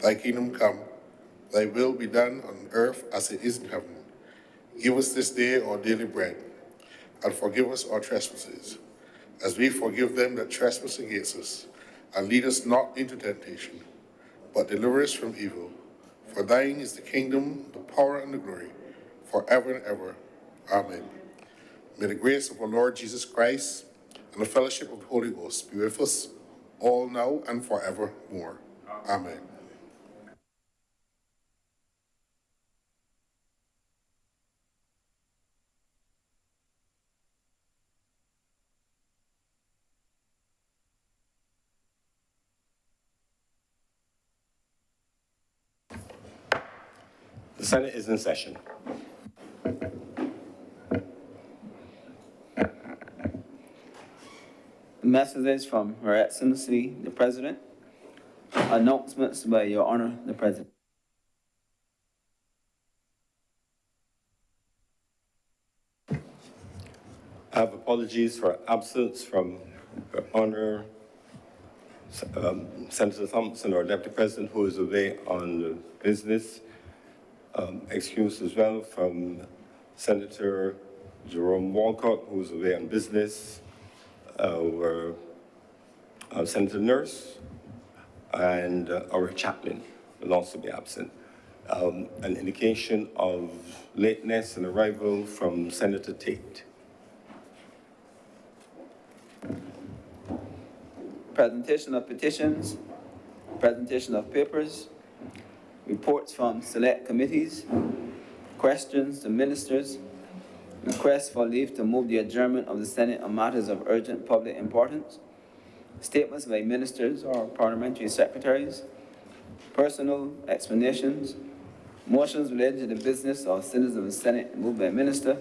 Thy kingdom come, thy will be done on earth as it is in heaven. Give us this day our daily bread, and forgive us our trespasses, as we forgive them that trespass against us. And lead us not into temptation, but deliver us from evil. For thine is the kingdom, the power, and the glory, forever and ever. Amen. May the grace of our Lord Jesus Christ and the fellowship of the Holy Ghost be with us all now and forevermore. Amen. The Senate is in session. Messages from Her Excellency, the President. Announcements by Your Honor, the President. I have apologies for absence from Her Honor Senator Thompson, our Deputy President, who is away on business. Excuse as well from Senator Jerome Walcott, who is away on business. Senator Nurse and our chaplain will also be absent. An indication of lateness and arrival from Senator Tate. Presentation of petitions, presentation of papers, reports from select committees, questions to ministers, requests for leave to move the adjournment of the Senate on matters of urgent public importance, statements by ministers or parliamentary secretaries, personal explanations, motions related to the business or citizens of the Senate moved by minister,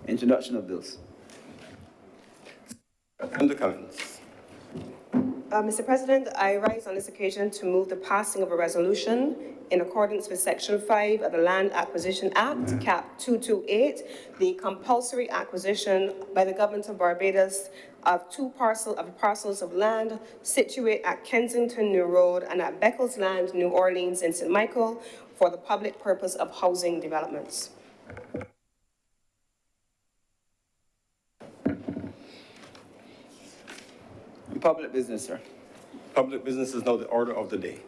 introduction of bills. Under Cummins. Mr. President, I rise on this occasion to move the passing of a resolution in accordance with Section 5 of the Land Acquisition Act, Cap 228, the compulsory acquisition by the Government of Barbados of parcels of land situate at Kensington New Road and at Beccles Land, New Orleans, and St. Michael for the public purpose of housing developments. Public business, sir. Public business is now the order of the day.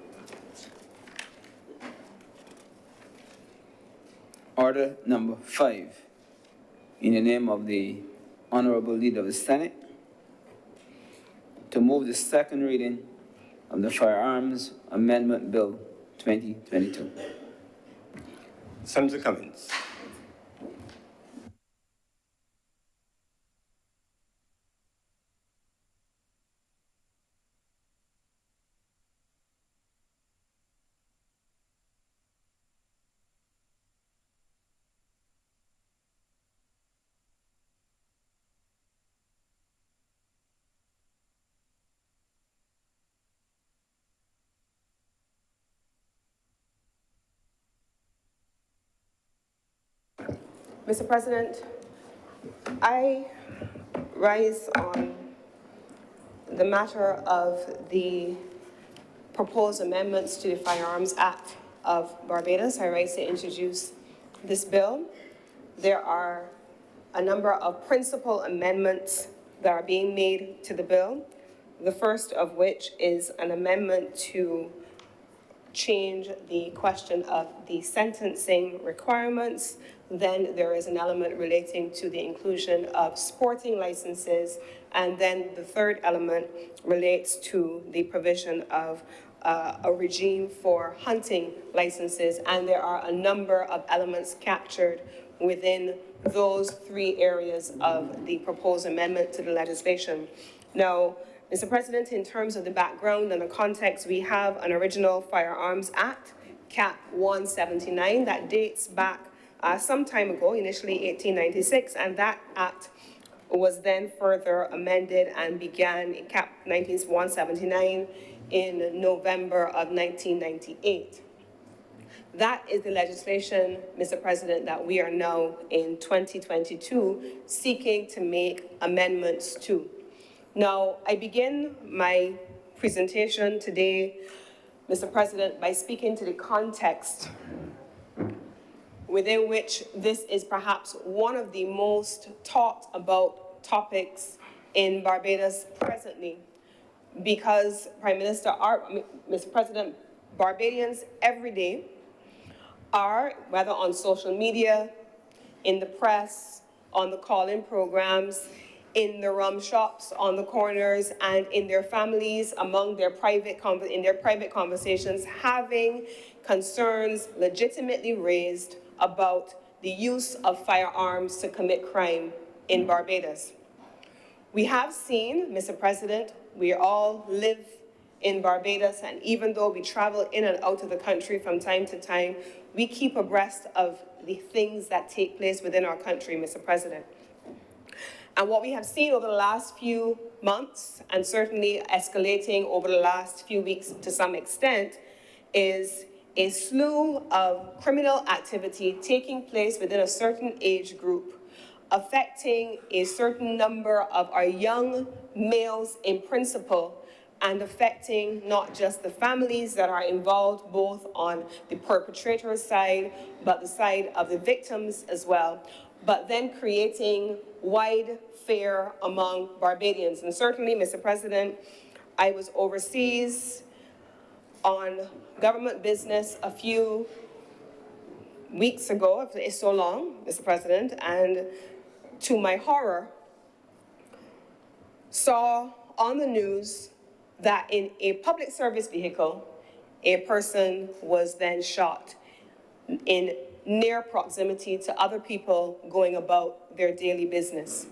Order number 5. In the name of the Honorable Leader of the Senate, to move the second reading of the Firearms Amendment Bill 2022. Senator Cummins. Mr. President, I rise on the matter of the proposed amendments to the Firearms Act of Barbados. I rise to introduce this bill. There are a number of principal amendments that are being made to the bill, the first of which is an amendment to change the question of the sentencing requirements. Then there is an element relating to the inclusion of sporting licenses. And then the third element relates to the provision of a regime for hunting licenses. And there are a number of elements captured within those three areas of the proposed amendment to the legislation. Now, Mr. President, in terms of the background and the context, we have an original Firearms Act, Cap 179, that dates back some time ago, initially 1896, and that act was then further amended and began in Cap 179 in November of 1998. That is the legislation, Mr. President, that we are now in 2022 seeking to make amendments to. Now, I begin my presentation today, Mr. President, by speaking to the context within which this is perhaps one of the most talked about topics in Barbados presently, because Mr. President, Barbadians every day are, whether on social media, in the press, on the call-in programs, in the rum shops, on the corners, and in their families, among their private conversations, having concerns legitimately raised about the use of firearms to commit crime in Barbados. We have seen, Mr. President, we all live in Barbados, and even though we travel in and out of the country from time to time, we keep abreast of the things that take place within our country, Mr. President. And what we have seen over the last few months, and certainly escalating over the last few weeks to some extent, is a slew of criminal activity taking place within a certain age group, affecting a certain number of our young males in principle, and affecting not just the families that are involved, both on the perpetrator's side, but the side of the victims as well, but then creating wide fear among Barbadians. And certainly, Mr. President, I was overseas on government business a few weeks ago, it's so long, Mr. President, and to my horror, saw on the news that in a public service vehicle, a person was then shot in near proximity to other people going about their daily business.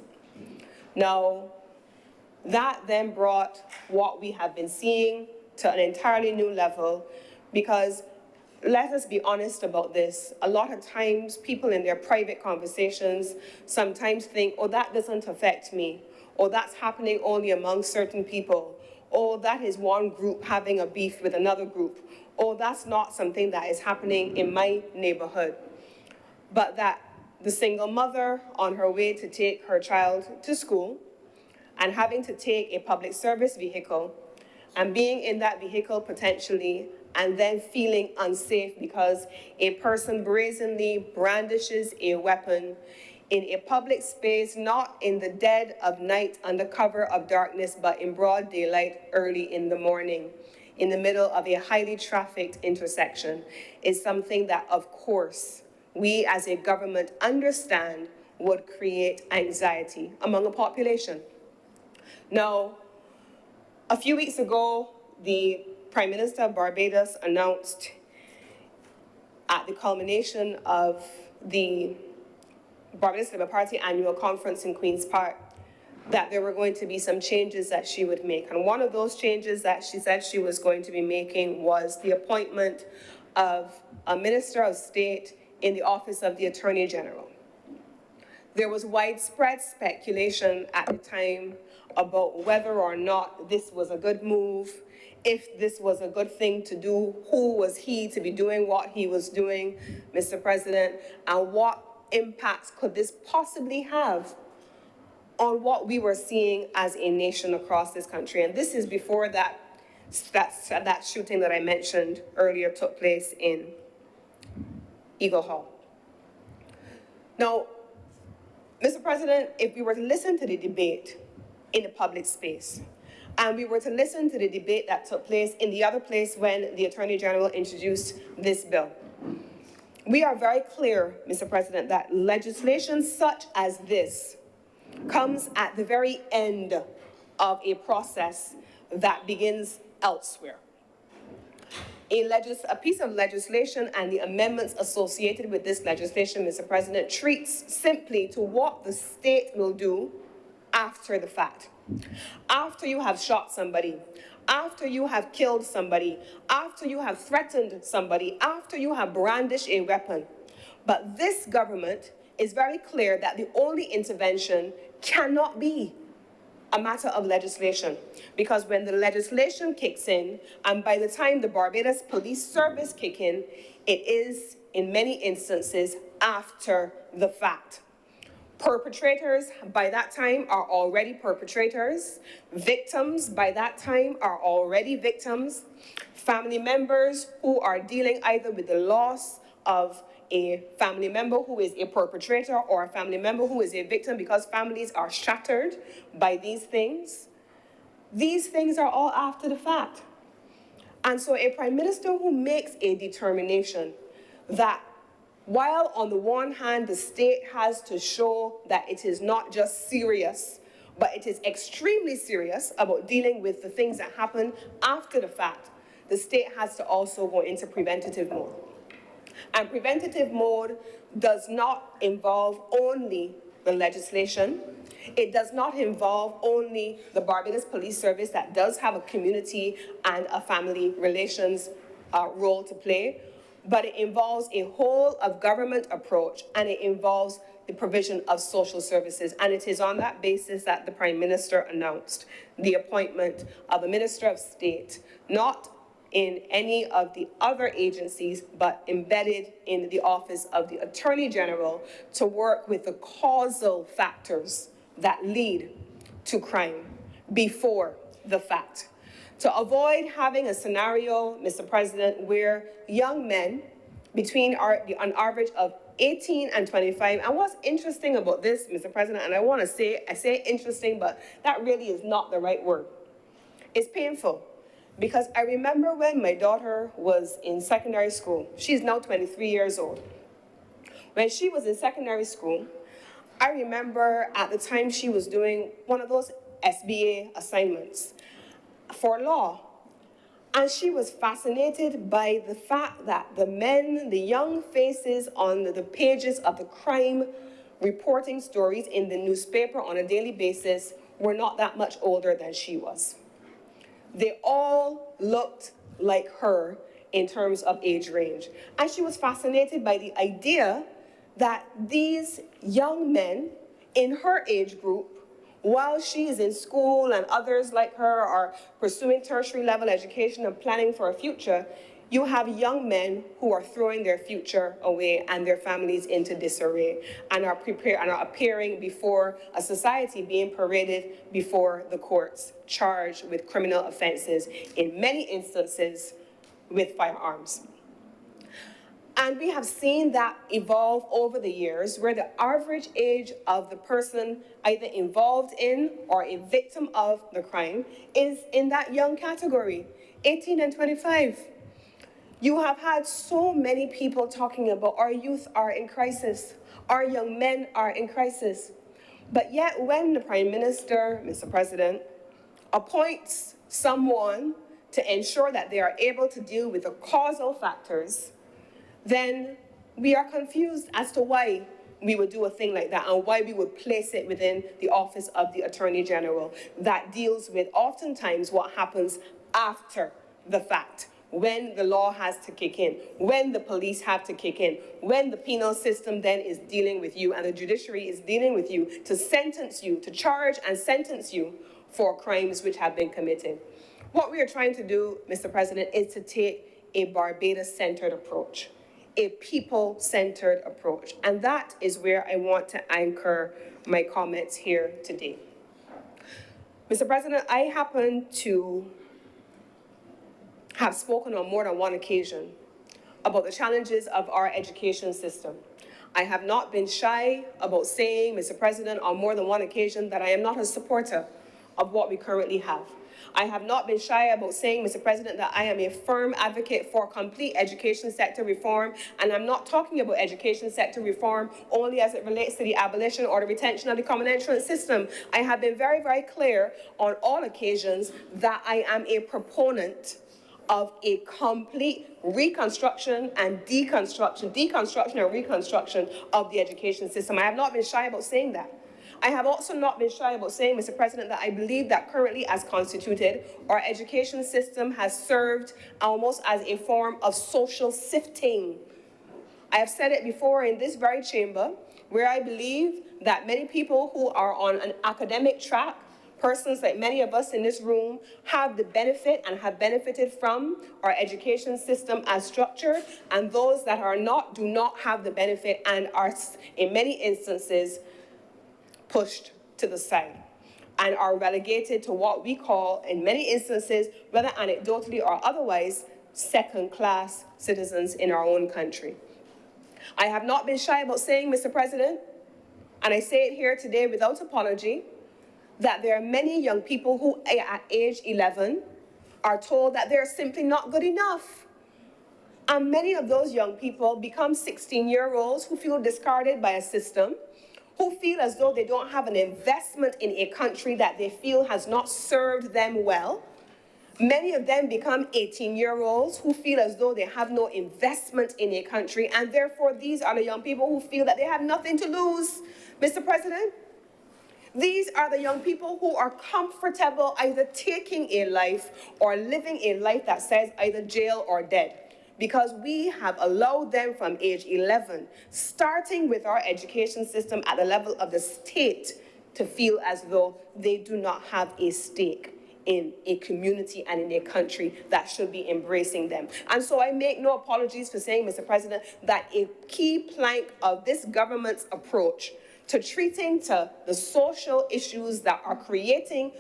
Now, that then brought what we have been seeing to an entirely new level, because let us be honest about this. A lot of times, people in their private conversations sometimes think, oh, that doesn't affect me, or that's happening only among certain people, or that is one group having a beef with another group, or that's not something that is happening in my neighborhood. But that the single mother on her way to take her child to school and having to take a public service vehicle and being in that vehicle potentially and then feeling unsafe because a person brazenly brandishes a weapon in a public space, not in the dead of night under cover of darkness, but in broad daylight early in the morning, in the middle of a highly trafficked intersection, is something that, of course, we as a government understand would create anxiety among a population. Now, a few weeks ago, the Prime Minister of Barbados announced at the culmination of the Barbados Labour Party annual conference in Queen's Park that there were going to be some changes that she would make. And one of those changes that she said she was going to be making was the appointment of a Minister of State in the Office of the Attorney General. There was widespread speculation at the time about whether or not this was a good move, if this was a good thing to do, who was he to be doing what he was doing, Mr. President, and what impacts could this possibly have on what we were seeing as a nation across this country. And this is before that shooting that I mentioned earlier took place in Eagle Hall. Now, Mr. President, if we were to listen to the debate in the public space, and we were to listen to the debate that took place in the other place when the Attorney General introduced this bill, we are very clear, Mr. President, that legislation such as this comes at the very end of a process that begins elsewhere. A piece of legislation and the amendments associated with this legislation, Mr. President, treats simply to what the state will do after the fact. After you have shot somebody, after you have killed somebody, after you have threatened somebody, after you have brandished a weapon. But this government is very clear that the only intervention cannot be a matter of legislation, because when the legislation kicks in, and by the time the Barbados Police Service kick in, it is, in many instances, after the fact. Perpetrators by that time are already perpetrators. Victims by that time are already victims. Family members who are dealing either with the loss of a family member who is a perpetrator or a family member who is a victim, because families are shattered by these things. These things are all after the fact. And so a prime minister who makes a determination that while on the one hand the state has to show that it is not just serious, but it is extremely serious about dealing with the things that happen after the fact, the state has to also go into preventative mode. And preventative mode does not involve only the legislation. It does not involve only the Barbados Police Service that does have a community and a family relations role to play, but it involves a whole of government approach, and it involves the provision of social services. And it is on that basis that the Prime Minister announced the appointment of a Minister of State, not in any of the other agencies, but embedded in the office of the Attorney General to work with the causal factors that lead to crime before the fact. To avoid having a scenario, Mr. President, where young men between an average of 18 and 25, and what's interesting about this, Mr. President, and I say interesting, but that really is not the right word. It's painful. Because I remember when my daughter was in secondary school. She's now 23 years old. When she was in secondary school, I remember at the time she was doing one of those SBA assignments for law. And she was fascinated by the fact that the men, the young faces on the pages of the crime reporting stories in the newspaper on a daily basis were not that much older than she was. They all looked like her in terms of age range. And she was fascinated by the idea that these young men in her age group, while she is in school and others like her are pursuing tertiary level education and planning for a future, you have young men who are throwing their future away and their families into disarray and are appearing before a society, being paraded before the courts, charged with criminal offenses, in many instances with firearms. And we have seen that evolve over the years, where the average age of the person either involved in or a victim of the crime is in that young category, 18 and 25. You have had so many people talking about our youth are in crisis, our young men are in crisis. But yet when the Prime Minister, Mr. President, appoints someone to ensure that they are able to deal with the causal factors, then we are confused as to why we would do a thing like that and why we would place it within the office of the Attorney General that deals with oftentimes what happens after the fact, when the law has to kick in, when the police have to kick in, when the penal system then is dealing with you and the judiciary is dealing with you to sentence you, to charge and sentence you for crimes which have been committed. What we are trying to do, Mr. President, is to take a Barbados-centered approach, a people-centered approach. And that is where I want to anchor my comments here today. Mr. President, I happen to have spoken on more than one occasion about the challenges of our education system. I have not been shy about saying, Mr. President, on more than one occasion that I am not a supporter of what we currently have. I have not been shy about saying, Mr. President, that I am a firm advocate for complete education sector reform, and I'm not talking about education sector reform only as it relates to the abolition or the retention of the common entrance system. I have been very, very clear on all occasions that I am a proponent of a complete reconstruction and deconstruction and reconstruction of the education system. I have not been shy about saying that. I have also not been shy about saying, Mr. President, that I believe that currently as constituted, our education system has served almost as a form of social sifting. I have said it before in this very chamber, where I believe that many people who are on an academic track, persons like many of us in this room, have the benefit and have benefited from our education system as structured, and those that are not, do not have the benefit and are, in many instances, pushed to the side and are relegated to what we call, in many instances, whether anecdotally or otherwise, second-class citizens in our own country. I have not been shy about saying, Mr. President, and I say it here today without apology, that there are many young people who, at age 11, are told that they're simply not good enough. And many of those young people become 16-year-olds who feel discarded by a system, who feel as though they don't have an investment in a country that they feel has not served them well. Many of them become 18-year-olds who feel as though they have no investment in a country, and therefore these are the young people who feel that they have nothing to lose. Mr. President, these are the young people who are comfortable either taking a life or living a life that says either jail or dead, because we have allowed them from age 11, starting with our education system at the level of the state, to feel as though they do not have a stake in a community and in a country that should be embracing them. And so I make no apologies for saying, Mr. President, that a key plank of this government's approach to treating to the social issues that are creating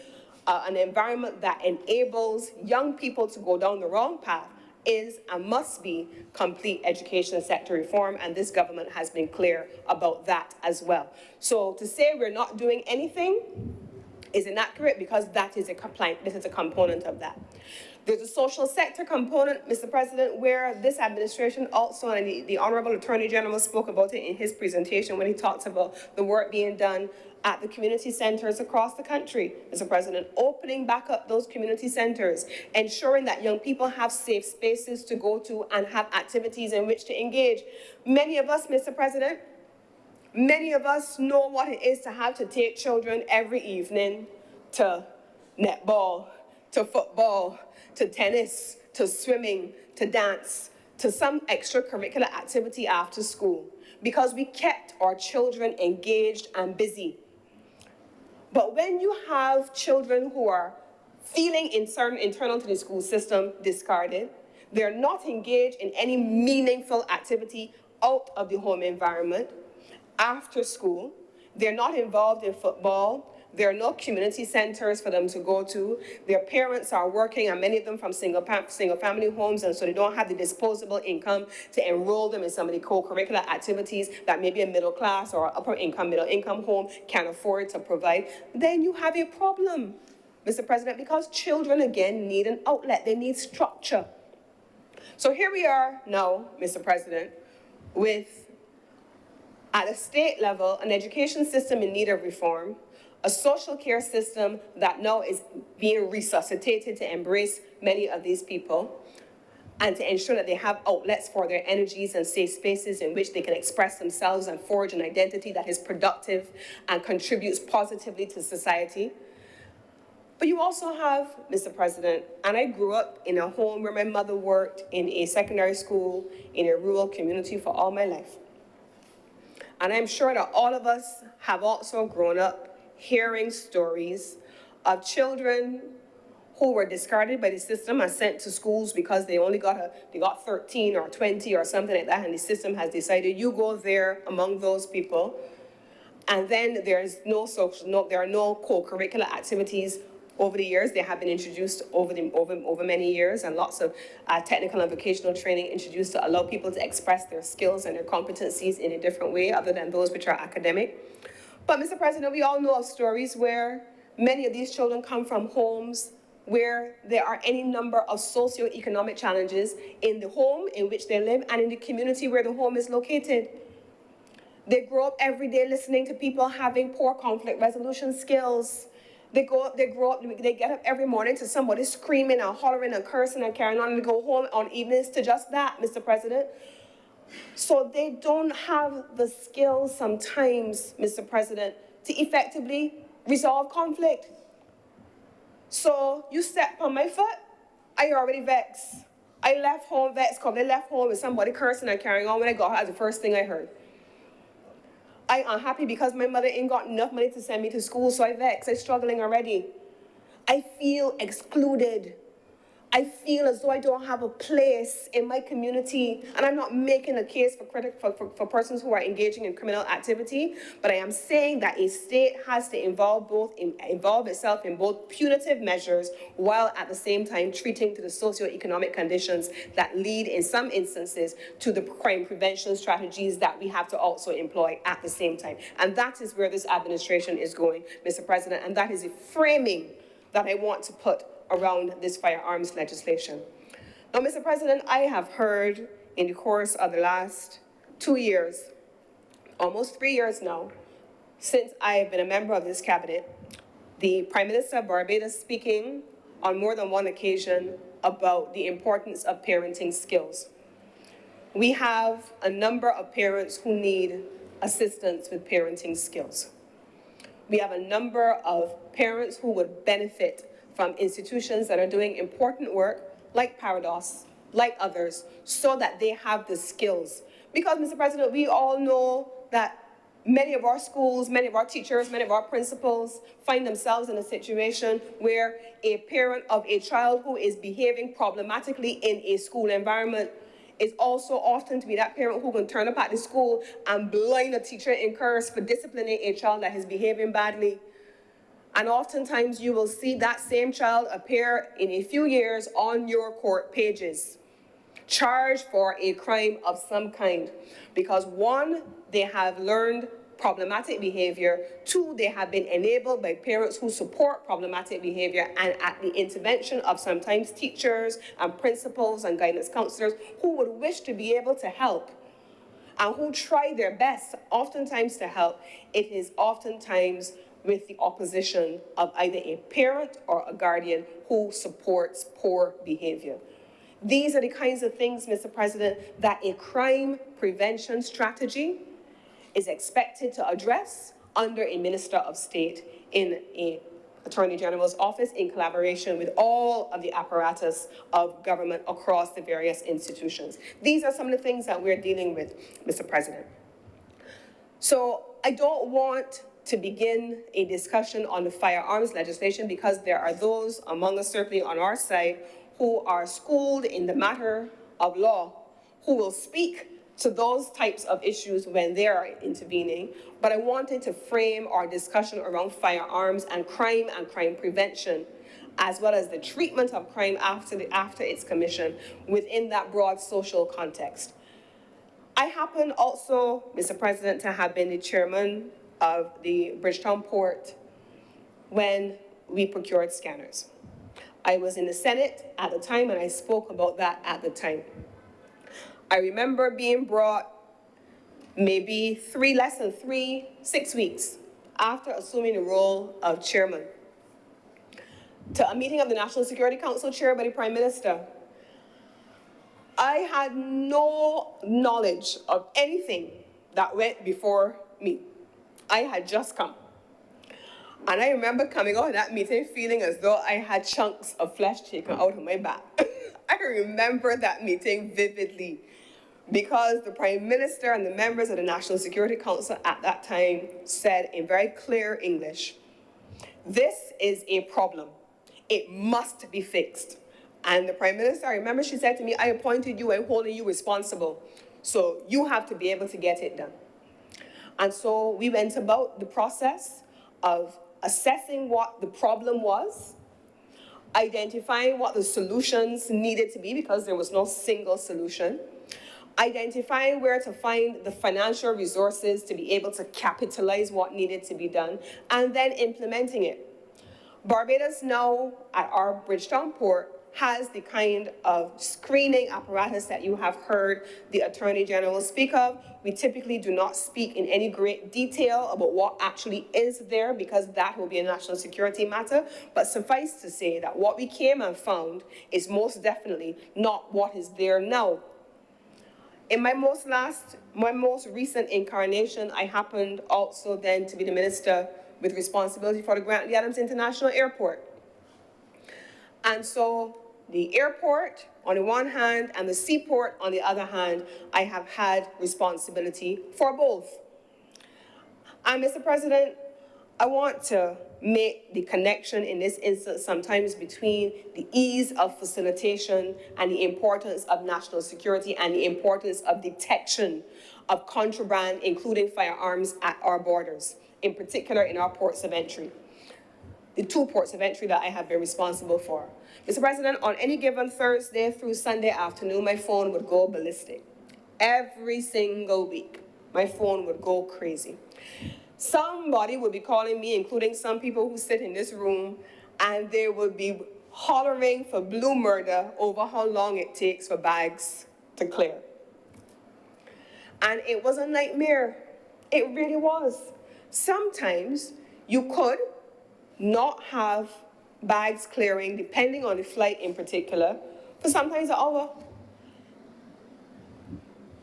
an environment that enables young people to go down the wrong path is and must be complete education sector reform, and this government has been clear about that as well. So to say we're not doing anything is inaccurate, because that is a complaint. This is a component of that. There's a social sector component, Mr. President, where this administration also, and the Honorable Attorney General spoke about it in his presentation when he talks about the work being done at the community centers across the country, Mr. President, opening back up those community centers, ensuring that young people have safe spaces to go to and have activities in which to engage. Many of us, Mr. President, many of us know what it is to have to take children every evening to netball, to football, to tennis, to swimming, to dance, to some extracurricular activity after school, because we kept our children engaged and busy. But when you have children who are feeling internal to the school system discarded, they're not engaged in any meaningful activity out of the home environment, after school, they're not involved in football, there are no community centers for them to go to, their parents are working, and many of them from single-family homes, and so they don't have the disposable income to enroll them in some of the co-curricular activities that maybe a middle class or upper income, middle income home can afford to provide. Then you have a problem, Mr. President, because children, again, need an outlet, they need structure. So here we are now, Mr. President, with, at a state level, an education system in need of reform, a social care system that now is being resuscitated to embrace many of these people, and to ensure that they have outlets for their energies and safe spaces in which they can express themselves and forge an identity that is productive and contributes positively to society. But you also have, Mr. President, and I grew up in a home where my mother worked in a secondary school in a rural community for all my life. And I'm sure that all of us have also grown up hearing stories of children who were discarded by the system and sent to schools because they got 13 or 20 or something like that, and the system has decided you go there among those people. And then there are no co-curricular activities over the years. They have been introduced over many years, and lots of technical and vocational training introduced to allow people to express their skills and their competencies in a different way other than those which are academic. But Mr. President, we all know of stories where many of these children come from homes where there are any number of socioeconomic challenges in the home in which they live and in the community where the home is located. They grow up every day listening to people having poor conflict resolution skills. They get up every morning to somebody screaming and hollering and cursing and carrying on, and go home on evenings to just that, Mr. President. So they don't have the skills sometimes, Mr. President, to effectively resolve conflict. So you step on my foot, I already vexed. I left home vexed because they left home with somebody cursing and carrying on. When I got home, that's the first thing I heard. I am unhappy because my mother ain't got enough money to send me to school, so I vex. I'm struggling already. I feel excluded. I feel as though I don't have a place in my community, and I'm not making a case for persons who are engaging in criminal activity, but I am saying that a state has to involve itself in both punitive measures while at the same time treating to the socioeconomic conditions that lead in some instances to the crime prevention strategies that we have to also employ at the same time. And that is where this administration is going, Mr. President, and that is a framing that I want to put around this firearms legislation. Now, Mr. President, I have heard in the course of the last 2 years, almost 3 years now, since I have been a member of this cabinet, the Prime Minister of Barbados speaking on more than one occasion about the importance of parenting skills. We have a number of parents who need assistance with parenting skills. We have a number of parents who would benefit from institutions that are doing important work, like Parados, like others, so that they have the skills. Because, Mr. President, we all know that many of our schools, many of our teachers, many of our principals find themselves in a situation where a parent of a child who is behaving problematically in a school environment is also often to be that parent who can turn up at the school and blind a teacher in curse for disciplining a child that is behaving badly. And oftentimes you will see that same child appear in a few years on your court pages, charged for a crime of some kind. Because one, they have learned problematic behavior. Two, they have been enabled by parents who support problematic behavior, and at the intervention of sometimes teachers and principals and guidance counselors who would wish to be able to help and who try their best oftentimes to help. It is oftentimes with the opposition of either a parent or a guardian who supports poor behavior. These are the kinds of things, Mr. President, that a crime prevention strategy is expected to address under a Minister of State in an Attorney General's office in collaboration with all of the apparatus of government across the various institutions. These are some of the things that we're dealing with, Mr. President. So I don't want to begin a discussion on the firearms legislation because there are those among us, certainly on our side, who are schooled in the matter of law, who will speak to those types of issues when they are intervening. But I wanted to frame our discussion around firearms and crime prevention, as well as the treatment of crime after its commission within that broad social context. I happen also, Mr. President, to have been the chairman of the Bridgetown Port when we procured scanners. I was in the Senate at the time, and I spoke about that at the time. I remember being brought maybe less than 6 weeks after assuming the role of chairman to a meeting of the National Security Council chaired by the Prime Minister. I had no knowledge of anything that went before me. I had just come. And I remember coming out of that meeting feeling as though I had chunks of flesh taken out of my back. I remember that meeting vividly because the Prime Minister and the members of the National Security Council at that time said in very clear English, "This is a problem. It must be fixed." And the Prime Minister, I remember she said to me, "I appointed you and holding you responsible, so you have to be able to get it done." And so we went about the process of assessing what the problem was, identifying what the solutions needed to be because there was no single solution, identifying where to find the financial resources to be able to capitalize what needed to be done, and then implementing it. Barbados now, at our Bridgetown Port, has the kind of screening apparatus that you have heard the Attorney General speak of. We typically do not speak in any great detail about what actually is there because that will be a national security matter. But suffice to say that what we came and found is most definitely not what is there now. In my most recent incarnation, I happened also then to be the minister with responsibility for the Grantley Adams International Airport. And so the airport on the one hand and the seaport on the other hand, I have had responsibility for both. And Mr. President, I want to make the connection in this instance sometimes between the ease of facilitation and the importance of national security and the importance of detection of contraband, including firearms, at our borders, in particular in our ports of entry. The 2 ports of entry that I have been responsible for. Mr. President, on any given Thursday through Sunday afternoon, my phone would go ballistic. Every single week, my phone would go crazy. Somebody would be calling me, including some people who sit in this room, and they would be hollering for blue murder over how long it takes for bags to clear. And it was a nightmare. It really was. Sometimes you could not have bags clearing, depending on the flight in particular, for sometimes an hour.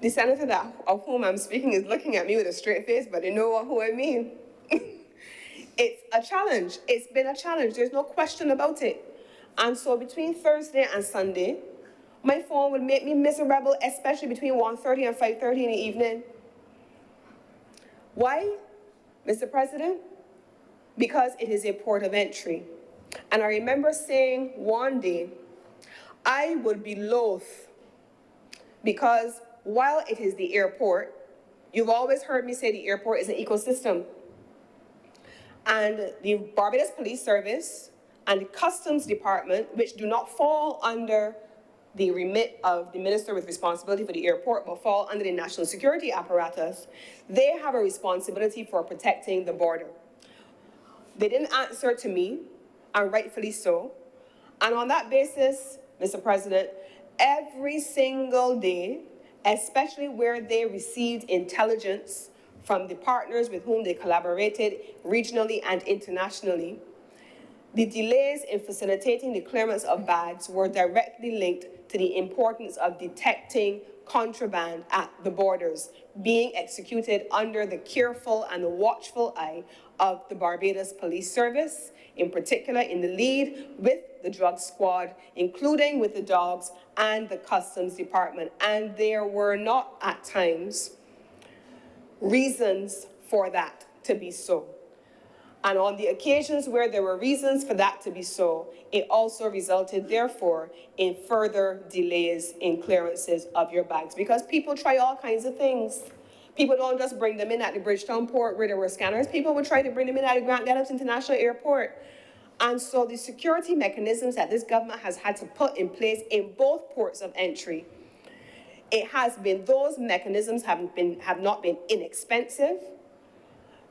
The senator of whom I'm speaking is looking at me with a straight face, but they know who I mean. It's a challenge. It's been a challenge. There's no question about it. And so between Thursday and Sunday, my phone would make me miserable, especially between 1:30 and 5:30 in the evening. Why, Mr. President? Because it is a port of entry. And I remember saying one day, I would be loath, because while it is the airport, you've always heard me say the airport is an ecosystem. And the Barbados Police Service and the Customs Department, which do not fall under the remit of the minister with responsibility for the airport, but fall under the national security apparatus, they have a responsibility for protecting the border. They didn't answer to me, and rightfully so. And on that basis, Mr. President, every single day, especially where they received intelligence from the partners with whom they collaborated regionally and internationally, the delays in facilitating the clearance of bags were directly linked to the importance of detecting contraband at the borders, being executed under the careful and the watchful eye of the Barbados Police Service, in particular in the lead with the drug squad, including with the dogs and the Customs Department. And there were not at times reasons for that to be so. And on the occasions where there were reasons for that to be so, it also resulted, therefore, in further delays in clearances of your bags. Because people try all kinds of things. People don't just bring them in at the Bridgetown port where there were scanners. People would try to bring them in at the Grant Dennis International Airport. And so the security mechanisms that this government has had to put in place in both ports of entry, it has been, those mechanisms have not been inexpensive.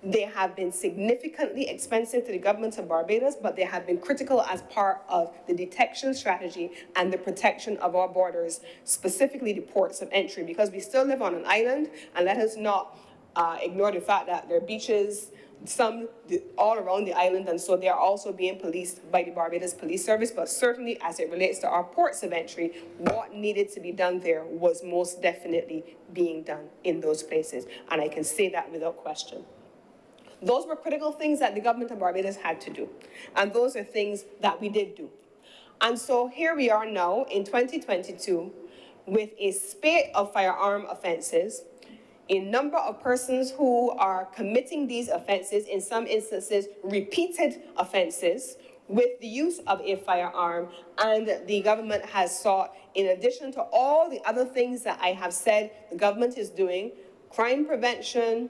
They have been significantly expensive to the government of Barbados, but they have been critical as part of the detection strategy and the protection of our borders, specifically the ports of entry, because we still live on an island, and let us not ignore the fact that there are beaches, some all around the island, and so they are also being policed by the Barbados Police Service. But certainly as it relates to our ports of entry, what needed to be done there was most definitely being done in those places, and I can say that without question. Those were critical things that the government of Barbados had to do, and those are things that we did do. And so here we are now in 2022 with a spate of firearm offenses, a number of persons who are committing these offenses, in some instances repeated offenses, with the use of a firearm, and the government has sought, in addition to all the other things that I have said the government is doing, crime prevention,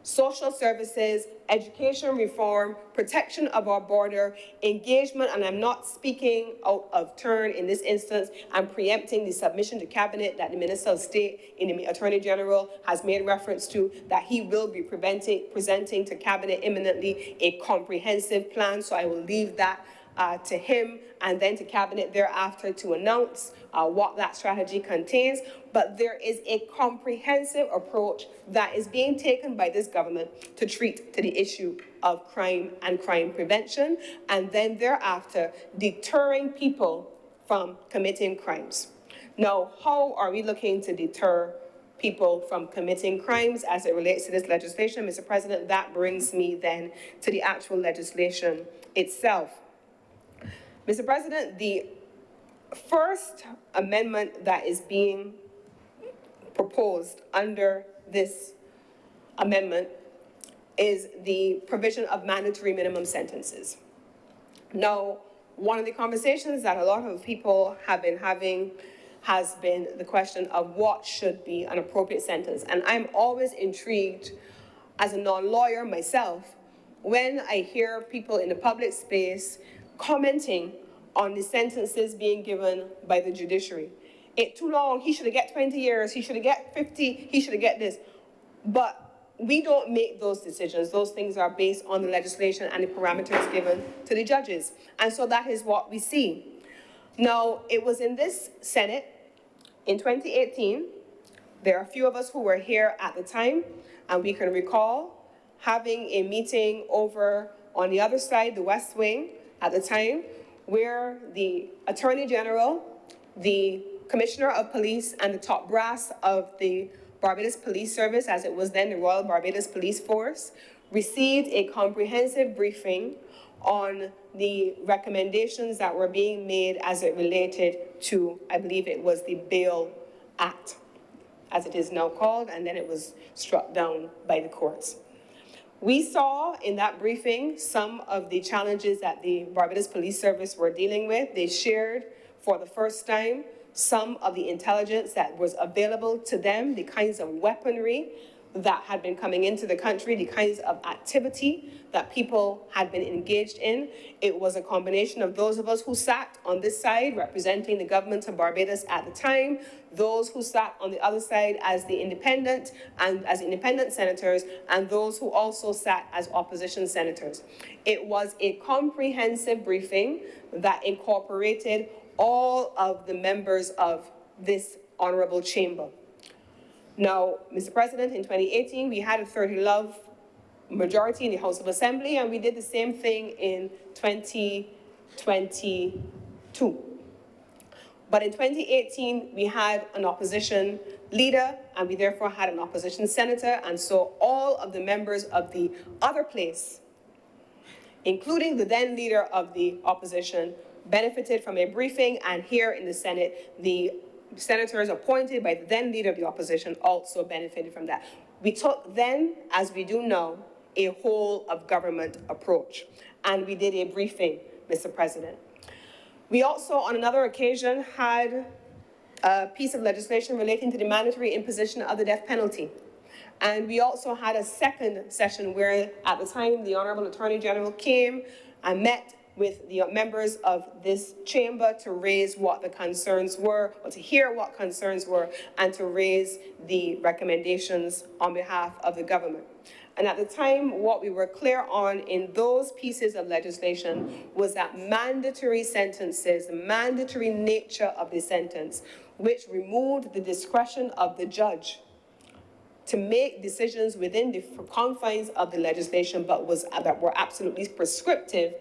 social services, education reform, protection of our border, engagement, and I'm not speaking out of turn in this instance, I'm preempting the submission to Cabinet that the Minister of State in the Attorney General has made reference to, that he will be presenting to Cabinet imminently a comprehensive plan, so I will leave that to him and then to Cabinet thereafter to announce what that strategy contains. But there is a comprehensive approach that is being taken by this government to treat to the issue of crime and crime prevention, and then thereafter deterring people from committing crimes. Now, how are we looking to deter people from committing crimes as it relates to this legislation, Mr. President? That brings me then to the actual legislation itself. Mr. President, the first amendment that is being proposed under this amendment is the provision of mandatory minimum sentences. Now, one of the conversations that a lot of people have been having has been the question of what should be an appropriate sentence. And I'm always intrigued, as a non-lawyer myself, when I hear people in the public space commenting on the sentences being given by the judiciary. It's too long, he should have get 20 years, he should have get 50, he should have get this. But we don't make those decisions. Those things are based on the legislation and the parameters given to the judges. And so that is what we see. Now, it was in this Senate in 2018, there are a few of us who were here at the time, and we can recall having a meeting over on the other side, the West Wing, at the time, where the Attorney General, the Commissioner of Police, and the top brass of the Barbados Police Service, as it was then the Royal Barbados Police Force, received a comprehensive briefing on the recommendations that were being made as it related to, I believe it was the Bail Act, as it is now called, and then it was struck down by the courts. We saw in that briefing some of the challenges that the Barbados Police Service were dealing with. They shared for the first time some of the intelligence that was available to them, the kinds of weaponry that had been coming into the country, the kinds of activity that people had been engaged in. It was a combination of those of us who sat on this side representing the government of Barbados at the time, those who sat on the other side as the independent and as independent senators, and those who also sat as opposition senators. It was a comprehensive briefing that incorporated all of the members of this honorable chamber. Now, Mr. President, in 2018, we had a 30-love majority in the House of Assembly, and we did the same thing in 2022. But in 2018, we had an opposition leader, and we therefore had an opposition senator, and so all of the members of the other place, including the then leader of the opposition, benefited from a briefing, and here in the Senate, the senators appointed by the then leader of the opposition also benefited from that. We took then, as we do now, a whole of government approach, and we did a briefing, Mr. President. We also, on another occasion, had a piece of legislation relating to the mandatory imposition of the death penalty. And we also had a second session where, at the time, the Honorable Attorney General came and met with the members of this chamber to raise what the concerns were, or to hear what concerns were, and to raise the recommendations on behalf of the government. And at the time, what we were clear on in those pieces of legislation was that mandatory sentences, the mandatory nature of the sentence, which removed the discretion of the judge to make decisions within the confines of the legislation, but that were absolutely prescriptive,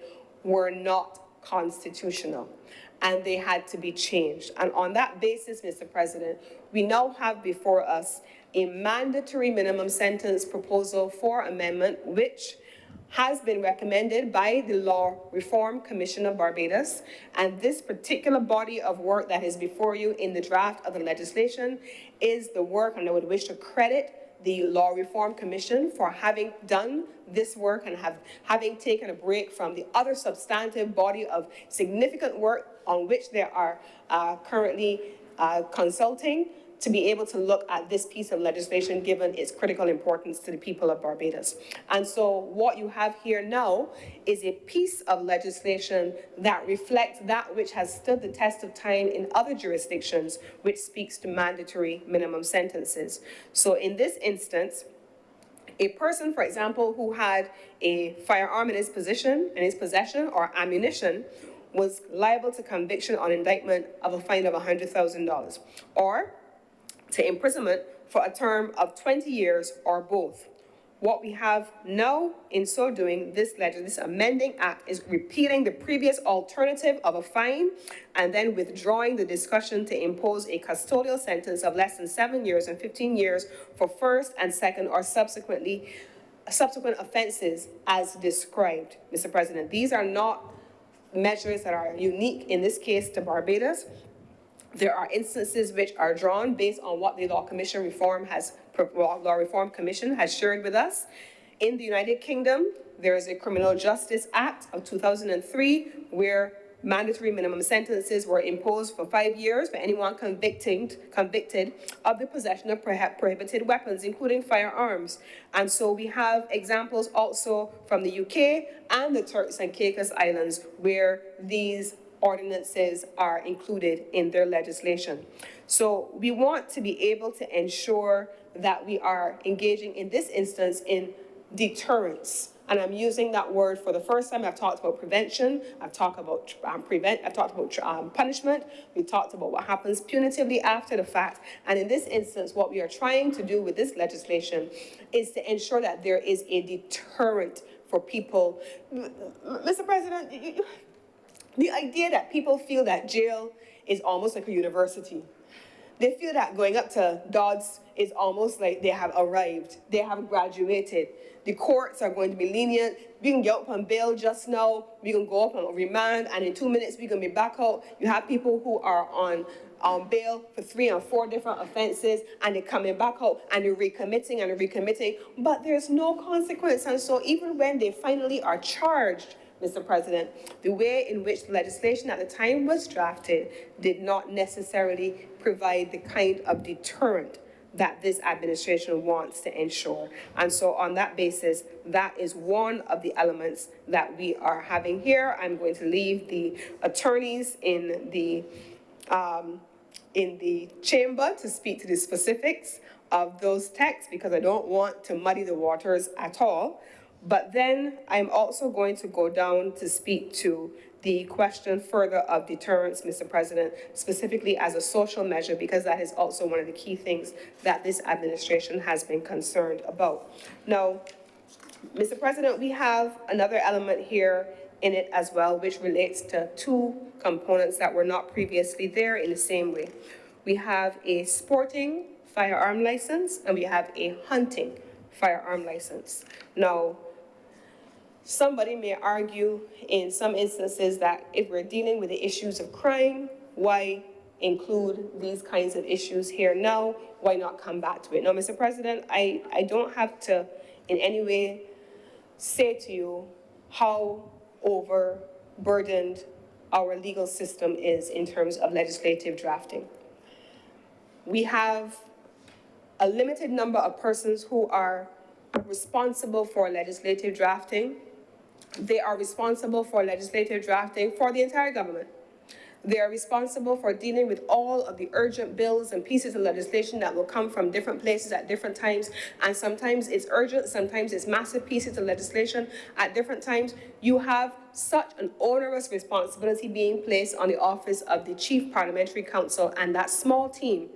were not constitutional, and they had to be changed. And on that basis, Mr. President, we now have before us a mandatory minimum sentence proposal for amendment, which has been recommended by the Law Reform Commission of Barbados. And this particular body of work that is before you in the draft of the legislation is the work, and I would wish to credit the Law Reform Commission for having done this work and having taken a break from the other substantive body of significant work on which they are currently consulting, to be able to look at this piece of legislation given its critical importance to the people of Barbados. And so what you have here now is a piece of legislation that reflects that which has stood the test of time in other jurisdictions, which speaks to mandatory minimum sentences. So in this instance, a person, for example, who had a firearm in his possession or ammunition was liable to conviction on indictment of a fine of $100,000 or to imprisonment for a term of 20 years or both. What we have now in so doing, this amending act is repealing the previous alternative of a fine and then withdrawing the discussion to impose a custodial sentence of less than 7 years and 15 years for first and second or subsequent offenses as described, Mr. President. These are not measures that are unique in this case to Barbados. There are instances which are drawn based on what the Law Reform Commission has shared with us. In the United Kingdom, there is a Criminal Justice Act of 2003 where mandatory minimum sentences were imposed for 5 years for anyone convicted of the possession of prohibited weapons, including firearms. And so we have examples also from the UK and the Turks and Caicos Islands where these ordinances are included in their legislation. So we want to be able to ensure that we are engaging in this instance in deterrence. And I'm using that word for the first time. I've talked about prevention. I've talked about punishment. We've talked about what happens punitively after the fact. And in this instance, what we are trying to do with this legislation is to ensure that there is a deterrent for people. Mr. President, the idea that people feel that jail is almost like a university. They feel that going up to Dodds is almost like they have arrived. They have graduated. The courts are going to be lenient. We can get up on bail just now. We can go up on remand, and in 2 minutes, we can be back out. You have people who are on bail for 3 or 4 different offenses, and they're coming back out, and they're recommitting, but there's no consequence. And so even when they finally are charged, Mr. President, the way in which the legislation at the time was drafted did not necessarily provide the kind of deterrent that this administration wants to ensure. And so on that basis, that is one of the elements that we are having here. I'm going to leave the attorneys in the chamber to speak to the specifics of those texts because I don't want to muddy the waters at all. But then I'm also going to go down to speak to the question further of deterrence, Mr. President, specifically as a social measure, because that is also one of the key things that this administration has been concerned about. Now, Mr. President, we have another element here in it as well, which relates to 2 components that were not previously there in the same way. We have a sporting firearm license and we have a hunting firearm license. Now, somebody may argue in some instances that if we're dealing with the issues of crime, why include these kinds of issues here now? Why not come back to it? Now, Mr. President, I don't have to in any way say to you how overburdened our legal system is in terms of legislative drafting. We have a limited number of persons who are responsible for legislative drafting. They are responsible for legislative drafting for the entire government. They are responsible for dealing with all of the urgent bills and pieces of legislation that will come from different places at different times. And sometimes it's urgent, sometimes it's massive pieces of legislation at different times. You have such an onerous responsibility being placed on the office of the Chief Parliamentary Counsel and that small team,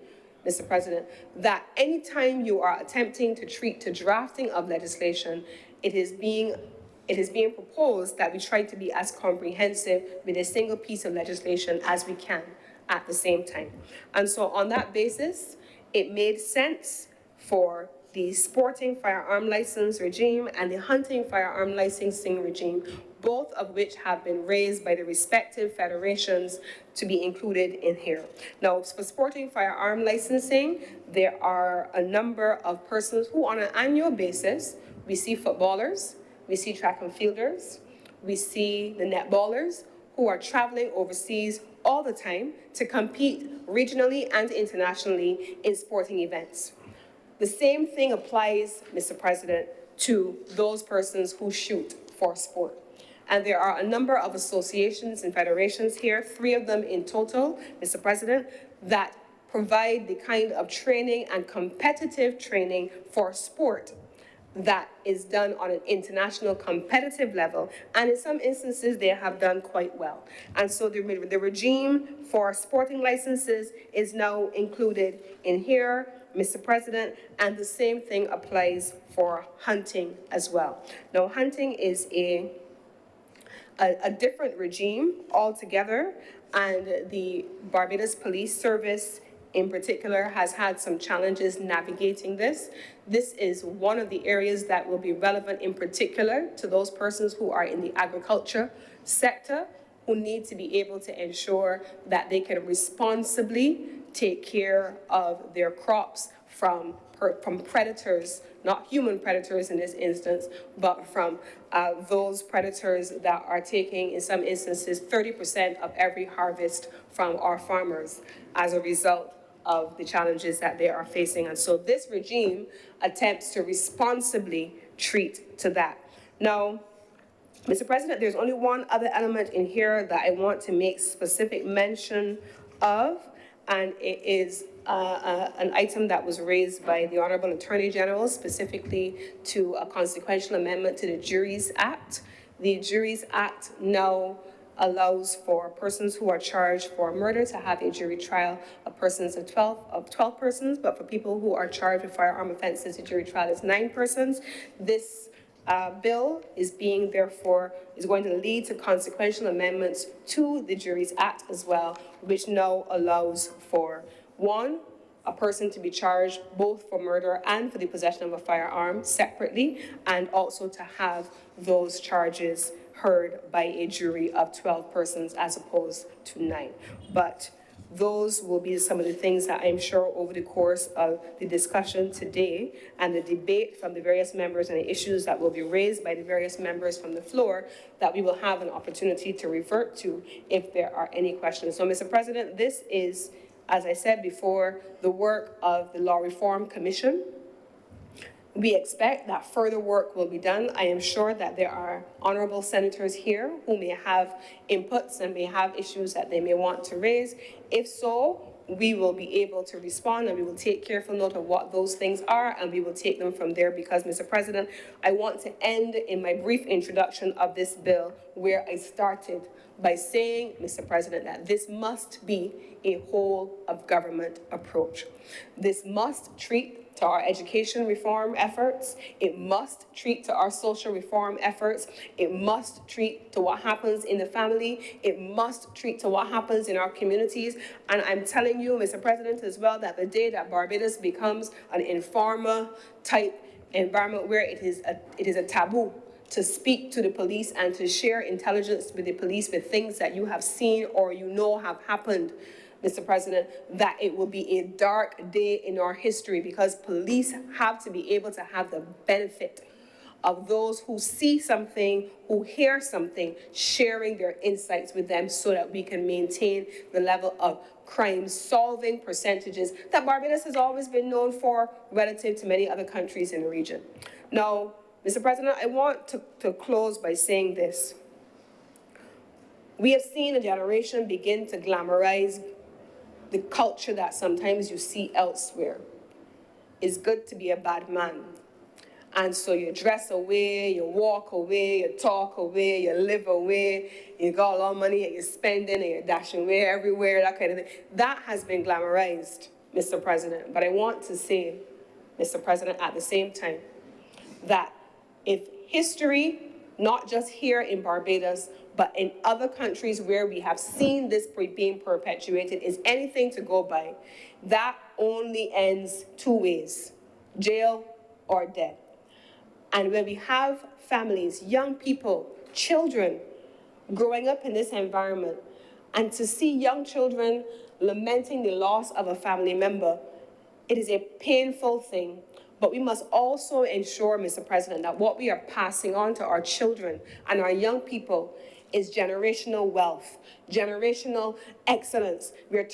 Mr. President, that anytime you are attempting to treat to drafting of legislation, it is being proposed that we try to be as comprehensive with a single piece of legislation as we can at the same time. And so on that basis, it made sense for the sporting firearm license regime and the hunting firearm licensing regime, both of which have been raised by the respective federations to be included in here. Now, for sporting firearm licensing, there are a number of persons who on an annual basis, we see footballers, we see track and fielders, we see the netballers who are traveling overseas all the time to compete regionally and internationally in sporting events. The same thing applies, Mr. President, to those persons who shoot for sport. And there are a number of associations and federations here, 3 of them in total, Mr. President, that provide the kind of training and competitive training for sport that is done on an international competitive level, and in some instances they have done quite well. And so the regime for sporting licenses is now included in here, Mr. President, and the same thing applies for hunting as well. Now, hunting is a different regime altogether, and the Barbados Police Service in particular has had some challenges navigating this. This is one of the areas that will be relevant in particular to those persons who are in the agriculture sector, who need to be able to ensure that they can responsibly take care of their crops from predators, not human predators in this instance, but from those predators that are taking, in some instances, 30% of every harvest from our farmers as a result of the challenges that they are facing. And so this regime attempts to responsibly treat to that. Now, Mr. President, there's only one other element in here that I want to make specific mention of, and it is an item that was raised by the Honorable Attorney General, specifically to a consequential amendment to the Juries Act. The Juries Act now allows for persons who are charged for murder to have a jury trial of 12 persons, but for people who are charged with firearm offenses, the jury trial is 9 persons. This bill is going to lead to consequential amendments to the Juries Act as well, which now allows for, one, a person to be charged both for murder and for the possession of a firearm separately, and also to have those charges heard by a jury of 12 persons as opposed to 9. But those will be some of the things that I'm sure over the course of the discussion today and the debate from the various members and the issues that will be raised by the various members from the floor, that we will have an opportunity to revert to if there are any questions. So, Mr. President, this is, as I said before, the work of the Law Reform Commission. We expect that further work will be done. I am sure that there are honorable senators here who may have inputs and may have issues that they may want to raise. If so, we will be able to respond, and we will take careful note of what those things are, and we will take them from there, because, Mr. President, I want to end in my brief introduction of this bill where I started, by saying, Mr. President, that this must be a whole of government approach. This must treat to our education reform efforts. It must treat to our social reform efforts. It must treat to what happens in the family. It must treat to what happens in our communities. And I'm telling you, Mr. President, as well, that the day that Barbados becomes an informer type environment where it is a taboo to speak to the police and to share intelligence with the police with things that you have seen or you know have happened, Mr. President, that it will be a dark day in our history, because police have to be able to have the benefit of those who see something, who hear something, sharing their insights with them so that we can maintain the level of crime-solving percentages that Barbados has always been known for relative to many other countries in the region. Now, Mr. President, I want to close by saying this. We have seen a generation begin to glamorize the culture that sometimes you see elsewhere. It's good to be a bad man. And so you dress away, you walk away, you talk away, you live away, you got a lot of money and you're spending and you're dashing away everywhere, that kind of thing. That has been glamorized, Mr. President. But I want to say, Mr. President, at the same time, that if history, not just here in Barbados, but in other countries where we have seen this being perpetuated, is anything to go by, that only ends 2 ways: jail or death. And when we have families, young people, children growing up in this environment, and to see young children lamenting the loss of a family member, it is a painful thing. But we must also ensure, Mr. President, that what we are passing on to our children and our young people is generational wealth, generational excellence. We're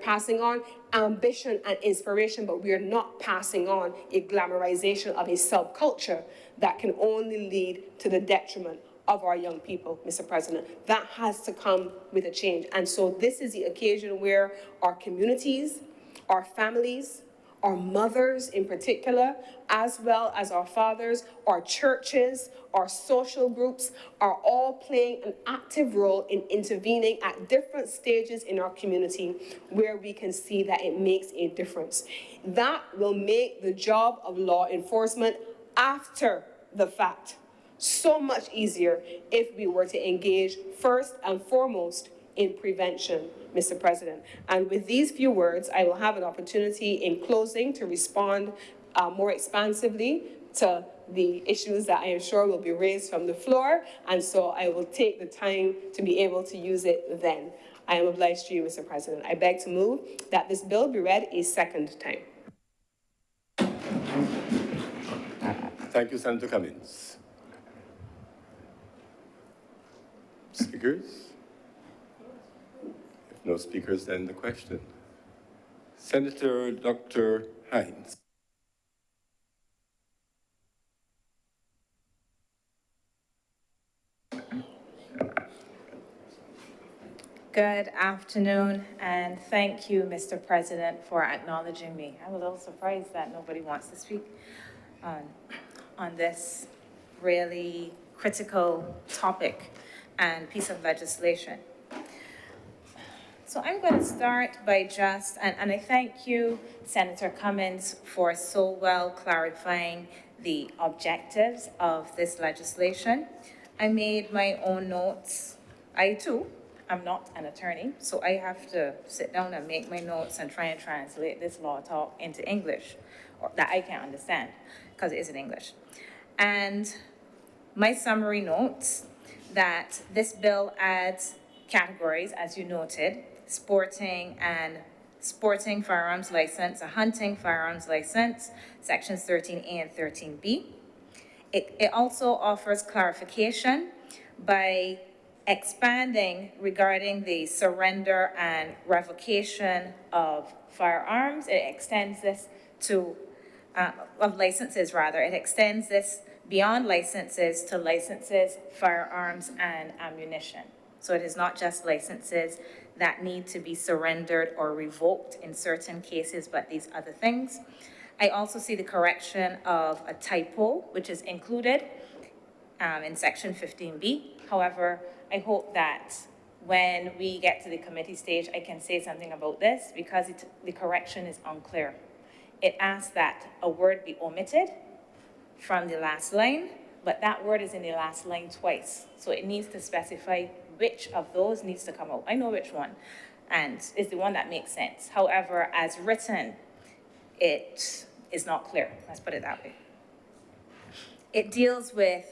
passing on ambition and inspiration, but we are not passing on a glamorization of a subculture that can only lead to the detriment of our young people, Mr. President. That has to come with a change. And so this is the occasion where our communities, our families, our mothers in particular, as well as our fathers, our churches, our social groups, are all playing an active role in intervening at different stages in our community where we can see that it makes a difference. That will make the job of law enforcement after the fact so much easier if we were to engage first and foremost in prevention, Mr. President. And with these few words, I will have an opportunity in closing to respond more expansively to the issues that I am sure will be raised from the floor, and so I will take the time to be able to use it then. I am obliged to you, Mr. President. I beg to move that this bill be read a second time. Thank you, Senator Cummins. Speakers? If no speakers, then the question. Senator Dr. Hines. Good afternoon, and thank you, Mr. President, for acknowledging me. I'm a little surprised that nobody wants to speak on this really critical topic and piece of legislation. So I'm going to start by and I thank you, Senator Cummins, for so well clarifying the objectives of this legislation. I made my own notes. I too am not an attorney, so I have to sit down and make my notes and try and translate this law talk into English, or that I can understand, because it is in English. And my summary notes that this bill adds categories, as you noted, sporting firearms license, a hunting firearms license, sections 13A and 13B. It also offers clarification by expanding regarding the surrender and revocation of firearms. It extends this to, of licenses rather, it extends this beyond licenses to licenses, firearms, and ammunition. So it is not just licenses that need to be surrendered or revoked in certain cases, but these other things. I also see the correction of a typo, which is included in section 15B. However, I hope that when we get to the committee stage, I can say something about this because the correction is unclear. It asks that a word be omitted from the last line, but that word is in the last line twice. So it needs to specify which of those needs to come out. I know which one, and it's the one that makes sense. However, as written, it is not clear. Let's put it that way. It deals with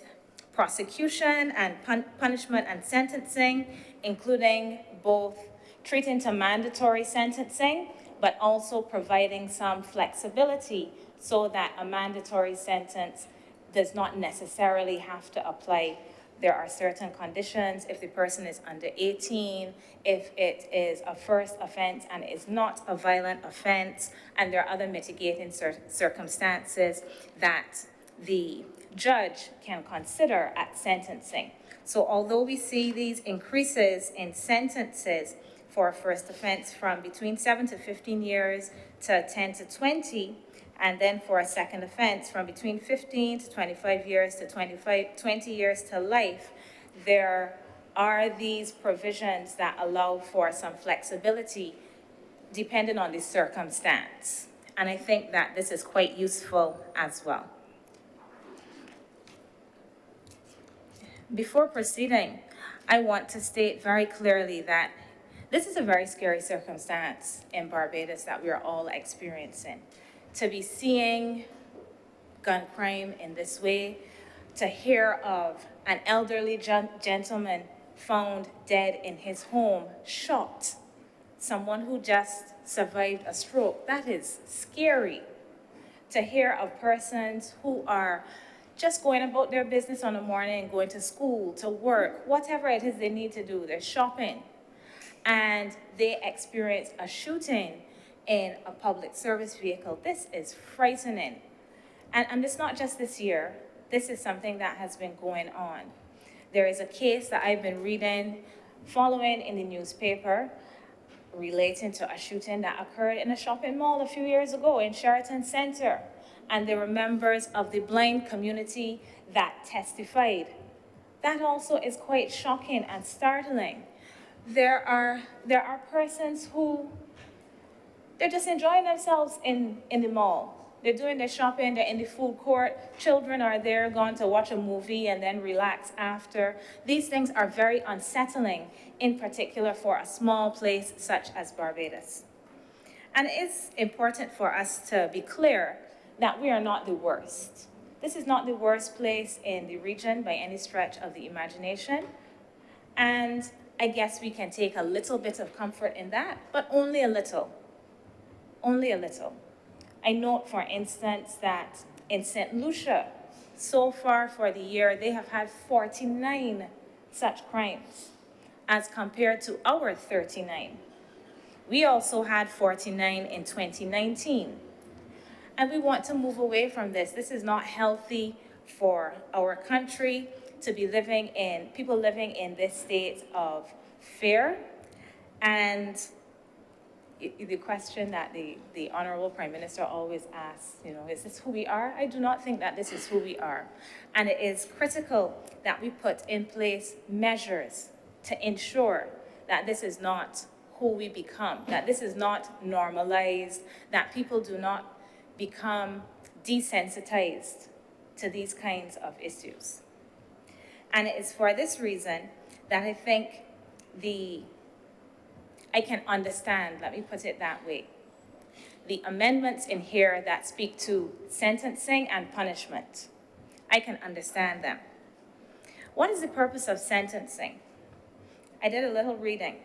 prosecution and punishment and sentencing, including both treating to mandatory sentencing, but also providing some flexibility so that a mandatory sentence does not necessarily have to apply. There are certain conditions if the person is under 18, if it is a first offense and is not a violent offense, and there are other mitigating circumstances that the judge can consider at sentencing. So although we see these increases in sentences for a first offense from between 7 to 15 years to 10 to 20, and then for a second offense from between 15 to 25 years to 20 years to life, there are these provisions that allow for some flexibility depending on the circumstance. And I think that this is quite useful as well. Before proceeding, I want to state very clearly that this is a very scary circumstance in Barbados that we are all experiencing. To be seeing gun crime in this way, to hear of an elderly gentleman found dead in his home, shot, someone who just survived a stroke, that is scary. To hear of persons who are just going about their business on the morning, going to school, to work, whatever it is they need to do, they're shopping, and they experience a shooting in a public service vehicle. This is frightening. And it's not just this year. This is something that has been going on. There is a case that I've been reading, following in the newspaper, relating to a shooting that occurred in a shopping mall a few years ago in Sheraton Center. And there were members of the blind community that testified. That also is quite shocking and startling. There are persons who, they're just enjoying themselves in the mall. They're doing their shopping, they're in the food court, children are there going to watch a movie and then relax after. These things are very unsettling, in particular for a small place such as Barbados. And it's important for us to be clear that we are not the worst. This is not the worst place in the region by any stretch of the imagination. And I guess we can take a little bit of comfort in that, but only a little. Only a little. I note, for instance, that in St. Lucia, So far for the year, they have had 49 such crimes as compared to our 39. We also had 49 in 2019. And we want to move away from this. This is not healthy for our country to be people living in this state of fear. And the question that the Honorable Prime Minister always asks, is this who we are? I do not think that this is who we are. And it is critical that we put in place measures to ensure that this is not who we become, that this is not normalized, that people do not become desensitized to these kinds of issues. And it is for this reason that I think I can understand, let me put it that way, the amendments in here that speak to sentencing and punishment. I can understand them. What is the purpose of sentencing? I did a little reading.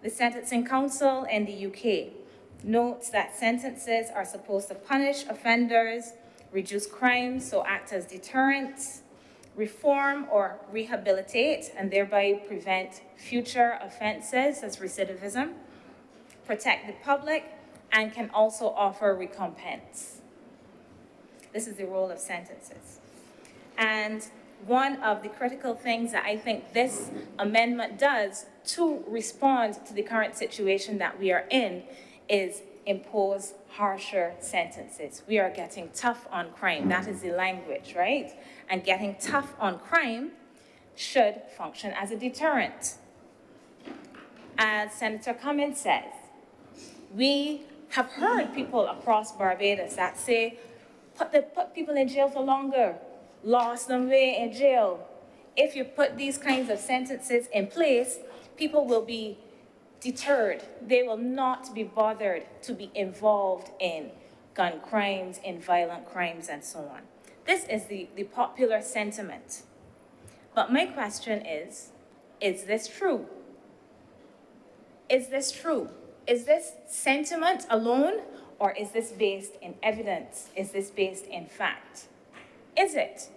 The Sentencing Council in the UK notes that sentences are supposed to punish offenders, reduce crimes, so act as deterrents, reform or rehabilitate, and thereby prevent future offenses as recidivism, protect the public, and can also offer recompense. This is the role of sentences. And one of the critical things that I think this amendment does to respond to the current situation that we are in is impose harsher sentences. We are getting tough on crime. That is the language, right? And getting tough on crime should function as a deterrent. As Senator Cummins says, we have heard people across Barbados that say, put people in jail for longer, lost them way in jail. If you put these kinds of sentences in place, people will be deterred. They will not be bothered to be involved in gun crimes, in violent crimes, and so on. This is the popular sentiment. But my question is this true? Is this true? Is this sentiment alone, or is this based in evidence? Is this based in fact? Is it?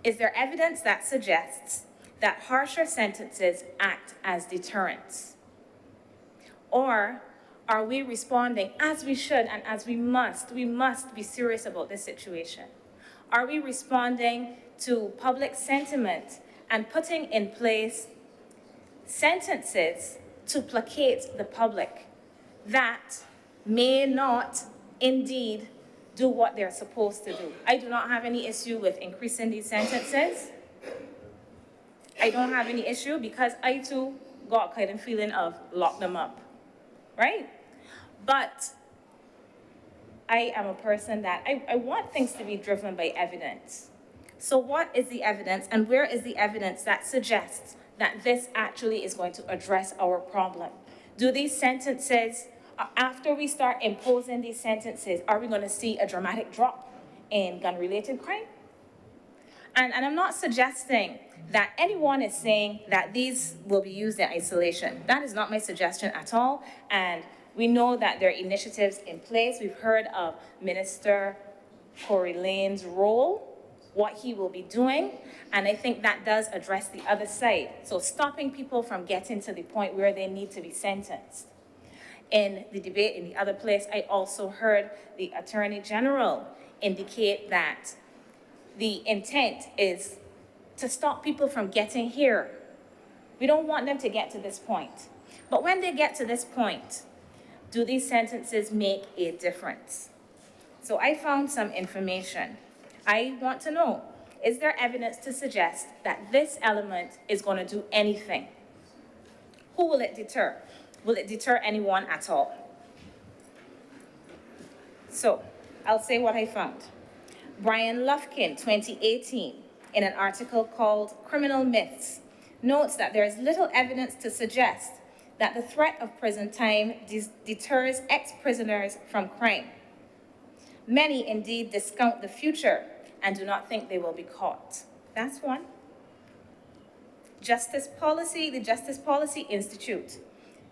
Is there evidence that suggests that harsher sentences act as deterrents? Or are we responding as we should and as we must be serious about this situation? Are we responding to public sentiment and putting in place sentences to placate the public that may not indeed do what they're supposed to do? I do not have any issue with increasing these sentences. I don't have any issue because I too got kind of feeling of lock them up, right? But I am a person that I want things to be driven by evidence. So what is the evidence, and where is the evidence that suggests that this actually is going to address our problem? Do these sentences, after we start imposing these sentences, are we going to see a dramatic drop in gun-related crime? And I'm not suggesting that anyone is saying that these will be used in isolation. That is not my suggestion at all. And we know that there are initiatives in place. We've heard of Minister Corey Lane's role, what he will be doing, and I think that does address the other side. So stopping people from getting to the point where they need to be sentenced. In the debate in the other place, I also heard the Attorney General indicate that the intent is to stop people from getting here. We don't want them to get to this point. But when they get to this point, do these sentences make a difference? So I found some information. I want to know, is there evidence to suggest that this element is going to do anything? Who will it deter? Will it deter anyone at all? So I'll say what I found. Brian Lufkin, 2018, in an article called Criminal Myths, notes that there is little evidence to suggest that the threat of prison time deters ex-prisoners from crime. Many indeed discount the future and do not think they will be caught. That's one. The Justice Policy Institute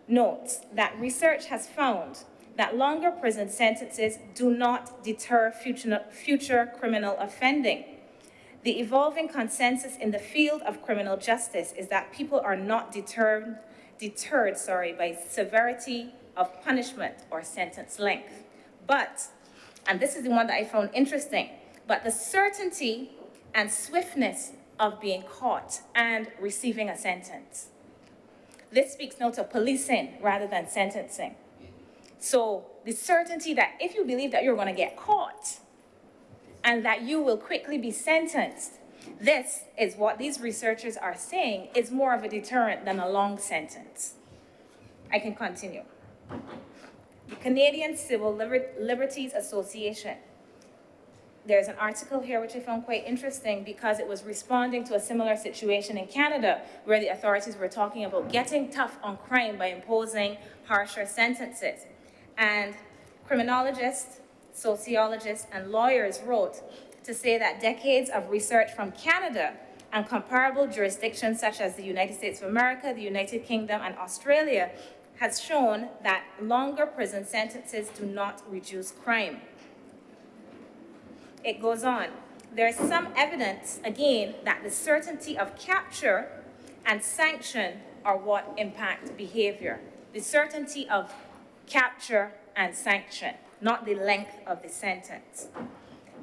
notes that research has found that longer prison sentences do not deter future criminal offending. The evolving consensus in the field of criminal justice is that people are not deterred by severity of punishment or sentence length. But, and this is the one that I found interesting, but the certainty and swiftness of being caught and receiving a sentence. This speaks now to policing rather than sentencing. So the certainty that if you believe that you're going to get caught and that you will quickly be sentenced, this is what these researchers are saying is more of a deterrent than a long sentence. I can continue. The Canadian Civil Liberties Association. There's an article here which I found quite interesting because it was responding to a similar situation in Canada where the authorities were talking about getting tough on crime by imposing harsher sentences. And criminologists, sociologists, and lawyers wrote to say that decades of research from Canada and comparable jurisdictions such as the United States of America, the United Kingdom, and Australia has shown that longer prison sentences do not reduce crime. It goes on. There is some evidence, again, that the certainty of capture and sanction are what impact behavior. The certainty of capture and sanction, not the length of the sentence.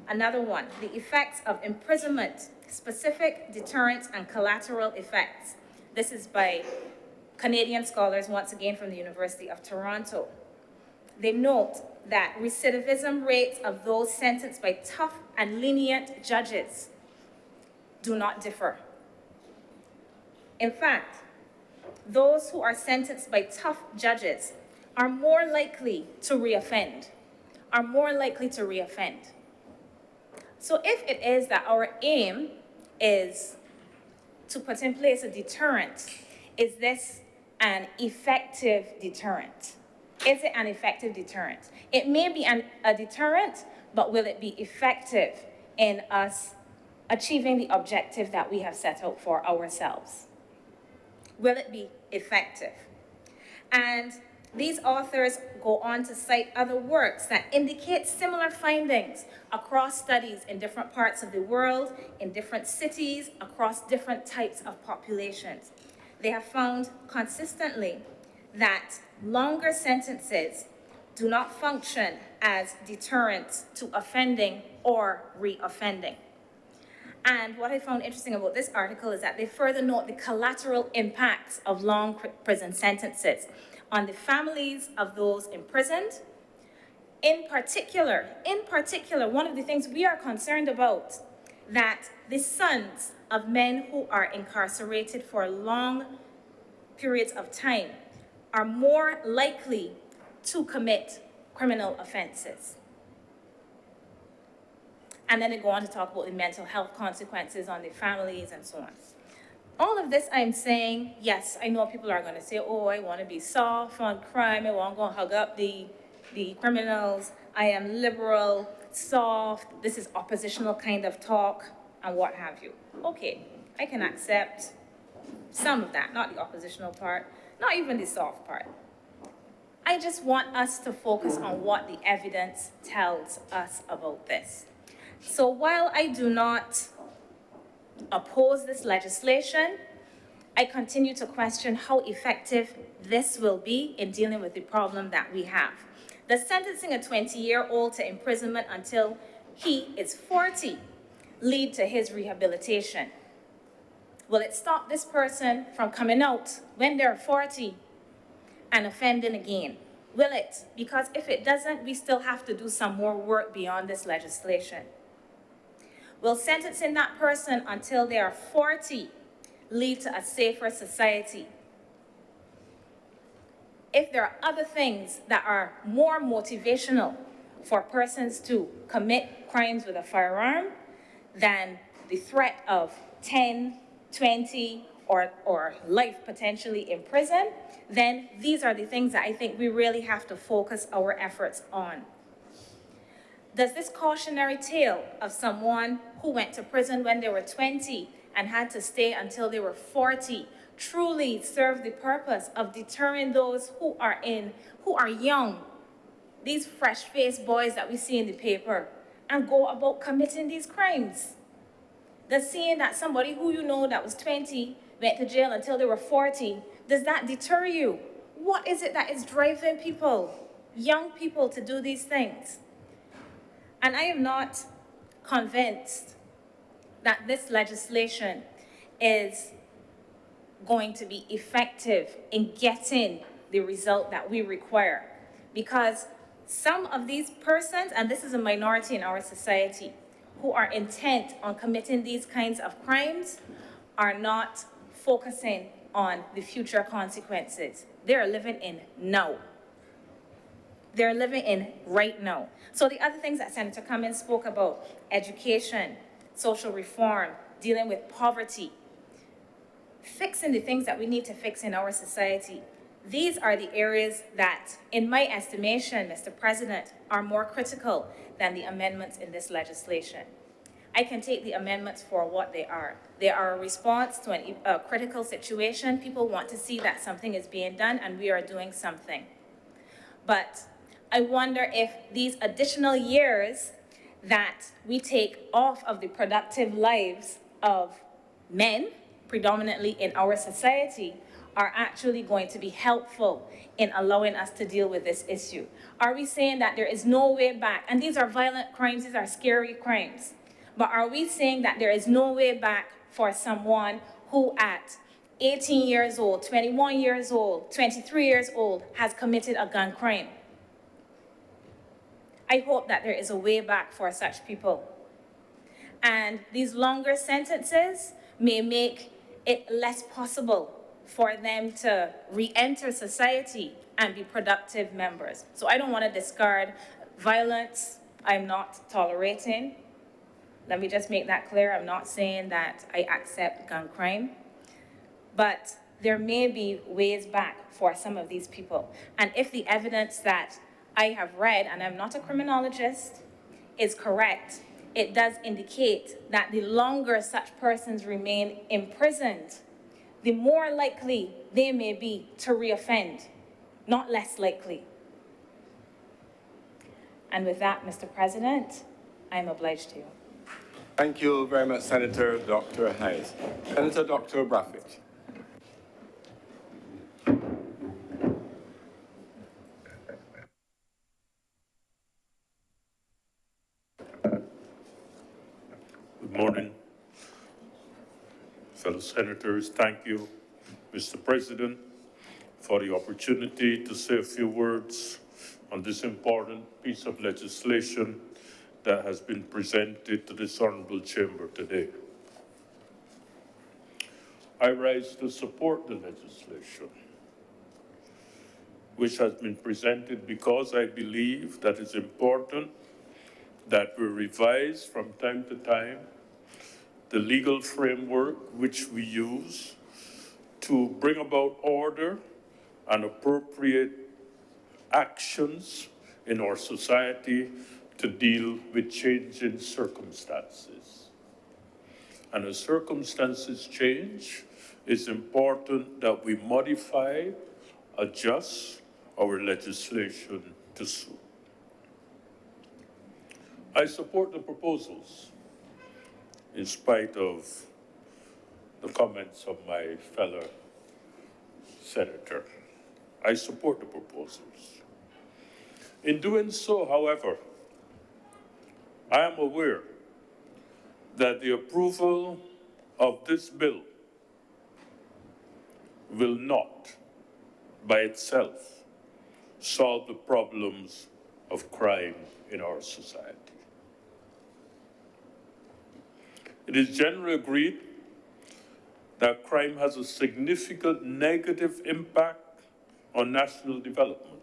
Another one, the effects of imprisonment, specific deterrent and collateral effects. This is by Canadian scholars, once again from the University of Toronto. They note that recidivism rates of those sentenced by tough and lenient judges do not differ. In fact, those who are sentenced by tough judges are more likely to reoffend, So if it is that our aim is to put in place a deterrent, is this an effective deterrent? Is it an effective deterrent? It may be a deterrent, but will it be effective in us achieving the objective that we have set out for ourselves? Will it be effective? And these authors go on to cite other works that indicate similar findings across studies in different parts of the world, in different cities, across different types of populations. They have found consistently that longer sentences do not function as deterrents to offending or reoffending. And what I found interesting about this article is that they further note the collateral impacts of long prison sentences on the families of those imprisoned. In particular, one of the things we are concerned about, that the sons of men who are incarcerated for long periods of time are more likely to commit criminal offenses. And then they go on to talk about the mental health consequences on their families and so on. All of this I'm saying, yes, I know people are going to say, oh, I want to be soft on crime, I want to go and hug up the criminals, I am liberal, soft, this is oppositional kind of talk, and what have you. Okay, I can accept some of that, not the oppositional part, not even the soft part. I just want us to focus on what the evidence tells us about this. So while I do not oppose this legislation, I continue to question how effective this will be in dealing with the problem that we have. Does sentencing a 20-year-old to imprisonment until he is 40 lead to his rehabilitation? Will it stop this person from coming out when they're 40 and offending again? Will it? Because if it doesn't, we still have to do some more work beyond this legislation. Will sentencing that person until they are 40 lead to a safer society? If there are other things that are more motivational for persons to commit crimes with a firearm than the threat of 10, 20, or life potentially in prison, then these are the things that I think we really have to focus our efforts on. Does this cautionary tale of someone who went to prison when they were 20 and had to stay until they were 40 truly serve the purpose of deterring those who are young these fresh-faced boys that we see in the paper and go about committing these crimes? Does seeing that somebody who you know that was 20 went to jail until they were 40, does that deter you? What is it that is driving people, young people, to do these things? And I am not convinced that this legislation is going to be effective in getting the result that we require. Because some of these persons, and this is a minority in our society, who are intent on committing these kinds of crimes are not focusing on the future consequences. They're living in now. They're living in right now. So the other things that Senator Cummings spoke about, education, social reform, dealing with poverty, fixing the things that we need to fix in our society, these are the areas that, in my estimation, Mr. President, are more critical than the amendments in this legislation. I can take the amendments for what they are. They are a response to a critical situation. People want to see that something is being done, and we are doing something. But I wonder if these additional years that we take off of the productive lives of men, predominantly in our society, are actually going to be helpful in allowing us to deal with this issue. Are we saying that there is no way back? And these are violent crimes, these are scary crimes. But are we saying that there is no way back for someone who at 18 years old, 21 years old, 23 years old has committed a gun crime? I hope that there is a way back for such people. And these longer sentences may make it less possible for them to re-enter society and be productive members. So I don't want to discard violence. I'm not tolerating. Let me just make that clear. I'm not saying that I accept gun crime, but there may be ways back for some of these people. And if the evidence that I have read, and I'm not a criminologist, is correct, it does indicate that the longer such persons remain imprisoned, the more likely they may be to reoffend, not less likely. And with that, Mr. President, I'm obliged to you. Thank you very much, Senator Dr. Hayes. Senator Dr. Brafitt. Good morning, fellow senators. Thank you, Mr. President, for the opportunity to say a few words on this important piece of legislation that has been presented to this honorable chamber today. I rise to support the legislation, which has been presented because I believe that it's important that we revise from time to time the legal framework which we use to bring about order and appropriate actions in our society to deal with changing circumstances. And as circumstances change, it's important that we modify, adjust our legislation to suit. I support the proposals, in spite of the comments of my fellow senator. I support the proposals. In doing so, however, I am aware that the approval of this bill will not, by itself, solve the problems of crime in our society. It is generally agreed that crime has a significant negative impact on national development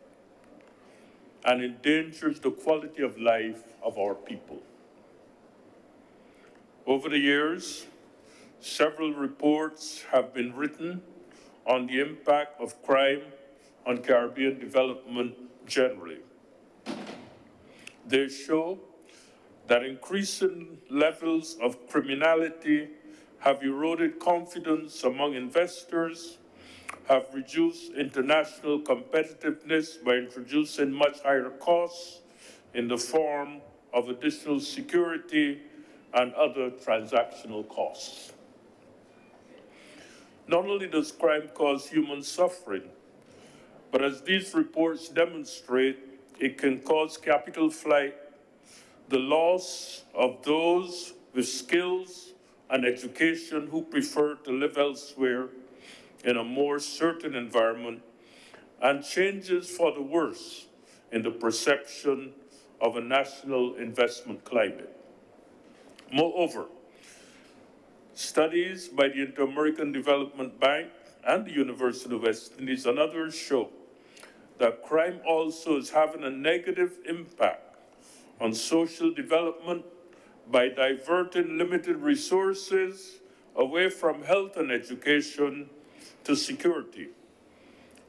and endangers the quality of life of our people. Over the years, several reports have been written on the impact of crime on Caribbean development generally. They show that increasing levels of criminality have eroded confidence among investors, have reduced international competitiveness by introducing much higher costs in the form of additional security and other transactional costs. Not only does crime cause human suffering, but as these reports demonstrate, it can cause capital flight, the loss of those with skills and education who prefer to live elsewhere in a more certain environment, and changes for the worse in the perception of a national investment climate. Moreover, studies by the Inter-American Development Bank and the University of West Indies and others show that crime also is having a negative impact on social development by diverting limited resources away from health and education to security,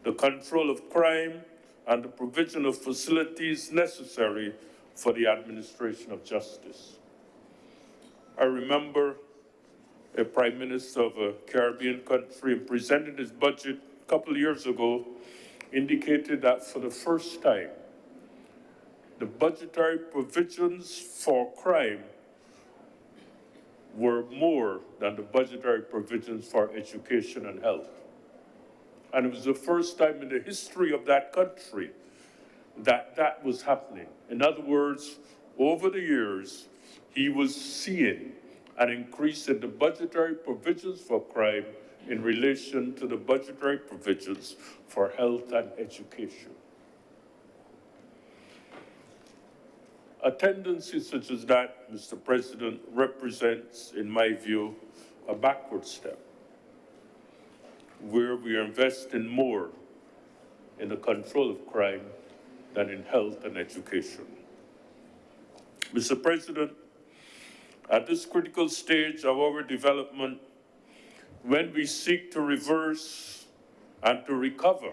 the control of crime, and the provision of facilities necessary for the administration of justice. I remember a prime minister of a Caribbean country presenting his budget a couple of years ago indicated that for the first time, the budgetary provisions for crime were more than the budgetary provisions for education and health. And it was the first time in the history of that country that that was happening. In other words, over the years, he was seeing an increase in the budgetary provisions for crime in relation to the budgetary provisions for health and education. A tendency such as that, Mr. President, represents, in my view, a backward step, where we are investing more in the control of crime than in health and education. Mr. President, at this critical stage of our development, when we seek to reverse and to recover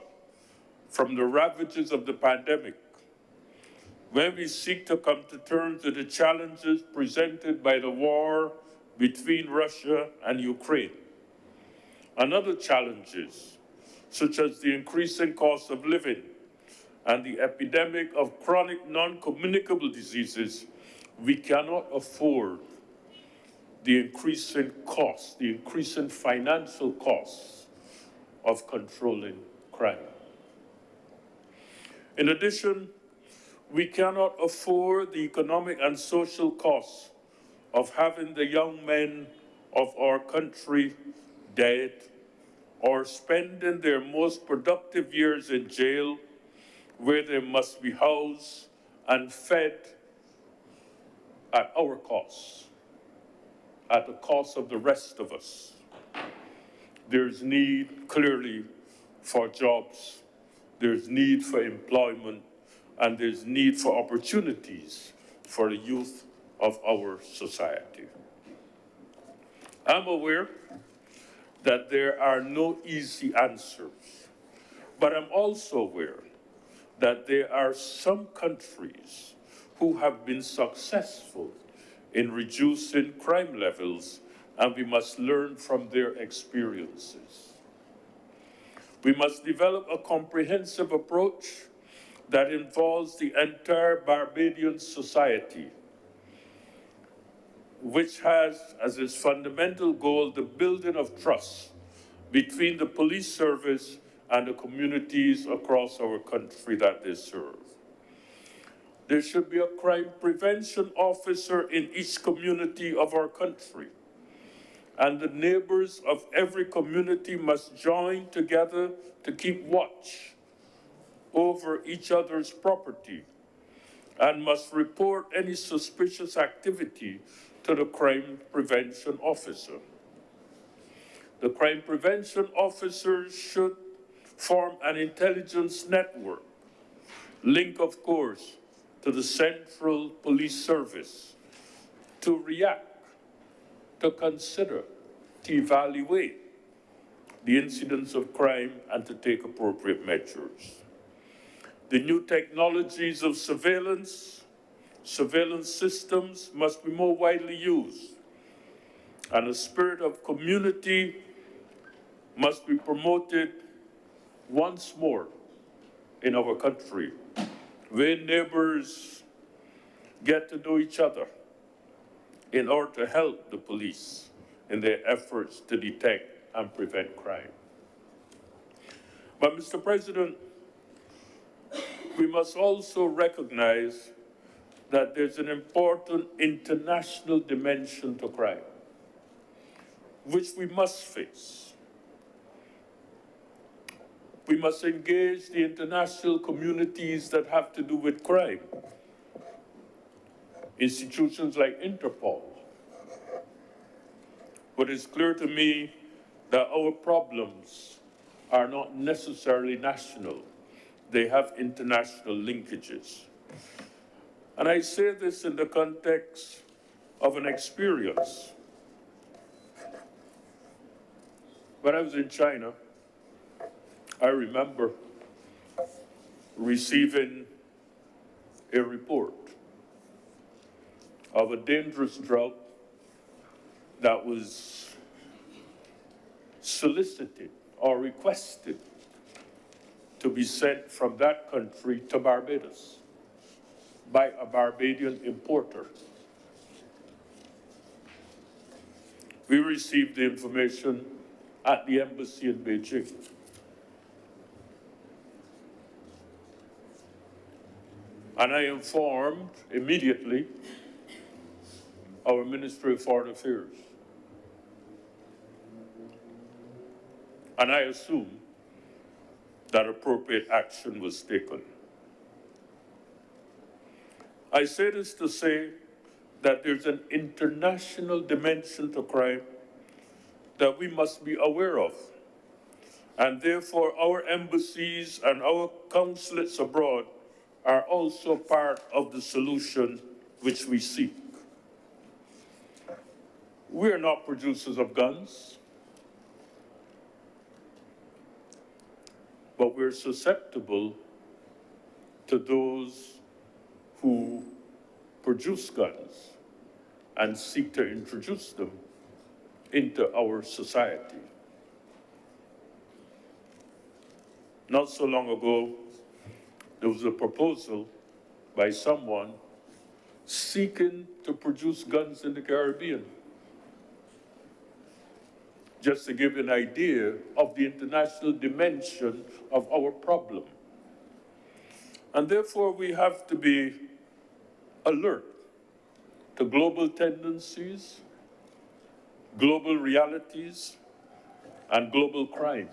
from the ravages of the pandemic, when we seek to come to terms with the challenges presented by the war between Russia and Ukraine, and other challenges, such as the increasing cost of living and the epidemic of chronic non-communicable diseases, we cannot afford the increasing costs, the increasing financial costs of controlling crime. In addition, we cannot afford the economic and social costs of having the young men of our country dead or spending their most productive years in jail, where they must be housed and fed at our cost, at the cost of the rest of us. There's need, clearly, for jobs. There's need for employment, and there's need for opportunities for the youth of our society. I'm aware that there are no easy answers, but I'm also aware that there are some countries who have been successful in reducing crime levels, and we must learn from their experiences. We must develop a comprehensive approach that involves the entire Barbadian society, which has as its fundamental goal the building of trust between the police service and the communities across our country that they serve. There should be a crime prevention officer in each community of our country, and the neighbors of every community must join together to keep watch over each other's property and must report any suspicious activity to the crime prevention officer. The crime prevention officer should form an intelligence network, linked, of course, to the Central Police Service, to react, to consider, to evaluate the incidents of crime and to take appropriate measures. The new technologies of surveillance systems must be more widely used, and a spirit of community must be promoted once more in our country, where neighbors get to know each other in order to help the police in their efforts to detect and prevent crime. But, Mr. President, we must also recognize that there's an important international dimension to crime, which we must face. We must engage the international communities that have to do with crime. Institutions like Interpol. But it's clear to me that our problems are not necessarily national. They have international linkages. And I say this in the context of an experience. When I was in China, I remember receiving a report of a dangerous drug that was solicited or requested to be sent from that country to Barbados by a Barbadian importer. We received the information at the embassy in Beijing. And I informed immediately our Ministry of Foreign Affairs. And I assume that appropriate action was taken. I say this to say that there's an international dimension to crime that we must be aware of. And therefore, our embassies and our consulates abroad are also part of the solution which we seek. We are not producers of guns, but we're susceptible to those who produce guns and seek to introduce them into our society. Not so long ago, there was a proposal by someone seeking to produce guns in the Caribbean. Just to give you an idea of the international dimension of our problem. And therefore, we have to be alert to global tendencies, global realities, and global crime.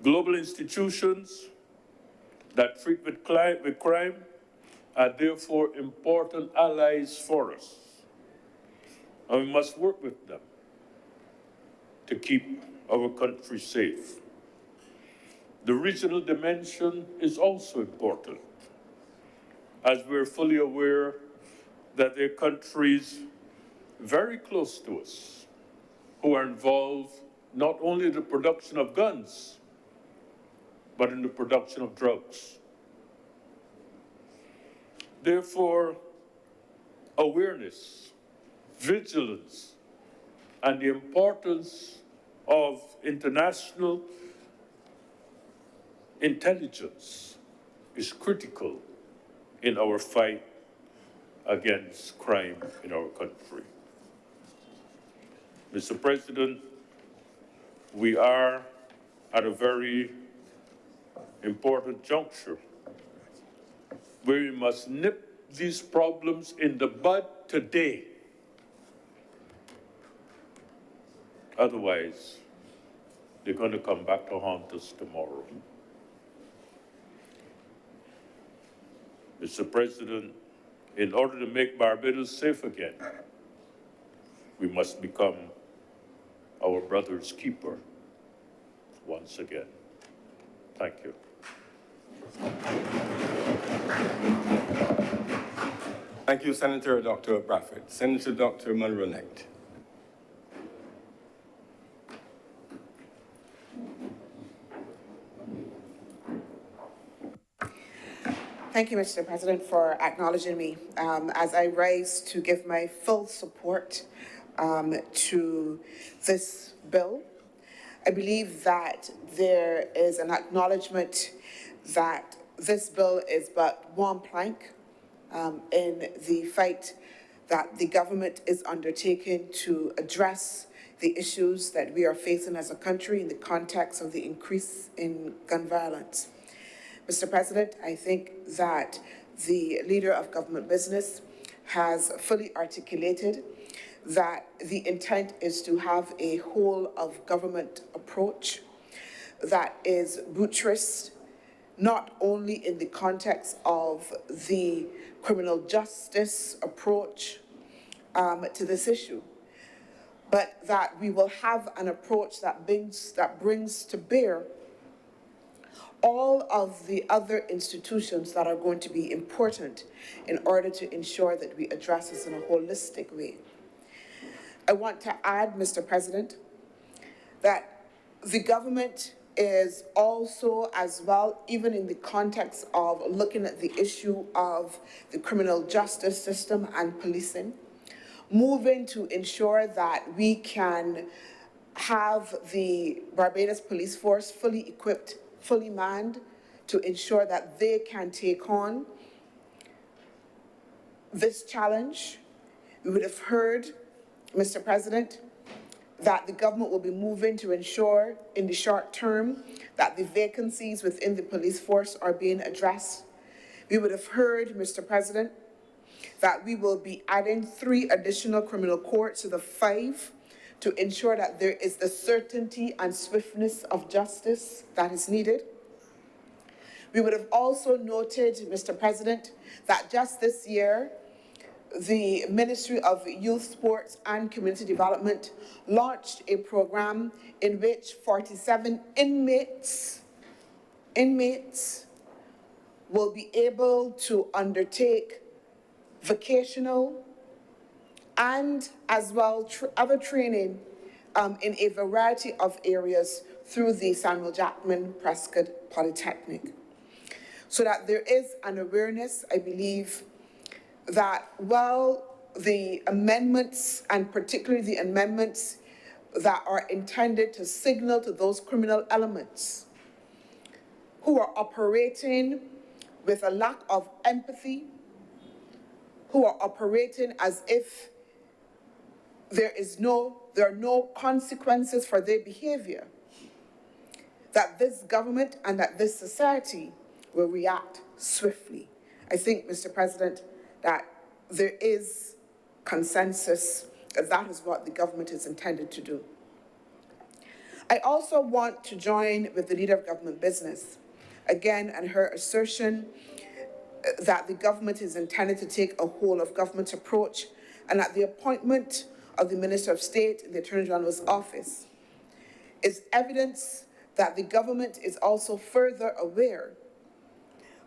Global institutions that treat with crime are therefore important allies for us. And we must work with them to keep our country safe. The regional dimension is also important, as we're fully aware that there are countries very close to us who are involved not only in the production of guns, but in the production of drugs. Therefore, awareness, vigilance, and the importance of international intelligence is critical in our fight against crime in our country. Mr. President, we are at a very important juncture where we must nip these problems in the bud today. Otherwise, they're going to come back to haunt us tomorrow. Mr. President, in order to make Barbados safe again, we must become our brother's keeper once again. Thank you. Thank you, Senator Dr. Bradford. Senator Dr. Munro-Knight. Thank you, Mr. President, for acknowledging me as I rise to give my full support to this bill. I believe that there is an acknowledgement that this bill is but one plank in the fight that the government is undertaking to address the issues that we are facing as a country in the context of the increase in gun violence. Mr. President, I think that the leader of government business has fully articulated that the intent is to have a whole of government approach that is buttressed not only in the context of the criminal justice approach to this issue, but that we will have an approach that brings to bear all of the other institutions that are going to be important in order to ensure that we address this in a holistic way. I want to add, Mr. President, that the government is also as well, even in the context of looking at the issue of the criminal justice system and policing, moving to ensure that we can have the Barbados Police Force fully equipped, fully manned, to ensure that they can take on this challenge. We would have heard, Mr. President, that the government will be moving to ensure in the short term that the vacancies within the police force are being addressed. We would have heard, Mr. President, that we will be adding 3 additional criminal courts to the 5 to ensure that there is the certainty and swiftness of justice that is needed. We would have also noted, Mr. President, that just this year, the Ministry of Youth, Sports and Community Development launched a program in which 47 inmates will be able to undertake vocational and as well other training in a variety of areas through the Samuel Jackman Prescott Polytechnic. So that there is an awareness, I believe, that while the amendments, and particularly the amendments that are intended to signal to those criminal elements who are operating with a lack of empathy, who are operating as if there are no consequences for their behavior, that this government and that this society will react swiftly. I think, Mr. President, that there is consensus that that is what the government is intended to do. I also want to join with the leader of government business, again, and her assertion that the government is intended to take a whole of government approach, and that the appointment of the Minister of State in the Attorney General's office is evidence that the government is also further aware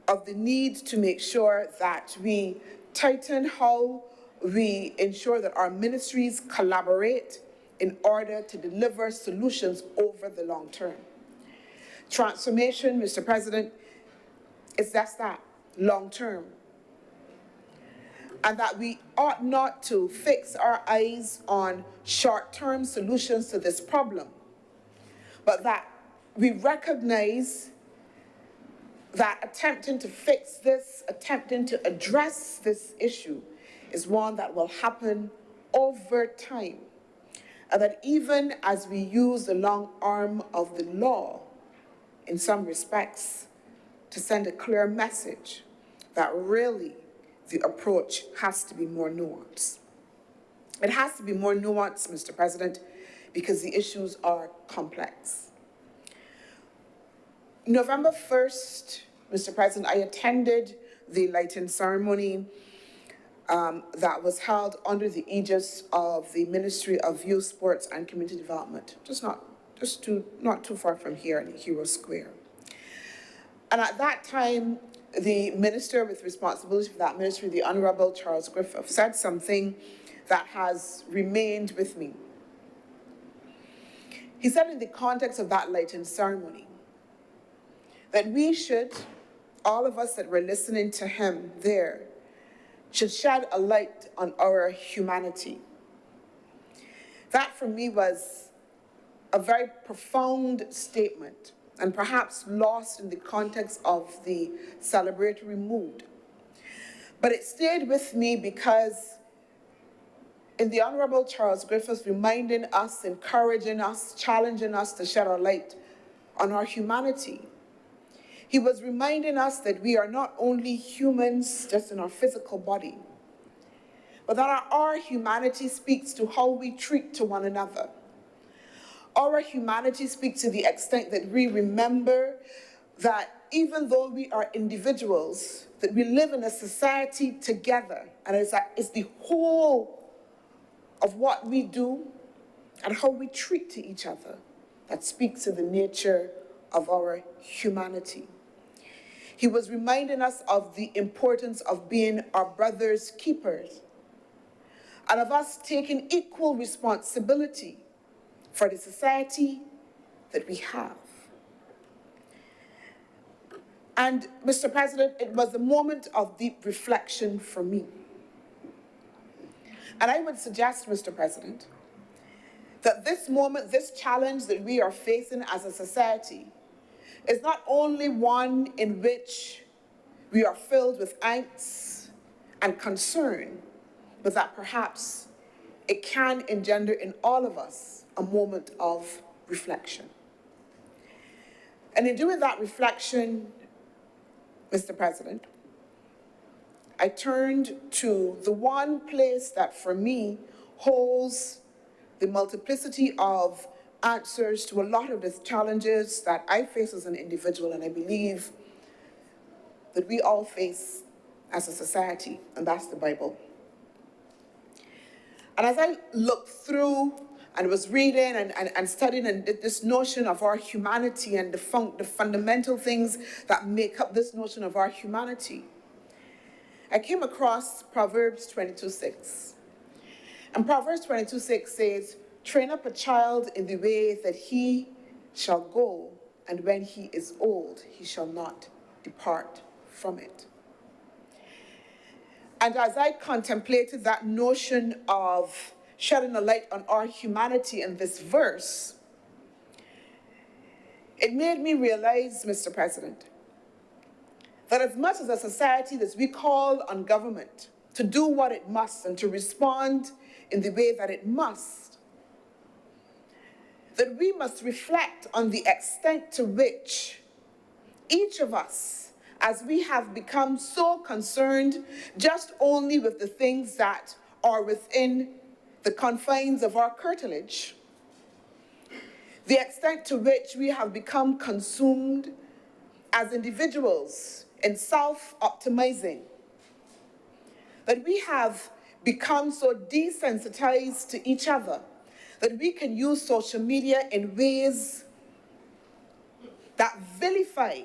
of the need to make sure that we tighten how we ensure that our ministries collaborate in order to deliver solutions over the long term. Transformation, Mr. President, is just that, long term. And that we ought not to fix our eyes on short-term solutions to this problem, but that we recognize that attempting to fix this, attempting to address this issue is one that will happen over time. And that even as we use the long arm of the law, in some respects, to send a clear message that really the approach has to be more nuanced. It has to be more nuanced, Mr. President, because the issues are complex. November 1st, Mr. President, I attended the lighting ceremony that was held under the aegis of the Ministry of Youth, Sports and Community Development, not too far from here in Hero Square. And at that time, the minister with responsibility for that ministry, the Honorable Charles Griffith, said something that has remained with me. He said in the context of that lighting ceremony that we should, all of us that were listening to him there, should shed a light on our humanity. That for me was a very profound statement and perhaps lost in the context of the celebratory mood. But it stayed with me because in the Honorable Charles Griffiths reminding us, encouraging us, challenging us to shed our light on our humanity, he was reminding us that we are not only humans just in our physical body, but that our humanity speaks to how we treat to one another. Our humanity speaks to the extent that we remember that even though we are individuals, that we live in a society together, and it's the whole of what we do and how we treat to each other that speaks to the nature of our humanity. He was reminding us of the importance of being our brother's keepers and of us taking equal responsibility for the society that we have. And, Mr. President, it was a moment of deep reflection for me. And I would suggest, Mr. President, that this moment, this challenge that we are facing as a society is not only one in which we are filled with angst and concern, but that perhaps it can engender in all of us a moment of reflection. And in doing that reflection, Mr. President, I turned to the one place that for me holds the multiplicity of answers to a lot of the challenges that I face as an individual, and I believe that we all face as a society, and that's the Bible. And as I looked through and was reading and studying and this notion of our humanity and the fundamental things that make up this notion of our humanity, I came across Proverbs 22:6. And Proverbs 22:6 says, "Train up a child in the way that he shall go, and when he is old, he shall not depart from it." And as I contemplated that notion of shedding a light on our humanity in this verse, it made me realize, Mr. President, that as much as a society that we call on government to do what it must and to respond in the way that it must, that we must reflect on the extent to which each of us, as we have become so concerned just only with the things that are within the confines of our curtilage, the extent to which we have become consumed as individuals in self-optimizing, that we have become so desensitized to each other that we can use social media in ways that vilify,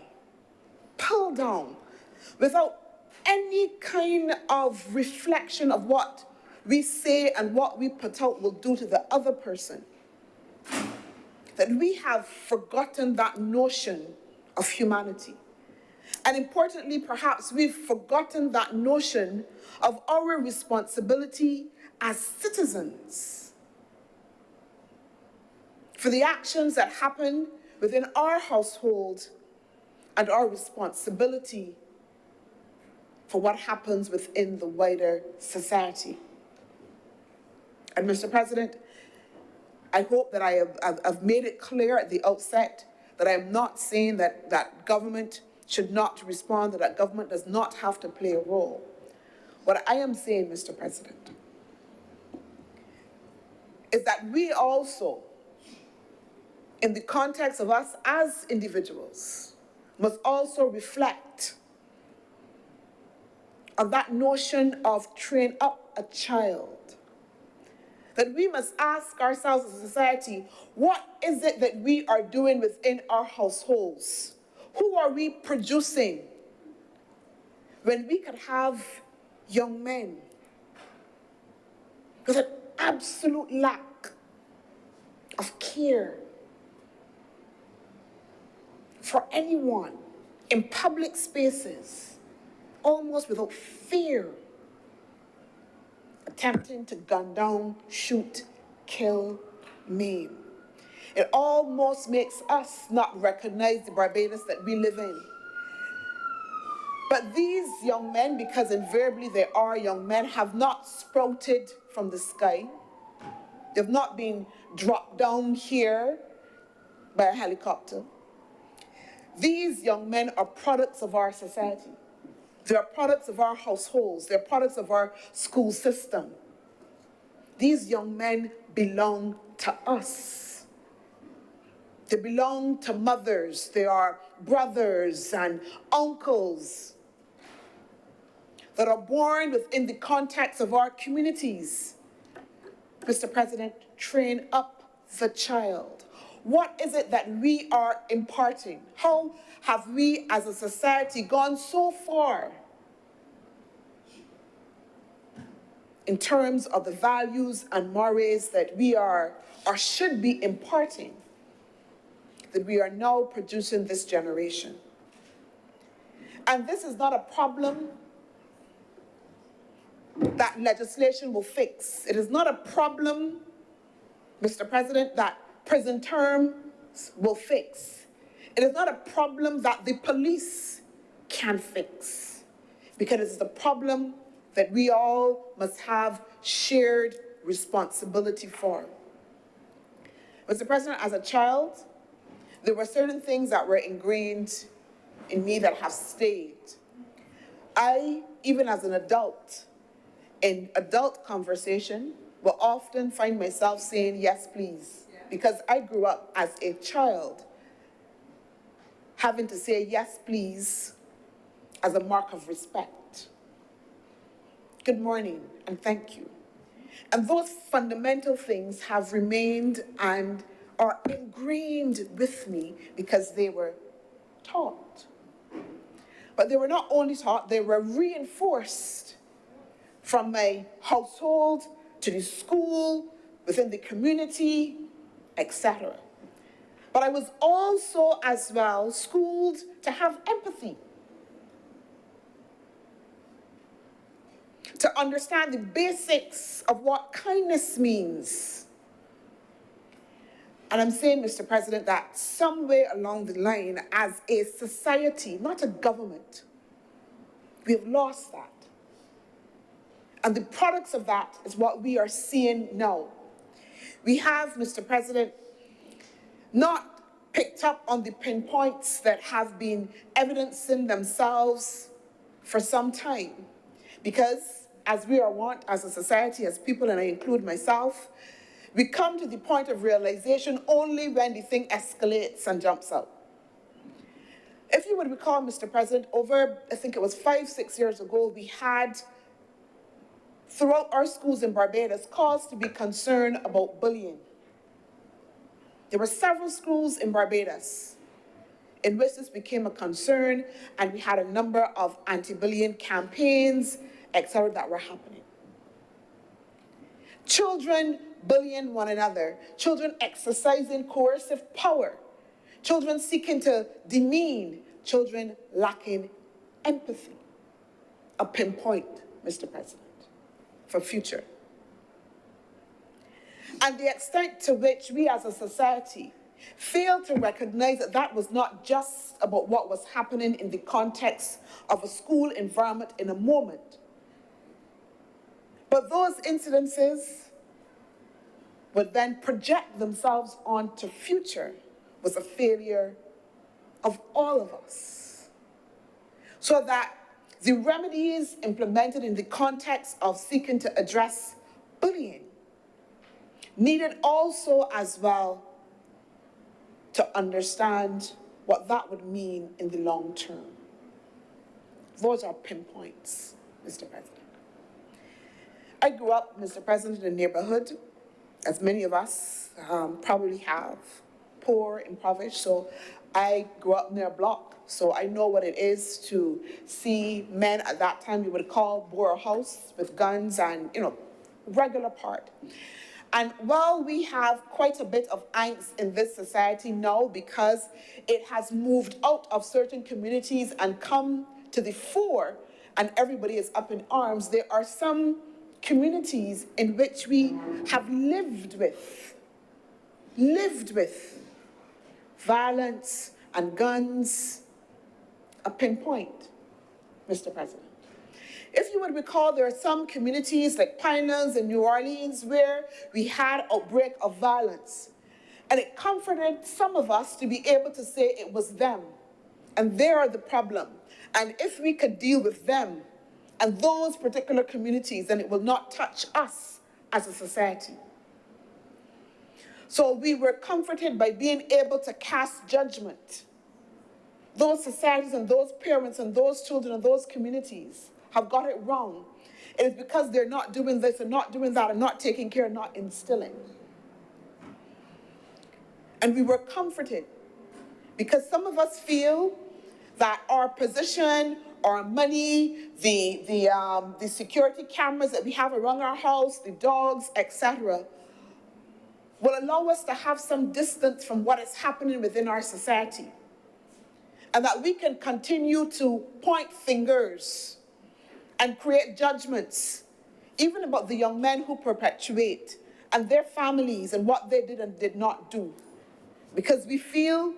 pull down, without any kind of reflection of what we say and what we put out will do to the other person. That we have forgotten that notion of humanity. And importantly, perhaps we've forgotten that notion of our responsibility as citizens for the actions that happen within our household and our responsibility for what happens within the wider society. And Mr. President, I hope that I have made it clear at the outset that I am not saying that government should not respond, that government does not have to play a role. What I am saying, Mr. President, is that we also, in the context of us as individuals, must also reflect on that notion of train up a child. That we must ask ourselves as a society, what is it that we are doing within our households? Who are we producing when we could have young men with an absolute lack of care for anyone in public spaces, almost without fear, attempting to gun down, shoot, kill, maim. It almost makes us not recognize the Barbados that we live in. But these young men, because invariably they are young men, have not sprouted from the sky. They've not been dropped down here by a helicopter. These young men are products of our society. They are products of our households. They're products of our school system. These young men belong to us. They belong to mothers. They are brothers and uncles that are born within the context of our communities. Mr. President, train up the child. What is it that we are imparting? How have we as a society gone so far in terms of the values and mores that we are or should be imparting, that we are now producing this generation? And this is not a problem that legislation will fix. It is not a problem, Mr. President, that prison terms will fix. It is not a problem that the police can fix, because it is a problem that we all must have shared responsibility for. Mr. President, as a child, there were certain things that were ingrained in me that have stayed. I, even as an adult, in adult conversation, will often find myself saying, yes, please, because I grew up as a child having to say yes, please, as a mark of respect. Good morning, and thank you. And those fundamental things have remained and are ingrained with me because they were taught. But they were not only taught, they were reinforced from my household to the school, within the community, etc. But I was also as well schooled to have empathy, to understand the basics of what kindness means. And I'm saying, Mr. President, that somewhere along the line, as a society, not a government, we have lost that. And the products of that is what we are seeing now. We have, Mr. President, not picked up on the pinpoints that have been evidencing themselves for some time. Because as we are wont as a society, as people, and I include myself, we come to the point of realization only when the thing escalates and jumps out. If you would recall, Mr. President, over, I think it was 5-6 years ago, we had throughout our schools in Barbados cause to be concerned about bullying. There were several schools in Barbados in which this became a concern, and we had a number of anti-bullying campaigns, etc., that were happening. Children bullying one another, children exercising coercive power, children seeking to demean, children lacking empathy. A pinpoint, Mr. President, for future. And the extent to which we as a society fail to recognize that that was not just about what was happening in the context of a school environment in a moment, but those incidences would then project themselves onto future was a failure of all of us. So that the remedies implemented in the context of seeking to address bullying needed also as well to understand what that would mean in the long term. Those are pinpoints, Mr. President. I grew up, Mr. President, in a neighborhood, as many of us probably have, poor, impoverished. So I grew up near a block, so I know what it is to see men at that time you would call Boer House with guns and, regular part. And while we have quite a bit of angst in this society now because it has moved out of certain communities and come to the fore and everybody is up in arms, there are some communities in which we have lived with violence and guns, a pinpoint, Mr. President. If you would recall, there are some communities like Pinelands in New Orleans where we had outbreak of violence. And it comforted some of us to be able to say it was them, and they are the problem. And if we could deal with them and those particular communities, then it will not touch us as a society. So we were comforted by being able to cast judgment. Those societies and those parents and those children and those communities have got it wrong. It is because they're not doing this and not doing that and not taking care and not instilling. And we were comforted because some of us feel that our position, our money, the security cameras that we have around our house, the dogs, etc., will allow us to have some distance from what is happening within our society. And that we can continue to point fingers and create judgments, even about the young men who perpetuate and their families and what they did and did not do. Because we feel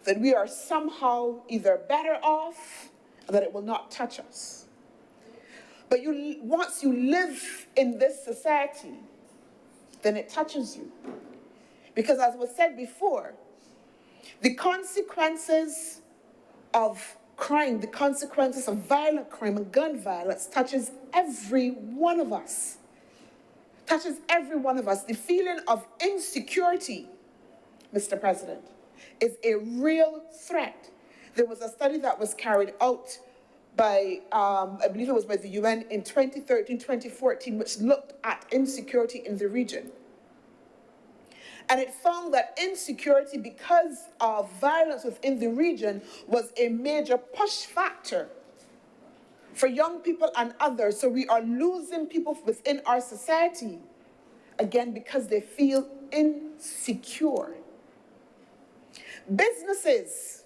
that we are somehow either better off or that it will not touch us. But once you live in this society, then it touches you. Because as was said before, the consequences of crime, the consequences of violent crime and gun violence touches every one of us. Touches every one of us. The feeling of insecurity, Mr. President, is a real threat. There was a study that was carried out by, I believe it was by the UN in 2013, 2014, which looked at insecurity in the region. And it found that insecurity, because of violence within the region, was a major push factor for young people and others. So we are losing people within our society, again, because they feel insecure. Businesses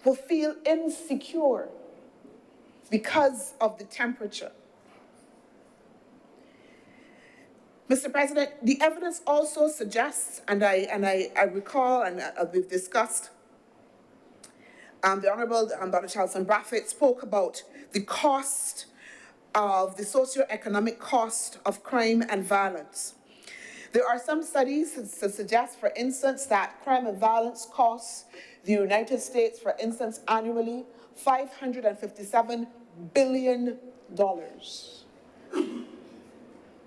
will feel insecure because of the temperature. Mr. President, the evidence also suggests, and I recall, and we've discussed, the Honorable Dr. Charleston Brathwaite spoke about the cost of the socio-economic cost of crime and violence. There are some studies to suggest, for instance, that crime and violence costs the United States, for instance, annually $557 billion.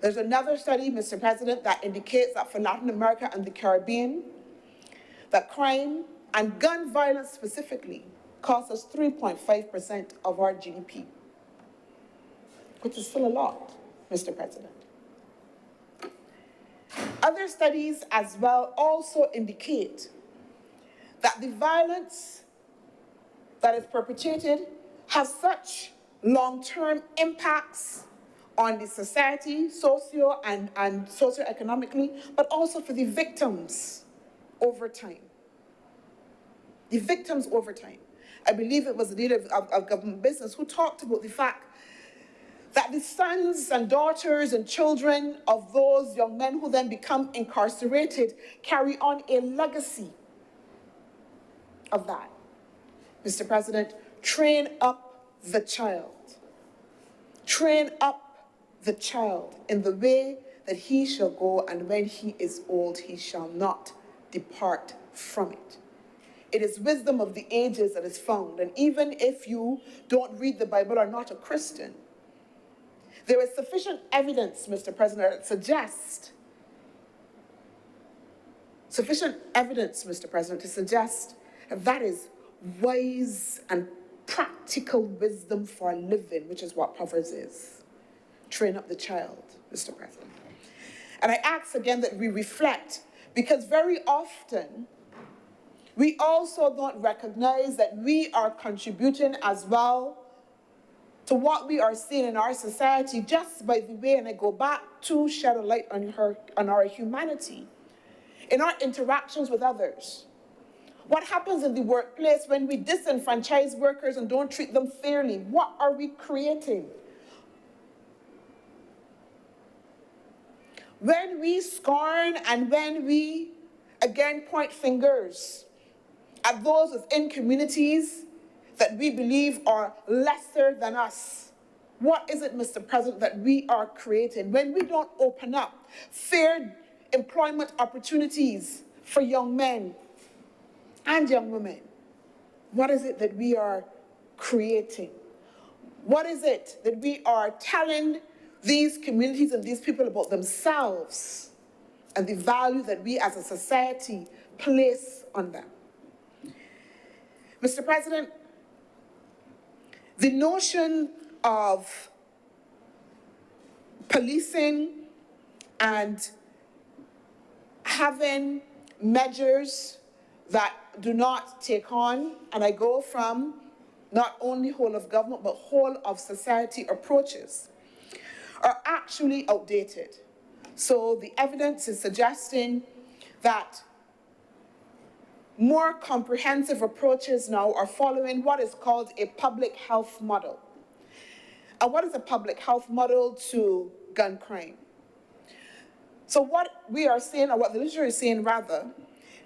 There's another study, Mr. President, that indicates that for Latin America and the Caribbean, that crime and gun violence specifically costs us 3.5% of our GDP, which is still a lot, Mr. President. Other studies as well also indicate that the violence that is perpetrated has such long-term impacts on the society, socio and socioeconomically, but also for the victims over time. The victims over time. I believe it was the leader of government business who talked about the fact that the sons and daughters and children of those young men who then become incarcerated carry on a legacy of that. Mr. President, train up the child. Train up the child in the way that he shall go, and when he is old, he shall not depart from it. It is wisdom of the ages that is found, and even if you don't read the Bible or are not a Christian, there is sufficient evidence, Mr. President, that suggests, to suggest that that is wise and practical wisdom for living, which is what Proverbs is. Train up the child, Mr. President. And I ask again that we reflect, because very often we also don't recognize that we are contributing as well to what we are seeing in our society just by the way, and I go back to shed a light on our humanity, in our interactions with others. What happens in the workplace when we disenfranchise workers and don't treat them fairly? What are we creating? when we scorn and when we, again, point fingers at those within communities that we believe are lesser than us, what is it, Mr. President, that we are creating when we don't open up fair employment opportunities for young men and young women? What is it that we are creating? What is it that we are telling these communities and these people about themselves and the value that we as a society place on them? Mr. President, the notion of policing and having measures that do not take on, and I go from not only whole of government, but whole of society approaches, are actually outdated. So the evidence is suggesting that more comprehensive approaches now are following what is called a public health model. And what is a public health model to gun crime? So what we are saying, or what the literature is saying rather,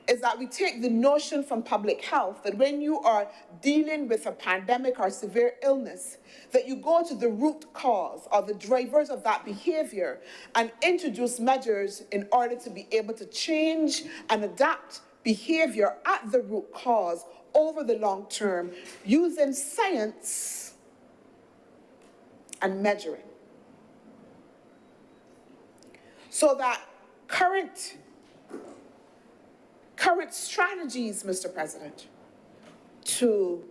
is that we take the notion from public health that when you are dealing with a pandemic or severe illness, that you go to the root cause or the drivers of that behavior and introduce measures in order to be able to change and adapt behavior at the root cause over the long term using science and measuring. So that current strategies, Mr. President, to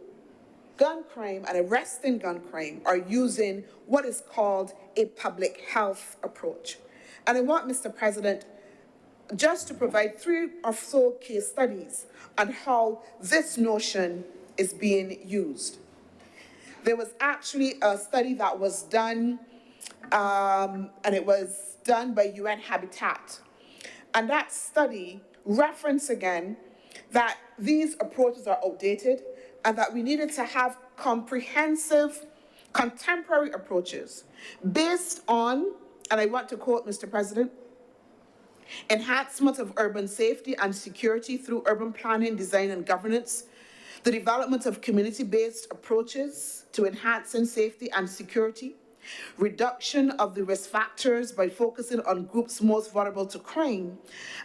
gun crime and arresting gun crime are using what is called a public health approach. And I want, Mr. President, just to provide 3 or so case studies on how this notion is being used. There was actually a study that was done, and it was done by UN Habitat. And that study referenced again that these approaches are outdated and that we needed to have comprehensive, contemporary approaches based on, and I want to quote Mr. President, enhancement of urban safety and security through urban planning, design, and governance, the development of community-based approaches to enhancing safety and security, reduction of the risk factors by focusing on groups most vulnerable to crime,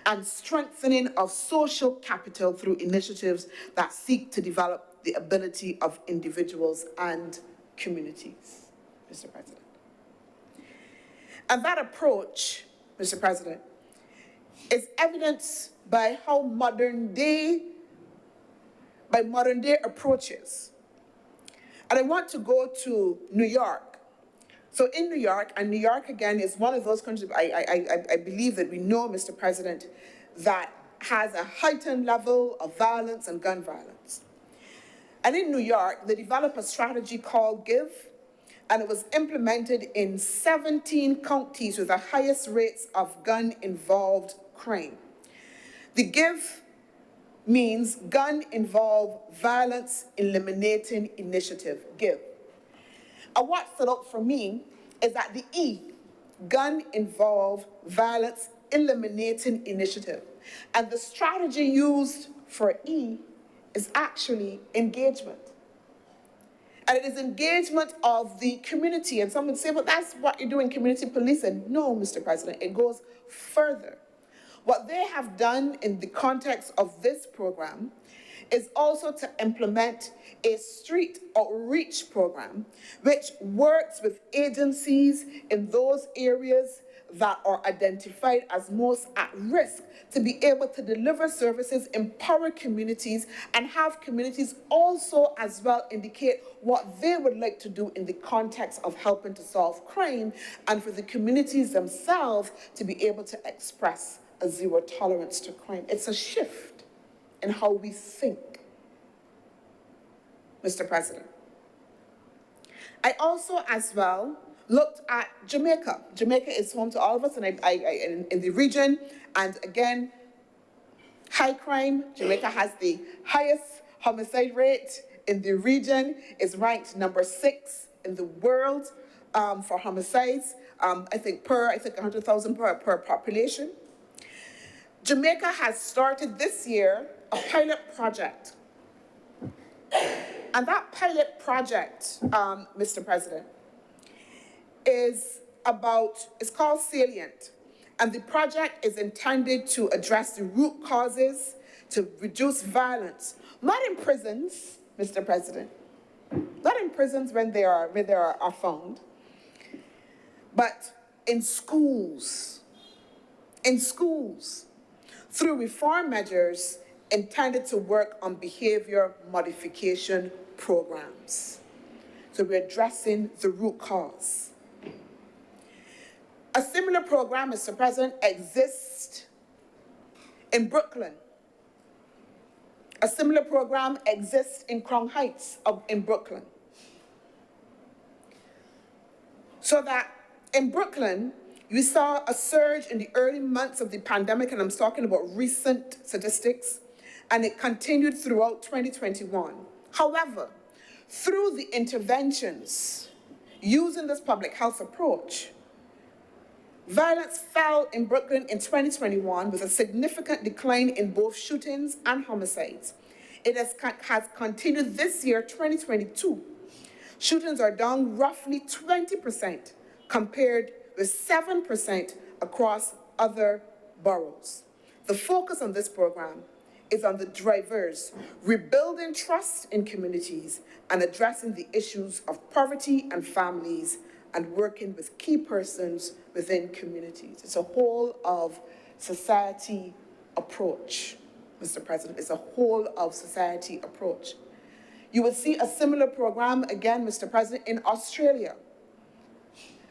and strengthening of social capital through initiatives that seek to develop the ability of individuals and communities, Mr. President. And that approach, Mr. President, is evidenced by how modern day approaches. And I want to go to New York. So in New York, and New York again is one of those countries, I believe that we know, Mr. President, that has a heightened level of violence and gun violence. And in New York, they developed a strategy called GIVE, and it was implemented in 17 counties with the highest rates of gun-involved crime. The GIVE means Gun Involved Violence Eliminating Initiative, GIVE. And what stood out for me is that the E, Gun Involved Violence Eliminating Initiative. And the strategy used for E is actually engagement. And it is engagement of the community. And some would say, but that's what you do in community policing. No, Mr. President, it goes further. What they have done in the context of this program is also to implement a street outreach program which works with agencies in those areas that are identified as most at risk to be able to deliver services, empower communities, and have communities also as well indicate what they would like to do in the context of helping to solve crime, and for the communities themselves to be able to express a zero tolerance to crime. It's a shift in how we think, Mr. President. I also as well looked at Jamaica. Jamaica is home to all of us, and in the region, and again, high crime. Jamaica has the highest homicide rate in the region, is ranked number 6 in the world for homicides, I think 100,000 per population. Jamaica has started this year a pilot project. And that pilot project, Mr. President, is called Salient. And the project is intended to address the root causes, to reduce violence, not in prisons, Mr. President, not in prisons when they are found, but in schools, through reform measures intended to work on behavior modification programs. So we're addressing the root cause. A similar program, Mr. President, exists in Brooklyn. A similar program exists in Crown Heights in Brooklyn. So that in Brooklyn, we saw a surge in the early months of the pandemic, and I'm talking about recent statistics, and it continued throughout 2021. However, through the interventions using this public health approach, violence fell in Brooklyn in 2021 with a significant decline in both shootings and homicides. It has continued this year, 2022. Shootings are down roughly 20% compared with 7% across other boroughs. The focus on this program is on the drivers, rebuilding trust in communities and addressing the issues of poverty and families and working with key persons within communities. It's a whole of society approach, Mr. President. It's a whole of society approach. You will see a similar program again, Mr. President, in Australia.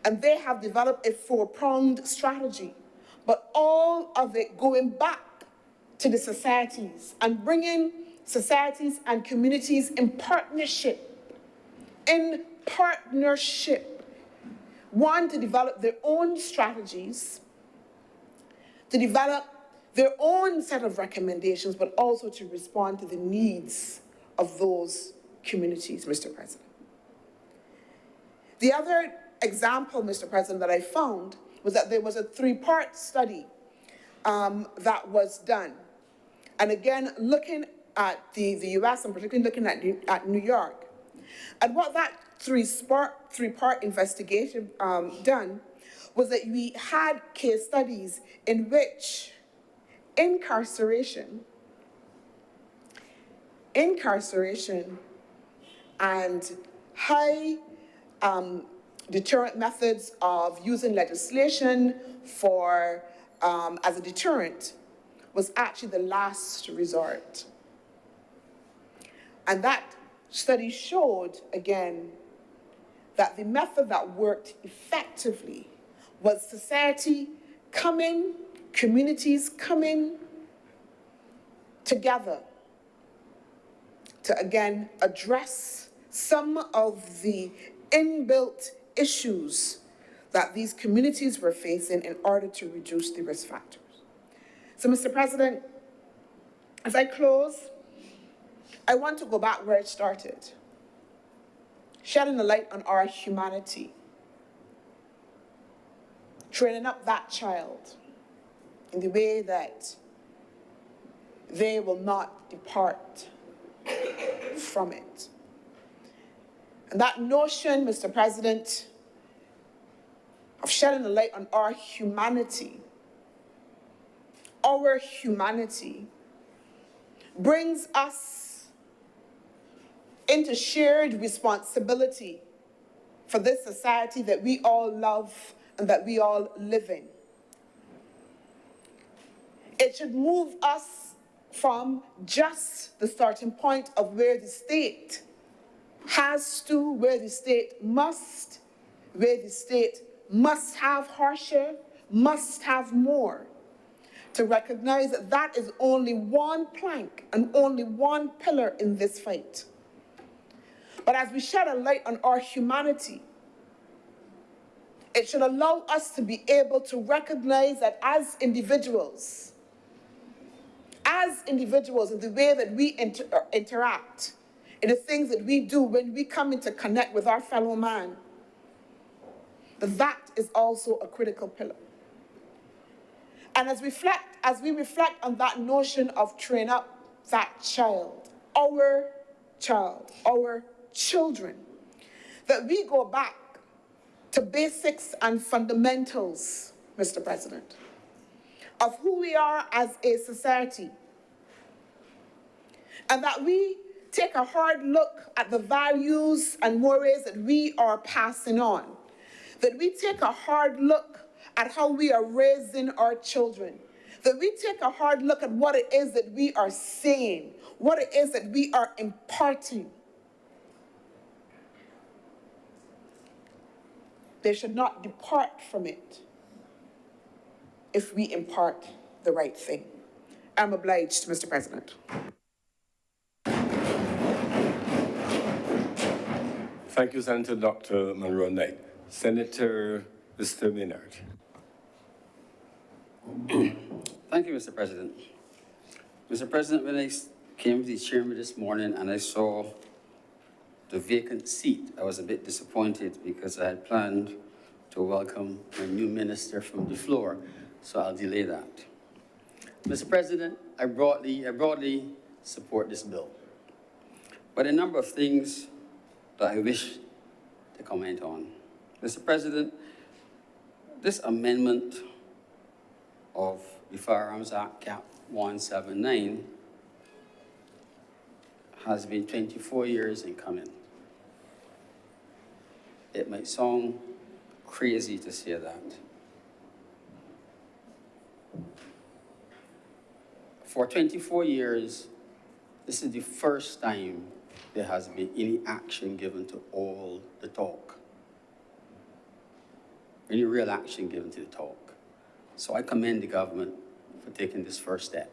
And they have developed a four-pronged strategy, but all of it going back to the societies and bringing societies and communities in partnership. One, to develop their own strategies, to develop their own set of recommendations, but also to respond to the needs of those communities, Mr. President. The other example, Mr. President, that I found was that there was a three-part study that was done. And again, looking at the US and particularly looking at New York. And what that three-part investigation done was that we had case studies in which incarceration and high deterrent methods of using legislation for as a deterrent was actually the last resort. And that study showed, again, that the method that worked effectively was society coming, communities coming together to, again, address some of the inbuilt issues that these communities were facing in order to reduce the risk factors. So, Mr. President, as I close, I want to go back where it started, shedding a light on our humanity, training up that child in the way that they will not depart from it. And that notion, Mr. President, of shedding a light on our humanity brings us into shared responsibility for this society that we all love and that we all live in. It should move us from just the starting point of where the state has to, where the state must have harsher, must have more, to recognize that that is only one plank and only one pillar in this fight. But as we shed a light on our humanity, it should allow us to be able to recognize that as individuals, in the way that we interact, in the things that we do when we come into connect with our fellow man, that is also a critical pillar. And as we reflect on that notion of train up that child, our children, that we go back to basics and fundamentals, Mr. President, of who we are as a society, and that we take a hard look at the values and mores that we are passing on, that we take a hard look at how we are raising our children, that we take a hard look at what it is that we are saying, what it is that we are imparting. They should not depart from it if we impart the right thing. I'm obliged, Mr. President. Thank you, Senator Dr. Monroe Knight. Senator Mr. Maynard. Thank you, Mr. President. Mr. President, when I came to the chamber this morning and I saw the vacant seat, I was a bit disappointed because I had planned to welcome a new minister from the floor, so I'll delay that. Mr. President, I broadly support this bill, but a number of things that I wish to comment on. Mr. President, this amendment of the Firearms Act, Cap 179, has been 24 years in coming. It might sound crazy to say that. For 24 years, this is the first time there has been any action given to all the talk. Any real action given to the talk. So I commend the government for taking this first step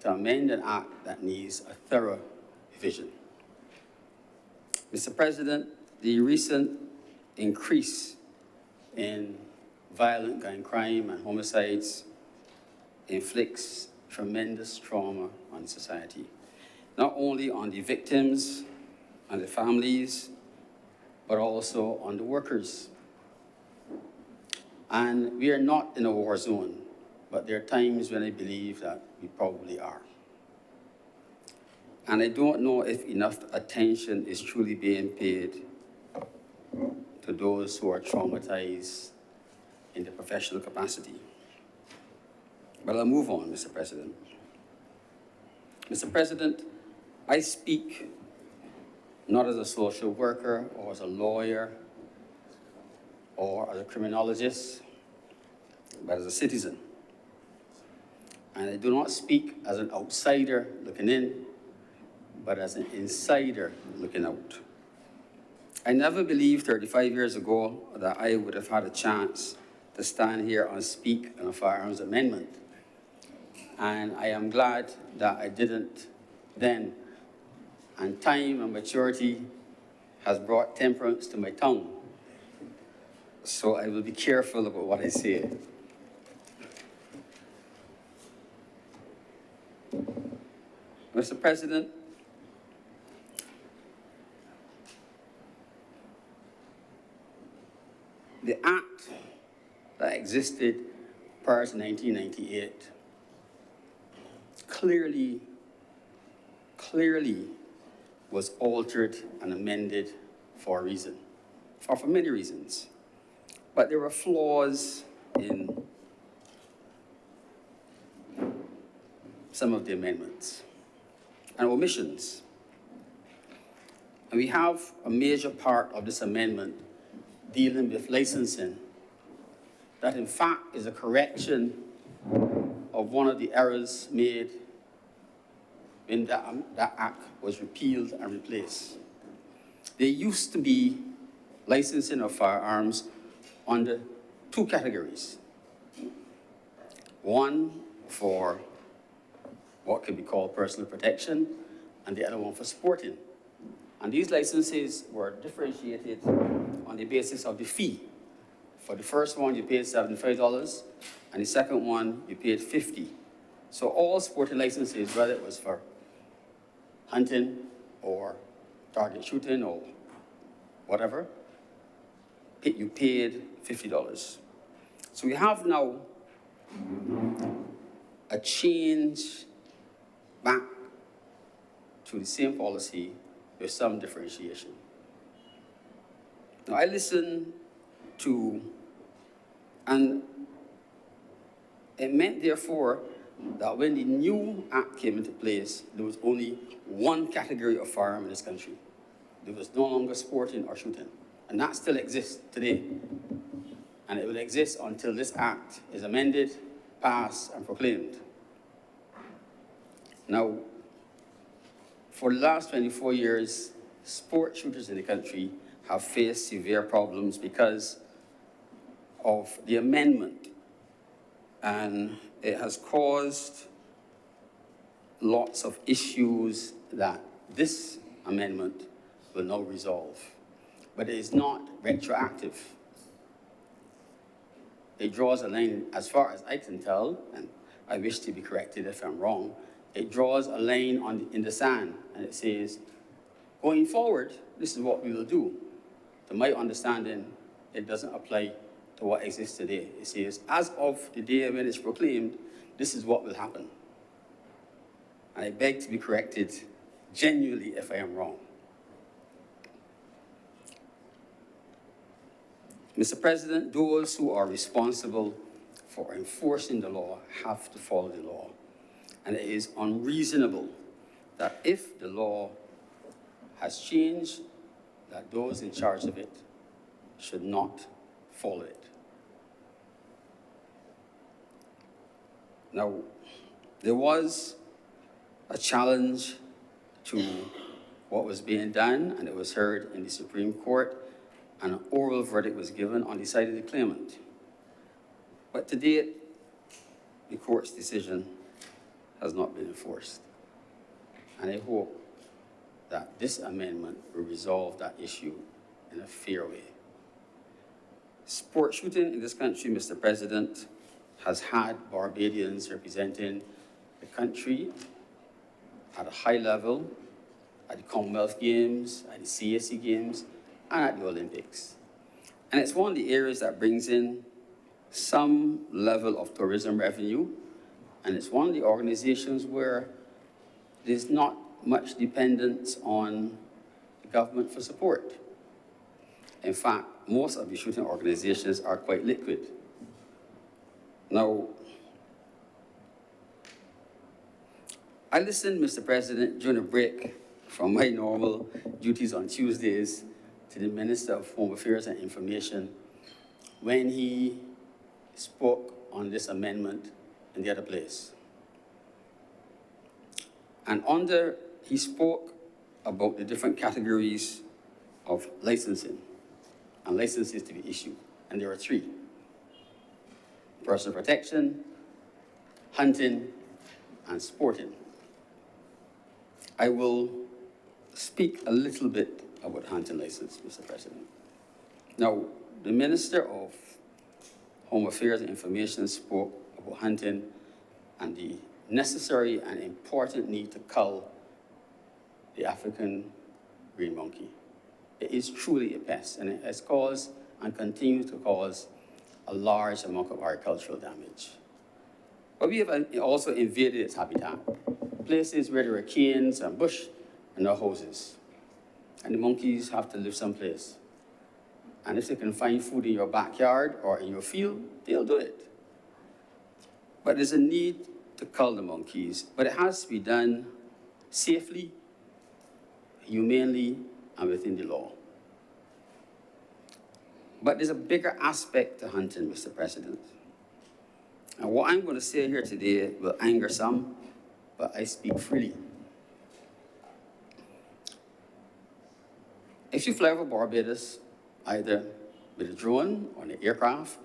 to amend an act that needs a thorough revision. Mr. President, the recent increase in violent gun crime and homicides inflicts tremendous trauma on society, not only on the victims and the families, but also on the workers. And we are not in a war zone, but there are times when I believe that we probably are. And I don't know if enough attention is truly being paid to those who are traumatized in the professional capacity. But I'll move on, Mr. President. Mr. President, I speak not as a social worker or as a lawyer or as a criminologist, but as a citizen. And I do not speak as an outsider looking in, but as an insider looking out. I never believed 35 years ago that I would have had a chance to stand here and speak on a firearms amendment. And I am glad that I didn't then. And time and maturity has brought temperance to my tongue. So I will be careful about what I say. Mr. President, the act that existed prior to 1998 clearly was altered and amended for a reason, for many reasons. But there were flaws in some of the amendments and omissions. And we have a major part of this amendment dealing with licensing that in fact is a correction of one of the errors made when that act was repealed and replaced. There used to be licensing of firearms under two categories. One for what could be called personal protection, and the other one for sporting. And these licenses were differentiated on the basis of the fee. For the first one, you paid $75, and the second one, you paid $50. So all sporting licenses, whether it was for hunting or target shooting or whatever, you paid $50. So we have now a change back to the same policy with some differentiation. Now, I listened to, and it meant, therefore, that when the new act came into place, there was only one category of firearm in this country. There was no longer sporting or shooting. And that still exists today. And it will exist until this act is amended, passed, and proclaimed. Now, for the last 24 years, sport shooters in the country have faced severe problems because of the amendment. And it has caused lots of issues that this amendment will now resolve. But it is not retroactive. It draws a line, as far as I can tell, and I wish to be corrected if I'm wrong, it draws a line in the sand, and it says, going forward, this is what we will do. To my understanding, it doesn't apply to what exists today. It says, as of the day when it's proclaimed, this is what will happen. And I beg to be corrected genuinely if I am wrong. Mr. President, those who are responsible for enforcing the law have to follow the law. And it is unreasonable that if the law has changed, that those in charge of it should not follow it. Now, there was a challenge to what was being done, and it was heard in the Supreme Court, and an oral verdict was given on the side of the claimant. But to date, the court's decision has not been enforced. And I hope that this amendment will resolve that issue in a fair way. Sport shooting in this country, Mr. President, has had Barbadians representing the country at a high level, at the Commonwealth Games, at the CAC Games, and at the Olympics. And it's one of the areas that brings in some level of tourism revenue, and it's one of the organizations where there's not much dependence on the government for support. In fact, most of the shooting organizations are quite liquid. Now, I listened, Mr. President, during a break from my normal duties on Tuesdays to the Minister of Home Affairs and Information when he spoke on this amendment in the other place. And he spoke about the different categories of licensing and licenses to be issued. And there are three: personal protection, hunting, and sporting. I will speak a little bit about hunting license, Mr. President. Now, the Minister of Home Affairs and Information spoke about hunting and the necessary and important need to cull the African green monkey. It is truly a pest, and it has caused and continues to cause a large amount of agricultural damage. But we have also invaded its habitat, places where there are canes and bush and no houses. And the monkeys have to live someplace. And if they can find food in your backyard or in your field, they'll do it. But there's a need to cull the monkeys, but it has to be done safely, humanely, and within the law. But there's a bigger aspect to hunting, Mr. President. And what I'm going to say here today will anger some, but I speak freely. If you fly over Barbados, either with a drone or an aircraft,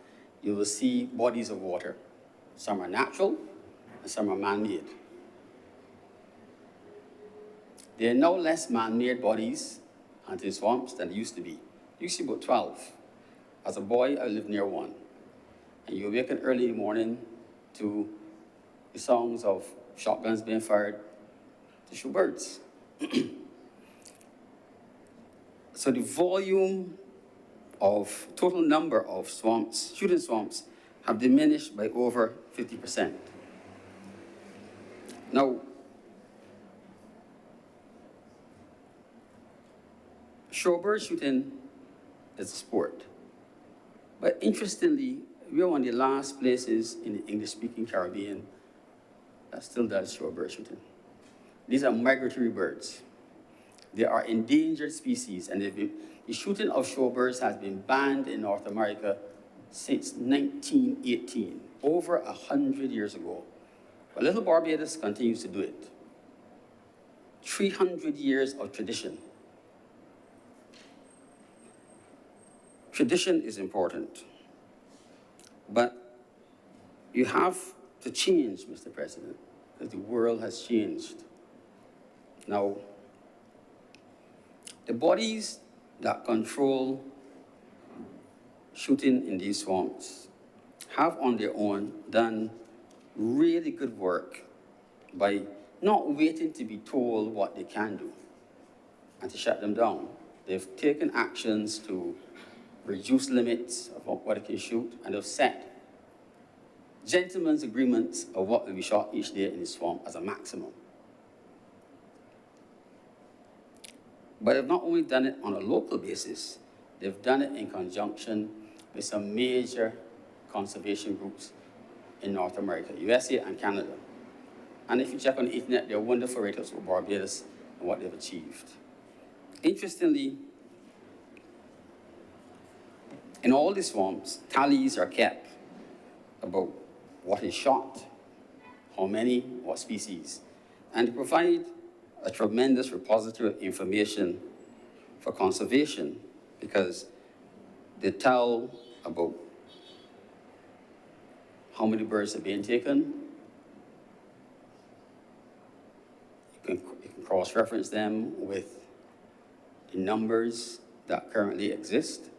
you will see bodies of water. Some are natural, and some are man-made. There are no less man-made bodies hunting swamps than there used to be. There used to be about 12. As a boy, I lived near one. And you wake up early in the morning to the sounds of shotguns being fired to shoot birds. So the volume of total number of swamps, shooting swamps, have diminished by over 50%. Now, shorebird shooting is a sport. But interestingly, we are one of the last places in the English-speaking Caribbean that still does shorebird shooting. These are migratory birds. They are endangered species, and the shooting of shorebirds has been banned in North America since 1918, over 100 years ago. But little Barbados continues to do it. 300 years of tradition. Tradition is important, but you have to change, Mr. President, because the world has changed. Now, the bodies that control shooting in these swamps have on their own done really good work by not waiting to be told what they can do and to shut them down. They've taken actions to reduce limits of what they can shoot, and they've set gentlemen's agreements of what will be shot each day in the swamp as a maximum. But they've not only done it on a local basis, they've done it in conjunction with some major conservation groups in North America, USA and Canada. And if you check on the internet, there are wonderful write-ups for Barbados and what they've achieved. Interestingly, in all the swamps, tallies are kept about what is shot, how many, what species, and to provide a tremendous repository of information for conservation, because they tell about how many birds are being taken. You can cross-reference them with the numbers that currently exist.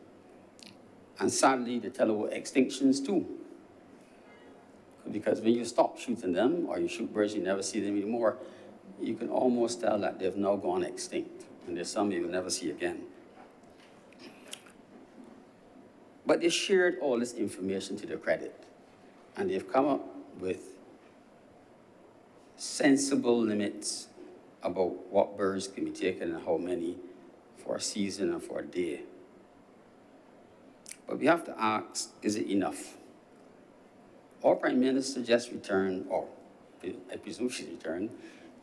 And sadly, they tell about extinctions too. Because when you stop shooting them, or you shoot birds, you never see them anymore, you can almost tell that they've now gone extinct. And there's some you will never see again. But they shared all this information to their credit. And they've come up with sensible limits about what birds can be taken and how many for a season and for a day. But we have to ask, is it enough? Our Prime Minister just returned, or I presume she returned,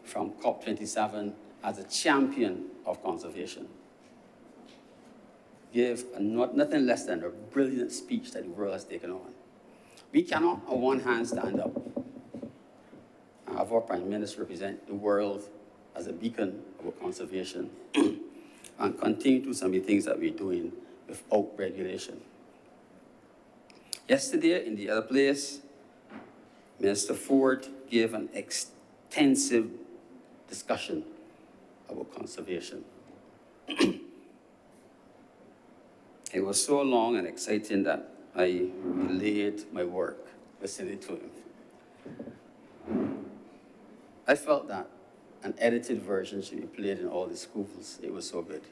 from COP27 as a champion of conservation. Gave nothing less than a brilliant speech that the world has taken on. We cannot, on one hand, stand up and have our Prime Minister represent the world as a beacon of conservation and continue to do some of the things that we're doing without regulation. Yesterday, in the other place, Minister Ford gave an extensive discussion about conservation. It was so long and exciting that I relayed my work listening to him. I felt that an edited version should be played in all the schools. It was so good.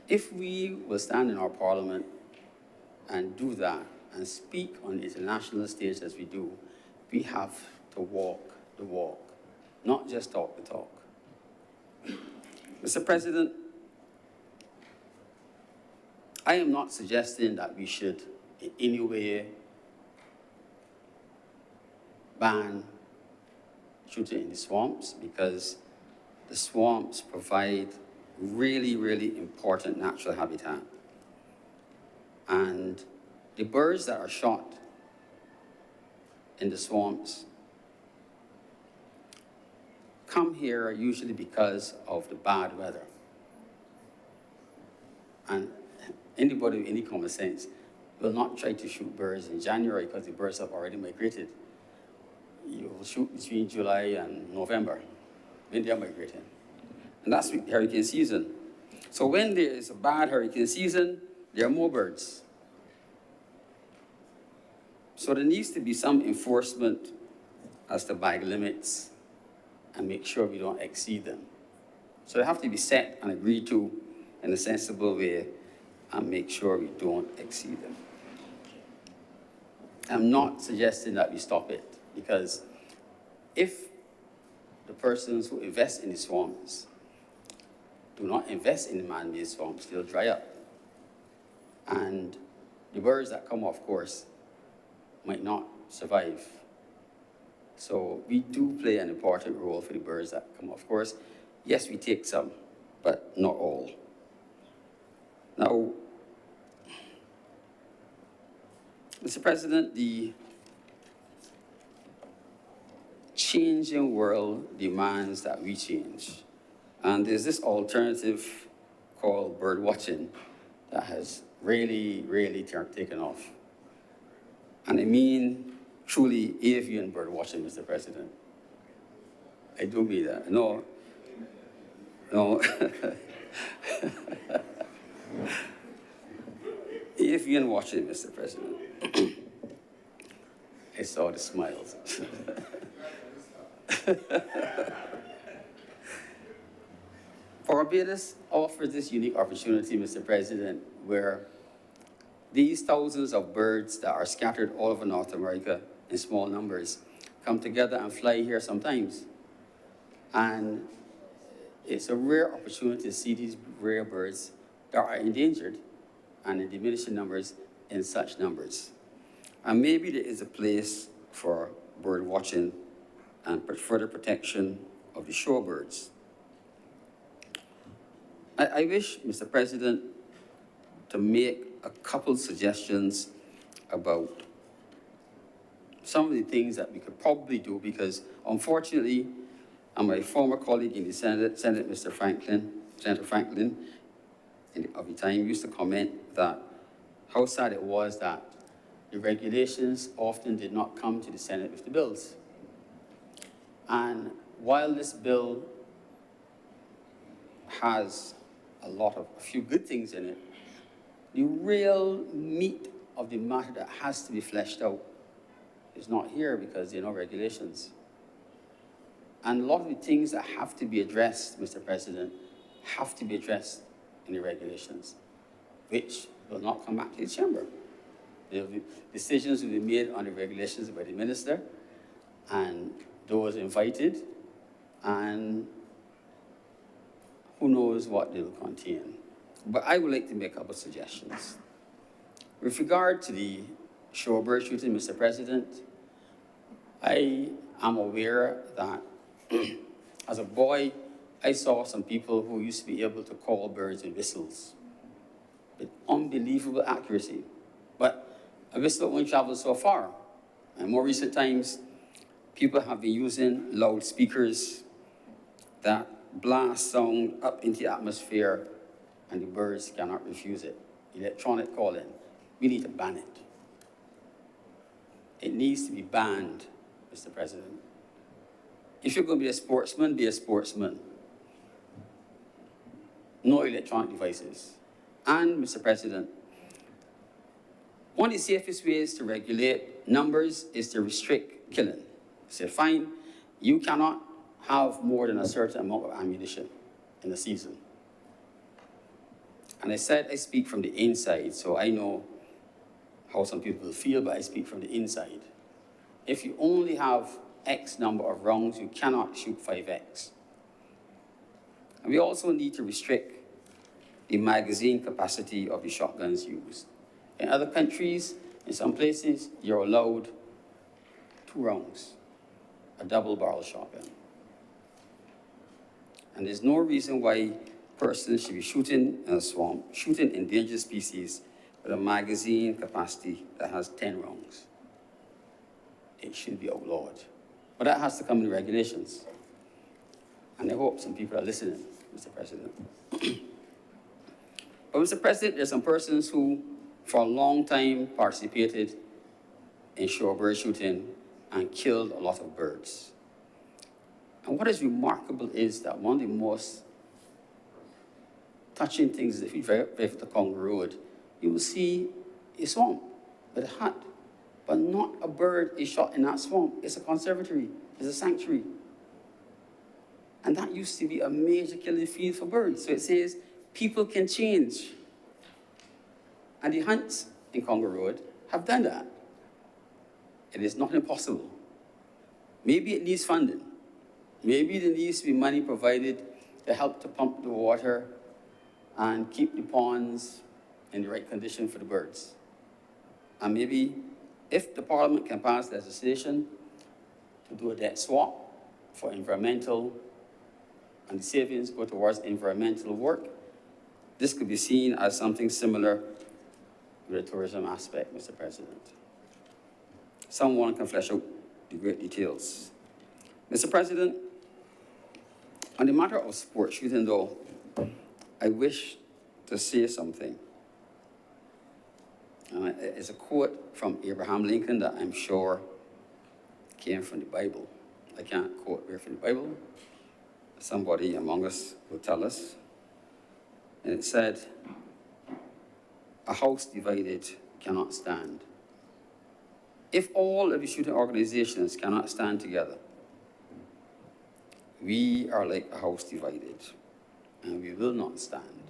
If we will stand in our parliament and do that and speak on the international stage as we do, we have to walk the walk, not just talk the talk. Mr. President, I am not suggesting that we should in any way ban shooting in the swamps, because the swamps provide really, really important natural habitat. And the birds that are shot in the swamps come here usually because of the bad weather. And anybody with any common sense will not try to shoot birds in January because the birds have already migrated. You will shoot between July and November when they are migrating. And that's hurricane season. So when there is a bad hurricane season, there are more birds. So there needs to be some enforcement as to bag limits and make sure we don't exceed them. So they have to be set and agreed to in a sensible way and make sure we don't exceed them. I'm not suggesting that we stop it, because if the persons who invest in the swamps do not invest in the man-made swamps, they'll dry up. And the birds that come off course might not survive. So we do play an important role for the birds that come off course. Yes, we take some, but not all. Now, Mr. President, the changing world demands that we change. And there's this alternative called bird watching that has really taken off. And I mean truly avian bird watching, Mr. President. I do mean that. No. Avian watching, Mr. President. I saw the smiles. Barbados offers this unique opportunity, Mr. President, where these thousands of birds that are scattered all over North America in small numbers come together and fly here sometimes. And it's a rare opportunity to see these rare birds that are endangered and in diminishing numbers in such numbers. And maybe there is a place for bird watching and further protection of the shorebirds. I wish, Mr. President, to make a couple suggestions about some of the things that we could probably do, because unfortunately, my former colleague in the Senate, Senator Franklin, of the time, used to comment that how sad it was that the regulations often did not come to the Senate with the bills. And while this bill has a few good things in it, the real meat of the matter that has to be fleshed out is not here because there are no regulations. And a lot of the things that have to be addressed, Mr. President, have to be addressed in the regulations, which will not come back to the chamber. The decisions will be made on the regulations by the minister and those invited, and who knows what they'll contain. But I would like to make a couple of suggestions. With regard to the shorebird shooting, Mr. President, I am aware that as a boy, I saw some people who used to be able to call birds with whistles with unbelievable accuracy. But a whistle won't travel so far. In more recent times, people have been using loudspeakers that blast sound up into the atmosphere, and the birds cannot refuse it. Electronic calling. We need to ban it. It needs to be banned, Mr. President. If you're going to be a sportsman, be a sportsman. No electronic devices. And, Mr. President, one of the safest ways to regulate numbers is to restrict killing. Say, fine, you cannot have more than a certain amount of ammunition in a season. And I said I speak from the inside, so I know how some people feel, but I speak from the inside. If you only have X number of rounds, you cannot shoot 5X. And we also need to restrict the magazine capacity of the shotguns used. In other countries, in some places, you're allowed 2 rounds, a double-barrel shotgun. And there's no reason why persons should be shooting in a swamp, shooting endangered species with a magazine capacity that has 10 rounds. It should be outlawed. But that has to come in the regulations. And I hope some people are listening, Mr. President. But, Mr. President, there's some persons who, for a long time, participated in shorebird shooting and killed a lot of birds. And what is remarkable is that one of the most touching things is if you drive the Congo Road, you will see a swamp with a hut, but not a bird is shot in that swamp. It's a conservatory, it's a sanctuary. And that used to be a major killing field for birds. So it says, people can change. And the hunts in Congo Road have done that. It is not impossible. Maybe it needs funding. Maybe there needs to be money provided to help to pump the water and keep the ponds in the right condition for the birds. And maybe if the Parliament can pass legislation to do a debt swap for environmental, and the savings go towards environmental work, this could be seen as something similar with the tourism aspect, Mr. President. Someone can flesh out the great details. Mr. President, on the matter of sport shooting though, I wish to say something. It's a quote from Abraham Lincoln that I'm sure came from the Bible. I can't quote where from the Bible. Somebody among us will tell us. And it said, "A house divided cannot stand." If all of the shooting organizations cannot stand together, we are like a house divided, and we will not stand.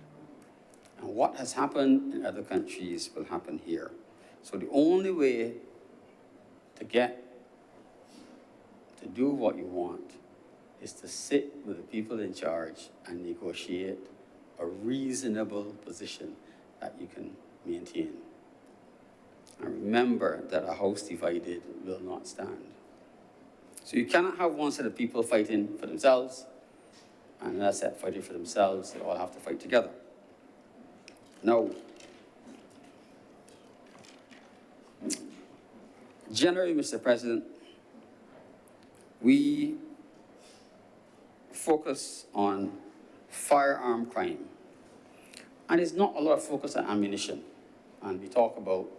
And what has happened in other countries will happen here. So the only way to get to do what you want is to sit with the people in charge and negotiate a reasonable position that you can maintain. And remember that a house divided will not stand. So you cannot have one set of people fighting for themselves and another set fighting for themselves. They all have to fight together. Now, generally, Mr. President, we focus on firearm crime. And there's not a lot of focus on ammunition. And we talk about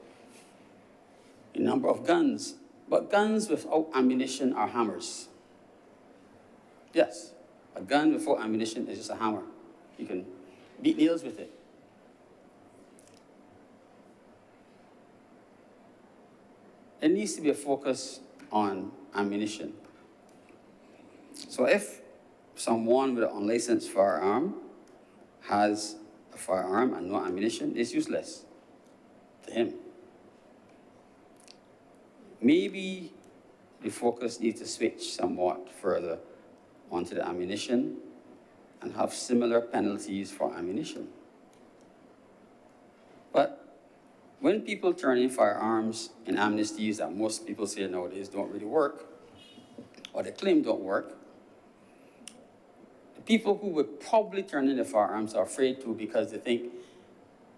the number of guns. But guns without ammunition are hammers. Yes, a gun without ammunition is just a hammer. You can beat nails with it. There needs to be a focus on ammunition. So if someone with an unlicensed firearm has a firearm and no ammunition, it's useless to him. Maybe the focus needs to switch somewhat further onto the ammunition and have similar penalties for ammunition. But when people turn in firearms in amnesties that most people say nowadays don't really work, or they claim don't work, the people who would probably turn in the firearms are afraid to because they think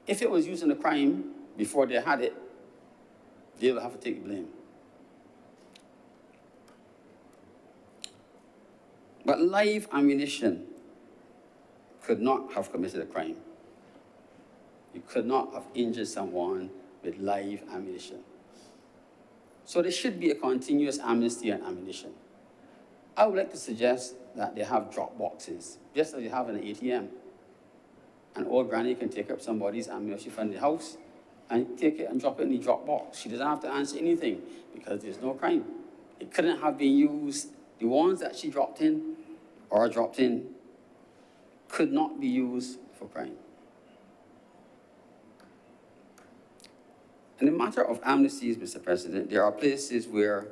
if it was used in a crime before they had it, they will have to take the blame. But live ammunition could not have committed a crime. You could not have injured someone with live ammunition. So there should be a continuous amnesty on ammunition. I would like to suggest that they have drop boxes, just as you have in an ATM. An old granny can take up somebody's ammunition from the house and take it and drop it in the drop box. She doesn't have to answer anything because there's no crime. It couldn't have been used. The ones that she dropped in or dropped in could not be used for crime. In the matter of amnesties, Mr. President, there are places where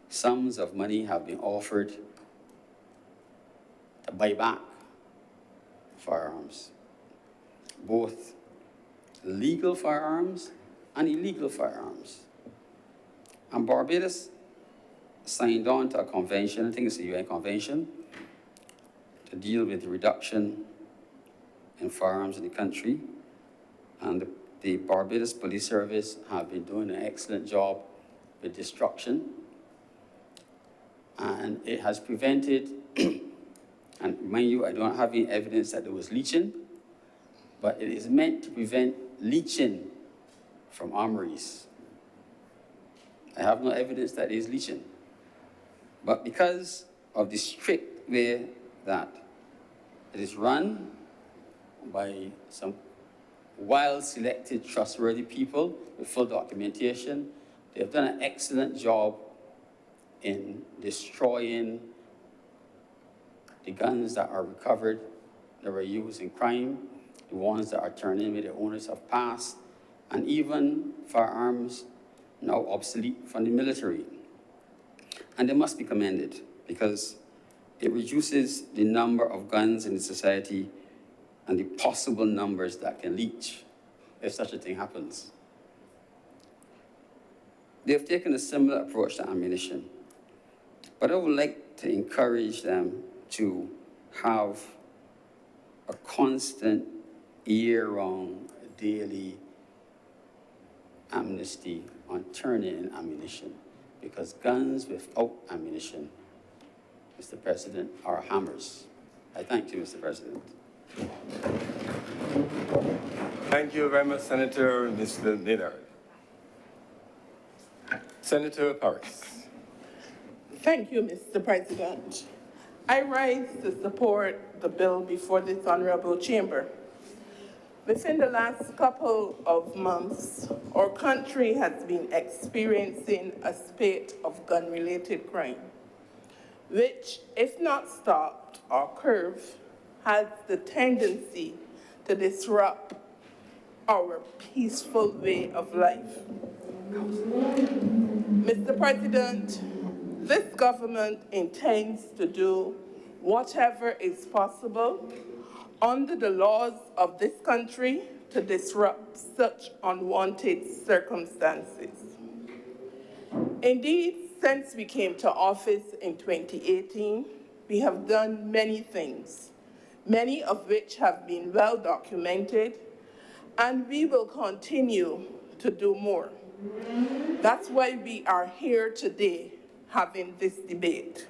sums of money have been offered to buy back firearms, both legal firearms and illegal firearms. And Barbados signed on to a convention, I think it's a UN convention, to deal with the reduction in firearms in the country. And the Barbados Police Service have been doing an excellent job with destruction. And it has prevented, and mind you, I don't have any evidence that there was leaching, but it is meant to prevent leaching from armories. I have no evidence that there is leaching. But because of the strict way that it is run by some well-selected, trustworthy people with full documentation, they have done an excellent job in destroying the guns that are recovered, that were used in crime, the ones that are turned in where their owners have passed, and even firearms now obsolete from the military. And they must be commended because it reduces the number of guns in the society and the possible numbers that can leach if such a thing happens. They have taken a similar approach to ammunition, but I would like to encourage them to have a constant, year-round, daily amnesty on turning in ammunition, because guns without ammunition, Mr. President, are hammers. I thank you, Mr. President. Thank you very much, Senator Mr. Lillard. Senator Paris. Thank you, Mr. President. I rise to support the bill before this honorable chamber. Within the last couple of months, our country has been experiencing a spate of gun-related crime, which, if not stopped or curbed, has the tendency to disrupt our peaceful way of life. Mr. President, this government intends to do whatever is possible under the laws of this country to disrupt such unwanted circumstances. Indeed, since we came to office in 2018, we have done many things, many of which have been well documented, and we will continue to do more. That's why we are here today having this debate.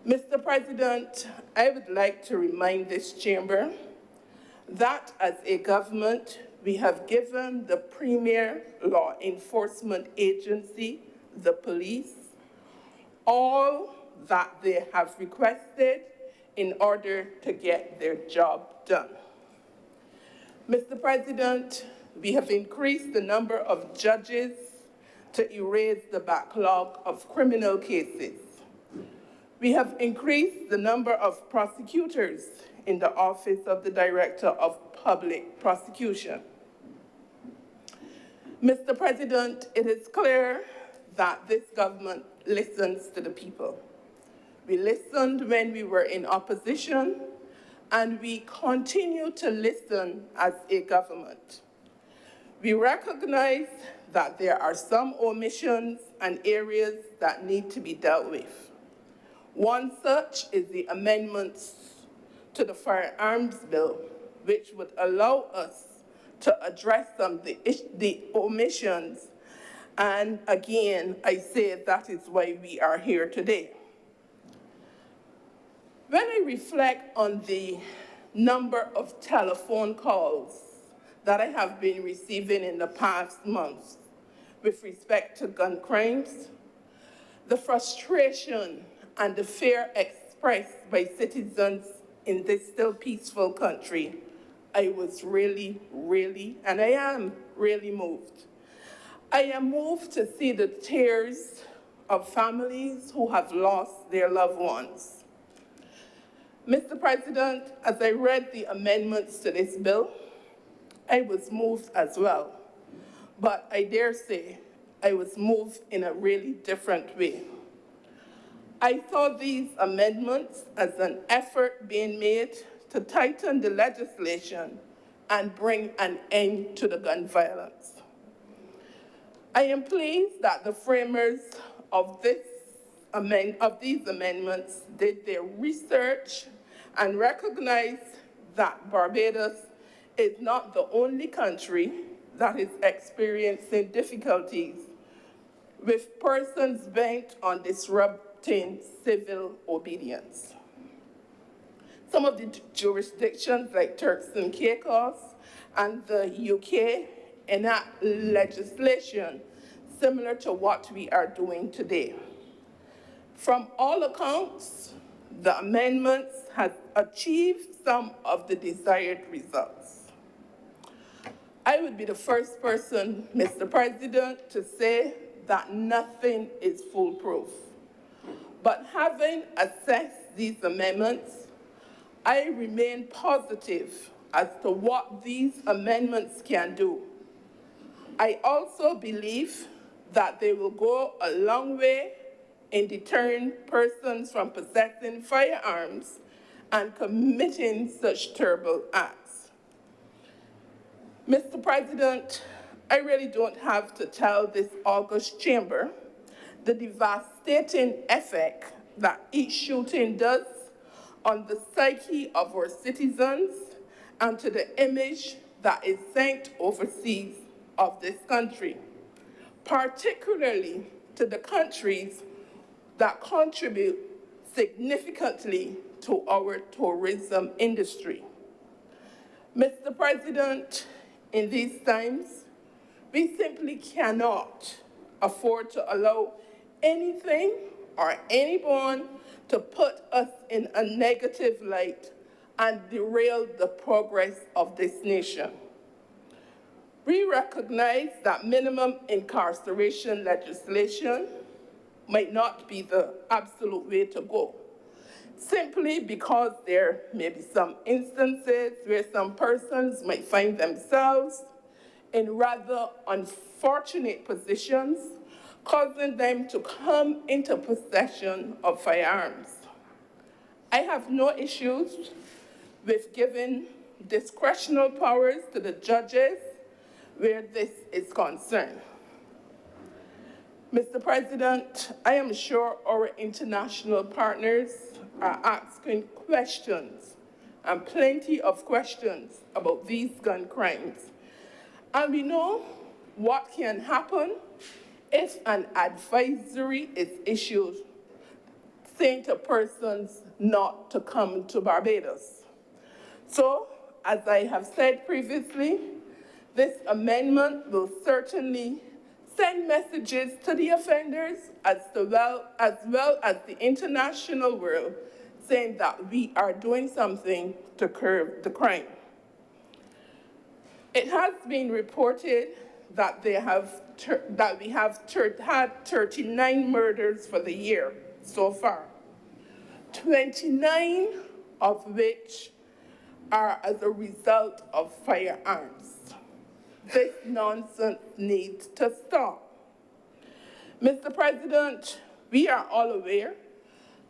Mr. President, I would like to remind this chamber that as a government, we have given the premier law enforcement agency, the police, all that they have requested in order to get their job done. Mr. President, we have increased the number of judges to erase the backlog of criminal cases. We have increased the number of prosecutors in the Office of the Director of Public Prosecution. Mr. President, it is clear that this government listens to the people. We listened when we were in opposition, and we continue to listen as a government. We recognize that there are some omissions and areas that need to be dealt with. One such is the amendments to the firearms bill, which would allow us to address some of the omissions. And again, I say that is why we are here today. When I reflect on the number of telephone calls that I have been receiving in the past months with respect to gun crimes, the frustration and the fear expressed by citizens in this still peaceful country, I was really, and I am really moved. I am moved to see the tears of families who have lost their loved ones. Mr. President, as I read the amendments to this bill, I was moved as well. But I dare say I was moved in a really different way. I saw these amendments as an effort being made to tighten the legislation and bring an end to the gun violence. I am pleased that the framers of these amendments did their research and recognized that Barbados is not the only country that is experiencing difficulties with persons bent on disrupting civil obedience. Some of the jurisdictions like Turks and Caicos and the UK enact legislation similar to what we are doing today. From all accounts, the amendments have achieved some of the desired results. I would be the first person, Mr. President, to say that nothing is foolproof. But having assessed these amendments, I remain positive as to what these amendments can do. I also believe that they will go a long way in deterring persons from possessing firearms and committing such terrible acts. Mr. President, I really don't have to tell this august chamber the devastating effect that each shooting does on the psyche of our citizens and to the image that is sent overseas of this country, particularly to the countries that contribute significantly to our tourism industry. Mr. President, in these times, we simply cannot afford to allow anything or anyone to put us in a negative light and derail the progress of this nation. We recognize that minimum incarceration legislation might not be the absolute way to go, simply because there may be some instances where some persons might find themselves in rather unfortunate positions, causing them to come into possession of firearms. I have no issues with giving discretionary powers to the judges where this is concerned. Mr. President, I am sure our international partners are asking questions, and plenty of questions, about these gun crimes. And we know what can happen if an advisory is issued saying to persons not to come to Barbados. So, as I have said previously, this amendment will certainly send messages to the offenders as well as the international world, saying that we are doing something to curb the crime. It has been reported that we have had 39 murders for the year so far, 29 of which are as a result of firearms. This nonsense needs to stop. Mr. President, we are all aware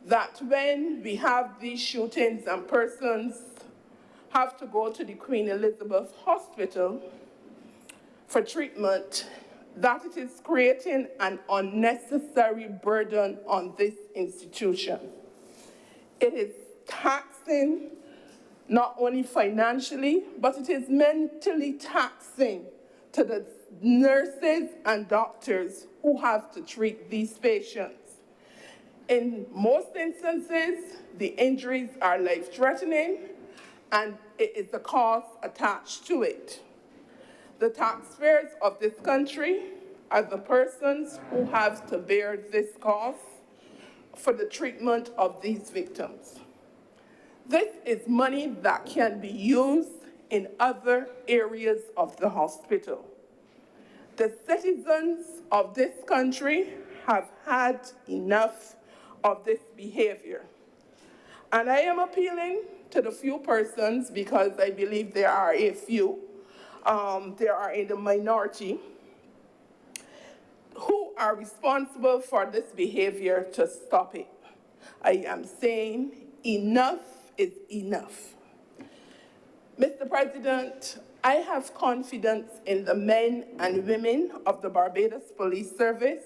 that when we have these shootings and persons have to go to the Queen Elizabeth Hospital for treatment, that it is creating an unnecessary burden on this institution. It is taxing not only financially, but it is mentally taxing to the nurses and doctors who have to treat these patients. In most instances, the injuries are life-threatening, and it is the cost attached to it. The taxpayers of this country are the persons who have to bear this cost for the treatment of these victims. This is money that can be used in other areas of the hospital. The citizens of this country have had enough of this behavior. And I am appealing to the few persons, because I believe there are a few, they are in the minority, who are responsible for this behavior to stop it. I am saying enough is enough. Mr. President, I have confidence in the men and women of the Barbados Police Service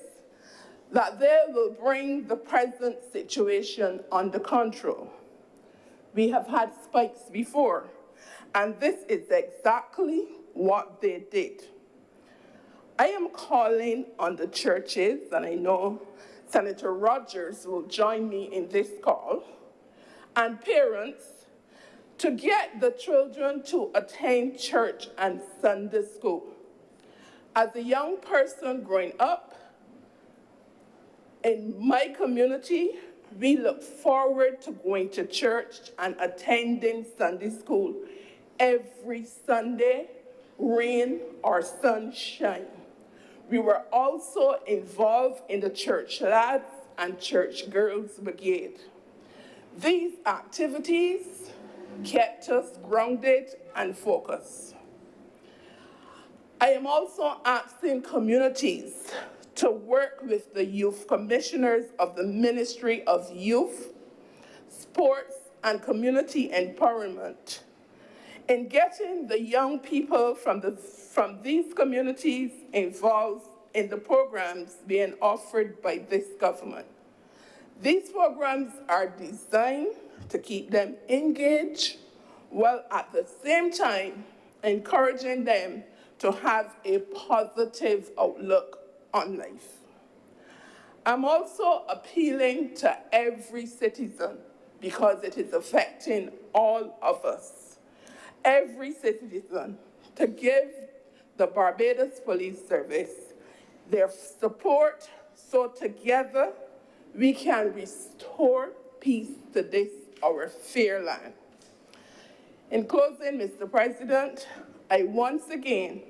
that they will bring the present situation under control. We have had spikes before, and this is exactly what they did. I am calling on the churches, and I know Senator Rogers will join me in this call, and parents to get the children to attend church and Sunday school. As a young person growing up in my community, we look forward to going to church and attending Sunday school every Sunday, rain or sunshine. We were also involved in the church lads and church girls brigade. These activities kept us grounded and focused. I am also asking communities to work with the youth commissioners of the Ministry of Youth, Sports, and Community Empowerment in getting the young people from these communities involved in the programs being offered by this government. These programs are designed to keep them engaged, while at the same time encouraging them to have a positive outlook on life. I'm also appealing to every citizen because it is affecting all of us. Every citizen to give the Barbados Police Service their support so together we can restore peace to this, our fair land. In closing, Mr. President, I once again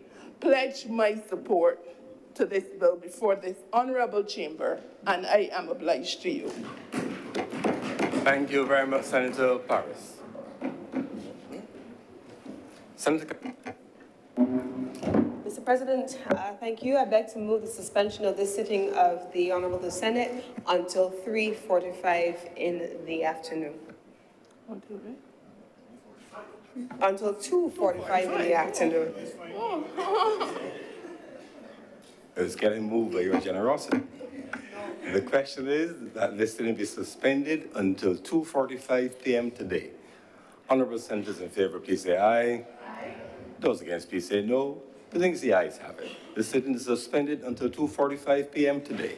pledge my support to this bill before this honorable chamber, and I am obliged to you. Thank you very much, Senator Paris. Senator Mr. President, thank you. I beg to move the suspension of this sitting of the Honorable Senate until 3:45 in the afternoon. Until 2:45 in the afternoon. It's getting moved by your generosity. The question is that this sitting be suspended until 2:45 p.m. today. Honorable senators in favor, please say aye. Aye. Those against, please say no. I think the ayes have it. The sitting is suspended until 2:45 p.m. today.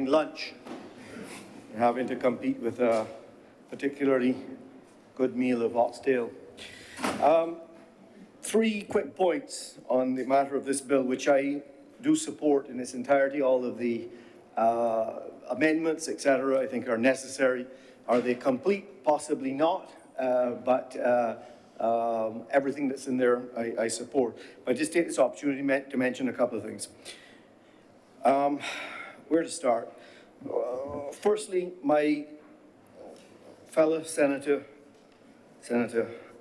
lunch, having to compete with a particularly good meal of oxtail. Three quick points on the matter of this bill, which I do support in its entirety. All of the amendments, etc., I think are necessary. Are they complete? Possibly not, but everything that's in there I support. But I just take this opportunity to mention a couple of things. Where to start? Firstly, my fellow Senator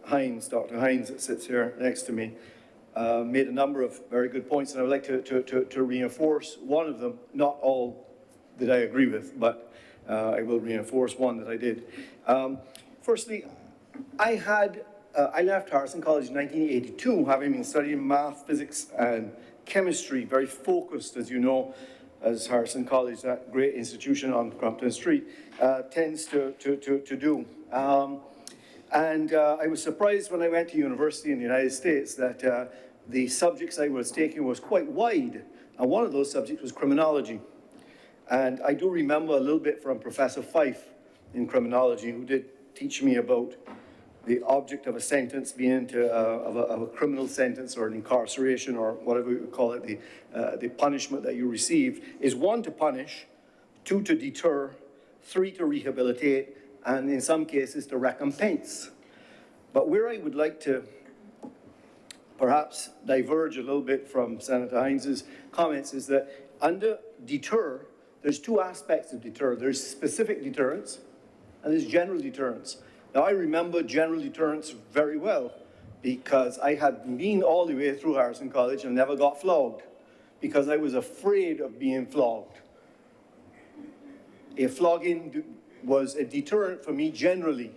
Hines, Dr. Hines, that sits here next to me, made a number of very good points, and I would like to reinforce one of them, not all that I agree with, but I will reinforce one that I did. Firstly, I left Harrison College in 1982, having been studying math, physics, and chemistry, very focused, as you know, as Harrison College, that great institution on Crumpton Street, tends to do. I was surprised when I went to university in the United States that the subjects I was taking was quite wide, and one of those subjects was criminology. And I do remember a little bit from Professor Fife in criminology, who did teach me about the object of a sentence being of a criminal sentence or an incarceration or whatever you would call it, the punishment that you receive is 1, to punish, 2, to deter, 3, to rehabilitate, and in some cases to recompense. But where I would like to perhaps diverge a little bit from Senator Hines's comments is that under deter, there's 2 aspects of deter. There's specific deterrence and there's general deterrence. Now, I remember general deterrence very well because I had been all the way through Harrison College and never got flogged because I was afraid of being flogged. A flogging was a deterrent for me generally.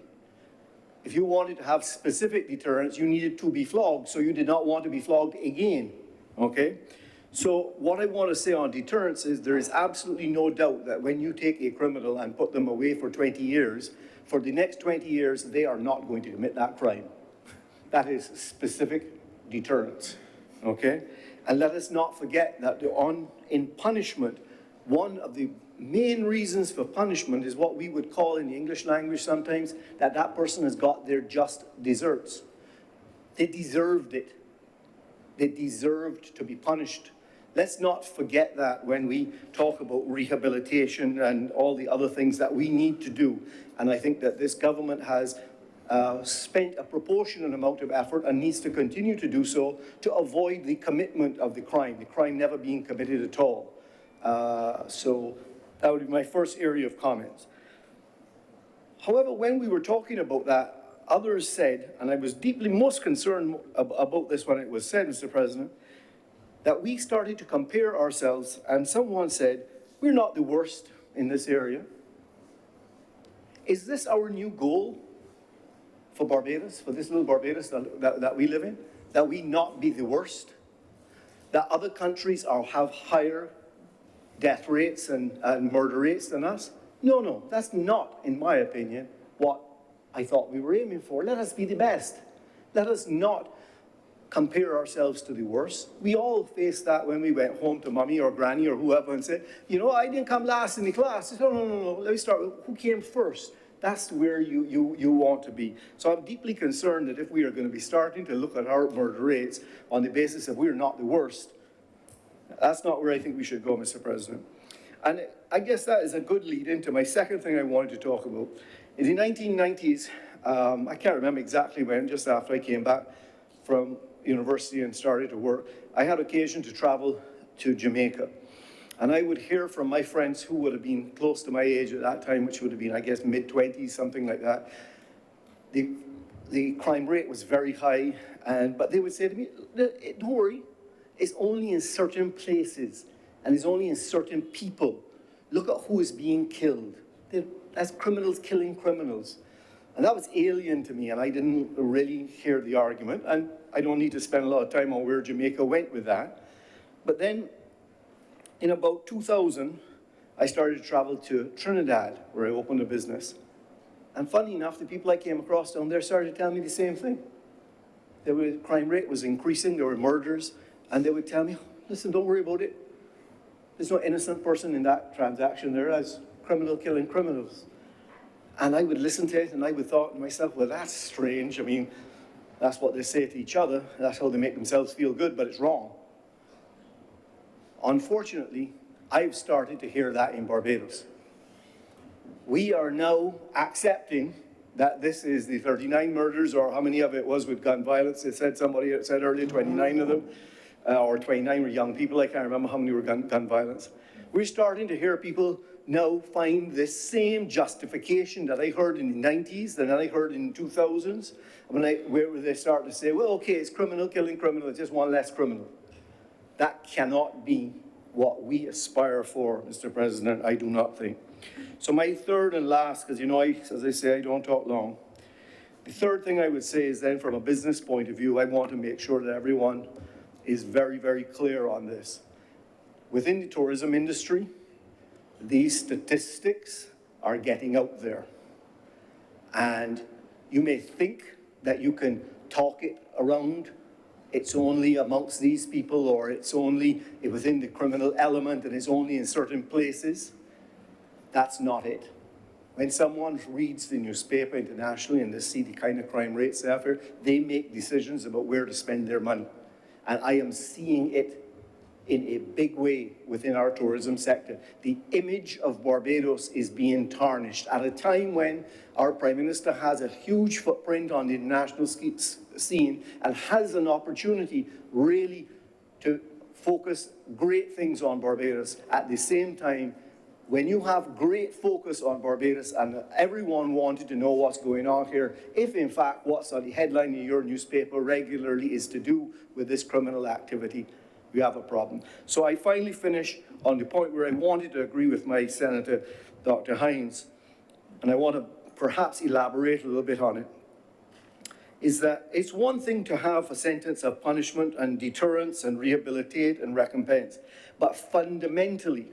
If you wanted to have specific deterrence, you needed to be flogged, so you did not want to be flogged again, okay? So what I want to say on deterrence is there is absolutely no doubt that when you take a criminal and put them away for 20 years, for the next 20 years, they are not going to commit that crime. That is specific deterrence, okay? And let us not forget that in punishment, one of the main reasons for punishment is what we would call in the English language sometimes that person has got their just deserts. They deserved it. They deserved to be punished. Let's not forget that when we talk about rehabilitation and all the other things that we need to do. And I think that this government has spent a proportionate amount of effort and needs to continue to do so to avoid the commitment of the crime never being committed at all. So that would be my first area of comments. However, when we were talking about that, others said, and I was deeply most concerned about this when it was said, Mr. President, that we started to compare ourselves, and someone said, we're not the worst in this area. Is this our new goal for Barbados, for this little Barbados that we live in? That we not be the worst? That other countries have higher death rates and murder rates than us? No, that's not, in my opinion, what I thought we were aiming for. Let us be the best. Let us not compare ourselves to the worst. We all faced that when we went home to mommy or granny or whoever and said, you know, I didn't come last in the class. I said, no, let me start with who came first. That's where you want to be. So I'm deeply concerned that if we are going to be starting to look at our murder rates on the basis that we're not the worst, that's not where I think we should go, Mr. President. And I guess that is a good lead into my second thing I wanted to talk about. In the 1990s, I can't remember exactly when, just after I came back from university and started to work, I had occasion to travel to Jamaica. And I would hear from my friends who would have been close to my age at that time, which would have been, I guess, mid-20s, something like that. The crime rate was very high, but they would say to me, don't worry, it's only in certain places, and it's only in certain people. Look at who is being killed. That's criminals killing criminals. And that was alien to me, and I didn't really hear the argument, and I don't need to spend a lot of time on where Jamaica went with that. But then, in about 2000, I started to travel to Trinidad, where I opened a business. And funny enough, the people I came across down there started to tell me the same thing. The crime rate was increasing, there were murders, and they would tell me, listen, don't worry about it. There's no innocent person in that transaction. There is criminal killing criminals. And I would listen to it and I would thought to myself, well, that's strange. I mean, that's what they say to each other. That's how they make themselves feel good, but it's wrong. Unfortunately, I've started to hear that in Barbados. We are now accepting that this is the 39 murders, or how many of it was with gun violence. They said, somebody said earlier, 29 of them, or 29 were young people. I can't remember how many were gun violence. We're starting to hear people now find this same justification that I heard in the 90s and that I heard in the 2000s, where they start to say, well, okay, it's criminal killing criminal, it's just one less criminal. That cannot be what we aspire for, Mr. President, I do not think. So my third and last, because you know, as I say, I don't talk long. The third thing I would say is then from a business point of view, I want to make sure that everyone is very, very clear on this. Within the tourism industry, these statistics are getting out there. And you may think that you can talk it around. It's only amongst these people, or it's only within the criminal element and it's only in certain places. That's not it. When someone reads the newspaper internationally and they see the kind of crime rates they have here, they make decisions about where to spend their money. And I am seeing it in a big way within our tourism sector. The image of Barbados is being tarnished at a time when our Prime Minister has a huge footprint on the international scene and has an opportunity really to focus great things on Barbados. At the same time, when you have great focus on Barbados and everyone wanted to know what's going on here, if in fact what's on the headline in your newspaper regularly is to do with this criminal activity, we have a problem. So I finally finish on the point where I wanted to agree with my Senator, Dr. Hines, and I want to perhaps elaborate a little bit on it, is that it's one thing to have a sentence of punishment and deterrence and rehabilitate and recompense, but fundamentally,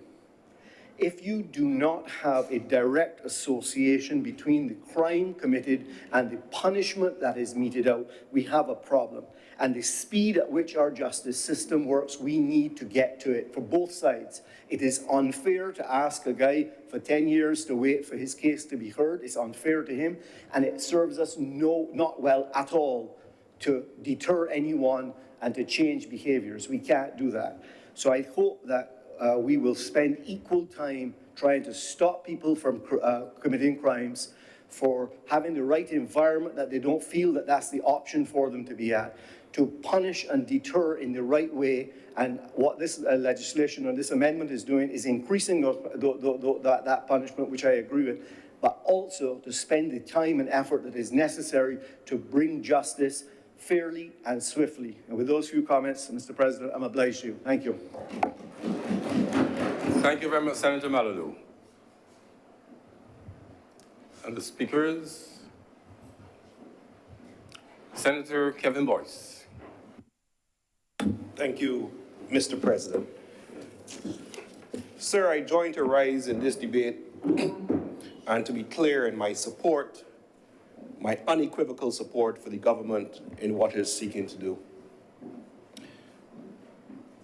if you do not have a direct association between the crime committed and the punishment that is meted out, we have a problem. And the speed at which our justice system works, we need to get to it for both sides. It is unfair to ask a guy for 10 years to wait for his case to be heard. It's unfair to him, and it serves us not well at all to deter anyone and to change behaviors. We can't do that. So I hope that we will spend equal time trying to stop people from committing crimes, for having the right environment that they don't feel that that's the option for them to be at, to punish and deter in the right way. And what this legislation or this amendment is doing is increasing that punishment, which I agree with, but also to spend the time and effort that is necessary to bring justice fairly and swiftly. And with those few comments, Mr. President, I'm obliged to you. Thank you. Thank you very much, Senator Malalow. And the speakers, Senator Kevin Boyce. Thank you, Mr. President. Sir, I join to rise in this debate and to be clear in my support, my unequivocal support for the government in what it is seeking to do.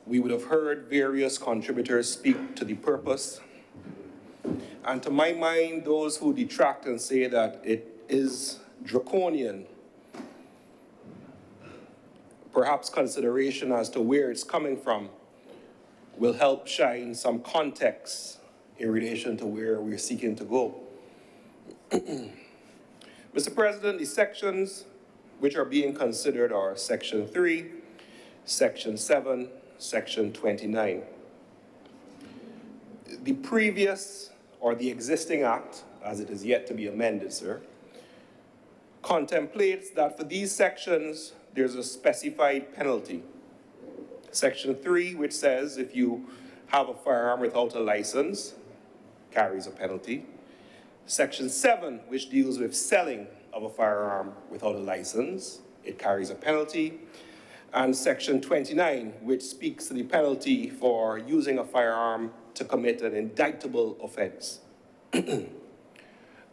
We would have heard various contributors speak to the purpose. And to my mind, those who detract and say that it is draconian, perhaps consideration as to where it's coming from will help shine some context in relation to where we're seeking to go. Mr. President, the sections which are being considered are Section 3, Section 7, Section 29. The previous or the existing act, as it is yet to be amended, sir, contemplates that for these sections, there's a specified penalty. Section 3, which says if you have a firearm without a license, carries a penalty. Section 7, which deals with selling of a firearm without a license, it carries a penalty. And Section 29, which speaks to the penalty for using a firearm to commit an indictable offense.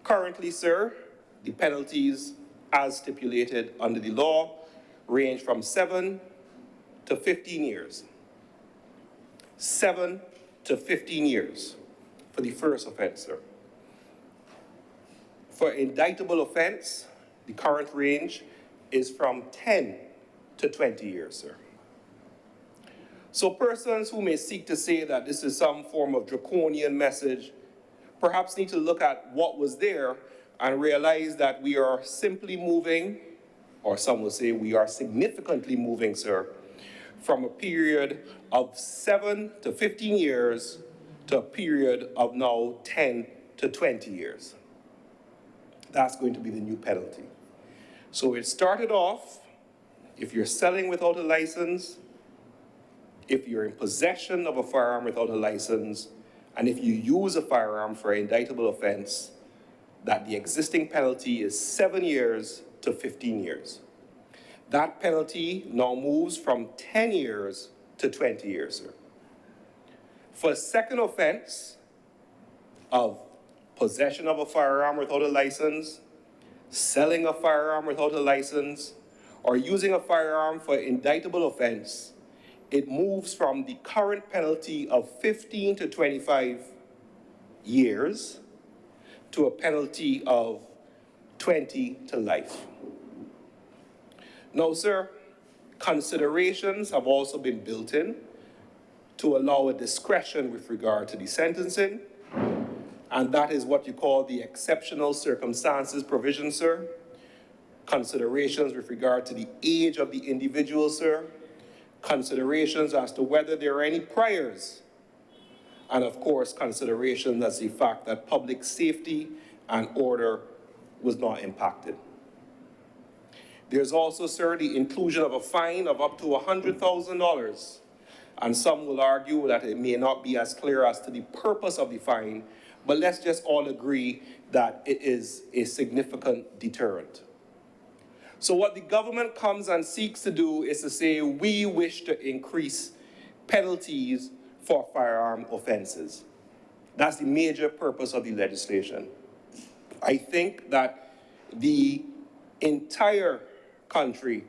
Currently, sir, the penalties as stipulated under the law range from 7 to 15 years. 7 to 15 years for the first offense, sir. For indictable offense, the current range is from 10 to 20 years, sir. So persons who may seek to say that this is some form of draconian message perhaps need to look at what was there and realize that we are simply moving, or some will say we are significantly moving, sir, from a period of 7 to 15 years to a period of now 10 to 20 years. That's going to be the new penalty. So it started off, if you're selling without a license, if you're in possession of a firearm without a license, and if you use a firearm for an indictable offense, that the existing penalty is 7 years to 15 years. That penalty now moves from 10 years to 20 years, sir. For a second offense of possession of a firearm without a license, selling a firearm without a license, or using a firearm for an indictable offense, it moves from the current penalty of 15 to 25 years to a penalty of 20 to life. Now, sir, considerations have also been built in to allow a discretion with regard to the sentencing, and that is what you call the exceptional circumstances provision, sir. Considerations with regard to the age of the individual, sir. Considerations as to whether there are any priors. And of course, considerations as the fact that public safety and order was not impacted. There's also, sir, the inclusion of a fine of up to $100,000. And some will argue that it may not be as clear as to the purpose of the fine, but let's just all agree that it is a significant deterrent. So what the government comes and seeks to do is to say, we wish to increase penalties for firearm offenses. That's the major purpose of the legislation. I think that the entire country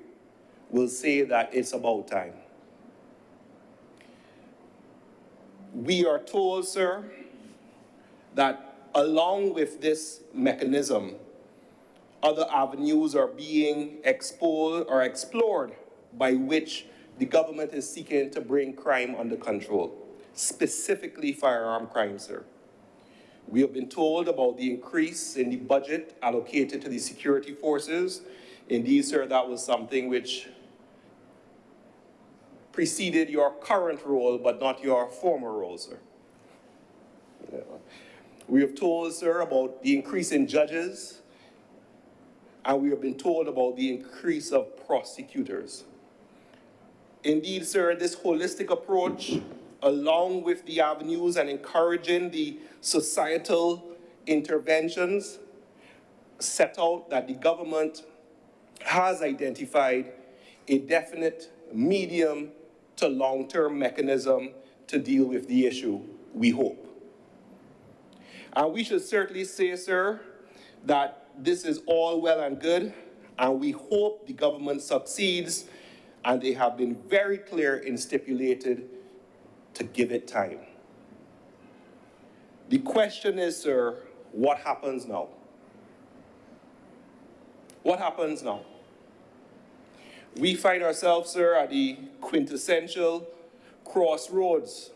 will say that it's about time. We are told, sir, that along with this mechanism, other avenues are being exposed or explored by which the government is seeking to bring crime under control, specifically firearm crime, sir. We have been told about the increase in the budget allocated to the security forces. Indeed, sir, that was something which preceded your current role, but not your former role, sir. We have told, sir, about the increase in judges, and we have been told about the increase of prosecutors. Indeed, sir, this holistic approach, along with the avenues and encouraging the societal interventions, set out that the government has identified a definite medium to long-term mechanism to deal with the issue, we hope. And we should certainly say, sir, that this is all well and good, and we hope the government succeeds, and they have been very clear in stipulated to give it time. The question is, sir, what happens now? What happens now? We find ourselves, sir, at the quintessential crossroads.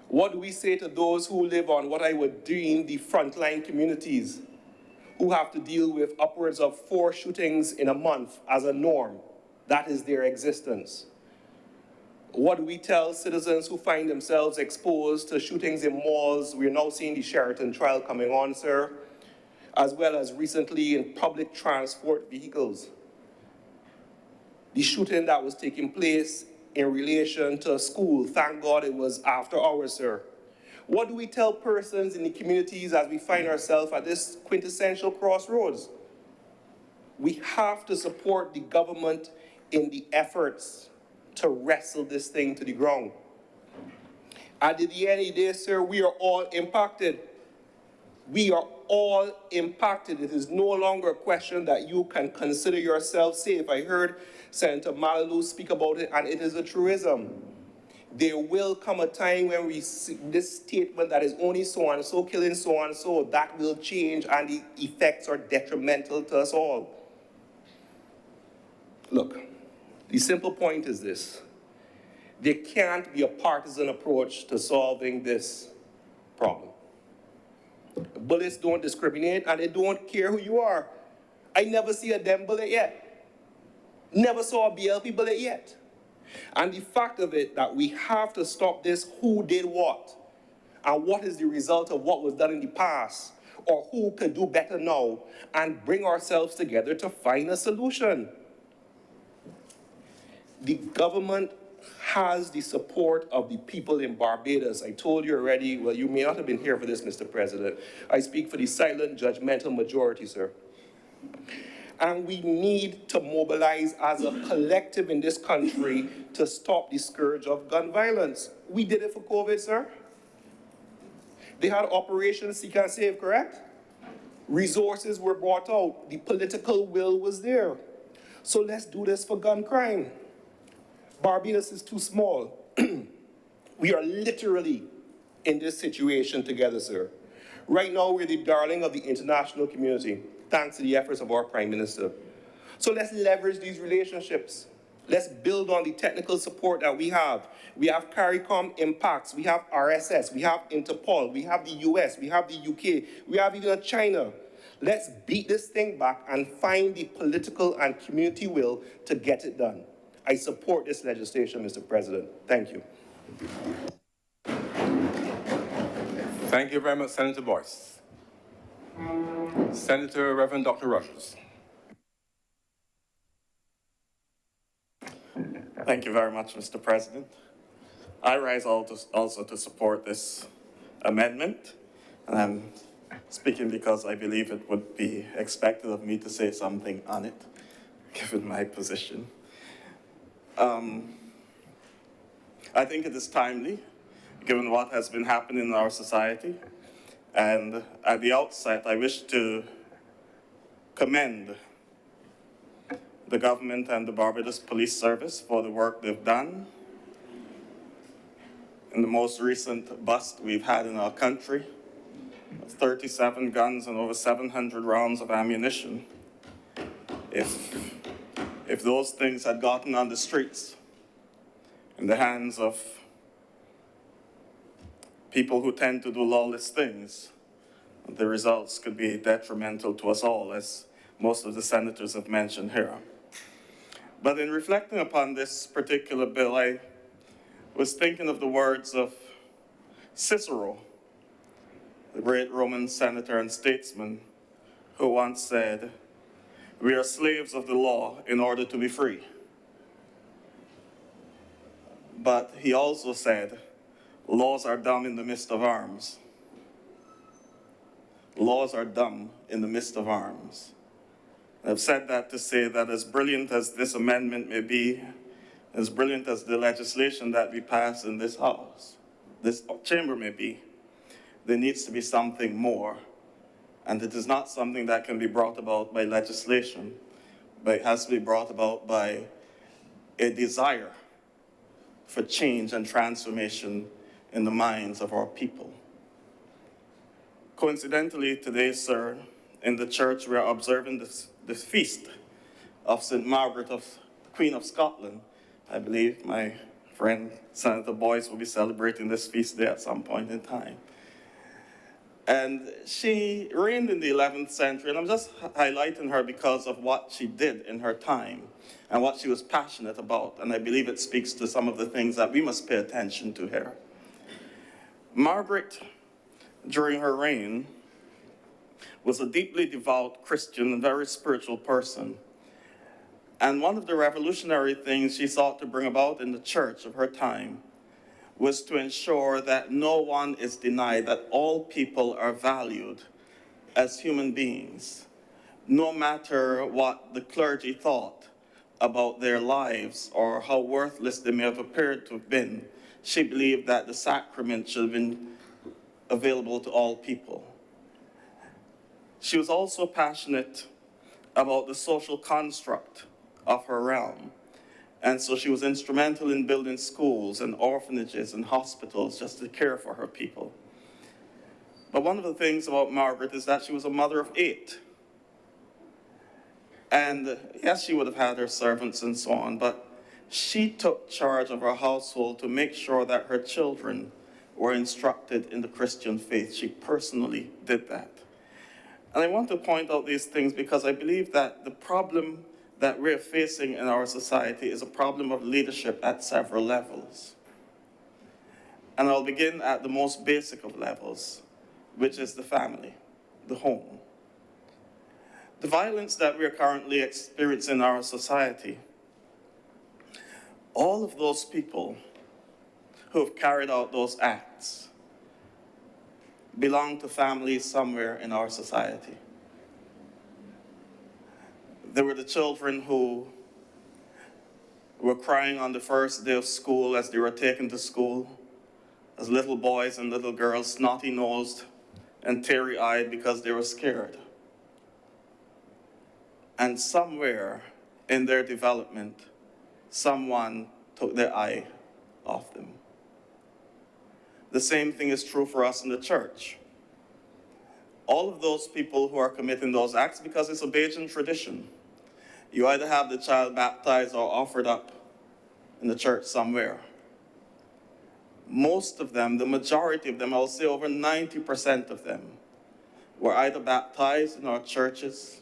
What do we say to those who live on what I would deem the frontline communities, who have to deal with upwards of 4 shootings in a month as a norm? That is their existence. What do we tell citizens who find themselves exposed to shootings in malls? We're now seeing the Sheraton trial coming on, sir, as well as recently in public transport vehicles. The shooting that was taking place in relation to a school, thank God it was after hours, sir. What do we tell persons in the communities as we find ourselves at this quintessential crossroads? We have to support the government in the efforts to wrestle this thing to the ground. At the end of the day, sir, we are all impacted. We are all impacted. It is no longer a question that you can consider yourself safe. I heard Senator Malalu speak about it, and it is a truism. There will come a time when we see this statement that is only so and so killing so and so, that will change and the effects are detrimental to us all. Look, the simple point is this. There can't be a partisan approach to solving this problem. Bullets don't discriminate and they don't care who you are. I never see a dem bullet yet. Never saw a BLP bullet yet. And the fact of it that we have to stop this who did what and what is the result of what was done in the past or who can do better now and bring ourselves together to find a solution. The government has the support of the people in Barbados. I told you already, well, you may not have been here for this, Mr. President. I speak for the silent, judgmental majority, sir. And we need to mobilize as a collective in this country to stop the scourge of gun violence. We did it for COVID, sir. They had Operation Seek and Save, correct? Resources were brought out. The political will was there. So let's do this for gun crime. Barbados is too small. We are literally in this situation together, sir. Right now, we're the darling of the international community, thanks to the efforts of our Prime Minister. So let's leverage these relationships. Let's build on the technical support that we have. We have CARICOM Impacts, we have RSS, we have Interpol, we have the US, we have the UK, we have even China. Let's beat this thing back and find the political and community will to get it done. I support this legislation, Mr. President. Thank you. Thank you very much, Senator Boyce. Senator Reverend Dr. Rogers. Thank you very much, Mr. President. I rise also to support this amendment, and I'm speaking because I believe it would be expected of me to say something on it, given my position. I think it is timely, given what has been happening in our society. And at the outset, I wish to commend the government and the Barbados Police Service for the work they've done. In the most recent bust we've had in our country, 37 guns and over 700 rounds of ammunition. If those things had gotten on the streets in the hands of people who tend to do lawless things, the results could be detrimental to us all, as most of the senators have mentioned here. But in reflecting upon this particular bill, I was thinking of the words of Cicero, the great Roman senator and statesman, who once said, "We are slaves of the law in order to be free." But he also said, "Laws are dumb in the midst of arms." Laws are dumb in the midst of arms. I've said that to say that as brilliant as this amendment may be, as brilliant as the legislation that we pass in this house, this chamber may be, there needs to be something more. And it is not something that can be brought about by legislation, but it has to be brought about by a desire for change and transformation in the minds of our people. Coincidentally, today, sir, in the church, we are observing the feast of St. Margaret, Queen of Scotland. I believe my friend Senator Boyce will be celebrating this feast day at some point in time. And she reigned in the 11th century, and I'm just highlighting her because of what she did in her time and what she was passionate about, and I believe it speaks to some of the things that we must pay attention to here. Margaret, during her reign, was a deeply devout Christian and very spiritual person. And one of the revolutionary things she sought to bring about in the church of her time was to ensure that no one is denied, that all people are valued as human beings, no matter what the clergy thought about their lives or how worthless they may have appeared to have been. She believed that the sacrament should have been available to all people. She was also passionate about the social construct of her realm And so she was instrumental in building schools and orphanages and hospitals just to care for her people. But one of the things about Margaret is that she was a mother of 8. And yes, she would have had her servants and so on, but she took charge of her household to make sure that her children were instructed in the Christian faith. She personally did that. And I want to point out these things because I believe that the problem that we're facing in our society is a problem of leadership at several levels. And I'll begin at the most basic of levels, which is the family, the home. The violence that we're currently experiencing in our society, all of those people who have carried out those acts belong to families somewhere in our society. There were the children who were crying on the first day of school as they were taken to school, as little boys and little girls, snotty-nosed and teary-eyed because they were scared. And somewhere in their development, someone took their eye off them. The same thing is true for us in the church. All of those people who are committing those acts, because it's a Bajan tradition, you either have the child baptized or offered up in the church somewhere. Most of them, the majority of them, I'll say over 90% of them, were either baptized in our churches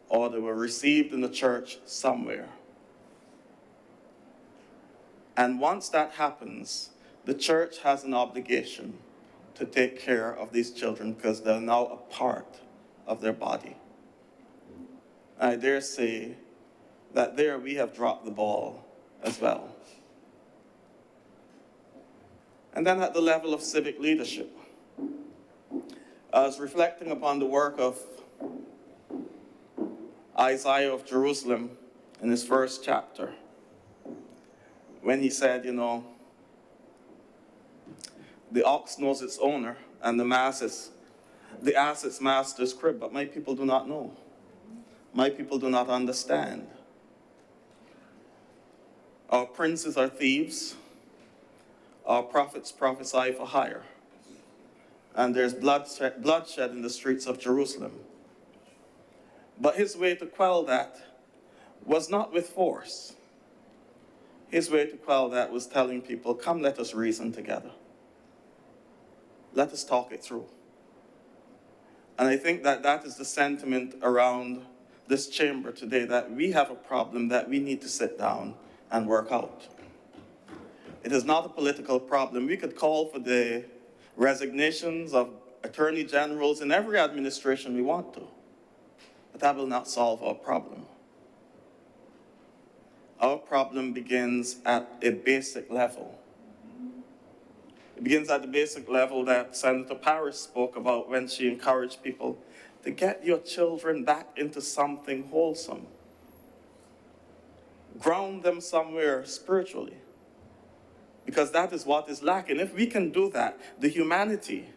or they were received in the church somewhere. And once that happens, the church has an obligation to take care of these children because they're now a part of their body. I dare say that there we have dropped the ball as well. And then at the level of civic leadership, I was reflecting upon the work of Isaiah of Jerusalem in his first chapter, when he said, you know, the ox knows its owner and the ass its master's crib, but my people do not know. My people do not understand. Our princes are thieves. Our prophets prophesy for hire. And there's bloodshed in the streets of Jerusalem. But his way to quell that was not with force. His way to quell that was telling people, come, let us reason together. Let us talk it through. And I think that that is the sentiment around this chamber today, that we have a problem that we need to sit down and work out. It is not a political problem. We could call for the resignations of attorney generals in every administration we want to, but that will not solve our problem. Our problem begins at a basic level. It begins at the basic level that Senator Parrish spoke about when she encouraged people to get your children back into something wholesome. Ground them somewhere spiritually, because that is what is lacking. If we can do that, the humanity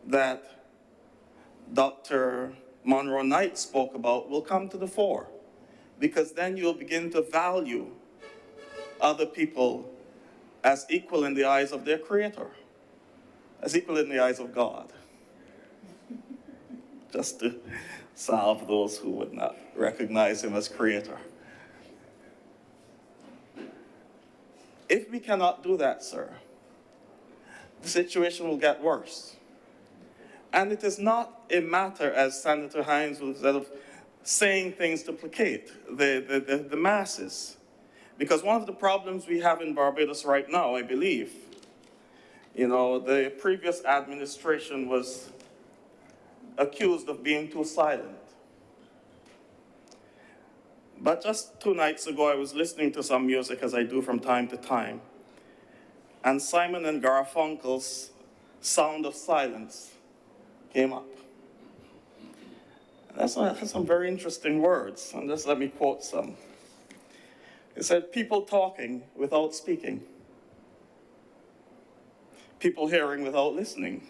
that Dr. Monroe Knight spoke about will come to the fore, because then you'll begin to value other people as equal in the eyes of their Creator, as equal in the eyes of God. Just to salve those who would not recognize him as Creator. If we cannot do that, sir, the situation will get worse. And it is not a matter, as Senator Hines was said, of saying things to placate the masses. Because one of the problems we have in Barbados right now, I believe, you know, the previous administration was accused of being too silent. But just 2 nights ago, I was listening to some music, as I do from time to time, and Simon and Garfunkel's Sound of Silence came up. And that's some very interesting words, and just let me quote some. It said, people talking without speaking. People hearing without listening.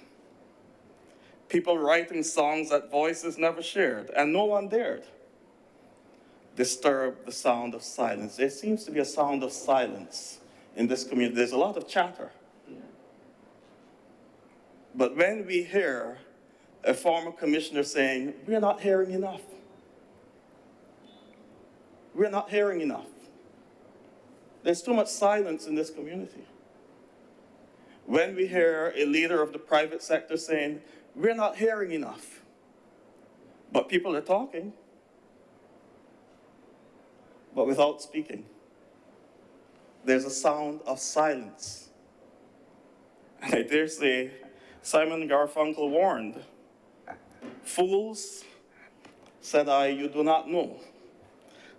People writing songs that voices never shared, and no one dared. disturb the sound of silence. There seems to be a sound of silence in this community. There's a lot of chatter. But when we hear a former commissioner saying, we're not hearing enough, we're not hearing enough, there's too much silence in this community. When we hear a leader of the private sector saying, we're not hearing enough, but people are talking, but without speaking, there's a sound of silence. And I dare say, Simon Garfunkel warned, fools, said I, you do not know.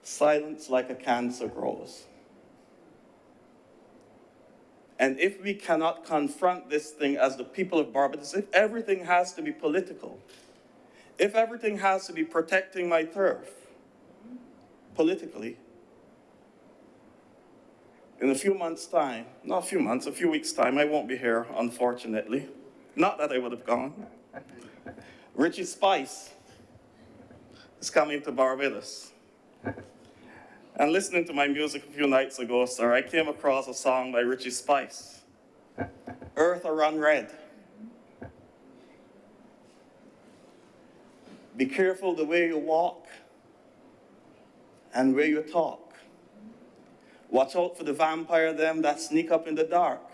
Silence like a cancer grows. And if we cannot confront this thing as the people of Barbados, if everything has to be political, if everything has to be protecting my turf politically, in a few months' time, not a few months, a few weeks' time, I won't be here, unfortunately. Not that I would have gone. Richie Spice is coming to Barbados. And listening to my music a few nights ago, sir, I came across a song by Richie Spice, Earth a Run Red. Be careful the way you walk and where you talk. Watch out for the vampire them that sneak up in the dark.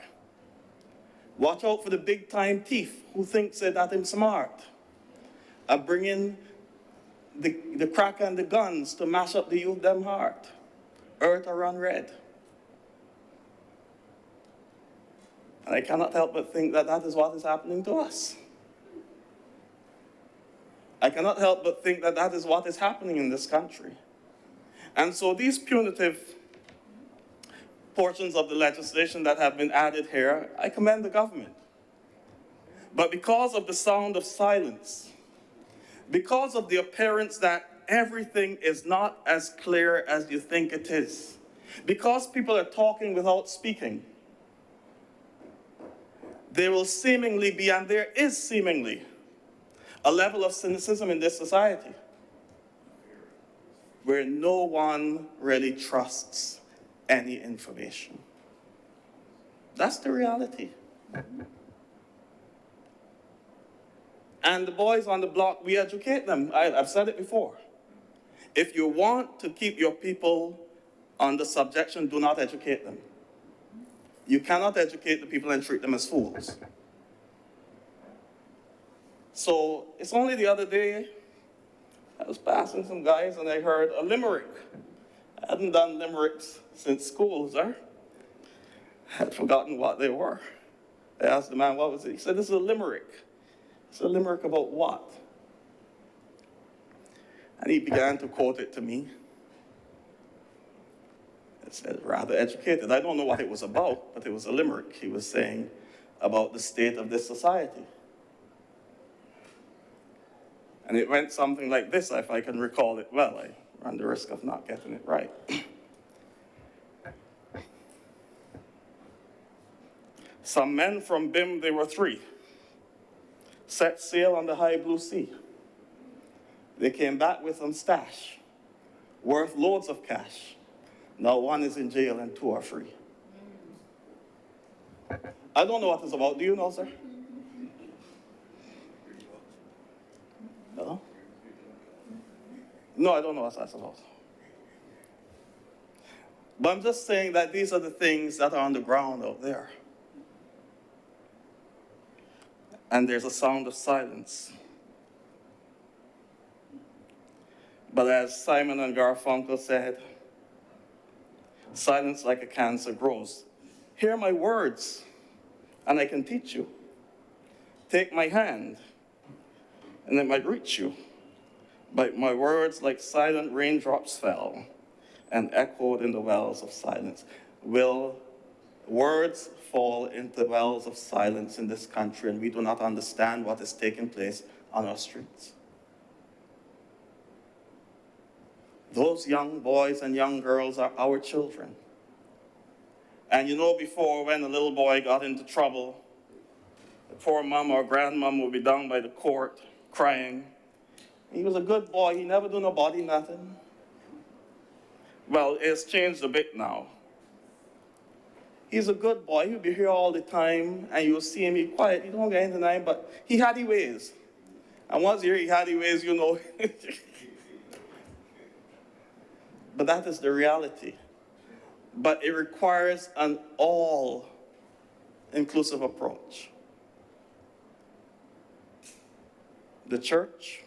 Watch out for the big-time thief who thinks that him smart. Bring in the crack and the guns to mash up the youth them heart. Earth a run red. And I cannot help but think that that is what is happening to us. I cannot help but think that that is what is happening in this country. And so these punitive portions of the legislation that have been added here, I commend the government. But because of the sound of silence, because of the appearance that everything is not as clear as you think it is, because people are talking without speaking, there will seemingly be, and there is seemingly, a level of cynicism in this society where no one really trusts any information. That's the reality. And the boys on the block, we educate them. I've said it before. If you want to keep your people under subjection, do not educate them. You cannot educate the people and treat them as fools. So it's only the other day, I was passing some guys and I heard a limerick. I hadn't done limericks since school, sir. I had forgotten what they were. I asked the man, what was it? He said, this is a limerick. It's a limerick about what? And he began to quote it to me. I said, rather educated. I don't know what it was about, but it was a limerick. He was saying about the state of this society. And it went something like this, if I can recall it well. I run the risk of not getting it right. Some men from BIM, they were 3, set sail on the high blue sea. They came back with some stash, worth loads of cash. Now 1 is in jail and 2 are free. I don't know what it's about. Do you know, sir? No? No, I don't know what that's about. But I'm just saying that these are the things that are on the ground out there. And there's a sound of silence. But as Simon and Garfunkel said, silence like a cancer grows. Hear my words, and I can teach you. Take my hand, and it might reach you. But my words like silent raindrops fell and echoed in the wells of silence. Will words fall into wells of silence in this country, and we do not understand what is taking place on our streets? Those young boys and young girls are our children. And you know, before, when a little boy got into trouble, the poor mom or grandmom would be down by the court crying. He was a good boy. He never do nobody nothing. Well, it's changed a bit now. He's a good boy. He'll be here all the time, and you'll see him be quiet. He don't get into nothing, but he had his ways. And once he had his ways, you know. But that is the reality. But it requires an all-inclusive approach. The church,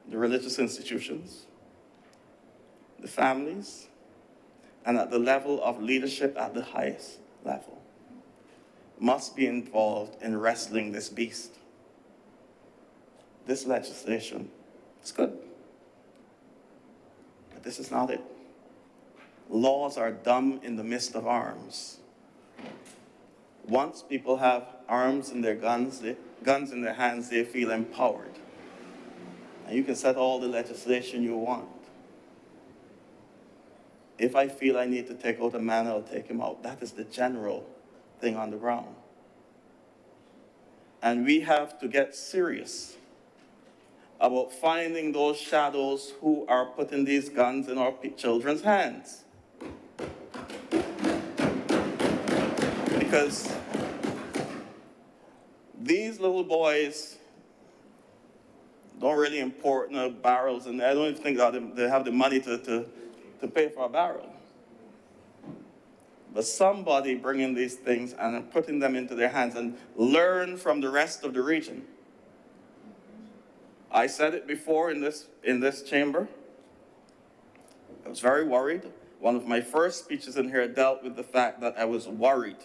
the religious institutions, the families, and at the level of leadership at the highest level must be involved in wrestling this beast. This legislation is good, but this is not it. Laws are dumb in the midst of arms. Once people have arms in their guns in their hands, they feel empowered. And you can set all the legislation you want. If I feel I need to take out a man, I'll take him out. That is the general thing on the ground. And we have to get serious about finding those shadows who are putting these guns in our children's hands. Because these little boys don't really import no barrels, and I don't even think that they have the money to pay for a barrel. But somebody bringing these things and putting them into their hands and learn from the rest of the region. I said it before in this chamber. I was very worried. One of my first speeches in here dealt with the fact that I was worried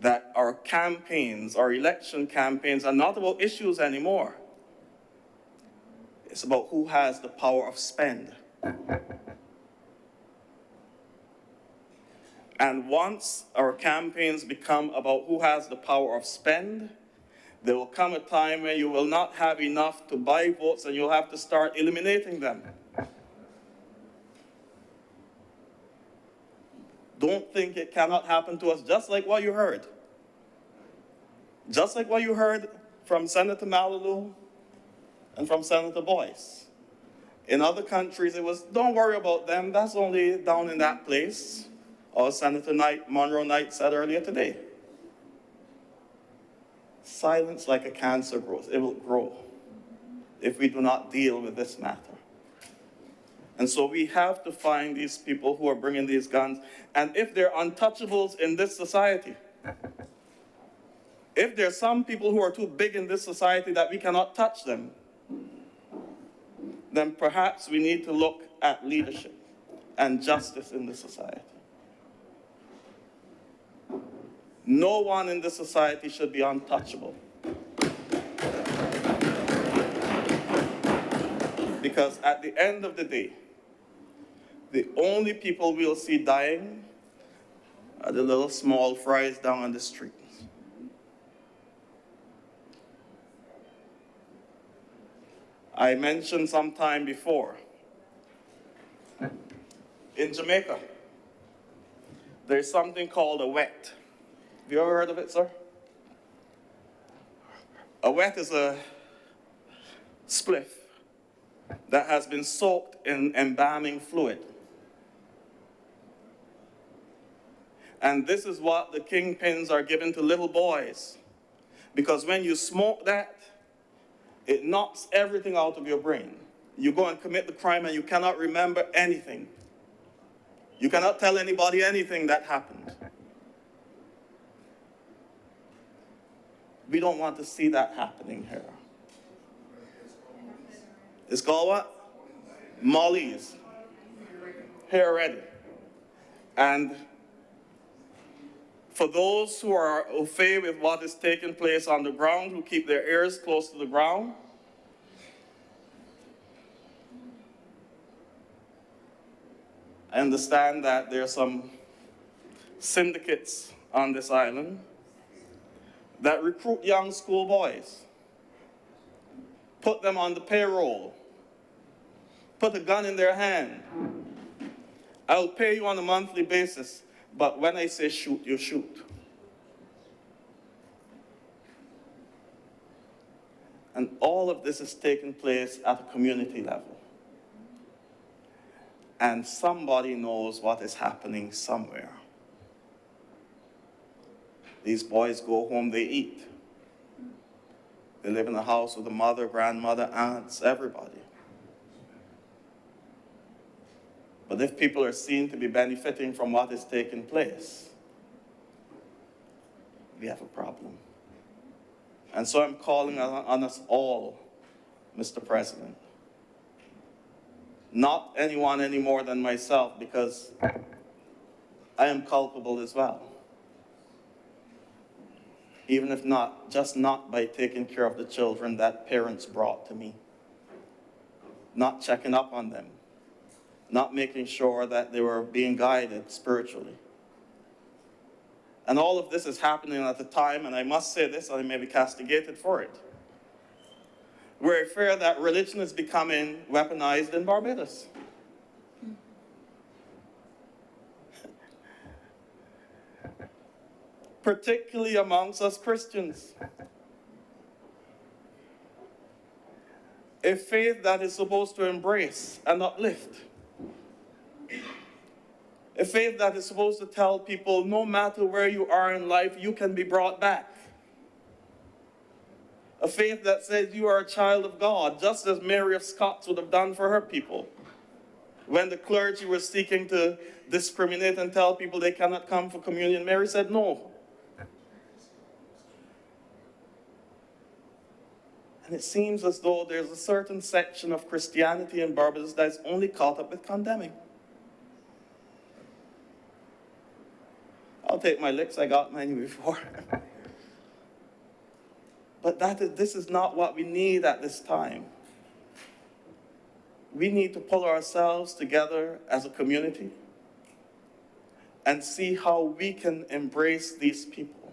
that our campaigns, our election campaigns, are not about issues anymore. It's about who has the power of spend. And once our campaigns become about who has the power of spend, there will come a time when you will not have enough to buy votes and you'll have to start eliminating them. Don't think it cannot happen to us, just like what you heard. Just like what you heard from Senator Malaloux and from Senator Boyce. In other countries, it was, don't worry about them, that's only down in that place. Or Senator Monroe Knight said earlier today. Silence like a cancer grows. It will grow if we do not deal with this matter. And so we have to find these people who are bringing these guns. And if they're untouchables in this society, if there are some people who are too big in this society that we cannot touch them, then perhaps we need to look at leadership and justice in the society. No one in this society should be untouchable. Because at the end of the day, the only people we'll see dying are the little small fries down on the street. I mentioned some time before, in Jamaica, there's something called a wet. Have you ever heard of it, sir? A wet is a spliff that has been soaked in embalming fluid. And this is what the kingpins are given to little boys. Because when you smoke that, it knocks everything out of your brain. You go and commit the crime and you cannot remember anything. You cannot tell anybody anything that happened. We don't want to see that happening here. It's called what? Molly's. Here already. And for those who are au fait with what is taking place on the ground, who keep their ears close to the ground, I understand that there are some syndicates on this island that recruit young schoolboys, put them on the payroll, put a gun in their hand. I'll pay you on a monthly basis, but when I say shoot, you shoot. And all of this is taking place at a community level. and somebody knows what is happening somewhere. These boys go home, they eat. They live in a house with a mother, grandmother, aunts, everybody. But if people are seen to be benefiting from what is taking place, we have a problem. And so I'm calling on us all, Mr. President. Not anyone any more than myself, because I am culpable as well. Even if not, just not by taking care of the children that parents brought to me. Not checking up on them. Not making sure that they were being guided spiritually. And all of this is happening at a time, and I must say this, I may be castigated for it, where I fear that religion is becoming weaponized in Barbados. Particularly amongst us Christians. A faith that is supposed to embrace and uplift. A faith that is supposed to tell people, no matter where you are in life, you can be brought back. A faith that says you are a child of God, just as Mary of Scots would have done for her people. When the clergy were seeking to discriminate and tell people they cannot come for communion, Mary said no. And it seems as though there's a certain section of Christianity in Barbados that is only caught up with condemning. I'll take my licks, I got many before. But this is not what we need at this time. We need to pull ourselves together as a community and see how we can embrace these people,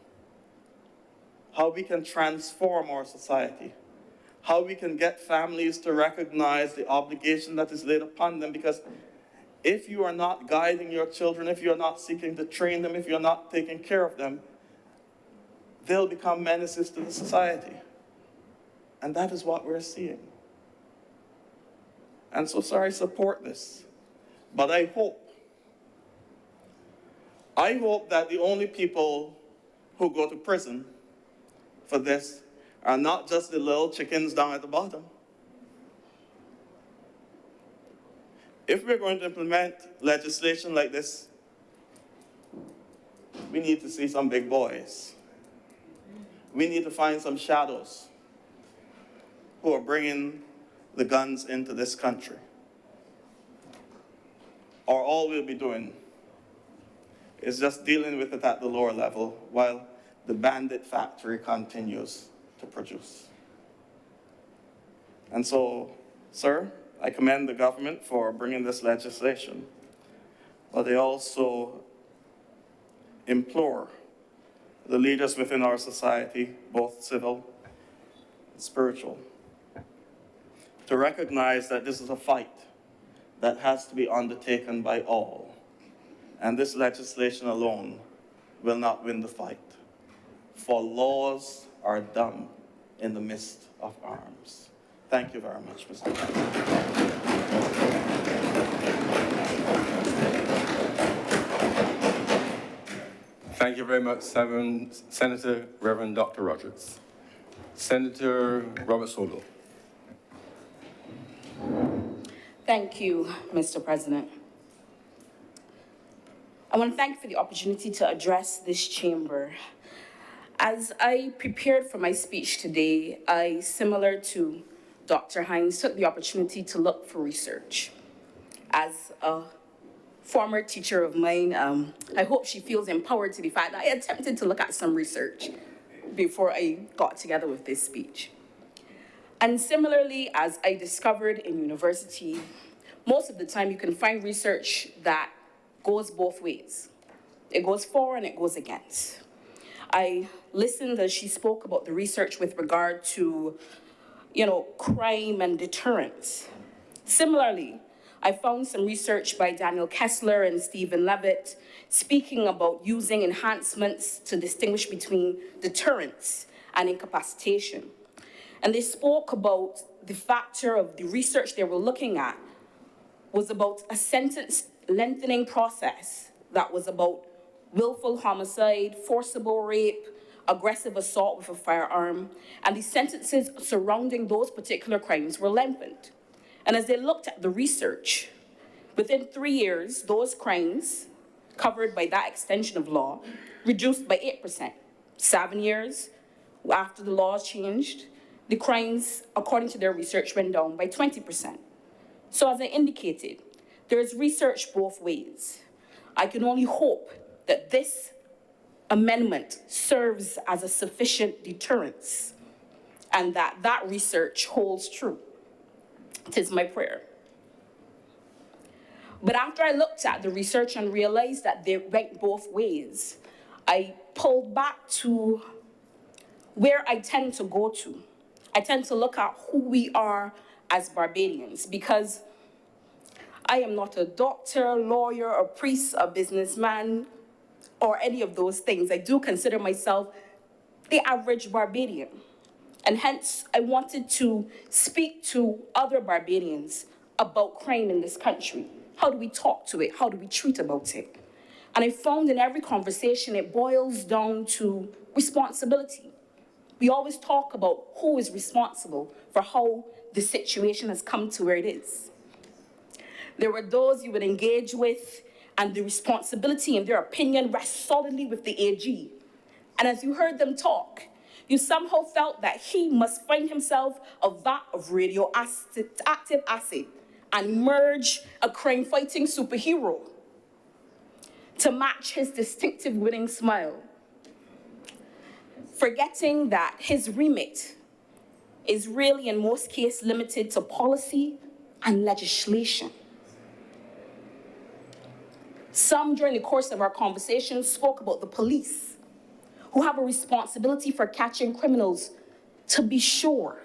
how we can transform our society, how we can get families to recognize the obligation that is laid upon them, because if you are not guiding your children, if you're not seeking to train them, if you're not taking care of them, they'll become menaces to the society. And that is what we're seeing. And so, sir, I support this. But I hope that the only people who go to prison for this are not just the little chickens down at the bottom. If we're going to implement legislation like this, we need to see some big boys. We need to find some shadows who are bringing the guns into this country. Or all we'll be doing is just dealing with it at the lower level while the bandit factory continues to produce. And so, sir, I commend the government for bringing this legislation, but I also implore the leaders within our society, both civil and spiritual, to recognize that this is a fight that has to be undertaken by all. And this legislation alone will not win the fight, for laws are dumb in the midst of arms. Thank you very much, Mr. President. Thank you very much, Senator Reverend Dr. Rogers. Senator Robert Solo. Thank you, Mr. President. I want to thank you for the opportunity to address this chamber. As I prepared for my speech today, I, similar to Dr. Hines, took the opportunity to look for research. As a former teacher of mine, I hope she feels empowered to the fact that I attempted to look at some research before I got together with this speech. And similarly, as I discovered in university, most of the time you can find research that goes both ways. It goes for and it goes against. I listened as she spoke about the research with regard to, crime and deterrence. Similarly, I found some research by Daniel Kessler and Stephen Levitt speaking about using enhancements to distinguish between deterrence and incapacitation. And they spoke about the factor of the research they were looking at was about a sentence lengthening process that was about willful homicide, forcible rape, aggressive assault with a firearm, and the sentences surrounding those particular crimes were lengthened. And as they looked at the research, within 3 years, those crimes covered by that extension of law reduced by 8%. 7 years after the laws changed, the crimes, according to their research, went down by 20%. So as I indicated, there is research both ways. I can only hope that this amendment serves as a sufficient deterrence and that that research holds true. It is my prayer. But after I looked at the research and realized that they went both ways, I pulled back to where I tend to go to. I tend to look at who we are as Barbadians, because I am not a doctor, lawyer, a priest, a businessman, or any of those things. I do consider myself the average Barbadian. And hence, I wanted to speak to other Barbadians about crime in this country. How do we talk to it? How do we treat about it? And I found in every conversation, it boils down to responsibility. We always talk about who is responsible for how the situation has come to where it is. There were those you would engage with, and the responsibility, in their opinion, rests solidly with the AG. And as you heard them talk, you somehow felt that he must find himself a vat of radioactive acid and emerge a crime-fighting superhero to match his distinctive winning smile, forgetting that his remit is really, in most cases, limited to policy and legislation. Some, during the course of our conversation, spoke about the police, who have a responsibility for catching criminals, to be sure,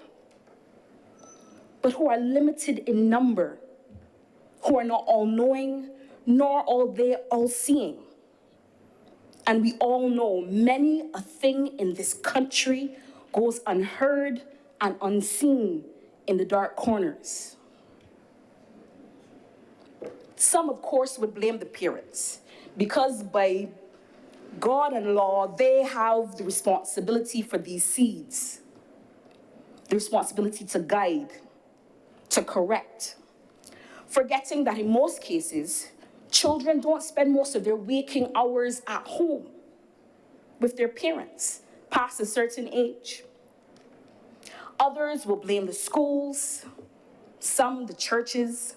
but who are limited in number, who are not all-knowing, nor all-seeing. And we all know many a thing in this country goes unheard and unseen in the dark corners. Some, of course, would blame the parents, because by God and law, they have the responsibility for these seeds, the responsibility to guide, to correct, forgetting that in most cases, children don't spend most of their waking hours at home with their parents past a certain age. Others will blame the schools, some the churches.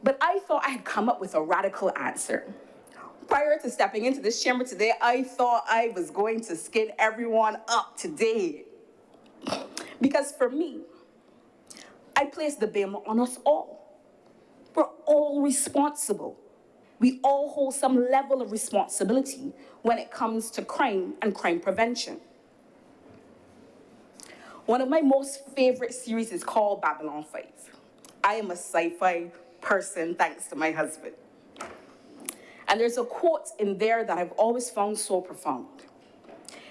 But I thought I had come up with a radical answer. Prior to stepping into this chamber today, I thought I was going to skin everyone up today. Because for me, I place the blame on us all. We're all responsible. We all hold some level of responsibility when it comes to crime and crime prevention. One of my most favorite series is called Babylon 5. I am a sci-fi person thanks to my husband. And there's a quote in there that I've always found so profound.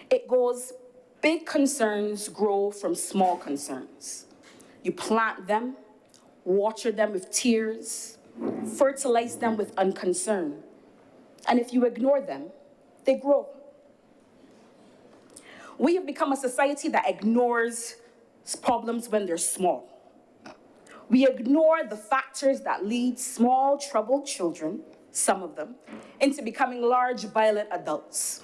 It goes, "Big concerns grow from small concerns. You plant them, water them with tears, fertilize them with unconcern. And if you ignore them, they grow." We have become a society that ignores problems when they're small. We ignore the factors that lead small, troubled children, some of them, into becoming large, violent adults.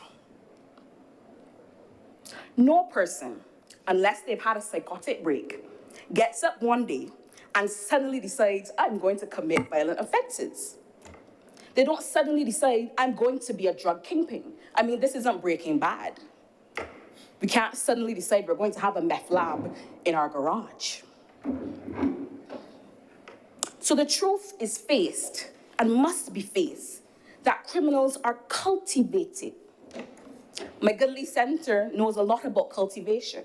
No person, unless they've had a psychotic break, gets up one day and suddenly decides, I'm going to commit violent offenses. They don't suddenly decide, I'm going to be a drug kingpin. I mean, this isn't Breaking Bad. We can't suddenly decide we're going to have a meth lab in our garage. So the truth is faced, and must be faced, that criminals are cultivated. My goodly center knows a lot about cultivation.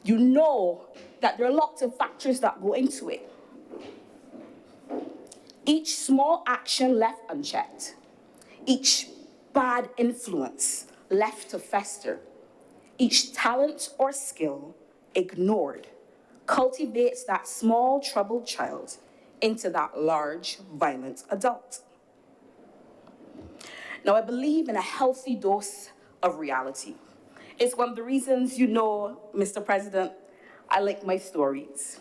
You know that there are lots of factors that go into it. Each small action left unchecked, each bad influence left to fester, each talent or skill ignored cultivates that small troubled child into that large, violent adult. Now, I believe in a healthy dose of reality. It's one of the reasons, you know, Mr. President, I like my stories.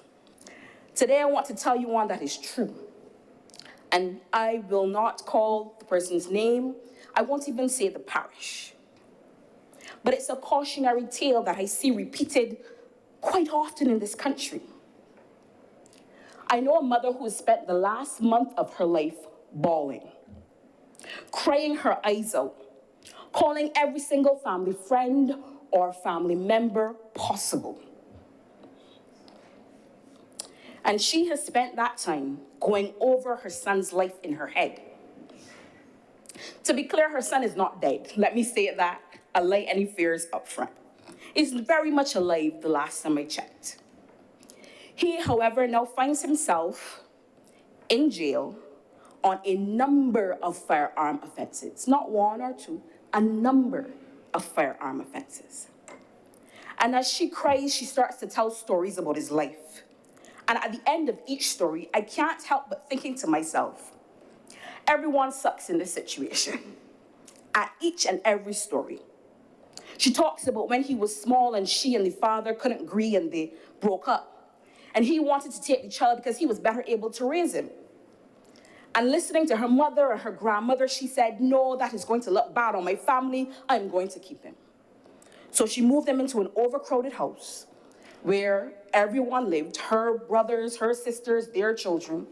Today, I want to tell you one that is true. And I will not call the person's name. I won't even say the parish. But it's a cautionary tale that I see repeated quite often in this country. I know a mother who has spent the last month of her life bawling, crying her eyes out, calling every single family friend or family member possible. And she has spent that time going over her son's life in her head. To be clear, her son is not dead. Let me say that, allay any fears up front. He's very much alive the last time I checked. He, however, now finds himself in jail on a number of firearm offenses. Not one or two, a number of firearm offenses. And as she cries, she starts to tell stories about his life. And at the end of each story, I can't help but thinking to myself, everyone sucks in this situation. At each and every story. She talks about when he was small and she and the father couldn't agree and they broke up. And he wanted to take the child because he was better able to raise him. And listening to her mother and her grandmother, she said, no, that is going to look bad on my family. I'm going to keep him. So she moved him into an overcrowded house where everyone lived, her brothers, her sisters, their children,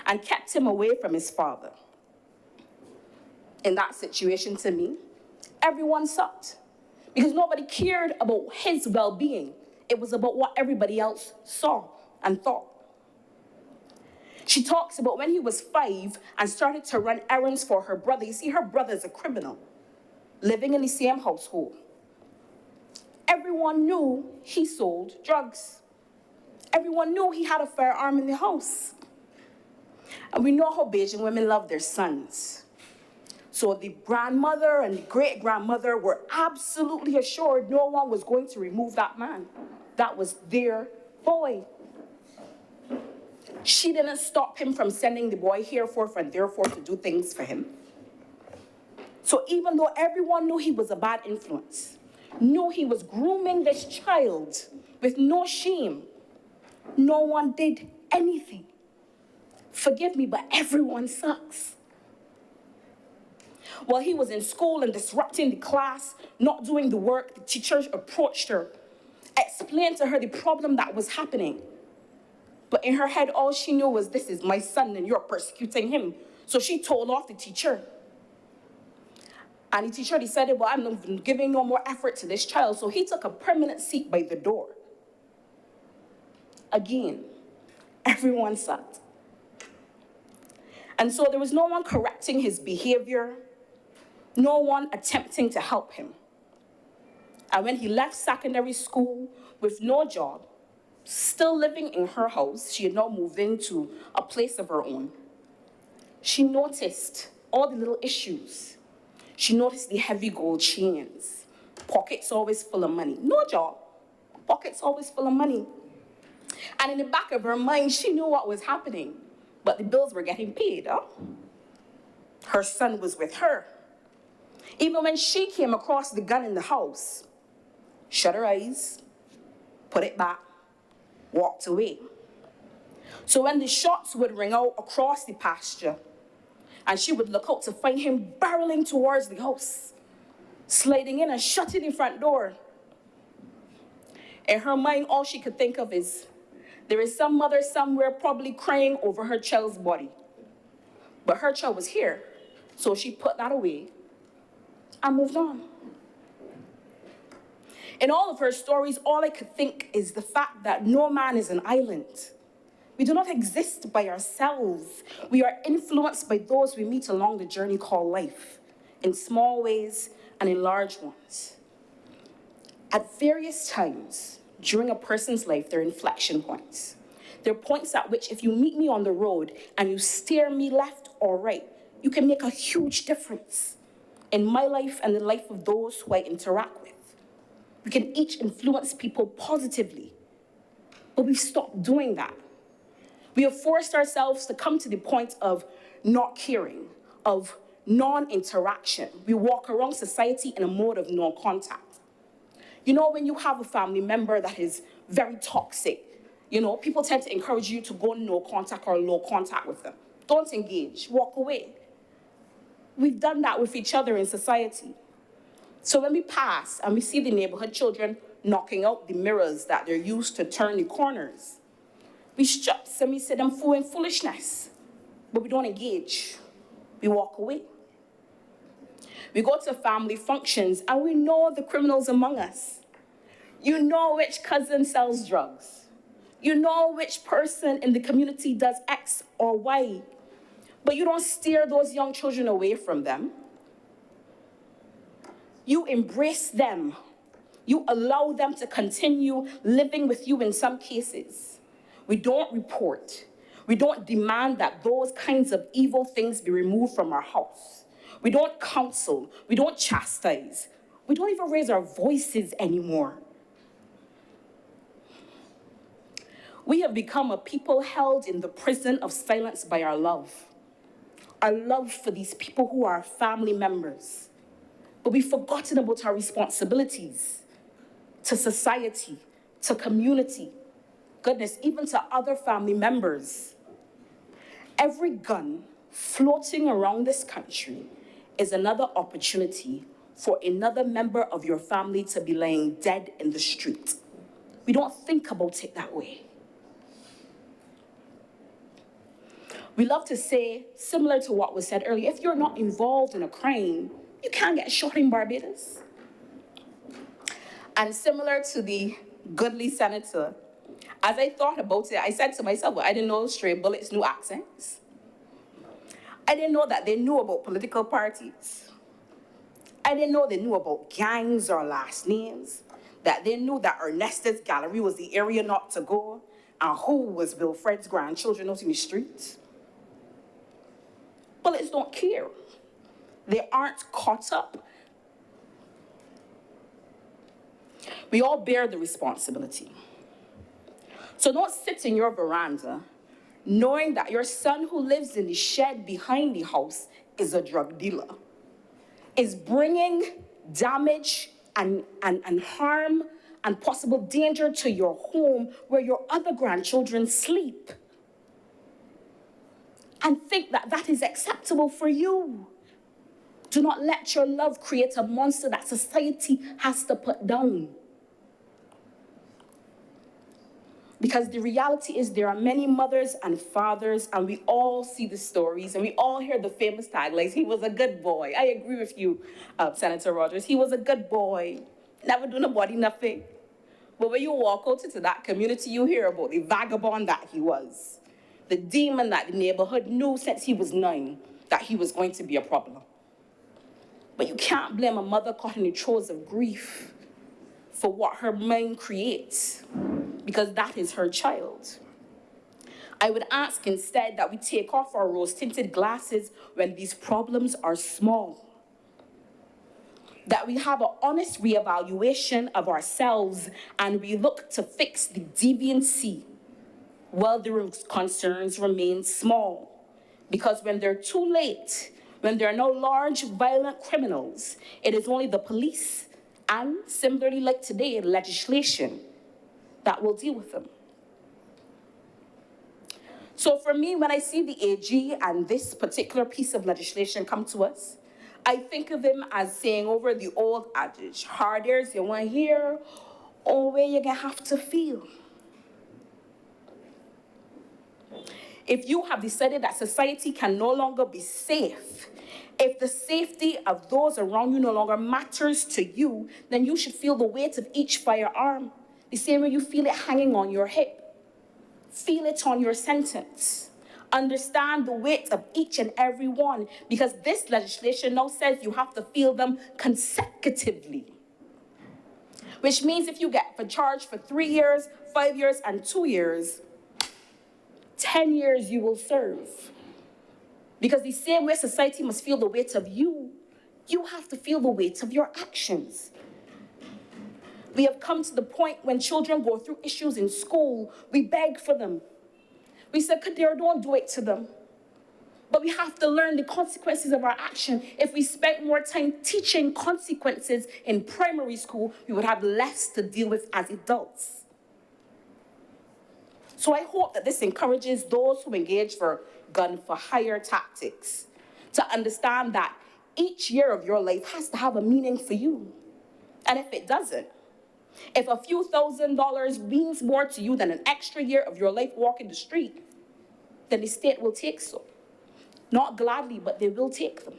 and kept him away from his father. In that situation, to me, everyone sucked because nobody cared about his well-being. It was about what everybody else saw and thought. She talks about when he was 5 and started to run errands for her brother. You see, her brother is a criminal, living in the same household. Everyone knew he sold drugs. Everyone knew he had a firearm in the house. And we know how Bajan women love their sons. So the grandmother and the great-grandmother were absolutely assured no one was going to remove that man. That was their boy. She didn't stop him from sending the boy herefore and therefore to do things for him. So even though everyone knew he was a bad influence, knew he was grooming this child with no shame, no one did anything. Forgive me, but everyone sucks. While he was in school and disrupting the class, not doing the work, the teacher approached her, explained to her the problem that was happening. But in her head, all she knew was, this is my son and you're persecuting him. So she told off the teacher. And the teacher decided, well, I'm not giving no more effort to this child. So he took a permanent seat by the door. Again, everyone sucked. And so there was no one correcting his behavior, no one attempting to help him. And when he left secondary school with no job, still living in her house, she had now moved into a place of her own. She noticed all the little issues. She noticed the heavy gold chains, pockets always full of money. No job, pockets always full of money. And in the back of her mind, she knew what was happening, but the bills were getting paid. Huh? Her son was with her. Even when she came across the gun in the house, shut her eyes, put it back, walked away. So when the shots would ring out across the pasture, and she would look out to find him barreling towards the house, sliding in and shutting the front door. In her mind, all she could think of is, there is some mother somewhere probably crying over her child's body. But her child was here, so she put that away and moved on. In all of her stories, all I could think is the fact that no man is an island. We do not exist by ourselves. We are influenced by those we meet along the journey called life, in small ways and in large ones. At various times during a person's life, there are inflection points. There are points at which if you meet me on the road and you steer me left or right, you can make a huge difference in my life and the life of those who I interact with. We can each influence people positively, but we've stopped doing that. We have forced ourselves to come to the point of not caring, of non-interaction. We walk around society in a mode of non-contact. You know, when you have a family member that is very toxic, you know, people tend to encourage you to go no contact or low contact with them. Don't engage, walk away. We've done that with each other in society. So when we pass and we see the neighborhood children knocking out the mirrors that they're used to turn the corners, we stop and we say them doing foolishness, but we don't engage. We walk away. We go to family functions and we know the criminals among us. You know which cousin sells drugs. You know which person in the community does X or Y, but you don't steer those young children away from them. You embrace them. You allow them to continue living with you in some cases. We don't report. We don't demand that those kinds of evil things be removed from our house. We don't counsel. We don't chastise. We don't even raise our voices anymore. We have become a people held in the prison of silence by our love for these people who are family members. But we've forgotten about our responsibilities to society, to community, goodness, even to other family members. Every gun floating around this country is another opportunity for another member of your family to be laying dead in the street. We don't think about it that way. We love to say, similar to what was said earlier, if you're not involved in a crime, you can't get shot in Barbados. And similar to the goodly senator, as I thought about it, I said to myself, well, I didn't know stray bullets knew accents. I didn't know that they knew about political parties. I didn't know they knew about gangs or last names, that they knew that Ernesto's Gallery was the area not to go, and who was Wilfred's grandchildren out in the streets. Bullets don't care. They aren't caught up. We all bear the responsibility. So don't sit in your veranda knowing that your son who lives in the shed behind the house is a drug dealer, is bringing damage and harm and possible danger to your home where your other grandchildren sleep. And think that that is acceptable for you. Do not let your love create a monster that society has to put down. Because the reality is there are many mothers and fathers, and we all see the stories, and we all hear the famous taglines, he was a good boy. I agree with you, Senator Rogers. He was a good boy, never do nobody nothing. But when you walk out into that community, you hear about the vagabond that he was, the demon that the neighborhood knew since he was 9 that he was going to be a problem. But you can't blame a mother caught in the throes of grief for what her mind creates, because that is her child. I would ask instead that we take off our rose-tinted glasses when these problems are small. That we have an honest reevaluation of ourselves and we look to fix the deviancy while the concerns remain small. Because when they're too late, when there are no large violent criminals, it is only the police and, similarly like today, legislation that will deal with them. So for me, when I see the AG and this particular piece of legislation come to us, I think of him as saying over the old adage, hard ears you want to hear, or where you're going to have to feel. If you have decided that society can no longer be safe, if the safety of those around you no longer matters to you, then you should feel the weight of each firearm, the same way you feel it hanging on your hip. Feel it on your sentence. Understand the weight of each and every one, because this legislation now says you have to feel them consecutively. Which means if you get charged for 3 years, 5 years, and 2 years, 10 years you will serve. Because the same way society must feel the weight of you, you have to feel the weight of your actions. We have come to the point when children go through issues in school, we beg for them. We said, Kadir, don't do it to them. But we have to learn the consequences of our action. If we spent more time teaching consequences in primary school, we would have less to deal with as adults. So I hope that this encourages those who engage for gun for hire tactics to understand that each year of your life has to have a meaning for you. And if it doesn't, if a few $1,000s means more to you than an extra year of your life walking the street, then the state will take so. Not gladly, but they will take them.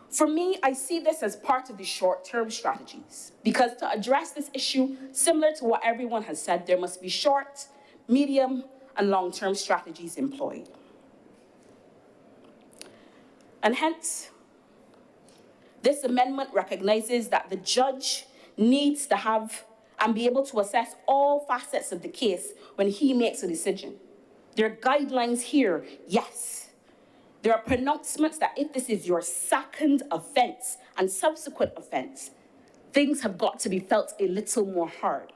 For me, I see this as part of the short-term strategies, because to address this issue, similar to what everyone has said, there must be short, medium, and long-term strategies employed. And hence, this amendment recognizes that the judge needs to have and be able to assess all facets of the case when he makes a decision. There are guidelines here, yes. There are pronouncements that if this is your second offense and subsequent offense, things have got to be felt a little more hard.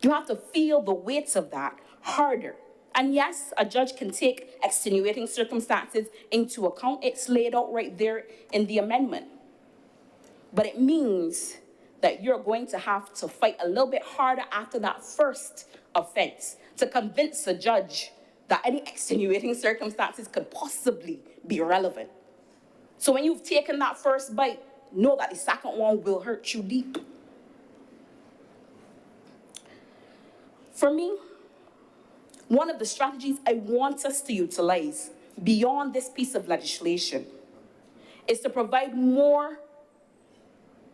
You have to feel the weight of that harder. And yes, a judge can take extenuating circumstances into account. It's laid out right there in the amendment. But it means that you're going to have to fight a little bit harder after that first offense to convince a judge that any extenuating circumstances could possibly be relevant. So when you've taken that first bite, know that the second one will hurt you deep. For me, one of the strategies I want us to utilize beyond this piece of legislation is to provide more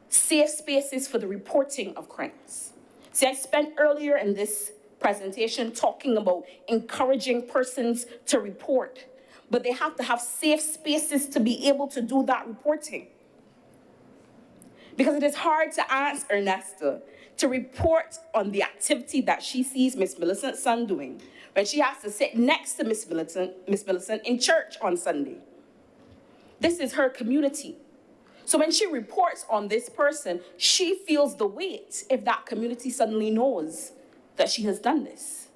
safe spaces for the reporting of crimes. See, I spent earlier in this presentation talking about encouraging persons to report, but they have to have safe spaces to be able to do that reporting. Because it is hard to ask Ernesta to report on the activity that she sees Miss Millicent's son doing when she has to sit next to Miss Millicent in church on Sunday. This is her community. So when she reports on this person, she feels the weight if that community suddenly knows that she has done this.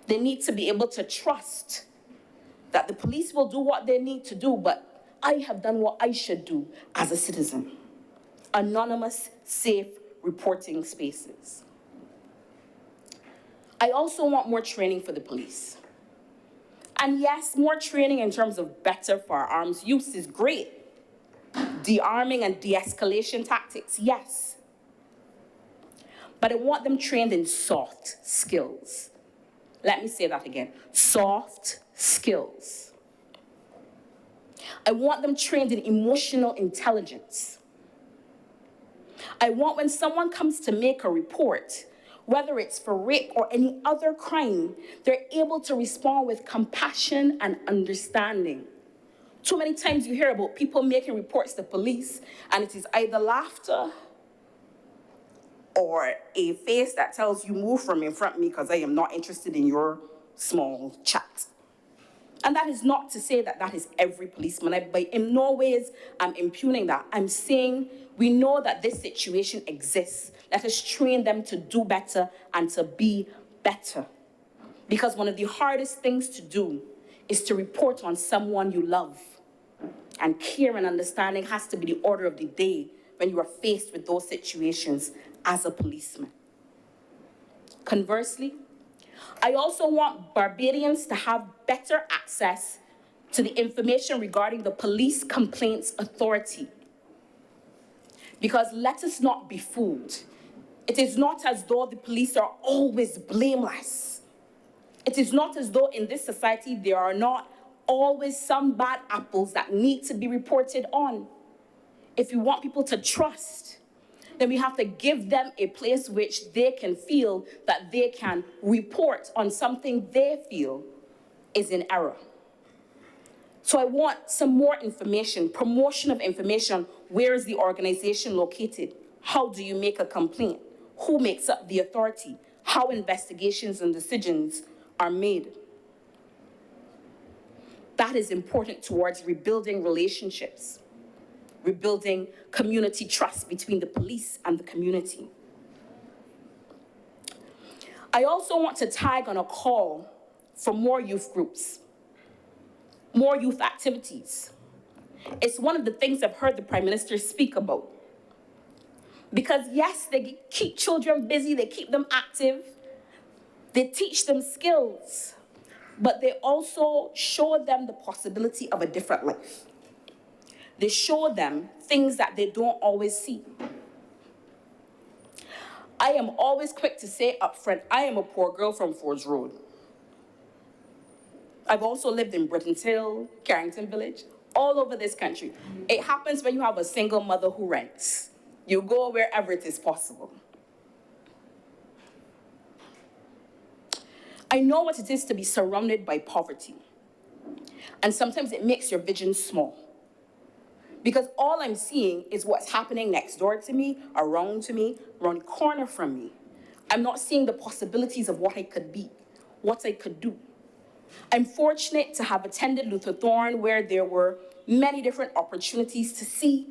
They need to be able to trust that the police will do what they need to do, but I have done what I should do as a citizen. Anonymous, safe reporting spaces. I also want more training for the police. And yes, more training in terms of better firearms use is great. De-arming and de-escalation tactics, yes. But I want them trained in soft skills. Let me say that again, soft skills. I want them trained in emotional intelligence. I want when someone comes to make a report, whether it's for rape or any other crime, they're able to respond with compassion and understanding. Too many times you hear about people making reports to police, and it is either laughter or a face that tells you, move from in front of me because I am not interested in your small chat. And that is not to say that that is every policeman. In no ways I'm impugning that. I'm saying we know that this situation exists. Let us train them to do better and to be better. Because one of the hardest things to do is to report on someone you love. And care and understanding has to be the order of the day when you are faced with those situations as a policeman. Conversely, I also want Barbadians to have better access to the information regarding the Police Complaints Authority. Because let us not be fooled. It is not as though the police are always blameless. It is not as though in this society there are not always some bad apples that need to be reported on. If you want people to trust, then we have to give them a place which they can feel that they can report on something they feel is in error. So I want some more information, promotion of information. Where is the organization located? How do you make a complaint? Who makes up the authority? How investigations and decisions are made? That is important towards rebuilding relationships, rebuilding community trust between the police and the community. I also want to tag on a call for more youth groups, more youth activities. It's one of the things I've heard the Prime Minister speak about. Because yes, they keep children busy, they keep them active, they teach them skills, but they also show them the possibility of a different life. They show them things that they don't always see. I am always quick to say up front, I am a poor girl from Forge Road. I've also lived in Britton's Hill, Carrington Village, all over this country. It happens when you have a single mother who rents. You go wherever it is possible. I know what it is to be surrounded by poverty. And sometimes it makes your vision small. Because all I'm seeing is what's happening next door to me, around the corner from me. I'm not seeing the possibilities of what I could be, what I could do. I'm fortunate to have attended Luther Thorne, where there were many different opportunities to see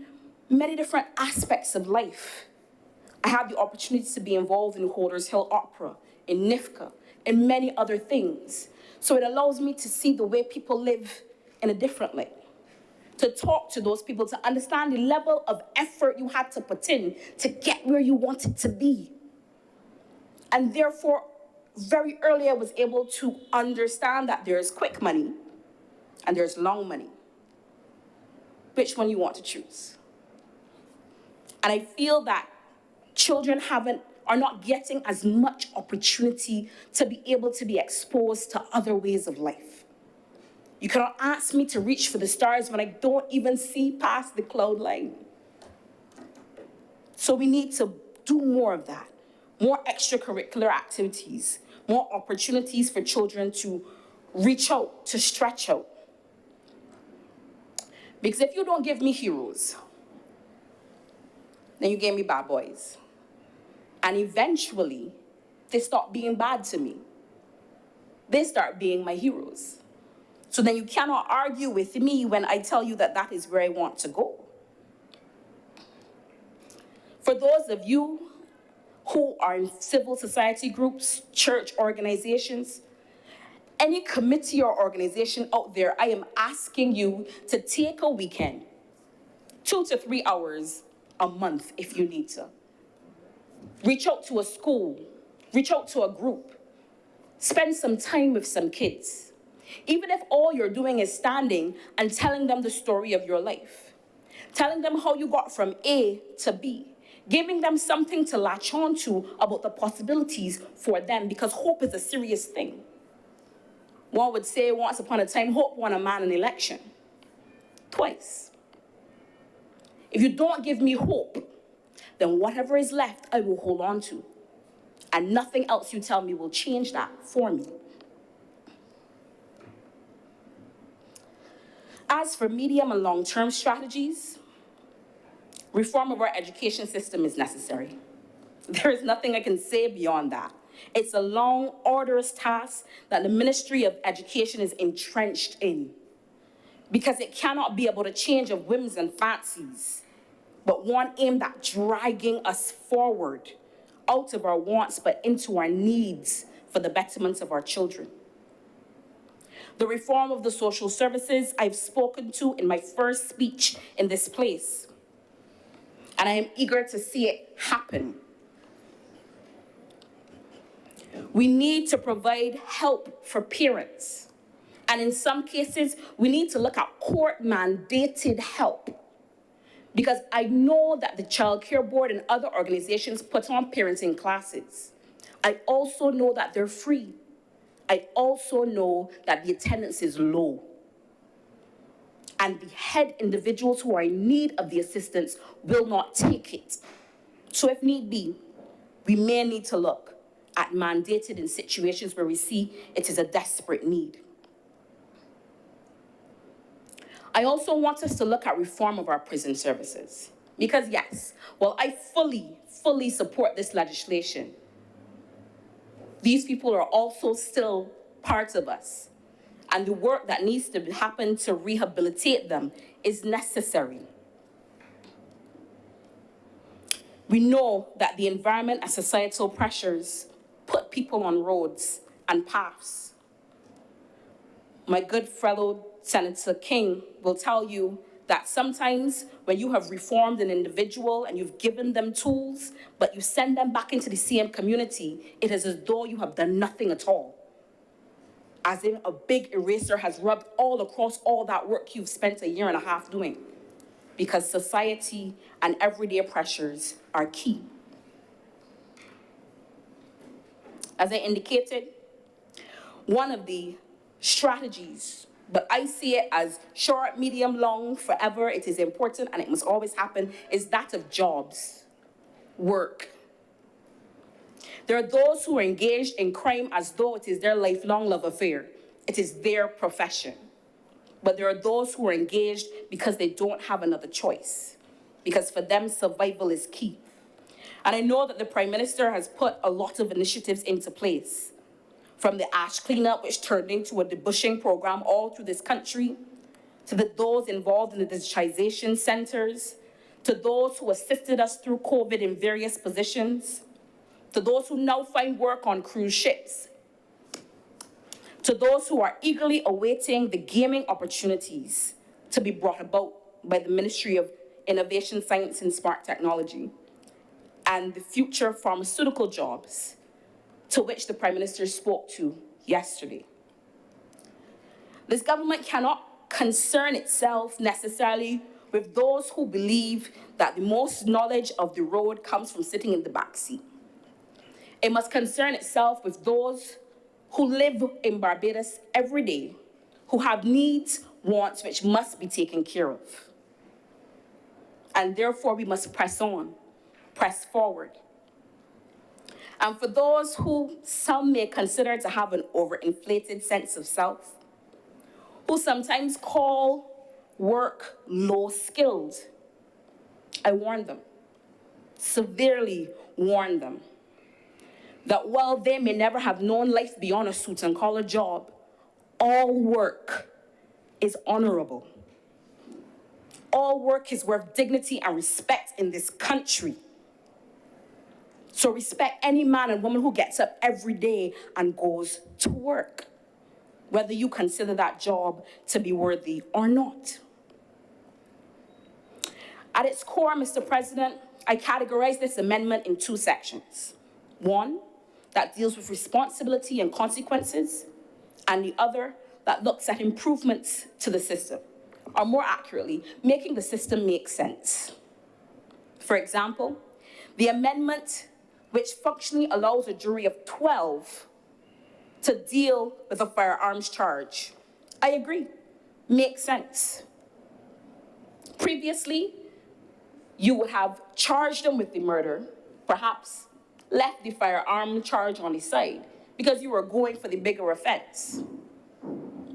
many different aspects of life. I had the opportunity to be involved in Holders Hill Opera, in NIFCA, and many other things. So it allows me to see the way people live in a different way, to talk to those people, to understand the level of effort you had to put in to get where you wanted to be. And therefore, very early I was able to understand that there's quick money and there's long money. Which one you want to choose? And I feel that children are not getting as much opportunity to be able to be exposed to other ways of life. You cannot ask me to reach for the stars when I don't even see past the cloud line. So we need to do more of that, more extracurricular activities, more opportunities for children to reach out, to stretch out. Because if you don't give me heroes, then you gave me bad boys. And eventually, they stop being bad to me. They start being my heroes. So then you cannot argue with me when I tell you that that is where I want to go. For those of you who are in civil society groups, church organizations, any committee or organization out there, I am asking you to take a weekend, 2 to 3 hours a month if you need to. Reach out to a school, reach out to a group, spend some time with some kids. Even if all you're doing is standing and telling them the story of your life, telling them how you got from A to B, giving them something to latch on to about the possibilities for them, because hope is a serious thing. One would say once upon a time, hope won a man an election. Twice. If you don't give me hope, then whatever is left, I will hold on to. And nothing else you tell me will change that for me. As for medium and long-term strategies, reform of our education system is necessary. There is nothing I can say beyond that. It's a long, arduous task that the Ministry of Education is entrenched in, because it cannot be about a change of whims and fancies, but one aimed at dragging us forward out of our wants, but into our needs for the betterment of our children. The reform of the social services I've spoken to in my first speech in this place, and I am eager to see it happen. We need to provide help for parents, and in some cases, we need to look at court-mandated help, because I know that the Child Care Board and other organizations put on parenting classes. I also know that they're free. I also know that the attendance is low. And the head individuals who are in need of the assistance will not take it. So if need be, we may need to look at mandated in situations where we see it is a desperate need. I also want us to look at reform of our prison services. Because yes, while I fully support this legislation, these people are also still part of us. And the work that needs to happen to rehabilitate them is necessary. We know that the environment and societal pressures put people on roads and paths. My good fellow Senator King will tell you that sometimes when you have reformed an individual and you've given them tools, but you send them back into the same community, it is as though you have done nothing at all. As if a big eraser has rubbed all across all that work you've spent a year and a half doing. Because society and everyday pressures are key. As I indicated, one of the strategies, but I see it as short, medium, long, forever, it is important and it must always happen, is that of jobs, work. There are those who are engaged in crime as though it is their lifelong love affair. It is their profession. But there are those who are engaged because they don't have another choice, because for them, survival is key. And I know that the Prime Minister has put a lot of initiatives into place, from the ash cleanup, which turned into a debushing program all through this country, to those involved in the digitization centers, to those who assisted us through COVID in various positions, to those who now find work on cruise ships, to those who are eagerly awaiting the gaming opportunities to be brought about by the Ministry of Innovation, Science and Smart Technology, and the future pharmaceutical jobs to which the Prime Minister spoke to yesterday. This government cannot concern itself necessarily with those who believe that the most knowledge of the road comes from sitting in the back seat. It must concern itself with those who live in Barbados every day, who have needs, wants, which must be taken care of. And therefore, we must press on, press forward. And for those who some may consider to have an overinflated sense of self, who sometimes call work low-skilled, I warn them, severely warn them, that while they may never have known life beyond a suit and collar job, all work is honorable. All work is worth dignity and respect in this country. So respect any man and woman who gets up every day and goes to work, whether you consider that job to be worthy or not. At its core, Mr. President, I categorize this amendment in two sections. One, that deals with responsibility and consequences, and the other that looks at improvements to the system, or more accurately, making the system make sense. For example, the amendment which functionally allows a jury of 12 to deal with a firearms charge. I agree, makes sense. Previously, you would have charged them with the murder, perhaps left the firearm charge on the side because you were going for the bigger offense.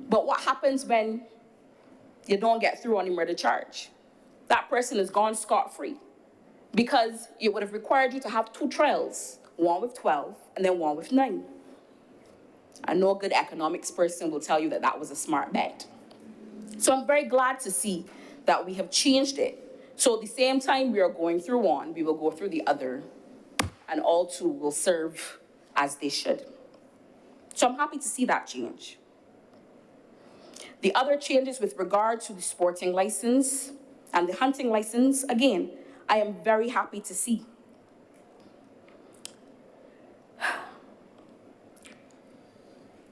But what happens when you don't get through on the murder charge? That person is gone scot-free because it would have required you to have two trials, one with 12 and then one with 9. And no good economics person will tell you that that was a smart bet. So I'm very glad to see that we have changed it. So at the same time we are going through one, we will go through the other, and all two will serve as they should. So I'm happy to see that change. The other changes with regard to the sporting license and the hunting license, again, I am very happy to see.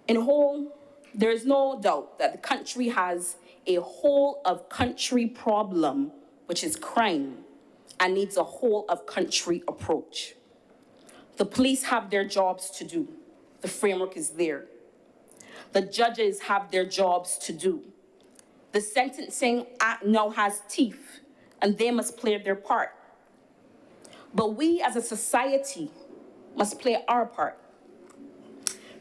In whole, there is no doubt that the country has a whole of country problem, which is crime, and needs a whole of country approach. The police have their jobs to do. The framework is there. The judges have their jobs to do. The Sentencing Act now has teeth, and they must play their part. But we as a society must play our part.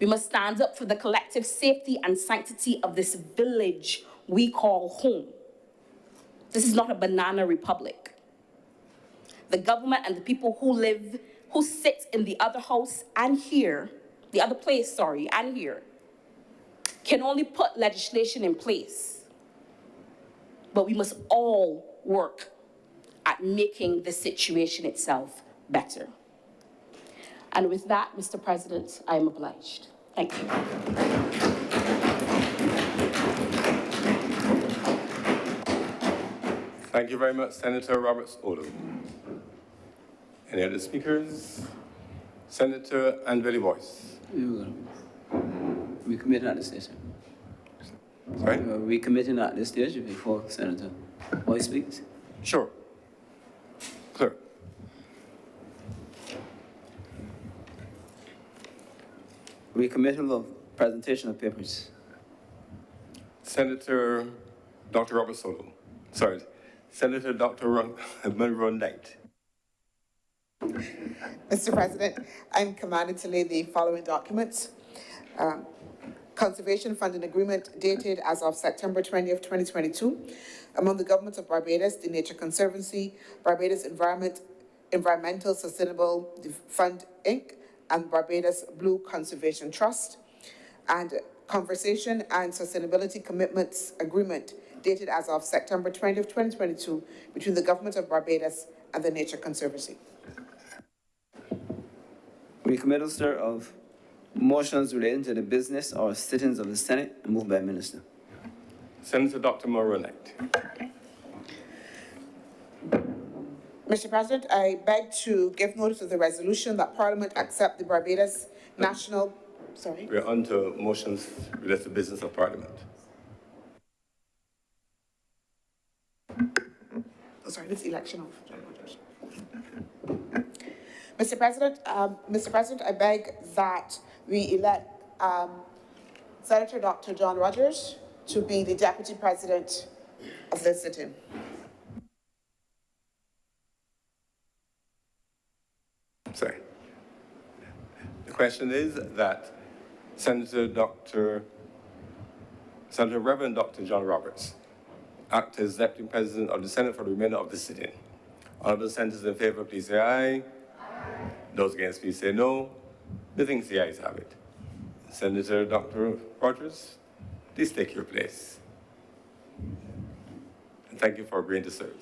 We must stand up for the collective safety and sanctity of this village we call home. This is not a banana republic. The government and the people who sit in the other house and here, the other place, sorry, and here, can only put legislation in place. But we must all work at making the situation itself better. And with that, Mr. President, I am obliged. Thank you. Thank you very much, Senator Roberts-Olo. Any other speakers? Senator Anveli Boyce. We committed at this stage. Sorry? We committed at this stage before Senator Boyce speaks. Sure. Clerk. Recommittal of presentation of papers. Senator Dr. Roberts-Olo. Sorry, Senator Dr. Monroe Knight. Mr. President, I'm commanded to lay the following documents. Conservation Funding Agreement dated as of September 20th, 2022, among the Government of Barbados, the Nature Conservancy, Barbados Environmental Sustainable Fund, Inc., and Barbados Blue Conservation Trust, and Conservation and Sustainability Commitments Agreement dated as of September 20th, 2022, between the Government of Barbados and the Nature Conservancy. Recommittal, sir, of motions relating to the business or sittings of the Senate, moved by Minister. Senator Dr. Monroe Knight. Mr. President, I beg to give notice of the resolution that Parliament accept the Barbados National, We're on to motions related to business of Parliament. This election of John Rogers. Mr. President, I beg that we elect Senator Dr. John Rogers to be the Deputy President of this sitting. Sorry. The question is that Reverend Dr. John Roberts act as Deputy President of the Senate for the remainder of the sitting. Honorable senators in favor, please say aye. Aye. Those against, please say no. The things the ayes have it. Senator Dr. Rogers, please take your place. And thank you for agreeing to serve.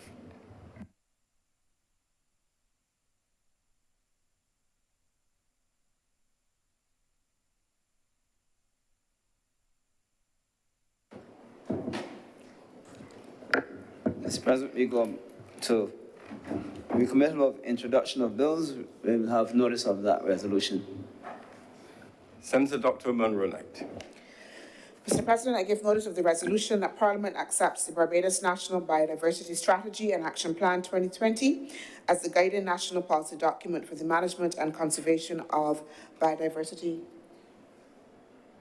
Mr. President, we go to recommittal of introduction of bills. We will have notice of that resolution. Senator Dr. Monroe Knight. Mr. President, I give notice of the resolution that Parliament accepts the Barbados National Biodiversity Strategy and Action Plan 2020 as the guiding national policy document for the management and conservation of biodiversity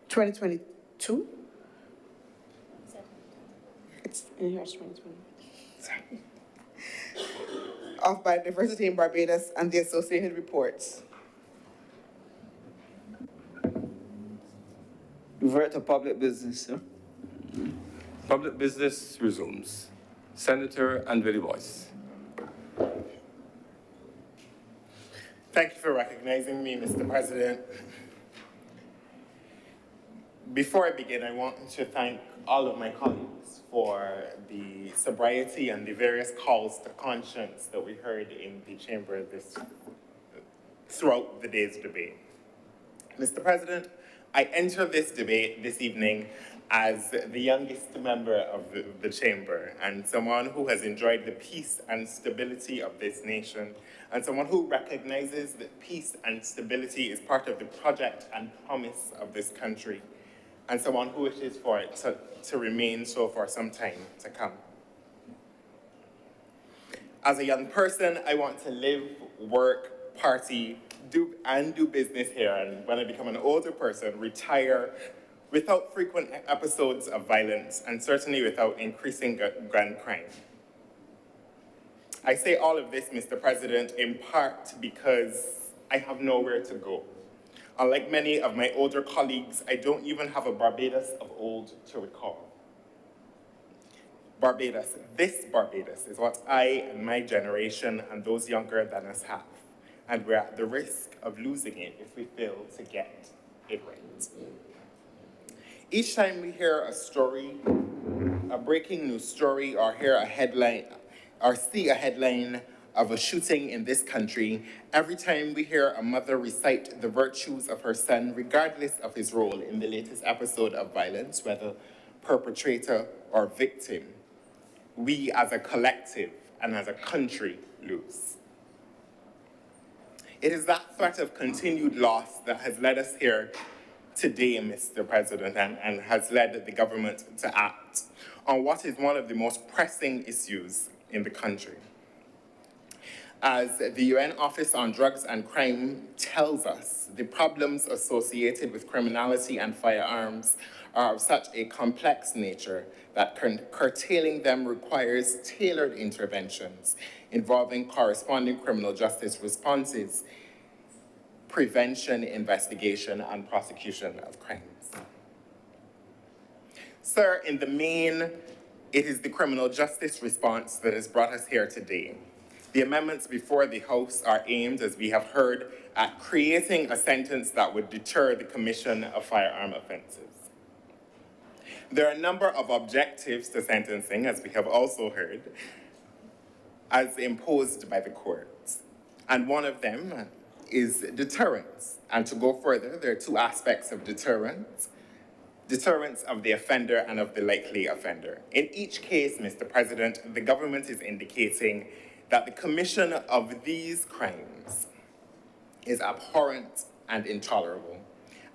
2022. It's in here, it's 2020. Sorry. Of biodiversity in Barbados and the associated reports. Revert to public business, sir. Public business resumes. Senator Anveli Boyce. Thank you for recognizing me, Mr. President. Before I begin, I want to thank all of my colleagues for the sobriety and the various calls to conscience that we heard in the chamber throughout the day's debate. Mr. President, I enter this debate this evening as the youngest member of the chamber and someone who has enjoyed the peace and stability of this nation and someone who recognizes that peace and stability is part of the project and promise of this country and someone who wishes for it to remain so for some time to come. As a young person, I want to live, work, party, do business here, and when I become an older person, retire without frequent episodes of violence and certainly without increasing gun crime. I say all of this, Mr. President, in part because I have nowhere to go. Unlike many of my older colleagues, I don't even have a Barbados of old to recall. Barbados, this Barbados, is what I and my generation and those younger than us have. And we're at the risk of losing it if we fail to get it right. Each time we hear a story, a breaking news story, or hear a headline, or see a headline of a shooting in this country, every time we hear a mother recite the virtues of her son, regardless of his role in the latest episode of violence, whether perpetrator or victim, we as a collective and as a country lose. It is that threat of continued loss that has led us here today, Mr. President, and has led the government to act on what is one of the most pressing issues in the country. As the UN Office on Drugs and Crime tells us, the problems associated with criminality and firearms are of such a complex nature that curtailing them requires tailored interventions involving corresponding criminal justice responses, prevention, investigation, and prosecution of crimes. Sir, in the main, it is the criminal justice response that has brought us here today. The amendments before the House are aimed, as we have heard, at creating a sentence that would deter the commission of firearm offenses. There are a number of objectives to sentencing, as we have also heard, as imposed by the courts. And one of them is deterrence. And to go further, there are two aspects of deterrence: deterrence of the offender and of the likely offender. In each case, Mr. President, the government is indicating that the commission of these crimes is abhorrent and intolerable,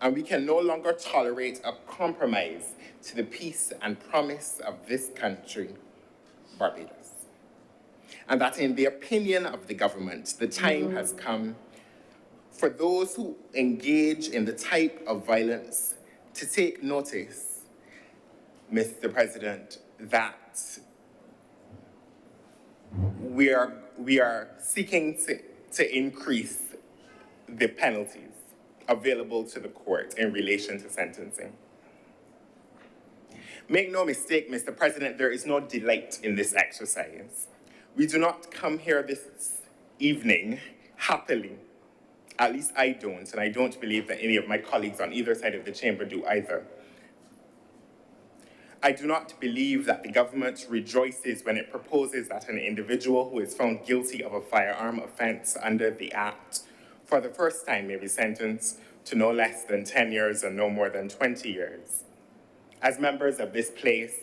and we can no longer tolerate a compromise to the peace and promise of this country, Barbados. And that in the opinion of the government, the time has come for those who engage in the type of violence to take notice, Mr. President, that we are seeking to increase the penalties available to the court in relation to sentencing. Make no mistake, Mr. President, there is no delight in this exercise. We do not come here this evening happily. At least I don't, and I don't believe that any of my colleagues on either side of the chamber do either. I do not believe that the government rejoices when it proposes that an individual who is found guilty of a firearm offense under the Act for the first time may be sentenced to no less than 10 years and no more than 20 years. As members of this place,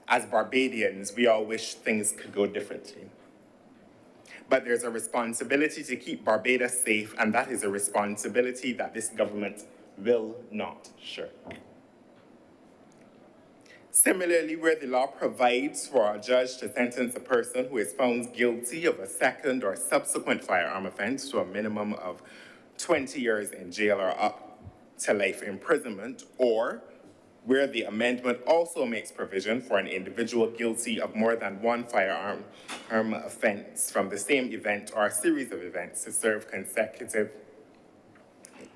as Barbadians, we all wish things could go differently. But there's a responsibility to keep Barbados safe, and that is a responsibility that this government will not shirk. Similarly, where the law provides for a judge to sentence a person who is found guilty of a second or subsequent firearm offense to a minimum of 20 years in jail or up to life imprisonment, or where the amendment also makes provision for an individual guilty of more than one firearm offense from the same event or a series of events to serve consecutive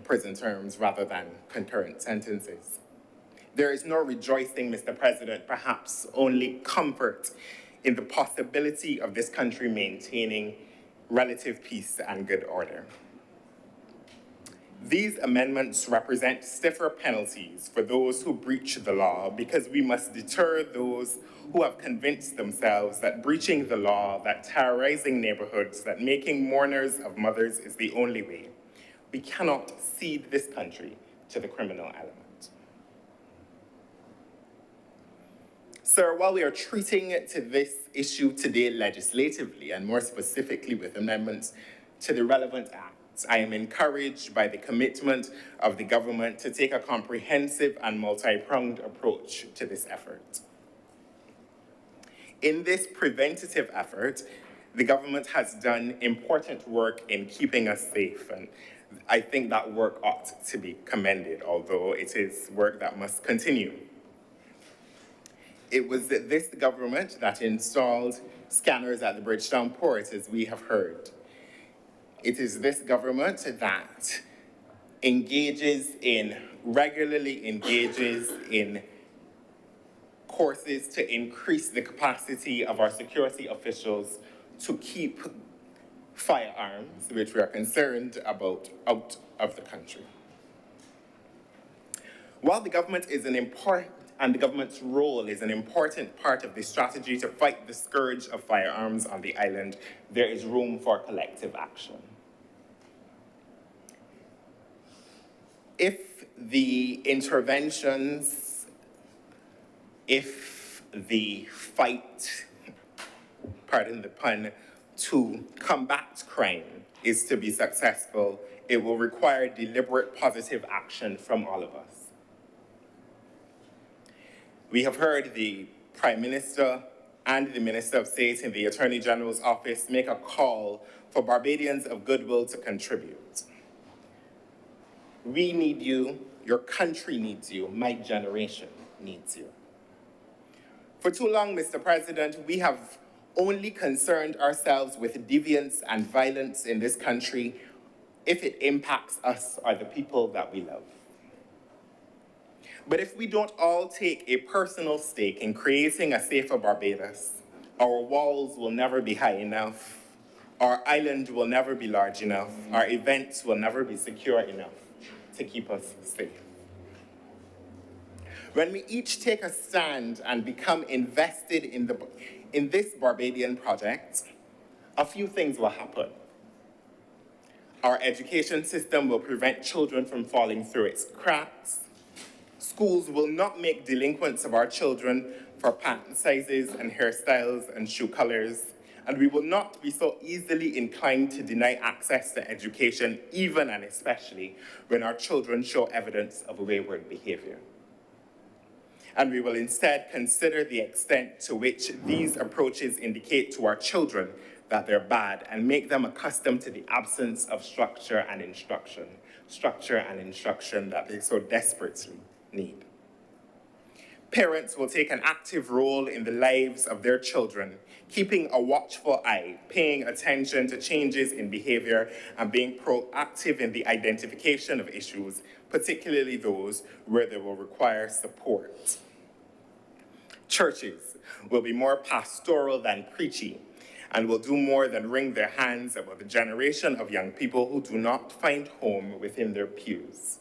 prison terms rather than concurrent sentences. There is no rejoicing, Mr. President, perhaps only comfort in the possibility of this country maintaining relative peace and good order. These amendments represent stiffer penalties for those who breach the law because we must deter those who have convinced themselves that breaching the law, that terrorizing neighborhoods, that making mourners of mothers is the only way. We cannot cede this country to the criminal element. Sir, while we are treating to this issue today legislatively, and more specifically with amendments to the relevant acts, I am encouraged by the commitment of the government to take a comprehensive and multi-pronged approach to this effort. In this preventative effort, the government has done important work in keeping us safe, and I think that work ought to be commended, although it is work that must continue. It was this government that installed scanners at the Bridgetown port, as we have heard. It is this government that regularly engages in courses to increase the capacity of our security officials to keep firearms, which we are concerned about, out of the country. While the government is an important and the government's role is an important part of the strategy to fight the scourge of firearms on the island. There is room for collective action. If the interventions, if the fight, pardon the pun, to combat crime is to be successful, it will require deliberate positive action from all of us. We have heard the Prime Minister and the Minister of State in the Attorney General's office make a call for Barbadians of goodwill to contribute. We need you, your country needs you, my generation needs you. For too long, Mr. President, we have only concerned ourselves with deviance and violence in this country if it impacts us or the people that we love. But if we don't all take a personal stake in creating a safer Barbados, our walls will never be high enough, our island will never be large enough, our events will never be secure enough to keep us safe. When we each take a stand and become invested in this Barbadian project, a few things will happen. Our education system will prevent children from falling through its cracks. Schools will not make delinquents of our children for pant sizes and hairstyles and shoe colors, and we will not be so easily inclined to deny access to education, even and especially when our children show evidence of wayward behavior. And we will instead consider the extent to which these approaches indicate to our children that they're bad and make them accustomed to the absence of structure and instruction that they so desperately need. Parents will take an active role in the lives of their children, keeping a watchful eye, paying attention to changes in behavior, and being proactive in the identification of issues, particularly those where they will require support. Churches will be more pastoral than preachy, and will do more than wring their hands about the generation of young people who do not find home within their pews.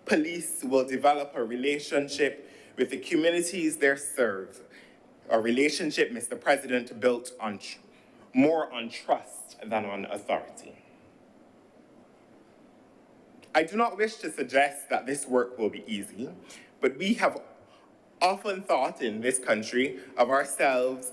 Police will develop a relationship with the communities they serve, a relationship, Mr. President, built on more on trust than on authority. I do not wish to suggest that this work will be easy, but we have often thought in this country of ourselves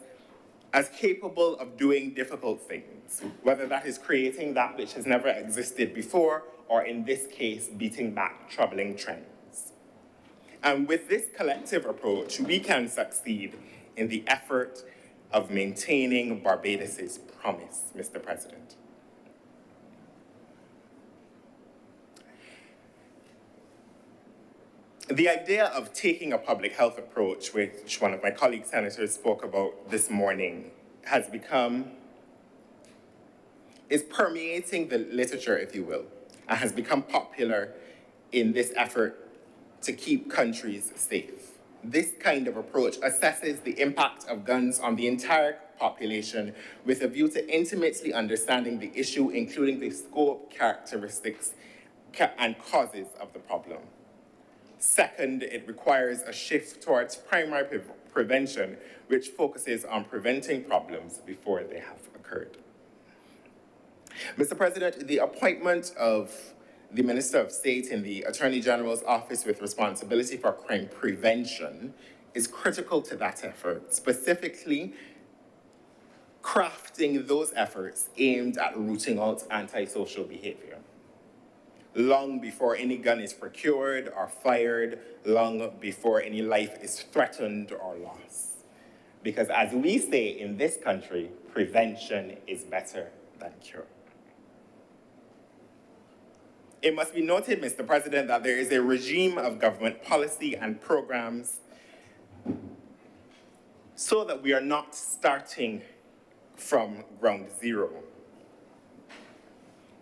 as capable of doing difficult things, whether that is creating that which has never existed before, or in this case, beating back troubling trends. And with this collective approach, we can succeed in the effort of maintaining Barbados's promise, Mr. President. The idea of taking a public health approach, which one of my colleague senators spoke about this morning, is permeating the literature, if you will, and has become popular in this effort to keep countries safe. This kind of approach assesses the impact of guns on the entire population with a view to intimately understanding the issue, including the scope, characteristics, and causes of the problem. Second, it requires a shift towards primary prevention, which focuses on preventing problems before they have occurred. Mr. President, the appointment of the Minister of State in the Attorney General's office with responsibility for crime prevention is critical to that effort, specifically crafting those efforts aimed at rooting out antisocial behavior. Long before any gun is procured or fired, long before any life is threatened or lost. Because as we say in this country, prevention is better than cure. It must be noted, Mr. President, that there is a regime of government policy and programs so that we are not starting from ground zero.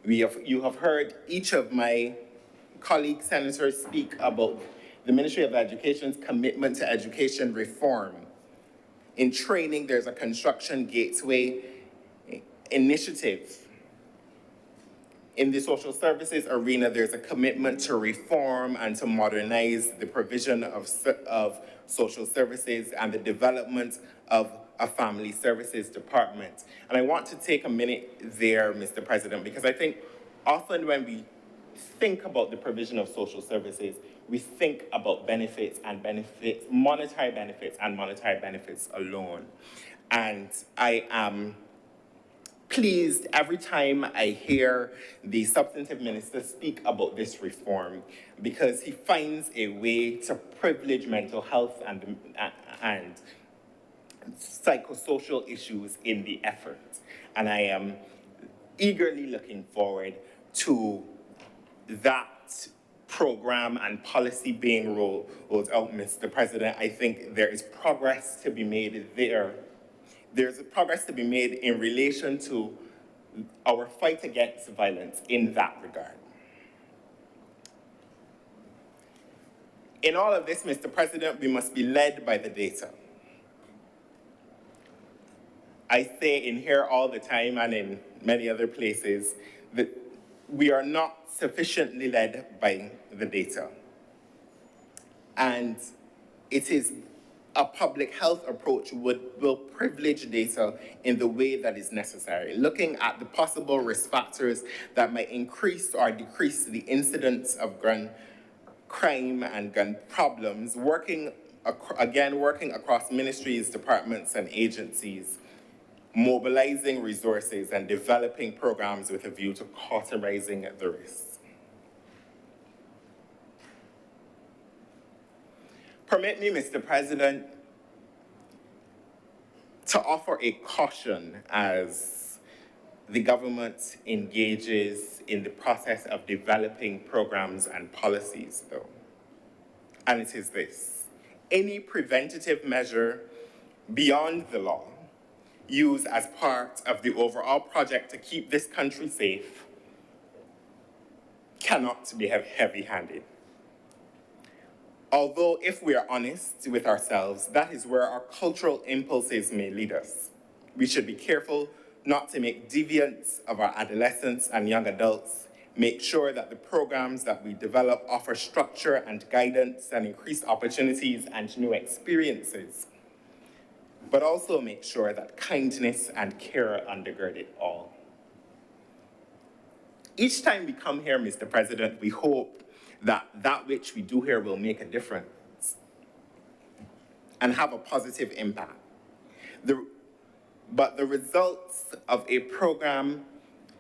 You have heard each of my colleague senators speak about the Ministry of Education's commitment to education reform. In training, there's a construction gateway initiative In the social services arena, there's a commitment to reform and to modernize the provision of social services and the development of a family services department. And I want to take a minute there, Mr. President, because I think often when we think about the provision of social services, we think about benefits, monetary benefits and monetary benefits alone. And I am pleased every time I hear the substantive minister speak about this reform, because he finds a way to privilege mental health and psychosocial issues in the effort. And I am eagerly looking forward to that program and policy being rolled out, Mr. President. I think there is progress to be made there. There's progress to be made in relation to our fight against violence in that regard. In all of this, Mr. President, we must be led by the data. I say in here all the time and in many other places that we are not sufficiently led by the data. And it is a public health approach will privilege data in the way that is necessary, looking at the possible risk factors that might increase or decrease the incidence of gun crime and gun problems, working across ministries, departments, and agencies, mobilizing resources and developing programs with a view to cauterizing the risks. Permit me, Mr. President, to offer a caution as the government engages in the process of developing programs and policies, though. And it is this: any preventative measure beyond the law used as part of the overall project to keep this country safe cannot be heavy-handed. Although, if we are honest with ourselves, that is where our cultural impulses may lead us. We should be careful not to make deviants of our adolescents and young adults, make sure that the programs that we develop offer structure and guidance and increased opportunities and new experiences, but also make sure that kindness and care undergird it all. Each time we come here, Mr. President, we hope that which we do here will make a difference and have a positive impact. But the results of a program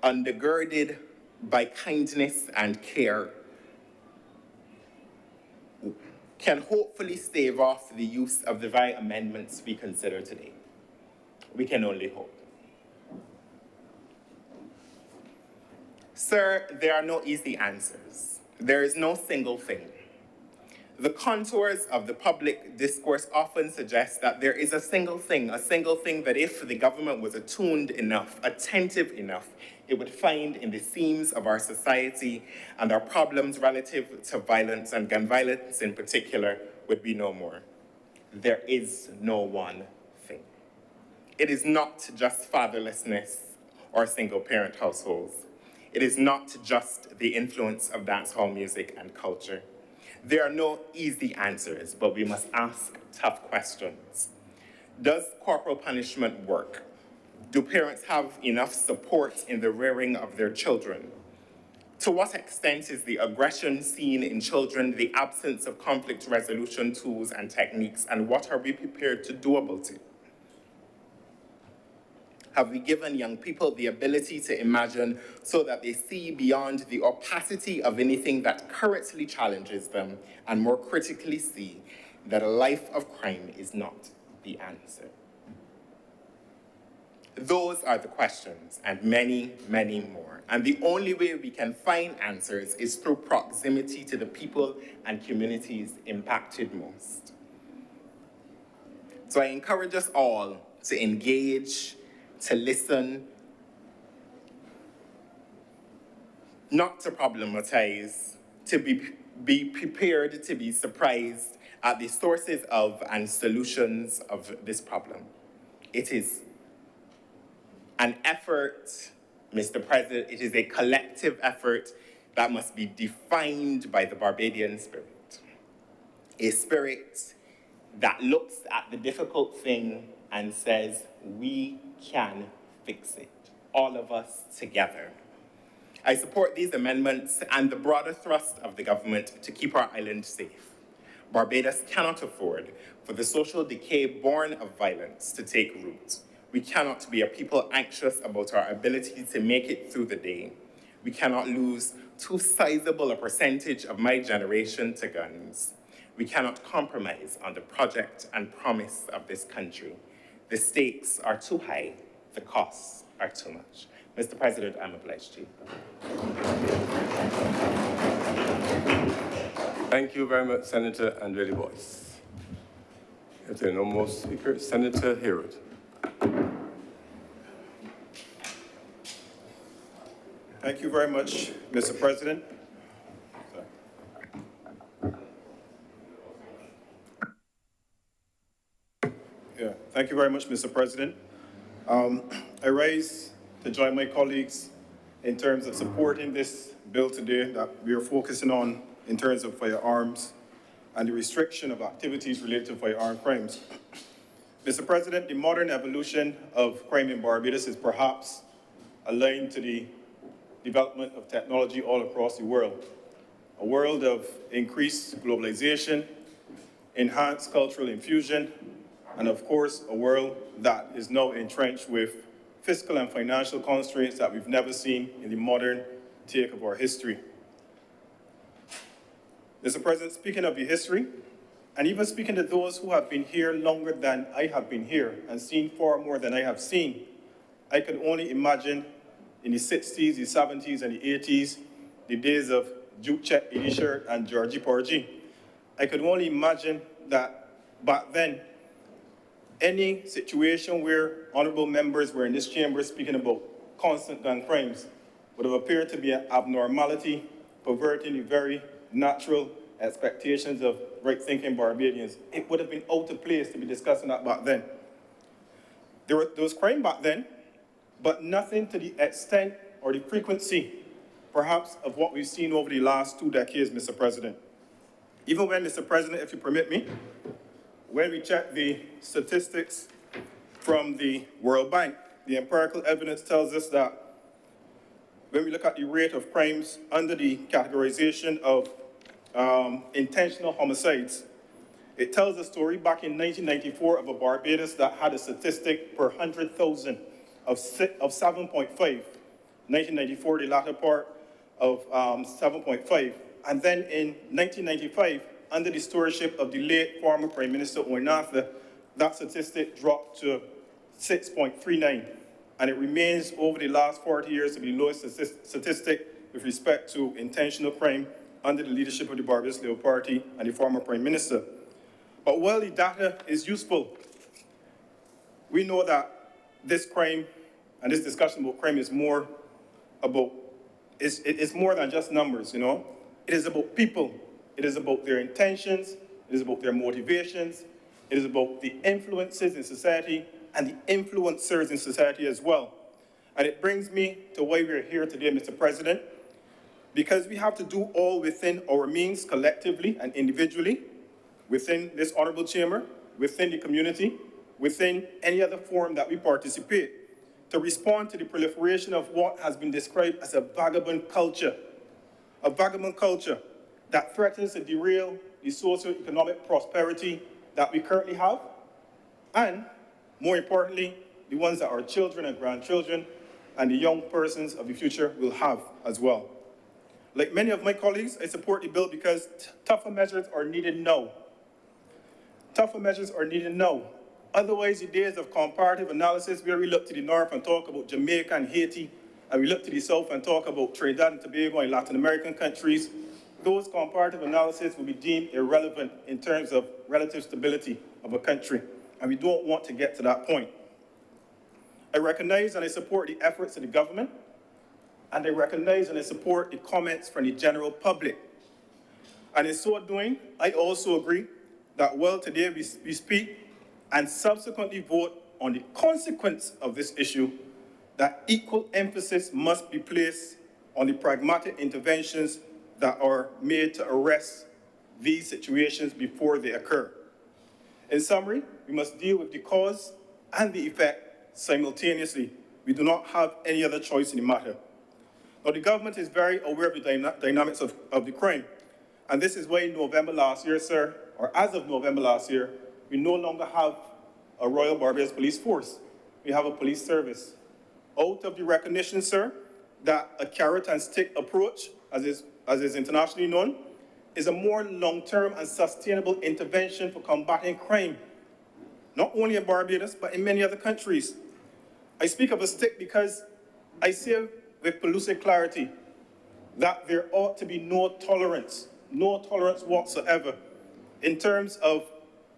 undergirded by kindness and care can hopefully stave off the use of the very amendments we consider today. We can only hope. Sir, there are no easy answers. There is no single thing. The contours of the public discourse often suggest that there is a single thing that if the government was attuned enough, attentive enough, it would find in the seams of our society, and our problems relative to violence and gun violence in particular would be no more. There is no one thing. It is not just fatherlessness or single-parent households. It is not just the influence of dancehall music and culture. There are no easy answers, but we must ask tough questions. Does corporal punishment work? Do parents have enough support in the rearing of their children? To what extent is the aggression seen in children the absence of conflict resolution tools and techniques, and what are we prepared to do about it? Have we given young people the ability to imagine so that they see beyond the opacity of anything that currently challenges them, and more critically see that a life of crime is not the answer? Those are the questions, and many, many more. And the only way we can find answers is through proximity to the people and communities impacted most. So I encourage us all to engage, to listen, not to problematize, to be prepared to be surprised at the sources of and solutions of this problem. It is an effort Mr. President, it is a collective effort that must be defined by the Barbadian spirit. A spirit that looks at the difficult thing and says, we can fix it, all of us together. I support these amendments and the broader thrust of the government to keep our island safe. Barbados cannot afford for the social decay born of violence to take root. We cannot be a people anxious about our ability to make it through the day. We cannot lose too sizable a percentage of my generation to guns. We cannot compromise on the project and promise of this country. The stakes are too high, the costs are too much. Mr. President, I'm obliged to you. Thank you very much, Senator Andretti Boyce. If there are no more speakers, Senator Herod. Thank you very much, Mr. President. Thank you very much, Mr. President. I rise to join my colleagues in terms of supporting this bill today that we are focusing on in terms of firearms and the restriction of activities related to firearm crimes. Mr. President, the modern evolution of crime in Barbados is perhaps aligned to the development of technology all across the world. A world of increased globalization, enhanced cultural infusion, and of course, a world that is now entrenched with fiscal and financial constraints that we've never seen in the modern take of our history. Mr. President, speaking of the history, and even speaking to those who have been here longer than I have been here and seen far more than I have seen, I could only imagine in the 60s, the 70s, and the 80s, the days of Duke Chet Elisher and Georgie Porgy. I could only imagine that back then, any situation where honorable members were in this chamber speaking about constant gun crimes would have appeared to be an abnormality, perverting the very natural expectations of right-thinking Barbadians. It would have been out of place to be discussing that back then. There was crime back then, but nothing to the extent or the frequency, perhaps, of what we've seen over the last 2 decades, Mr. President. Even when, Mr. President, if you permit me, when we check the statistics from the World Bank, the empirical evidence tells us that when we look at the rate of crimes under the categorization of intentional homicides, it tells a story back in 1994 of a Barbados that had a statistic per 100,000 of 7.5. 1994, the latter part of 7.5. And then in 1995, under the stewardship of the late former Prime Minister Owen Arthur, that statistic dropped to 6.39. And it remains over the last 40 years to be the lowest statistic with respect to intentional crime under the leadership of the Barbados Labour Party and the former Prime Minister. But while the data is useful, we know that this crime and this discussion about crime is more about, it's more than just numbers, you know? It is about people. It is about their intentions. It is about their motivations. It is about the influences in society and the influencers in society as well. And it brings me to why we're here today, Mr. President, because we have to do all within our means collectively and individually, within this honorable chamber, within the community, within any other forum that we participate, to respond to the proliferation of what has been described as a vagabond culture that threatens to derail the socio-economic prosperity that we currently have, and more importantly, the ones that our children and grandchildren and the young persons of the future will have as well. Like many of my colleagues, I support the bill because tougher measures are needed now. Tougher measures are needed now. Otherwise, the days of comparative analysis where we look to the north and talk about Jamaica and Haiti, and we look to the south and talk about Trinidad and Tobago and Latin American countries, those comparative analyses will be deemed irrelevant in terms of relative stability of a country, and we don't want to get to that point. I recognize and I support the efforts of the government, and I recognize and I support the comments from the general public. And in so doing, I also agree that while today we speak and subsequently vote on the consequence of this issue, that equal emphasis must be placed on the pragmatic interventions that are made to arrest these situations before they occur. In summary, we must deal with the cause and the effect simultaneously. We do not have any other choice in the matter. Now, the government is very aware of the dynamics of the crime, and this is why in November last year, sir, or as of November last year, we no longer have a Royal Barbados Police Force. We have a police service. Out of the recognition, sir, that a carrot and stick approach, as is internationally known, is a more long-term and sustainable intervention for combating crime, not only in Barbados, but in many other countries. I speak of a stick because I say with pellucid clarity that there ought to be no tolerance whatsoever in terms of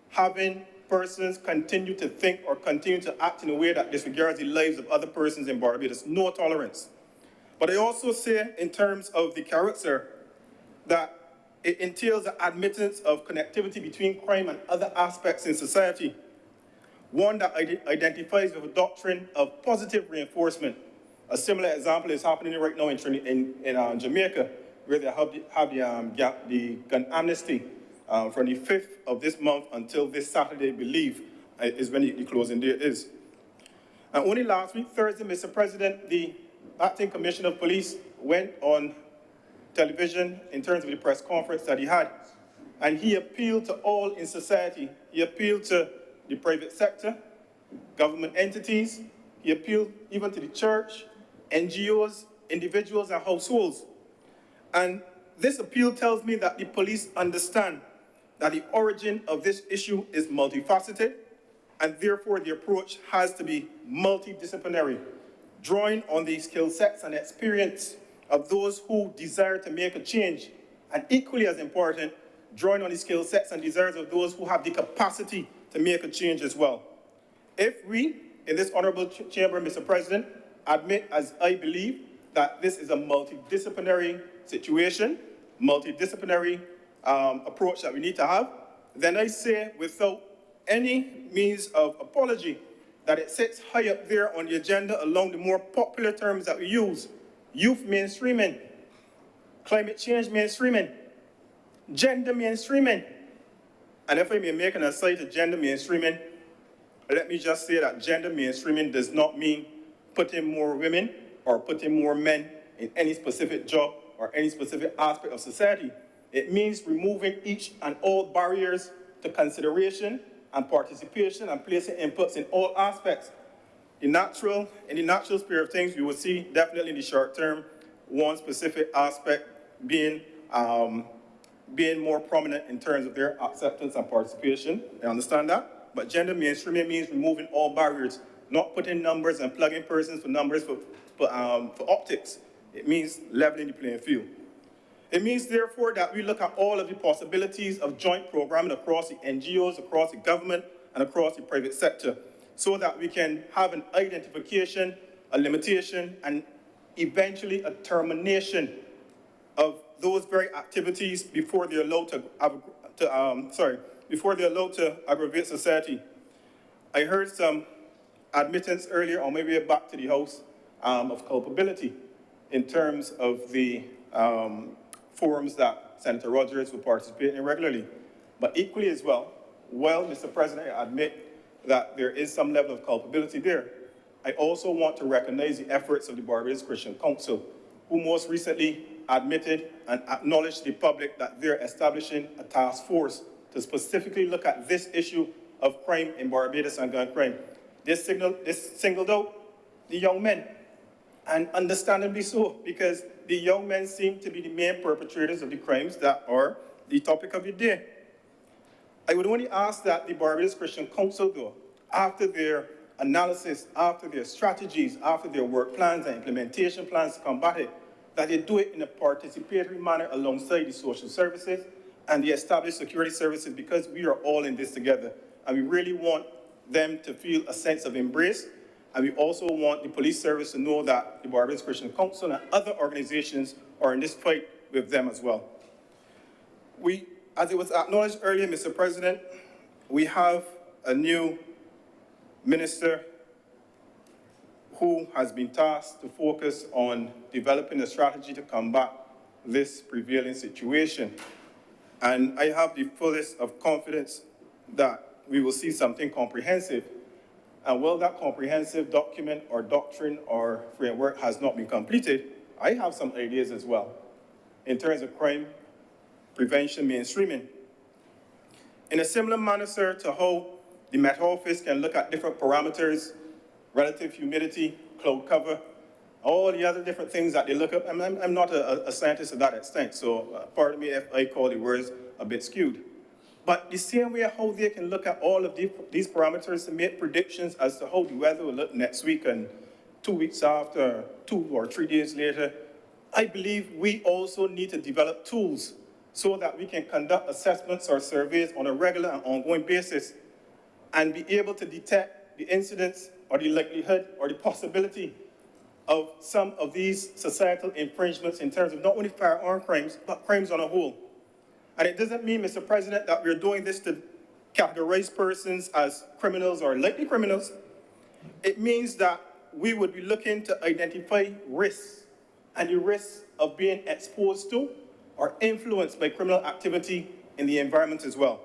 having persons continue to think or continue to act in a way that disregards the lives of other persons in Barbados. No tolerance. But I also say in terms of the character that it entails the admittance of connectivity between crime and other aspects in society. One that identifies with a doctrine of positive reinforcement. A similar example is happening right now in Jamaica, where they have the gun amnesty from the 5th of this month until this Saturday, I believe, is when the closing date is. And only last week, Thursday, Mr. President, the Acting Commissioner of Police went on television in terms of the press conference that he had, and he appealed to all in society. He appealed to the private sector, government entities. He appealed even to the church, NGOs, individuals, and households. And this appeal tells me that the police understand that the origin of this issue is multifaceted, and therefore the approach has to be multidisciplinary, drawing on the skill sets and experience of those who desire to make a change, and equally as important, drawing on the skill sets and desires of those who have the capacity to make a change as well. If we, in this honorable chamber, Mr. President, admit, as I believe, that this is a multidisciplinary situation, multidisciplinary approach that we need to have, then I say without any means of apology that it sits high up there on the agenda along the more popular terms that we use: youth mainstreaming, climate change mainstreaming, gender mainstreaming. And if I may make an aside to gender mainstreaming, let me just say that gender mainstreaming does not mean putting more women or putting more men in any specific job or any specific aspect of society. It means removing each and all barriers to consideration and participation and placing inputs in all aspects. In the natural spirit of things, you will see definitely in the short term one specific aspect being more prominent in terms of their acceptance and participation. I understand that. But gender mainstreaming means removing all barriers, not putting numbers and plugging persons for numbers for optics. It means leveling the playing field. It means, therefore, that we look at all of the possibilities of joint programming across the NGOs, across the government, and across the private sector, so that we can have an identification, a limitation, and eventually a termination of those very activities before they're allowed to aggravate society. I heard some admittance earlier, on my way back to the House, of culpability in terms of the forums that Senator Rogers will participate in regularly. But equally as well, while, Mr. President, I admit that there is some level of culpability there, I also want to recognize the efforts of the Barbados Christian Council, who most recently admitted and acknowledged to the public that they're establishing a task force to specifically look at this issue of crime in Barbados and gun crime. This singled out the young men, and understandably so, because the young men seem to be the main perpetrators of the crimes that are the topic of the day. I would only ask that the Barbados Christian Council, though, after their analysis, after their strategies, after their work plans and implementation plans to combat it, that they do it in a participatory manner alongside the social services and the established security services, because we are all in this together. And we really want them to feel a sense of embrace. And we also want the police service to know that the Barbados Christian Council and other organizations are in this fight with them as well. As it was acknowledged earlier, Mr. President, we have a new minister who has been tasked to focus on developing a strategy to combat this prevailing situation. And I have the fullest of confidence that we will see something comprehensive. And while that comprehensive document or doctrine or framework has not been completed, I have some ideas as well in terms of crime prevention mainstreaming. In a similar manner, sir, to how the Met Office can look at different parameters, relative humidity, cloud cover, all the other different things that they look up. I'm not a scientist to that extent, so pardon me if I call the words a bit skewed. But the same way how they can look at all of these parameters to make predictions as to how the weather will look next week and 2 weeks after, 2 or 3 days later, I believe we also need to develop tools so that we can conduct assessments or surveys on a regular and ongoing basis and be able to detect the incidence or the likelihood or the possibility of some of these societal infringements in terms of not only firearm crimes, but crimes on a whole. And it doesn't mean, Mr. President, that we're doing this to categorize persons as criminals or likely criminals. It means that we would be looking to identify risks and the risks of being exposed to or influenced by criminal activity in the environment as well.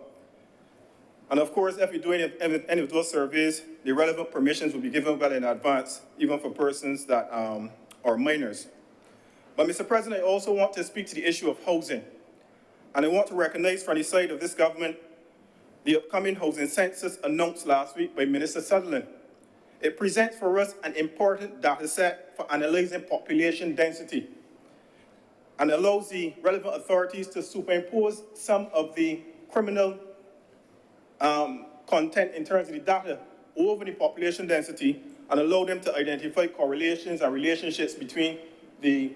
And of course, if we're doing any of those surveys, the relevant permissions will be given well in advance, even for persons that are minors. But Mr. President, I also want to speak to the issue of housing. And I want to recognize from the side of this government the upcoming housing census announced last week by Minister Sutherland. It presents for us an important data set for analyzing population density and allows the relevant authorities to superimpose some of the criminal content in terms of the data over the population density and allow them to identify correlations and relationships between the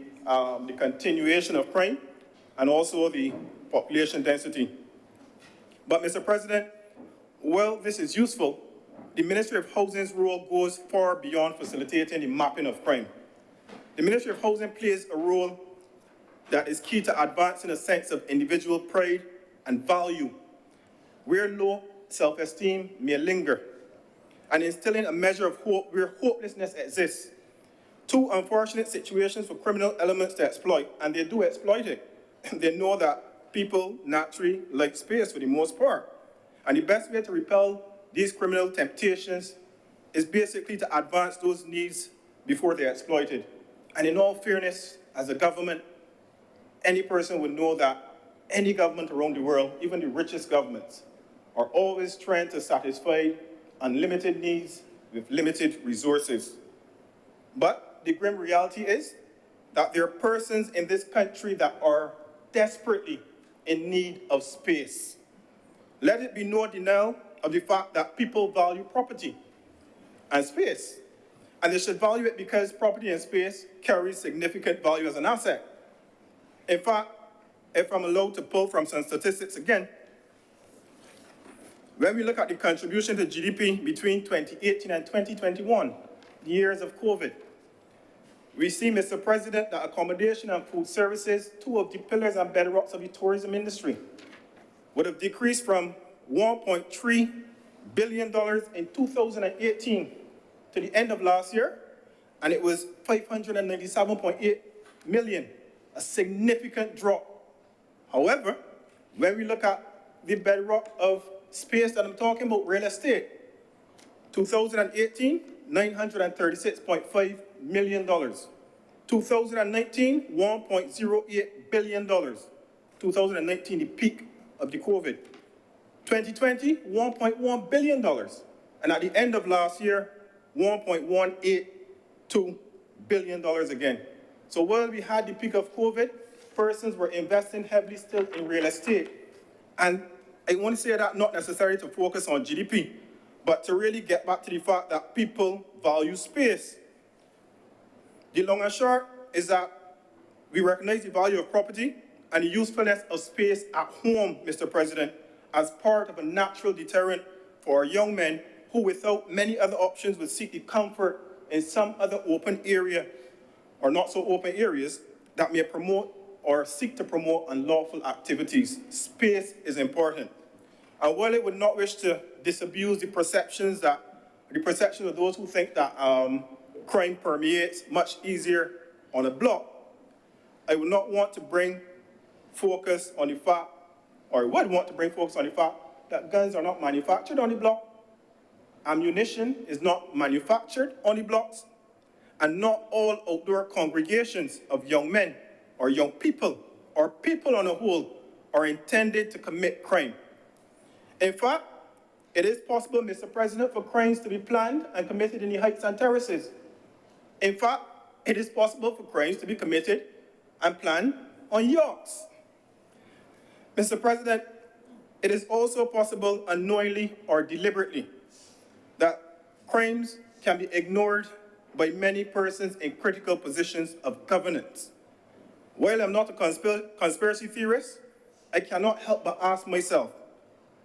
continuation of crime and also the population density. But Mr. President, while this is useful, the Ministry of Housing's role goes far beyond facilitating the mapping of crime. The Ministry of Housing plays a role that is key to advancing a sense of individual pride and value, where low self-esteem may linger, and instilling a measure of hope where hopelessness exists. Two unfortunate situations for criminal elements to exploit, and they do exploit it. They know that people naturally like space for the most part. And the best way to repel these criminal temptations is basically to advance those needs before they're exploited. And in all fairness, as a government, any person would know that any government around the world, even the richest governments, are always trying to satisfy unlimited needs with limited resources. But the grim reality is that there are persons in this country that are desperately in need of space. Let it be no denial of the fact that people value property and space, and they should value it because property and space carry significant value as an asset. In fact, if I'm allowed to pull from some statistics again, when we look at the contribution to GDP between 2018 and 2021, the years of COVID, we see, Mr. President, that accommodation and food services, two of the pillars and bedrocks of the tourism industry, would have decreased from $1.3 billion in 2018 to the end of last year, and it was $597.8 million, a significant drop. However, when we look at the bedrock of space that I'm talking about, real estate, 2018, $936.5 million. 2019, $1.08 billion. 2019, the peak of the COVID. 2020, $1.1 billion. And at the end of last year, $1.182 billion again. So while we had the peak of COVID, persons were investing heavily still in real estate. And I want to say that not necessarily to focus on GDP, but to really get back to the fact that people value space. The long and short is that we recognize the value of property and the usefulness of space at home, Mr. President, as part of a natural deterrent for our young men who, without many other options, would seek the comfort in some other open area or not so open areas that may promote or seek to promote unlawful activities. Space is important. And while I would not wish to disabuse the perception of those who think that crime permeates much easier on a block. I would not want to bring focus on the fact, or I would want to bring focus on the fact that guns are not manufactured on the block, ammunition is not manufactured on the blocks, and not all outdoor congregations of young men or young people or people on a whole are intended to commit crime. In fact, it is possible, Mr. President, for crimes to be planned and committed in the heights and terraces. In fact, it is possible for crimes to be committed and planned on yachts. Mr. President, it is also possible unknowingly or deliberately that crimes can be ignored by many persons in critical positions of governance. While I'm not a conspiracy theorist, I cannot help but ask myself,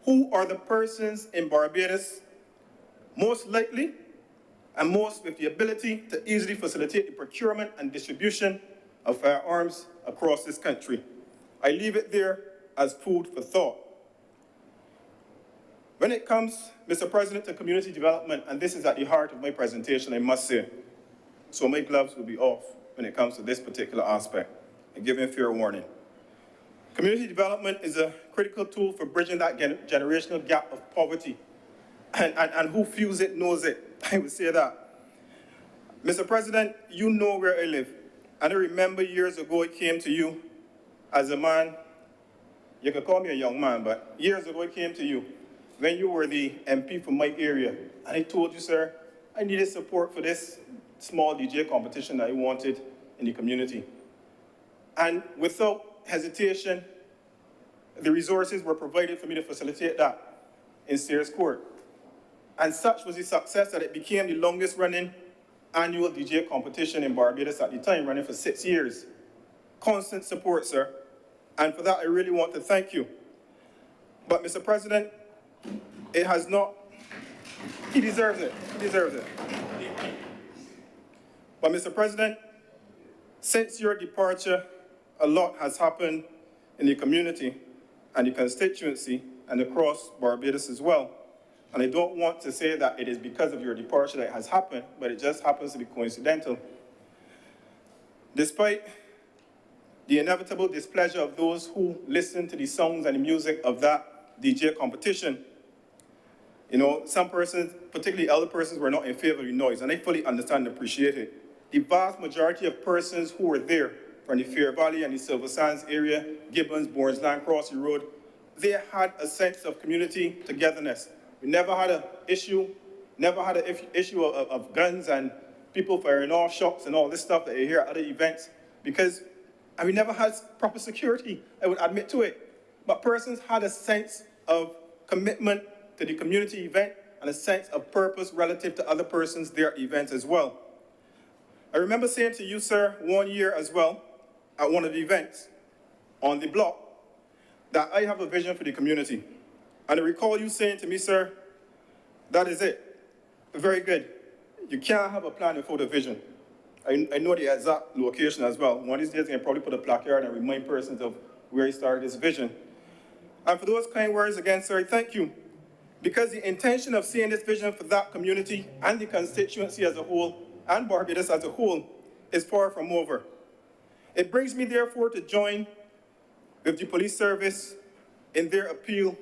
who are the persons in Barbados most likely and most with the ability to easily facilitate the procurement and distribution of firearms across this country? I leave it there as food for thought. When it comes, Mr. President, to community development, and this is at the heart of my presentation, I must say, so my gloves will be off when it comes to this particular aspect, and giving fair warning. Community development is a critical tool for bridging that generational gap of poverty, and who feels it knows it. I would say that. Mr. President, you know where I live, and I remember years ago I came to you as a man. You can call me a young man, but years ago I came to you when you were the MP for my area, and I told you, sir, I needed support for this small DJ competition that I wanted in the community. And without hesitation, the resources were provided for me to facilitate that in Sayers Court. And such was the success that it became the longest running annual DJ competition in Barbados at the time, running for 6 years. Constant support, sir. And for that, I really want to thank you. But Mr. President, it has not, he deserves it, he deserves it. But Mr. President, since your departure, a lot has happened in the community and the constituency and across Barbados as well. And I don't want to say that it is because of your departure that it has happened, but it just happens to be coincidental. Despite the inevitable displeasure of those who listen to the songs and the music of that DJ competition, you know, some persons, particularly elder persons, were not in favor of the noise, and I fully understand and appreciate it. The vast majority of persons who were there from the Fair Valley and the Silver Sands area, Gibbons, Bournes Land, Crossy Road, they had a sense of community togetherness. We never had an issue, of guns and people firing off shots and all this stuff that you hear at other events, because and we never had proper security, I would admit to it. But persons had a sense of commitment to the community event and a sense of purpose relative to other persons there at events as well. I remember saying to you, sir, one year as well, at one of the events on the block, that I have a vision for the community. And I recall you saying to me, sir, that is it. Very good. You can't have a plan without a vision. I know the exact location as well. One of these days, I can probably put a placard and remind persons of where he started this vision. And for those kind words, again, sir, thank you. Because the intention of seeing this vision for that community and the constituency as a whole, and Barbados as a whole, is far from over. It brings me, therefore, to join with the police service in their appeal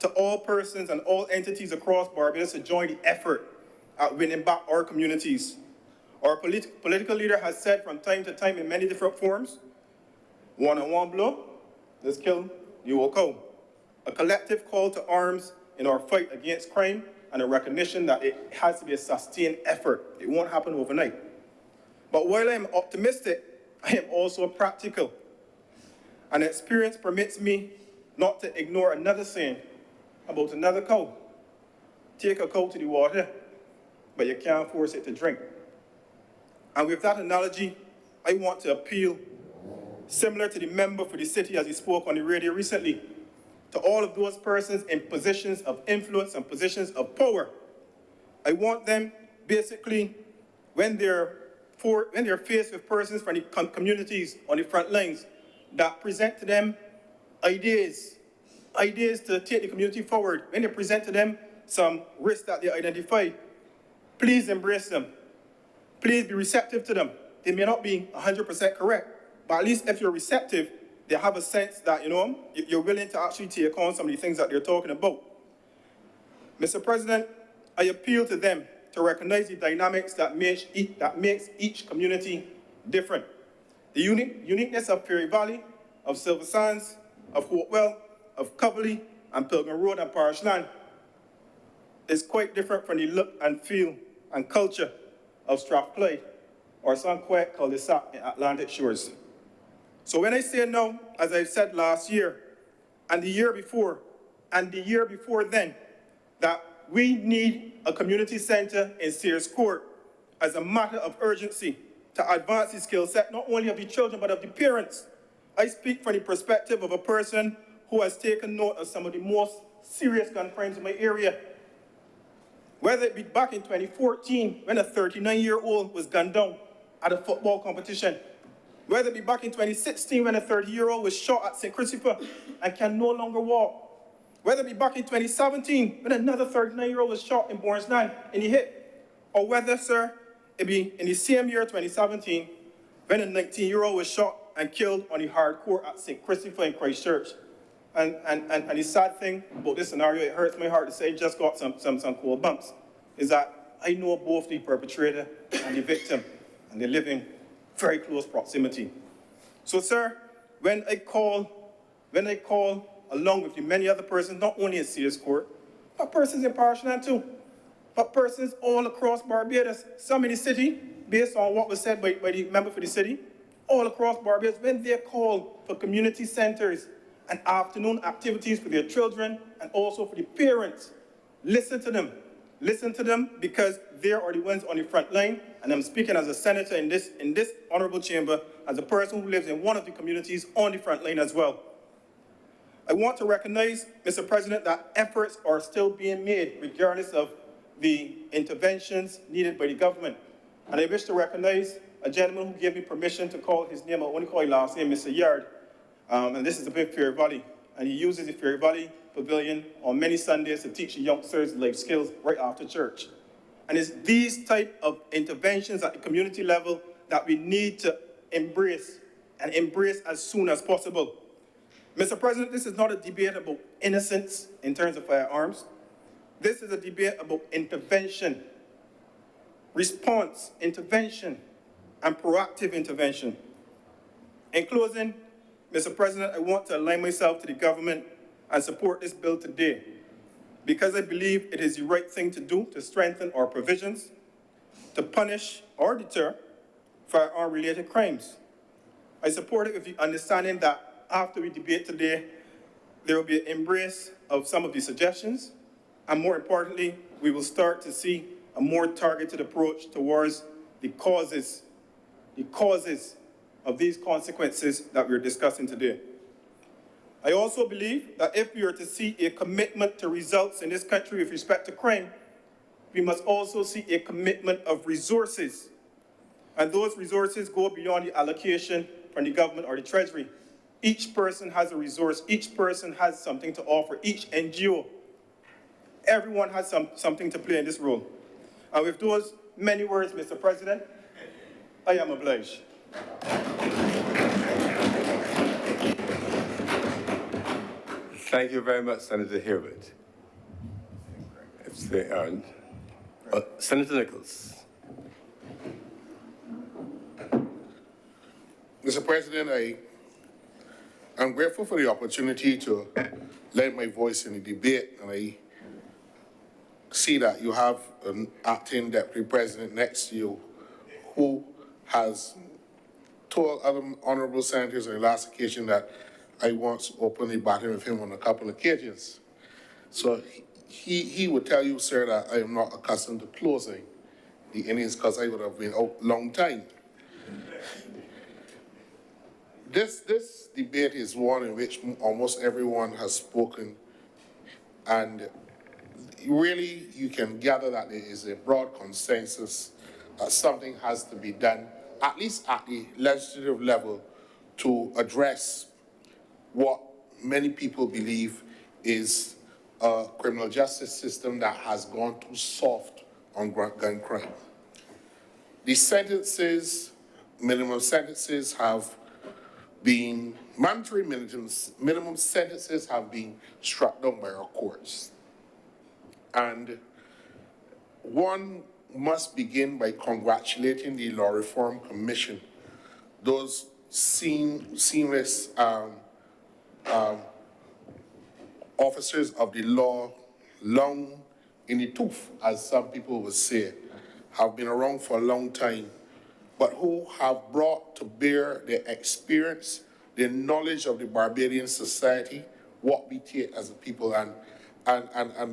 to all persons and all entities across Barbados to join the effort at winning back our communities. Our political leader has said from time to time in many different forms, one-on-one blow, let's kill the old cow. A collective call to arms in our fight against crime and a recognition that it has to be a sustained effort. It won't happen overnight. But while I am optimistic, I am also practical. And experience permits me not to ignore another saying about another cow. Take a cow to the water, but you can't force it to drink. And with that analogy, I want to appeal, similar to the member for the city as he spoke on the radio recently, to all of those persons in positions of influence and positions of power. I want them, basically, when they're faced with persons from the communities on the front lines that present to them ideas to take the community forward, when they present to them some risks that they identify, please embrace them. please be receptive to them. They may not be 100% correct, but at least if you're receptive, they have a sense that, you know, you're willing to actually take on some of the things that they're talking about. Mr. President, I appeal to them to recognize the dynamics that makes each community different. The uniqueness of Perry Valley, of Silver Sands, of Hopewell, of Coverley, and Pilgrim Road and Parish Land is quite different from the look and feel and culture of Strathclyde or Sanquet cul-de-sac in Atlantic Shores. So when I say no, as I said last year, and the year before, and the year before then, that we need a community center in Sears Court as a matter of urgency to advance the skill set, not only of the children, but of the parents. I speak from the perspective of a person who has taken note of some of the most serious gun crimes in my area. Whether it be back in 2014, when a 39-year-old was gunned down at a football competition, whether it be back in 2016, when a 30-year-old was shot at St. Christopher and can no longer walk, whether it be back in 2017, when another 39-year-old was shot in Bornsland in the hip, or whether, sir, it be in the same year, 2017, when a 19-year-old was shot and killed on the hardcore at St. Christopher in Christchurch. And the sad thing about this scenario, it hurts my heart to say, just got some cold bumps, is that I know both the perpetrator and the victim, and they live in very close proximity. So, sir, when I call along with the many other persons, not only in Sears Court, but persons in Parish Land too, but persons all across Barbados, some in the city, based on what was said by the member for the city, all across Barbados, when they call for community centers and afternoon activities for their children and also for the parents, listen to them. Listen to them, because they are the ones on the front line, and I'm speaking as a senator in this honorable chamber, as a person who lives in one of the communities on the front line as well. I want to recognize, Mr. President, that efforts are still being made regardless of the interventions needed by the government. And I wish to recognize a gentleman who gave me permission to call his name, I only call his last name, Mr. Yard, and this is the Fair Valley, and he uses the Fair Valley Pavilion on many Sundays to teach the youngsters life skills right after church. And it's these type of interventions at the community level that we need to embrace, and embrace as soon as possible. Mr. President, this is not a debate about innocence in terms of firearms. This is a debate about intervention, response, intervention, and proactive intervention. In closing, Mr. President, I want to align myself to the government and support this bill today, because I believe it is the right thing to do to strengthen our provisions, to punish or deter firearm-related crimes. I support it with the understanding that after we debate today, there will be an embrace of some of the suggestions, and more importantly, we will start to see a more targeted approach towards the causes of these consequences that we're discussing today. I also believe that if we are to see a commitment to results in this country with respect to crime, we must also see a commitment of resources. And those resources go beyond the allocation from the government or the treasury. Each person has a resource, each person has something to offer, each NGO. Everyone has something to play in this role. And with those many words, Mr. President, I am obliged. Thank you very much, Senator Herbert. If they aren't, Senator Nichols. Mr. President, I'm grateful for the opportunity to lend my voice in the debate, and I see that you have an acting deputy president next to you who has told other honorable senators on the last occasion that I once openly battled with him on a couple of occasions. So he would tell you, sir, that I am not accustomed to closing the innings because I would have been out a long time. This debate is one in which almost everyone has spoken, and really you can gather that there is a broad consensus that something has to be done, at least at the legislative level, to address what many people believe is a criminal justice system that has gone too soft on gun crime. the sentences, minimum sentences have been, mandatory minimum sentences have been struck down by our courts. And one must begin by congratulating the Law Reform Commission, those seamless officers of the law, long in the tooth, as some people would say, have been around for a long time, but who have brought to bear their experience, their knowledge of the Barbadian society, what we take as a people, and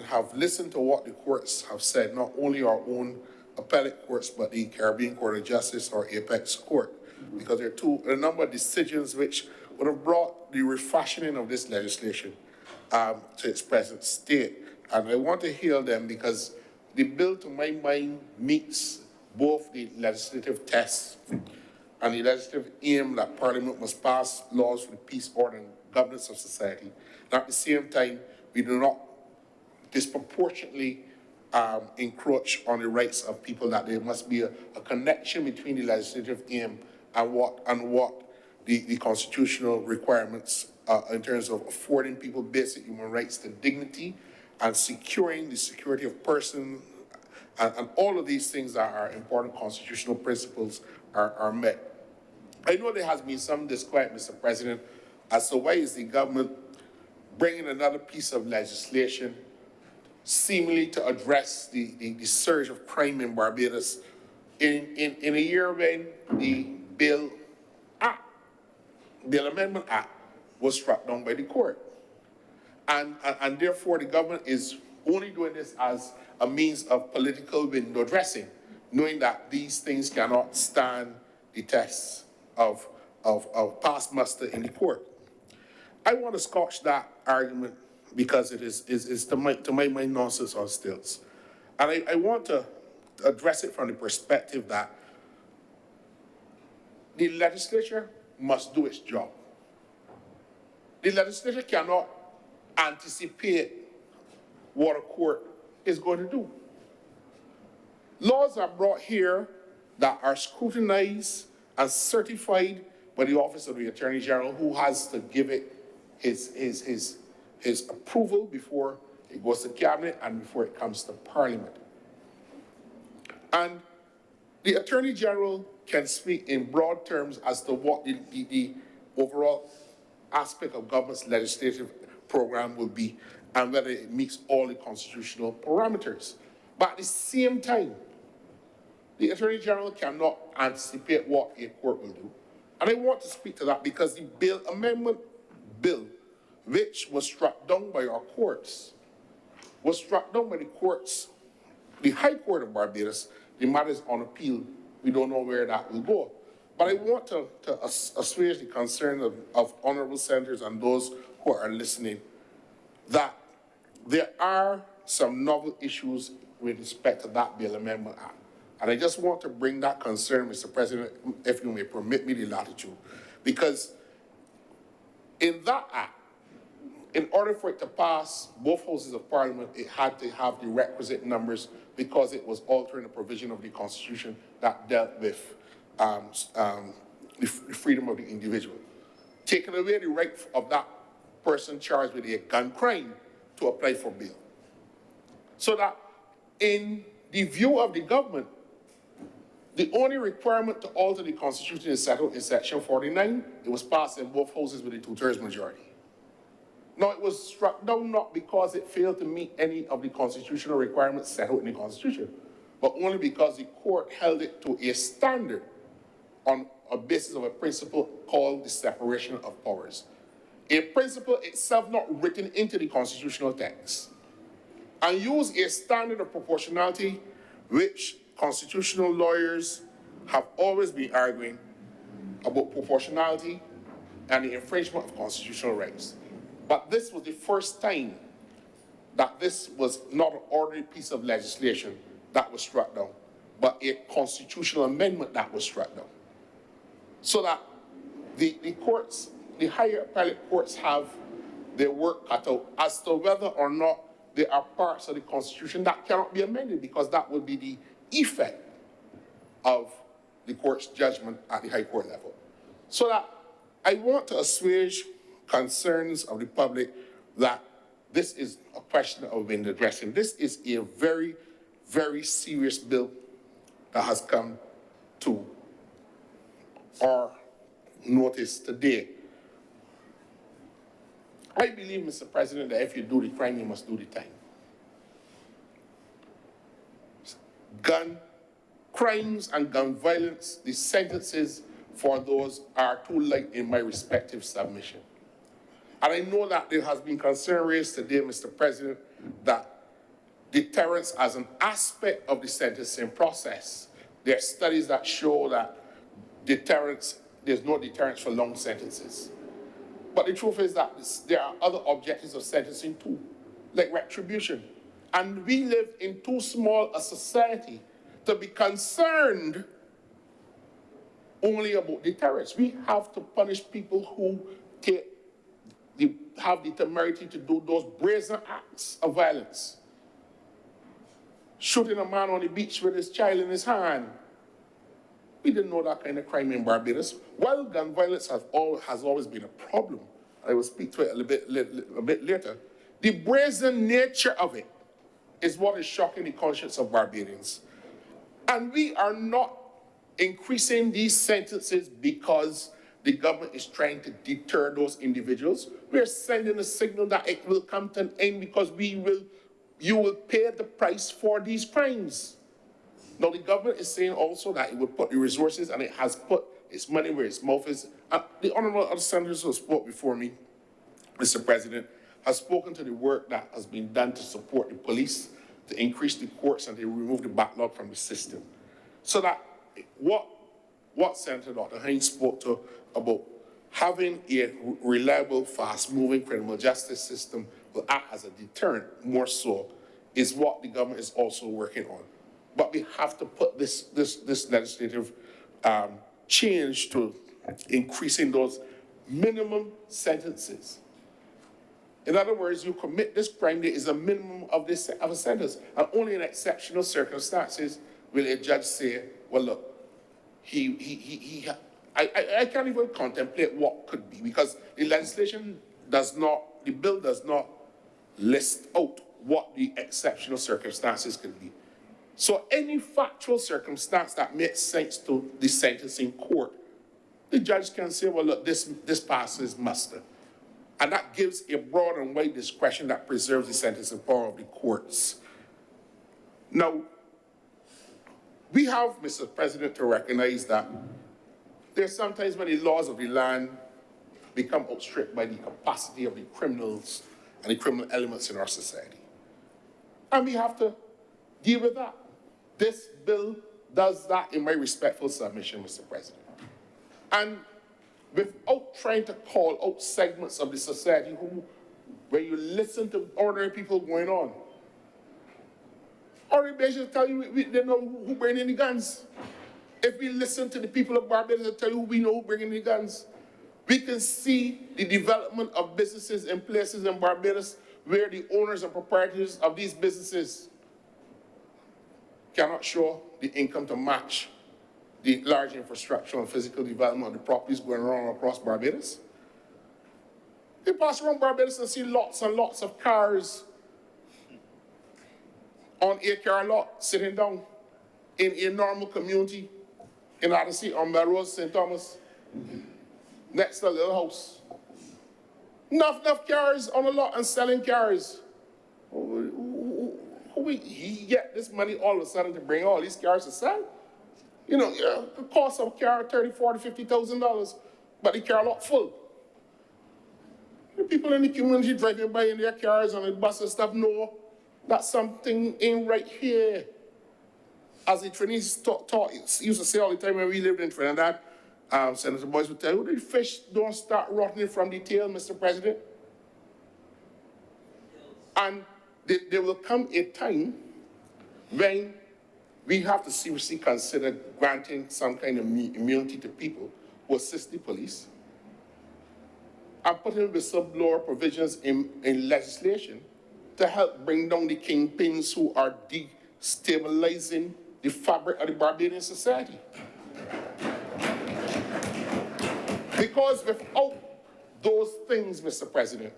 have listened to what the courts have said, not only our own appellate courts, but the Caribbean Court of Justice or Apex Court, because there are a number of decisions which would have brought the refashioning of this legislation to its present state. And I want to hail them because the bill, to my mind, meets both the legislative test and the legislative aim that Parliament must pass laws for the peace, order, and governance of society. And at the same time, we do not disproportionately encroach on the rights of people, that there must be a connection between the legislative aim and what the constitutional requirements in terms of affording people basic human rights to dignity and securing the security of persons, and all of these things that are important constitutional principles are met. I know there has been some disquiet, Mr. President, as to why is the government bringing another piece of legislation seemingly to address the surge of crime in Barbados in a year when the Bill Amendment Act was struck down by the court. And therefore the government is only doing this as a means of political window dressing, knowing that these things cannot stand the test of past muster in the court. I want to scotch that argument because it is to my mind nonsense on stilts. And I want to address it from the perspective that the legislature must do its job. The legislature cannot anticipate what a court is going to do. Laws are brought here that are scrutinized and certified by the Office of the Attorney General, who has to give it his approval before it goes to Cabinet and before it comes to Parliament. And the Attorney General can speak in broad terms as to what the overall aspect of government's legislative program will be and whether it meets all the constitutional parameters. But at the same time, the Attorney General cannot anticipate what a court will do. And I want to speak to that because the Bill Amendment Bill, which was struck down by our courts, was struck down by the courts, the High Court of Barbados. The matter is on appeal. We don't know where that will go. But I want to assuage the concern of honorable senators and those who are listening that there are some novel issues with respect to that Bill Amendment Act. And I just want to bring that concern, Mr. President, if you may permit me the latitude, because in that act, in order for it to pass both houses of Parliament, it had to have the requisite numbers because it was altering a provision of the Constitution that dealt with the freedom of the individual. Taking away the right of that person charged with a gun crime to apply for bail. So that in the view of the government, the only requirement to alter the Constitution is settled in Section 49. It was passed in both houses with a 2/3 majority. Now, it was struck down not because it failed to meet any of the constitutional requirements set out in the Constitution, but only because the court held it to a standard on a basis of a principle called the separation of powers. A principle itself not written into the constitutional text, and used a standard of proportionality which constitutional lawyers have always been arguing about proportionality and the infringement of constitutional rights. But this was the first time that this was not an ordinary piece of legislation that was struck down, but a constitutional amendment that was struck down. So that the courts, the higher appellate courts, have their work cut out as to whether or not there are parts of the Constitution that cannot be amended, because that would be the effect of the court's judgment at the High Court level. So that I want to assuage concerns of the public that this is a question that we've been addressing. This is a very, very serious bill that has come to our notice today. I believe, Mr. President, that if you do the crime, you must do the time. Gun crimes and gun violence, the sentences for those are too light in my respective submission. And I know that there has been concern raised today, Mr. President, that deterrence as an aspect of the sentencing process. There are studies that show that deterrence, there's no deterrence for long sentences. But the truth is that there are other objectives of sentencing too, like retribution. And we live in too small a society to be concerned only about deterrence. We have to punish people who have the temerity to do those brazen acts of violence. Shooting a man on the beach with his child in his hand. We didn't know that kind of crime in Barbados. While gun violence has always been a problem, I will speak to it a bit later, the brazen nature of it is what is shocking the conscience of Barbadians. And we are not increasing these sentences because the government is trying to deter those individuals. We are sending a signal that it will come to an end because you will pay the price for these crimes. Now, the government is saying also that it will put the resources, and it has put its money where its mouth is. The honorable other senators who spoke before me, Mr. President, has spoken to the work that has been done to support the police, to increase the courts, and to remove the backlog from the system. So that what Senator Dr. Hines spoke to about having a reliable, fast-moving criminal justice system will act as a deterrent more so is what the government is also working on. But we have to put this legislative change to increasing those minimum sentences. In other words, you commit this crime, there is a minimum of a sentence. And only in exceptional circumstances will a judge say, well, look, I can't even contemplate what could be, because the legislation the bill does not list out what the exceptional circumstances could be. So any factual circumstance that makes sense to the sentencing court, the judge can say, well, look, this passes muster. And that gives a broad and wide discretion that preserves the sentencing power of the courts. Now, we have, Mr. President, to recognize that there's sometimes when the laws of the land become outstripped by the capacity of the criminals and the criminal elements in our society. And we have to deal with that. This bill does that in my respectful submission, Mr. President. And without trying to call out segments of the society where you listen to ordinary people going on, ordinary Bajans tell you they know who bringing the guns. If we listen to the people of Barbados, they'll tell you who we know who bringing the guns. We can see the development of businesses in places in Barbados where the owners and proprietors of these businesses cannot show the income to match the large infrastructural and physical development of the properties going on across Barbados. They pass around Barbados and see lots and lots of cars on a car lot sitting down in a normal community in Odyssey on Melrose, St. Thomas, next to a little house. Enough cars on a lot and selling cars. He get this money all of a sudden to bring all these cars to sell? You know, the cost of a car, $30,000, $40,000, $50,000, but the car lot full. The people in the community driving by in their cars and the bus and stuff know that something ain't right here. As the Trinidadians used to say all the time when we lived in Trinidad, Senator Boyce would tell you, the fish don't start rotting from the tail, Mr. President. And there will come a time when we have to seriously consider granting some kind of immunity to people who assist the police and putting whistleblower provisions in legislation to help bring down the kingpins who are destabilizing the fabric of the Barbadian society. Because without those things, Mr. President,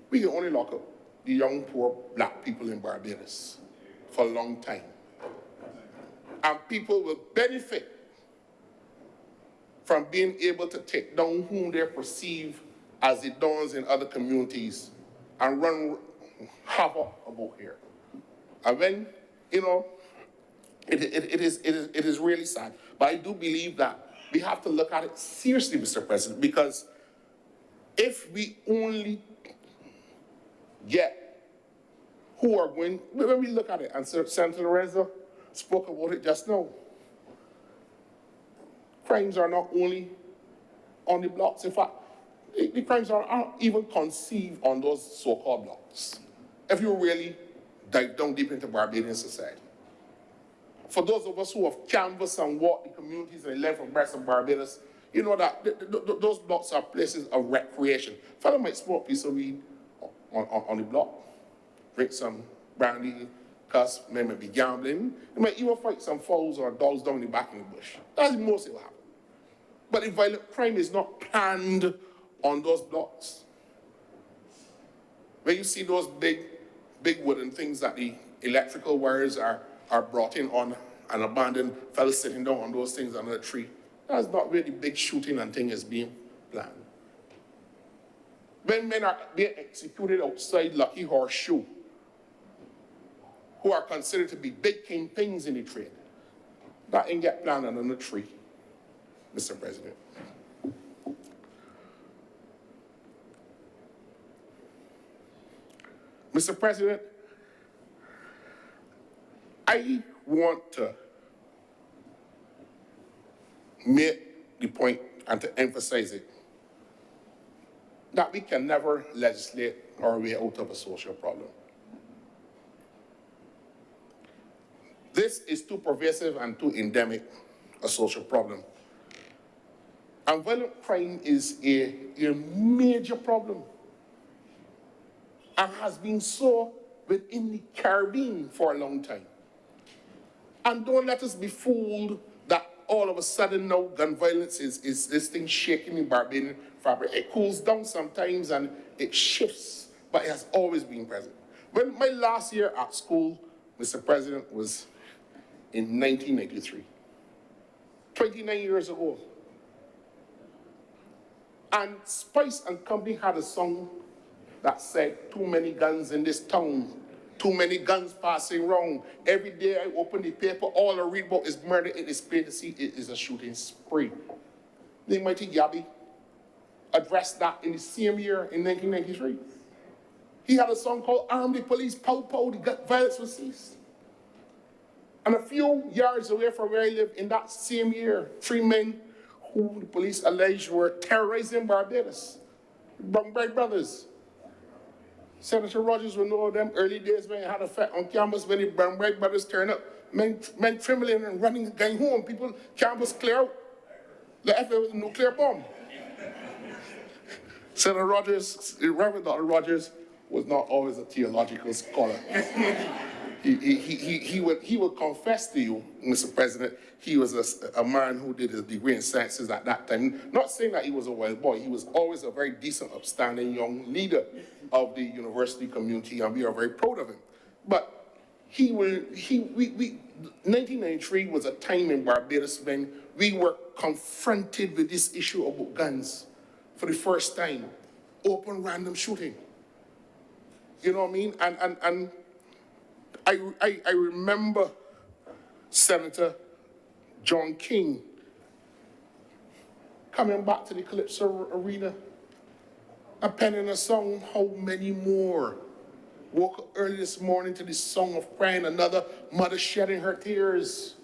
we can only lock up the young, poor black people in Barbados for a long time. And people will benefit from being able to take down whom they perceive as the dons in other communities and run havoc about here. And when, you know, it is really sad. But I do believe that we have to look at it seriously, Mr. President, because if we only get who are going, when we look at it, and Senator Lorenzo spoke about it just now, crimes are not only on the blocks. In fact, the crimes aren't even conceived on those so-called blocks, if you really dive down deep into Barbadian society. For those of us who have canvassed and walked the communities in the length and breadth of Barbados, you know that those blocks are places of recreation. Fellow might smoke a piece of weed on the block, drink some brandy, cuss, maybe be gambling. They might even fight some fowls or dogs down the back in the bush. That's the most that will happen. But the violent crime is not planned on those blocks. When you see those big wooden things that the electrical wires are brought in on an abandoned fellow sitting down on those things under a tree, that's not where the big shooting and thing is being planned. When men are being executed outside Lucky Horseshoe, who are considered to be big kingpins in the trade, that ain't get planned under a tree, Mr. President. Mr. President, I want to make the point and to emphasize it that we can never legislate our way out of a social problem. This is too pervasive and too endemic a social problem. And violent crime is a major problem and has been so within the Caribbean for a long time. And don't let us be fooled that all of a sudden now gun violence is this thing shaking in Barbadian fabric. It cools down sometimes and it shifts, but it has always been present. When my last year at school, Mr. President, was in 1993, 29 years ago. And Spice and Company had a song that said, "Too many guns in this town, too many guns passing around. Every day I open the paper, all I read about is murder. It is plain to see it is a shooting spree." The mighty Gabby addressed that in the same year in 1993. He had a song called "Arm the Police, Pow Pow, the gun violence will cease." And a few yards away from where I live in that same year, 3 men who the police alleged were terrorizing Barbados, Brumbright brothers. Senator Rogers will know them early days when it had effect on campus when the Brumbright brothers turned up. Men trembling and running, going home. People, campus clear out. Like if it was a nuclear bomb. Senator Rogers, Reverend Dr. Rogers, was not always a theological scholar. He would confess to you, Mr. President, he was a man who did his degree in sciences at that time. Not saying that he was a wild boy, he was always a very decent, upstanding young leader of the university community, and we are very proud of him. But 1993 was a time in Barbados when we were confronted with this issue about guns for the first time, open random shooting. You know what I mean? And I remember Senator John King coming back to the Calypso Arena and penning a song, "How Many More." Woke up early this morning to the song of crying, another mother shedding her tears.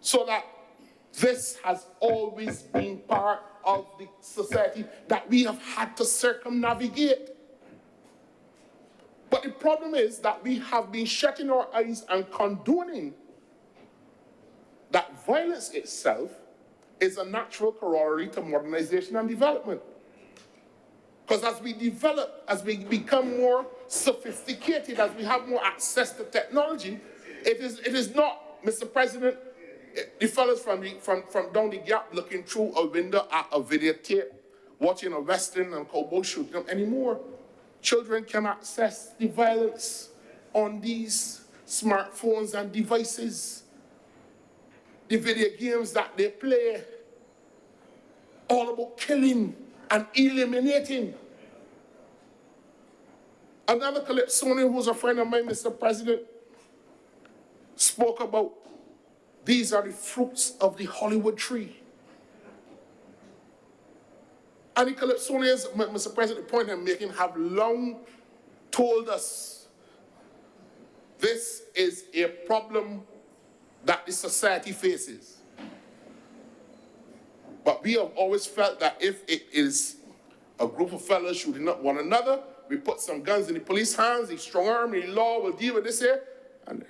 So that this has always been part of the society that we have had to circumnavigate. But the problem is that we have been shutting our eyes and condoning that violence itself is a natural corollary to modernization and development. Because as we develop, as we become more sophisticated, as we have more access to technology, it is not, Mr. President, the fellas from down the gap looking through a window at a videotape, watching a Western and cowboy shooting them anymore. Children can access the violence on these smartphones and devices. The video games that they play, all about killing and eliminating. Another Calypsonian who's a friend of mine, Mr. President, spoke about these are the fruits of the Hollywood tree. And the Calypsonians, Mr. President, the point I'm making, have long told us this is a problem that the society faces. But we have always felt that if it is a group of fellas shooting up one another, we put some guns in the police hands, the strong arm, the law will deal with this here, and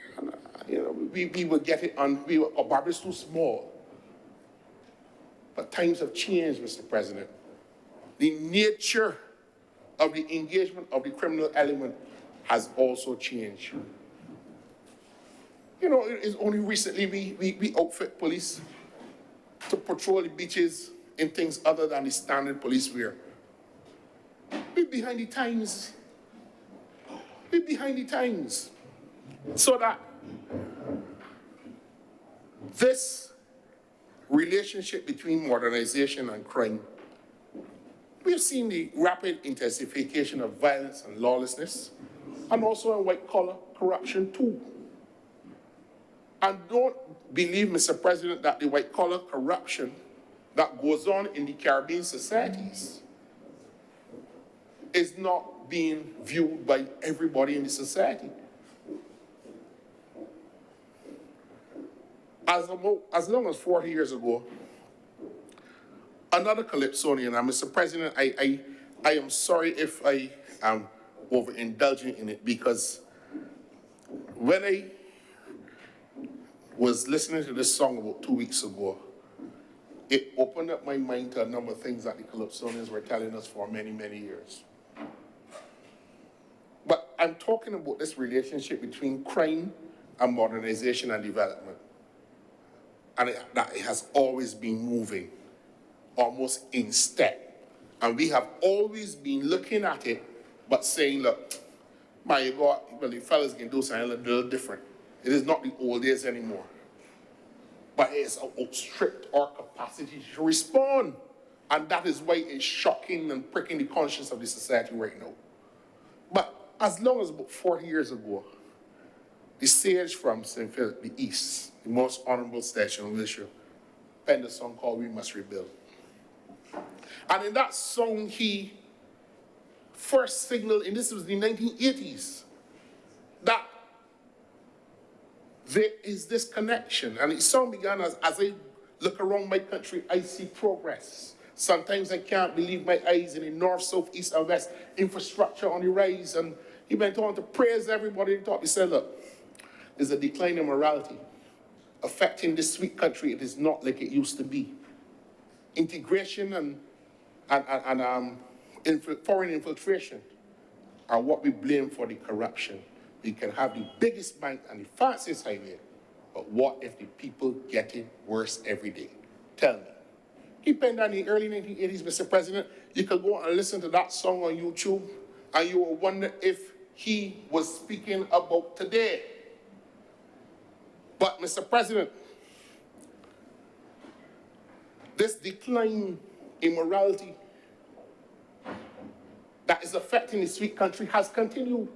we will get it on, our Barbara's too small. But times have changed, Mr. President. The nature of the engagement of the criminal element has also changed. You know, it's only recently we outfit police to patrol the beaches in things other than the standard police wear. We're behind the times. We're behind the times. So that this relationship between modernization and crime, we've seen the rapid intensification of violence and lawlessness, and also in white-collar corruption too. And don't believe, Mr. President, that the white-collar corruption that goes on in the Caribbean societies is not being viewed by everybody in the society. As long as 40 years ago, another Calypsonian, and Mr. President, I am sorry if I am overindulging in it, because when I was listening to this song about 2 weeks ago, it opened up my mind to a number of things that the Calypsonians were telling us for many, many years. But I'm talking about this relationship between crime and modernization and development. And that it has always been moving, almost in step. And we have always been looking at it, but saying, look, my God, well, the fellas can do something a little different. It is not the old days anymore. But it's outstripped our capacity to respond. And that is why it's shocking and pricking the conscience of the society right now. But as long as about 40 years ago, the sage from St. Philip the East, the most honorable station of Wilshire, penned a song called We Must Rebuild. And in that song, he first signaled, and this was the 1980s, that there is this connection. And the song began as I look around my country, I see progress. Sometimes I can't believe my eyes in the north, south, east, and west, infrastructure on the rise. And he went on to praise everybody. He said, look, there's a decline in morality affecting this sweet country. It is not like it used to be. Integration and foreign infiltration are what we blame for the corruption. We can have the biggest bank and the fastest highway, but what if the people get it worse every day? Tell me. Keep in the early 1980s, Mr. President, you could go and listen to that song on YouTube, and you will wonder if he was speaking about today. But, Mr. President, this decline in morality that is affecting the sweet country has continued.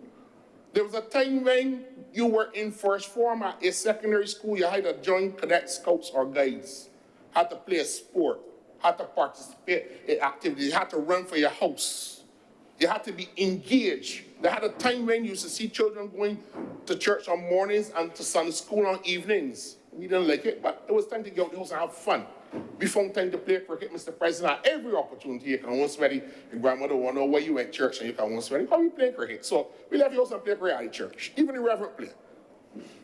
There was a time when you were in first form at a secondary school, you had to join cadet scouts or guides, had to play a sport, had to participate in activities, you had to run for your house. You had to be engaged. There had a time when you used to see children going to church on mornings and to Sunday school on evenings. We didn't like it, but it was time to get out the house and have fun. We found time to play cricket, Mr. President, at every opportunity. You can go sweaty. Your grandmother want to know where you at church and you can go sweaty. How we play cricket? So we left your house and play cricket at church, even the reverend play.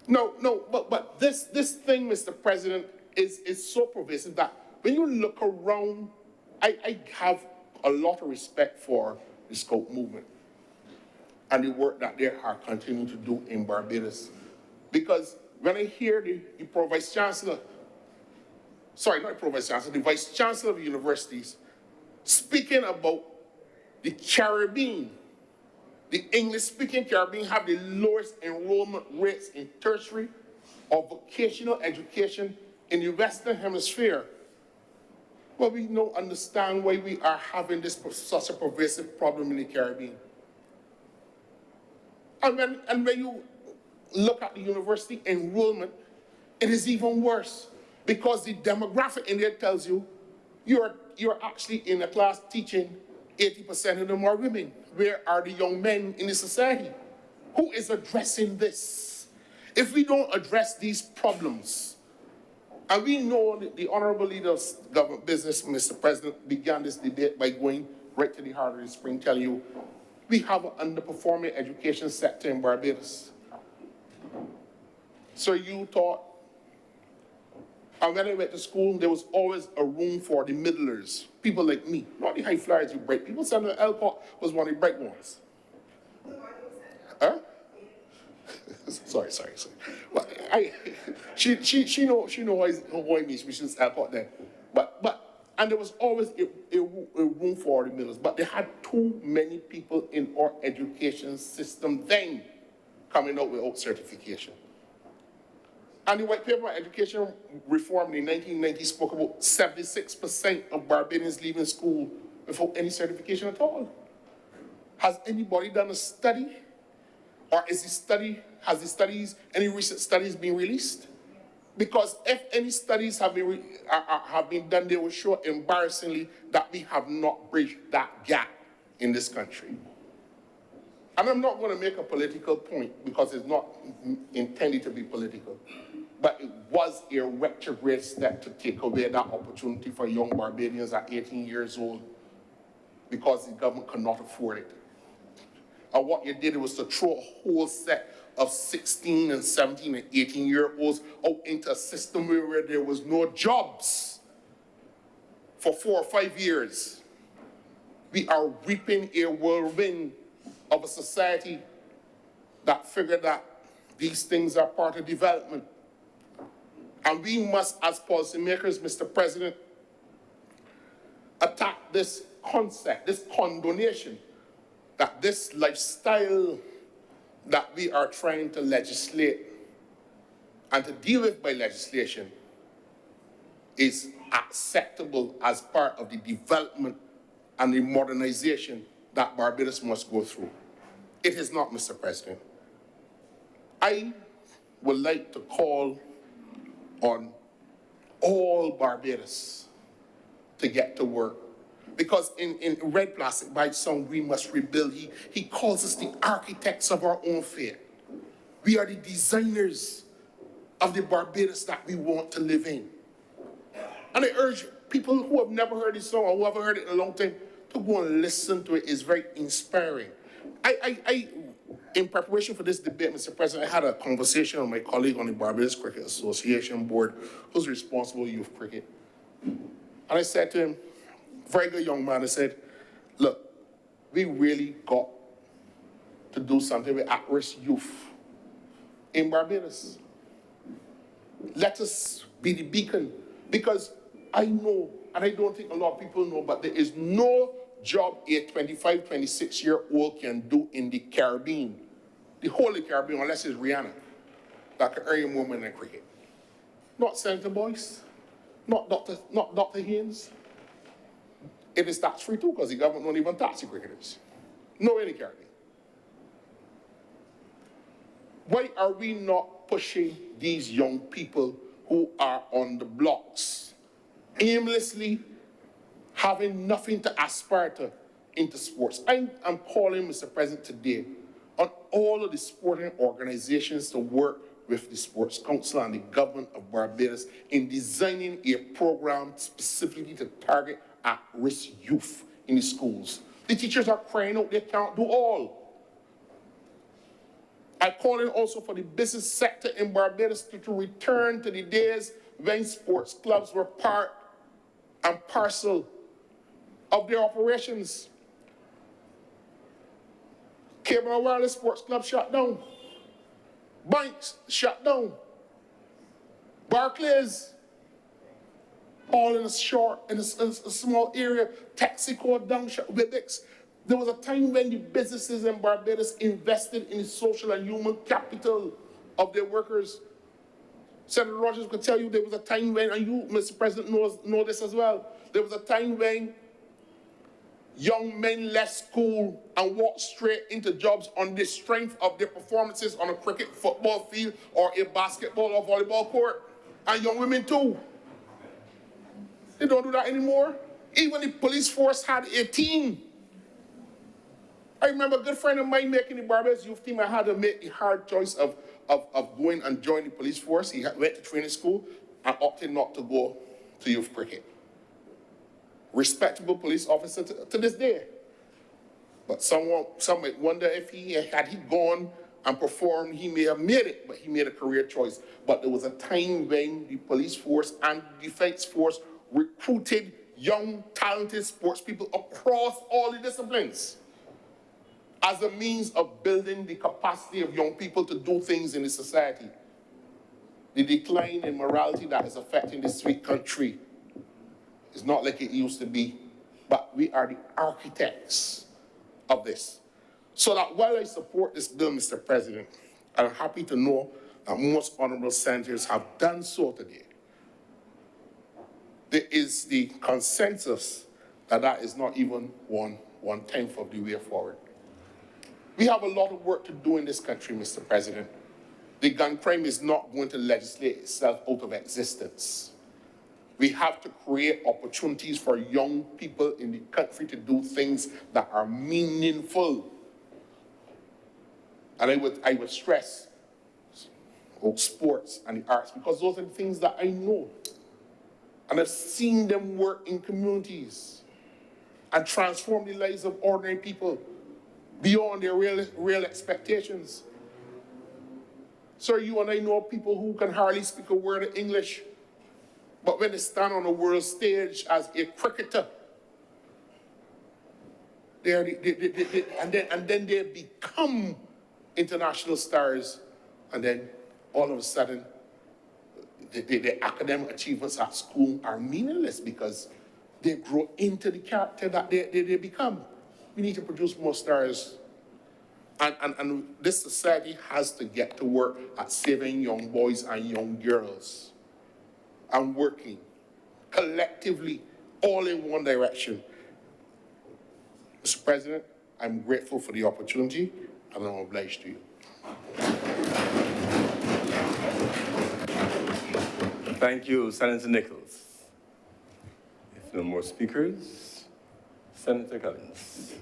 No, but this thing, Mr. President, is so pervasive that when you look around, I have a lot of respect for the Scout movement and the work that they are continuing to do in Barbados. Because when I hear the Pro Vice Chancellor sorry, not the Pro Vice Chancellor, the Vice Chancellor of the universities, speaking about the Caribbean. The English-speaking Caribbean have the lowest enrollment rates in tertiary or vocational education in the Western Hemisphere. Well, we don't understand why we are having this such a pervasive problem in the Caribbean. And when you look at the university enrollment, it is even worse because the demographic in there tells you you're actually in a class teaching 80% of them are women. Where are the young men in the society? Who is addressing this? If we don't address these problems, and we know that the Honorable Leader of Government Business, Mr. President, began this debate by going right to the heart of the spring, telling you we have an underperforming education sector in Barbados. So you thought, and when I went to school, there was always a room for the middlers, people like me, not the high flyers, you bright people. Senator Elcott was one of the bright ones. Huh? sorry. Well, she know who I mean, Mrs. Elcott there. And there was always a room for the middlers, but they had too many people in our education system then coming out without certification. And the White Paper on Education Reform in the 1990s spoke about 76% of Barbadians leaving school without any certification at all. Has anybody done a study? Or has any recent studies been released? Because if any studies have been done, they will show embarrassingly that we have not bridged that gap in this country. And I'm not going to make a political point because it's not intended to be political. But it was a retrograde step to take away that opportunity for young Barbadians at 18 years old because the government could not afford it. And what you did was to throw a whole set of 16 and 17 and 18-year-olds out into a system where there was no jobs for 4 or 5 years. We are reaping a whirlwind of a society that figured that these things are part of development. And we must, as policymakers, Mr. President, attack this concept, this condonation, that this lifestyle that we are trying to legislate and to deal with by legislation is acceptable as part of the development and the modernization that Barbados must go through. It is not, Mr. President. I would like to call on all Barbados to get to work. Because in Red Plastic by Song, We Must Rebuild, he calls us the architects of our own fate. We are the designers of the Barbados that we want to live in. And I urge people who have never heard this song or who haven't heard it in a long time to go and listen to it. It's very inspiring. In preparation for this debate, Mr. President, I had a conversation with my colleague on the Barbados Cricket Association board who's responsible for youth cricket. And I said to him, very good young man, I said, look, we really got to do something with at-risk youth in Barbados. Let us be the beacon, because I know, and I don't think a lot of people know, but there is no job a 25, 26-year-old can do in the Caribbean, the whole of the Caribbean, unless it's Rihanna, that can earn you more money than cricket. Not Senator Boyce, not Dr. Haynes. It is tax-free too, because the government don't even tax the cricketers. No in the Caribbean. Why are we not pushing these young people who are on the blocks, aimlessly having nothing to aspire to into sports? I am calling, Mr. President, today on all of the sporting organizations to work with the Sports Council and the government of Barbados in designing a program specifically to target at-risk youth in the schools. The teachers are crying out, they can't do all. I'm calling also for the business sector in Barbados to return to the days when sports clubs were part and parcel of their operations. Cable and Wireless Sports Club shut down. Banks shut down. Barclays, all in a small area, Texaco, Downshire, Wibix. There was a time when the businesses in Barbados invested in the social and human capital of their workers. Senator Rogers could tell you there was a time when, and you, Mr. President, know this as well, there was a time when young men left school and walked straight into jobs on the strength of their performances on a cricket football field or a basketball or volleyball court. And young women too. They don't do that anymore. Even the police force had a team. I remember a good friend of mine making the Barbados youth team. I had to make the hard choice of going and joining the police force. He went to training school and opted not to go to youth cricket. Respectable police officer to this day. But some might wonder if had he gone and performed, he may have made it, but he made a career choice. But there was a time when the police force and the defense force recruited young, talented sports people across all the disciplines as a means of building the capacity of young people to do things in the society. The decline in morality that is affecting this sweet country is not like it used to be, but we are the architects of this. So that while I support this bill, Mr. President, I'm happy to know that most honorable senators have done so today. There is the consensus that that is not even one-tenth of the way forward. We have a lot of work to do in this country, Mr. President. The gun crime is not going to legislate itself out of existence. We have to create opportunities for young people in the country to do things that are meaningful. And I would stress sports and the arts, because those are the things that I know. And I've seen them work in communities and transform the lives of ordinary people beyond their real expectations. Sir, you and I know people who can hardly speak a word of English, but when they stand on a world stage as a cricketer, and then they become international stars, and then all of a sudden, the academic achievements at school are meaningless because they grow into the character that they become. We need to produce more stars. And this society has to get to work at saving young boys and young girls and working collectively, all in one direction. Mr. President, I'm grateful for the opportunity, and I'm obliged to you. Thank you, Senator Nichols. If no more speakers, Senator Collins.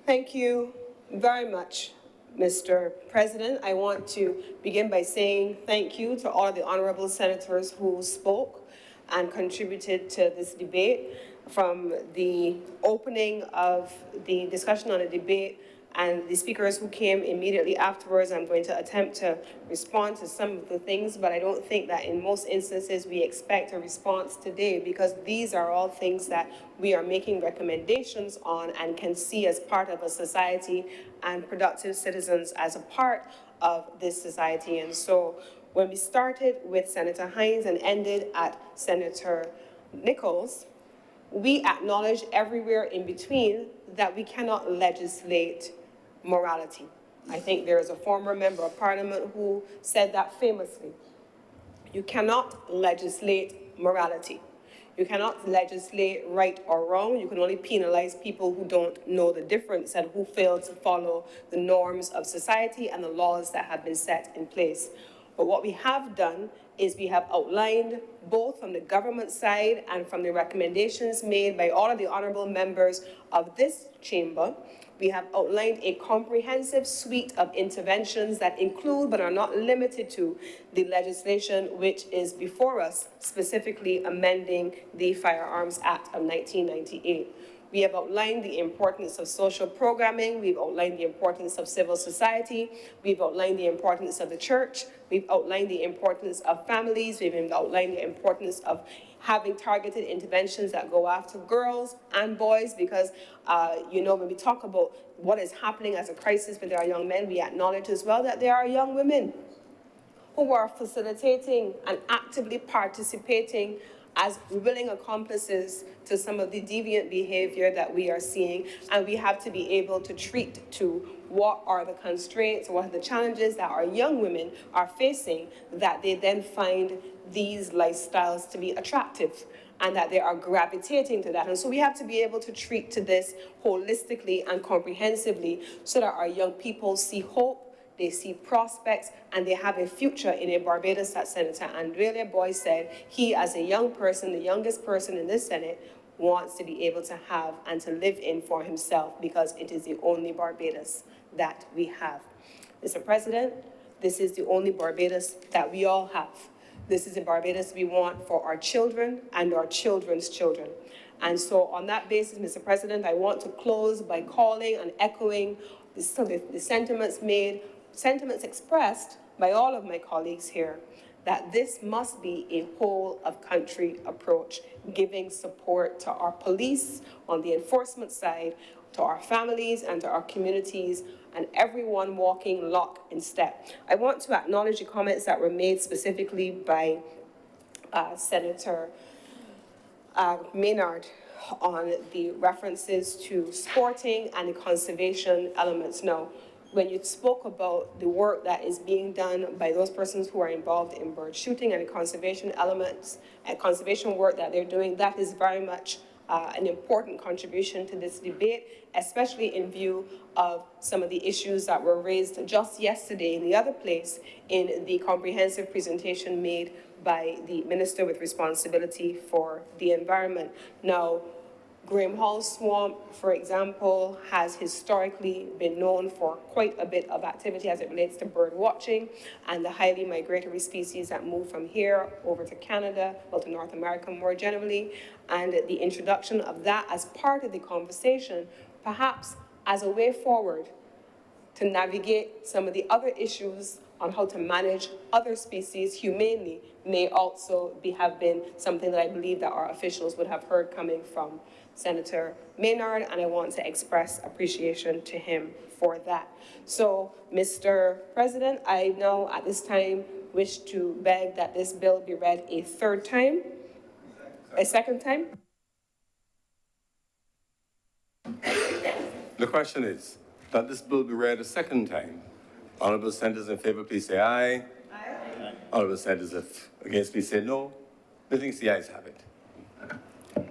Thank you very much, Mr. President. I want to begin by saying thank you to all of the honorable senators who spoke and contributed to this debate. From the opening of the discussion on the debate and the speakers who came immediately afterwards, I'm going to attempt to respond to some of the things, but I don't think that in most instances we expect a response today, because these are all things that we are making recommendations on and can see as part of a society and productive citizens as a part of this society. And so when we started with Senator Hines and ended at Senator Nichols, we acknowledge everywhere in between that we cannot legislate morality. I think there is a former member of parliament who said that famously. You cannot legislate morality. You cannot legislate right or wrong. You can only penalize people who don't know the difference and who fail to follow the norms of society and the laws that have been set in place. But what we have done is we have outlined, both from the government side and from the recommendations made by all of the honorable members of this chamber, we have outlined a comprehensive suite of interventions that include but are not limited to the legislation which is before us, specifically amending the Firearms Act of 1998. We have outlined the importance of social programming. We've outlined the importance of civil society. We've outlined the importance of the church. We've outlined the importance of families. We've outlined the importance of having targeted interventions that go after girls and boys, because, when we talk about what is happening as a crisis with our young men, we acknowledge as well that there are young women who are facilitating and actively participating as willing accomplices to some of the deviant behavior that we are seeing, and we have to be able to treat to what are the constraints, what are the challenges that our young women are facing, that they then find these lifestyles to be attractive and that they are gravitating to that. And so we have to be able to treat to this holistically and comprehensively so that our young people see hope, they see prospects, and they have a future in a Barbados that Senator Andrea Boyce said he, as a young person, the youngest person in this Senate, wants to be able to have and to live in for himself, because it is the only Barbados that we have. Mr. President, this is the only Barbados that we all have. This is the Barbados we want for our children and our children's children. And so on that basis, Mr. President, I want to close by calling and echoing the sentiments expressed by all of my colleagues here, that this must be a whole of country approach, giving support to our police on the enforcement side, to our families and to our communities, and everyone walking lock in step. I want to acknowledge the comments that were made specifically by Senator Maynard on the references to sporting and the conservation elements. Now, when you spoke about the work that is being done by those persons who are involved in bird shooting and the conservation elements and conservation work that they're doing, that is very much an important contribution to this debate, especially in view of some of the issues that were raised just yesterday in the other place in the comprehensive presentation made by the Minister with responsibility for the environment. Now, Graham Hall Swamp, for example, has historically been known for quite a bit of activity as it relates to bird watching and the highly migratory species that move from here over to Canada, well, to North America more generally, and the introduction of that as part of the conversation, perhaps as a way forward to navigate some of the other issues on how to manage other species humanely may also have been something that I believe that our officials would have heard coming from Senator Maynard, and I want to express appreciation to him for that. So, Mr. President, I now at this time wish to beg that this bill be read a second time. The question is that this bill be read a second time. Honorable senators in favor, please say aye. Aye. Honorable senators against, please say no. The ayes have it.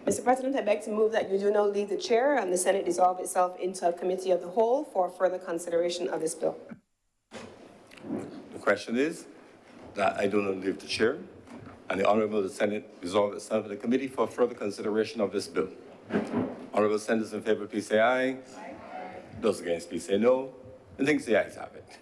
Mr. President, I beg to move that you do now leave the chair and the Senate dissolve itself into a committee of the whole for further consideration of this bill. The question is that I do not leave the chair and the Honorable Senate resolve itself in the committee for further consideration of this bill. Honorable senators in favor, please say aye. Aye. Those against, please say no. The ayes have it.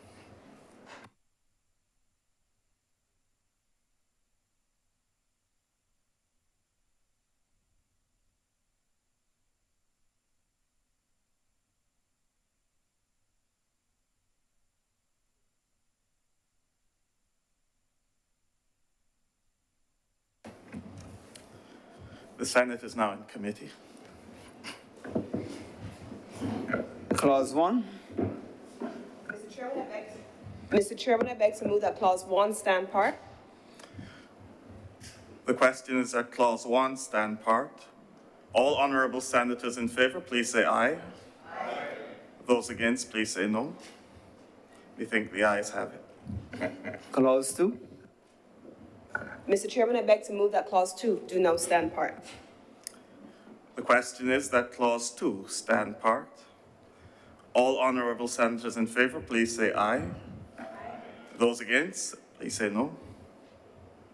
The Senate is now in committee. Clause 1. Mr. Chairman, I beg to move that Clause 1 stand part. The question is that Clause 1 stand part. All honourable senators in favour, please say aye. Aye. Those against, please say no. We think the ayes have it. Clause 2. Mr. Chairman, I beg to move that Clause 2 do now stand part. The question is that Clause 2 stand part. All honourable senators in favour, please say aye. Aye. Those against, please say no.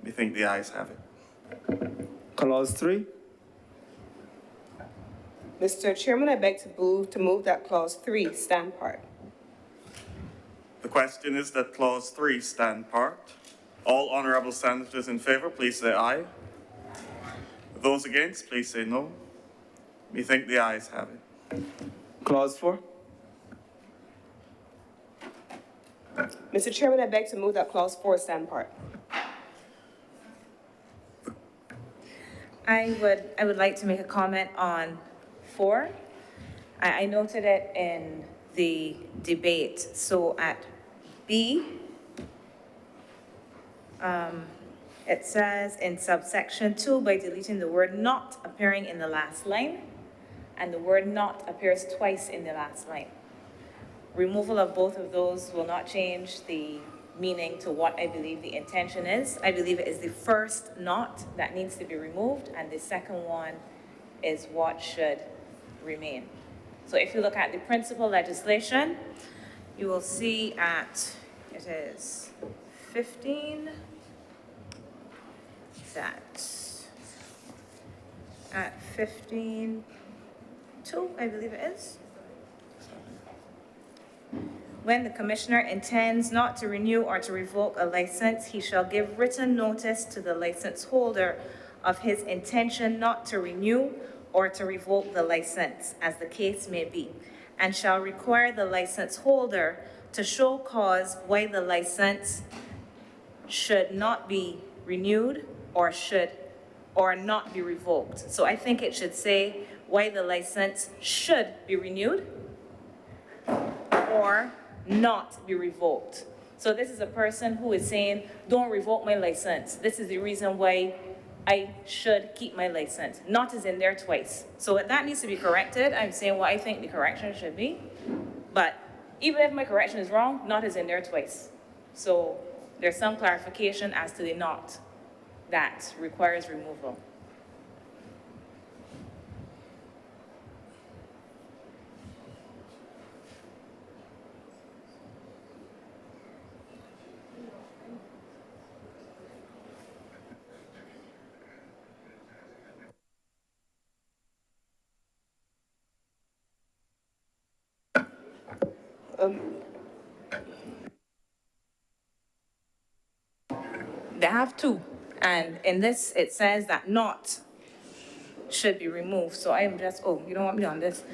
We think the ayes have it. Clause 3. Mr. Chairman, I beg to move that Clause 3 stand part. The question is that Clause 3 stand part. All honourable senators in favour, please say aye. Those against, please say no. We think the ayes have it. Clause 4. Mr. Chairman, I beg to move that Clause 4 stand part. I would like to make a comment on 4. I noted it in the debate. So at B, It says in subsection 2, by deleting the word "not" appearing in the last line, and the word "not" appears twice in the last line. Removal of both of those will not change the meaning to what I believe the intention is. I believe it is the first "not" that needs to be removed, and the second one is what should remain. So if you look at the principal legislation, you will see it is 15, at 15:2, I believe it is. When the commissioner intends not to renew or to revoke a license, he shall give written notice to the license holder of his intention not to renew or to revoke the license, as the case may be, and shall require the license holder to show cause why the license should not be renewed or not be revoked. So I think it should say why the license should be renewed or not be revoked. So this is a person who is saying, don't revoke my license. This is the reason why I should keep my license. Not is in there twice. So that needs to be corrected. I'm saying what I think the correction should be. But even if my correction is wrong, not is in there twice. So there's some clarification as to the "not" that requires removal. They have two, and in this, it says that "not" should be removed, so I'm just, oh, you don't want me on this?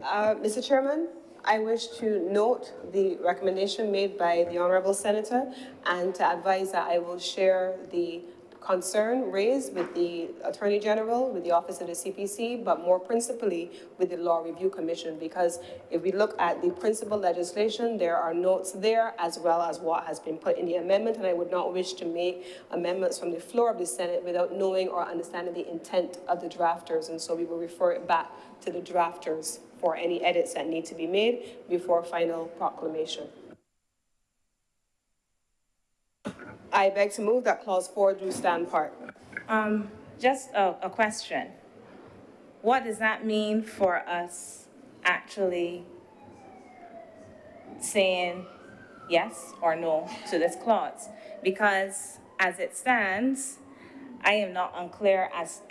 Mr. Chairman, I wish to note the recommendation made by the Honorable Senator and to advise that I will share the concern raised with the Attorney General, with the Office of the CPC, but more principally with the Law Review Commission, because if we look at the principal legislation, there are notes there as well as what has been put in the amendment, and I would not wish to make amendments from the floor of the Senate without knowing or understanding the intent of the drafters, and so we will refer it back to the drafters for any edits that need to be made before final proclamation. I beg to move that Clause 4 do stand part. Just a question. What does that mean for us actually saying yes or no to this clause? Because as it stands, I am not clear as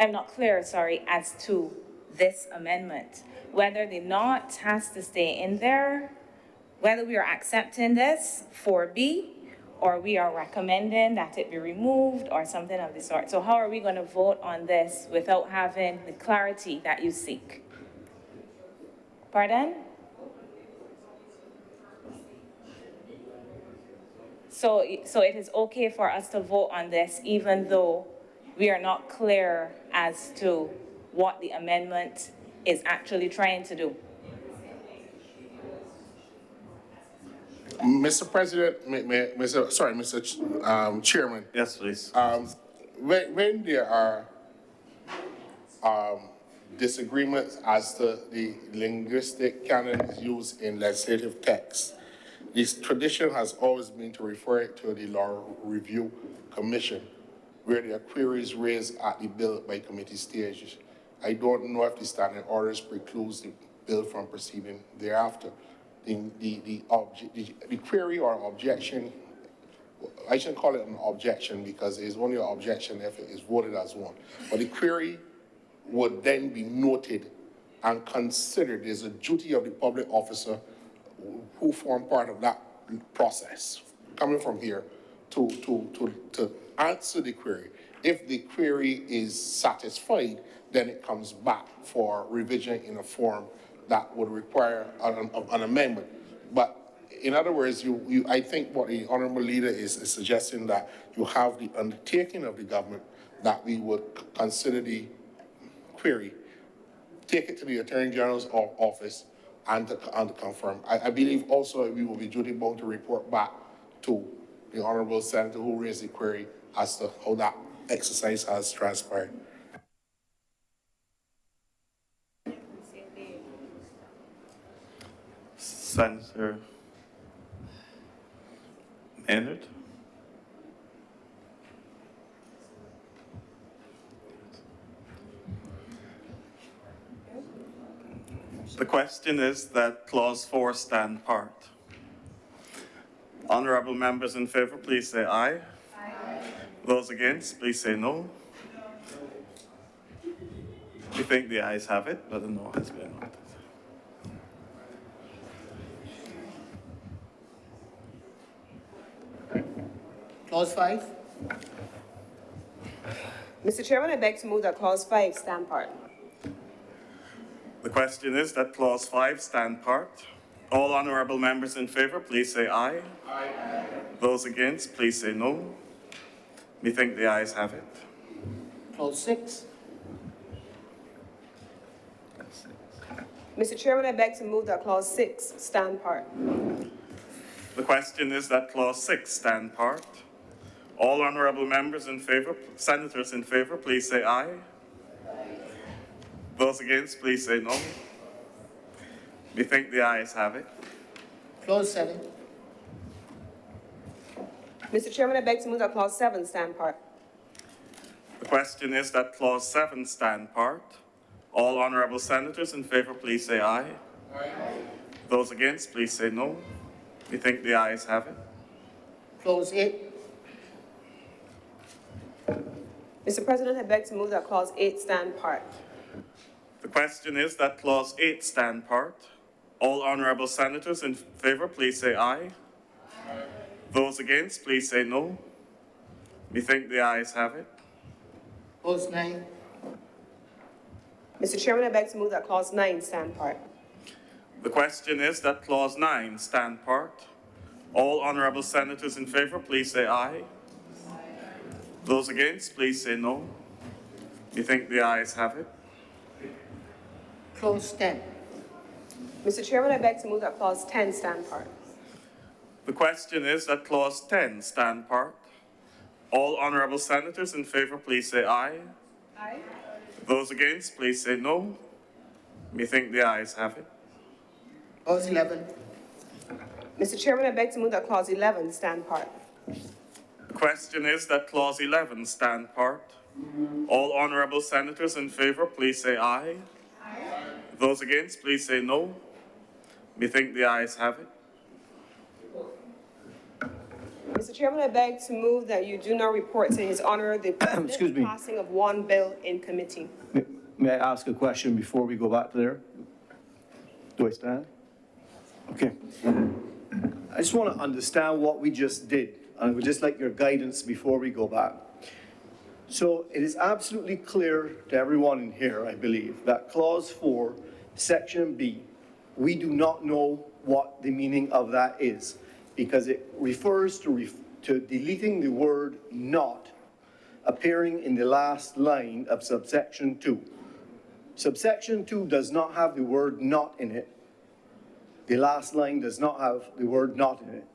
to this amendment. Whether the not has to stay in there, whether we are accepting this 4B, or we are recommending that it be removed or something of the sort. So how are we going to vote on this without having the clarity that you seek? Pardon? So it is okay for us to vote on this even though we are not clear as to what the amendment is actually trying to do? Mr. President, Mr. Chairman. Yes, please. When there are disagreements as to the linguistic canons used in legislative text, this tradition has always been to refer it to the Law Review Commission, where there are queries raised at the bill by committee stage. I don't know if the standing orders precludes the bill from proceeding thereafter. The query or objection, I shouldn't call it an objection because it's only an objection if it is voted as one. But the query would then be noted and considered. There's a duty of the public officer who form part of that process, coming from here, to answer the query. If the query is satisfied, then it comes back for revision in a form that would require an amendment. But in other words, I think what the honorable leader is suggesting, that you have the undertaking of the government that we would consider the query, take it to the Attorney General's office and to confirm. I believe also we will be duty bound to report back to the honorable senator who raised the query as to how that exercise has transpired. Senator Maynard. The question is that Clause 4 stand part. Honourable members in favour, please say aye. Aye. Those against, please say no. We think the ayes have it, but the no has been noted. Clause 5. Mr. Chairman, I beg to move that Clause 5 stand part. The question is that Clause 5 stand part. All honourable members in favour, please say aye. Aye. Those against, please say no. We think the ayes have it. Clause 6. Mr. Chairman, I beg to move that Clause 6 stand part. The question is that Clause 6 stand part. All honourable members in favour, senators in favour, please say aye. Aye. Those against, please say no. We think the ayes have it. Clause 7. Mr. Chairman, I beg to move that Clause 7 stand part. The question is that Clause 7 stand part. All honourable senators in favour, please say aye. Aye. Those against, please say no. We think the ayes have it. Clause 8. Mr. President, I beg to move that Clause 8 stand part. The question is that Clause 8 stand part. All honourable senators in favour, please say aye. Aye. Those against, please say no. We think the ayes have it. Clause 9. Mr. Chairman, I beg to move that Clause 9 stand part. The question is that Clause 9 stand part. All honourable senators in favour, please say aye. Aye. Those against, please say no. You think the ayes have it? Clause 10. Mr. Chairman, I beg to move that clause 10 stand part. The question is that clause 10 stand part. All honorable senators in favor, please say aye. Aye. Those against, please say no. Methink the ayes have it. Clause 11. Mr. Chairman, I beg to move that clause 11 stand part. The question is that clause 11 stand part. All honorable senators in favor, please say aye. Aye. Those against, please say no. Methink the ayes have it. Mr. Chairman, I beg to move that you do not report to His Honor the Excuse me. passing of one bill in committee. May I ask a question before we go back to there? Do I stand? Okay. I just want to understand what we just did, and I would just like your guidance before we go back. So it is absolutely clear to everyone in here, I believe, that clause 4, section B, we do not know what the meaning of that is, because it refers to deleting the word not appearing in the last line of subsection 2. Subsection 2 does not have the word not in it. The last line does not have the word not in it.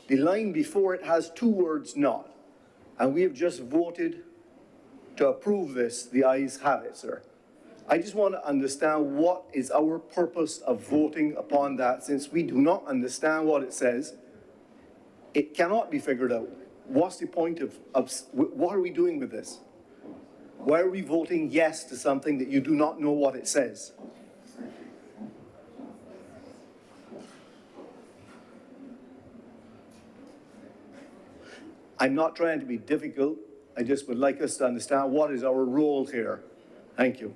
The line before it has two words not. And we have just voted to approve this. The ayes have it, sir. I just want to understand what is our purpose of voting upon that, since we do not understand what it says. It cannot be figured out. What's the point of what are we doing with this? Why are we voting yes to something that you do not know what it says? I'm not trying to be difficult. I just would like us to understand what is our role here. Thank you.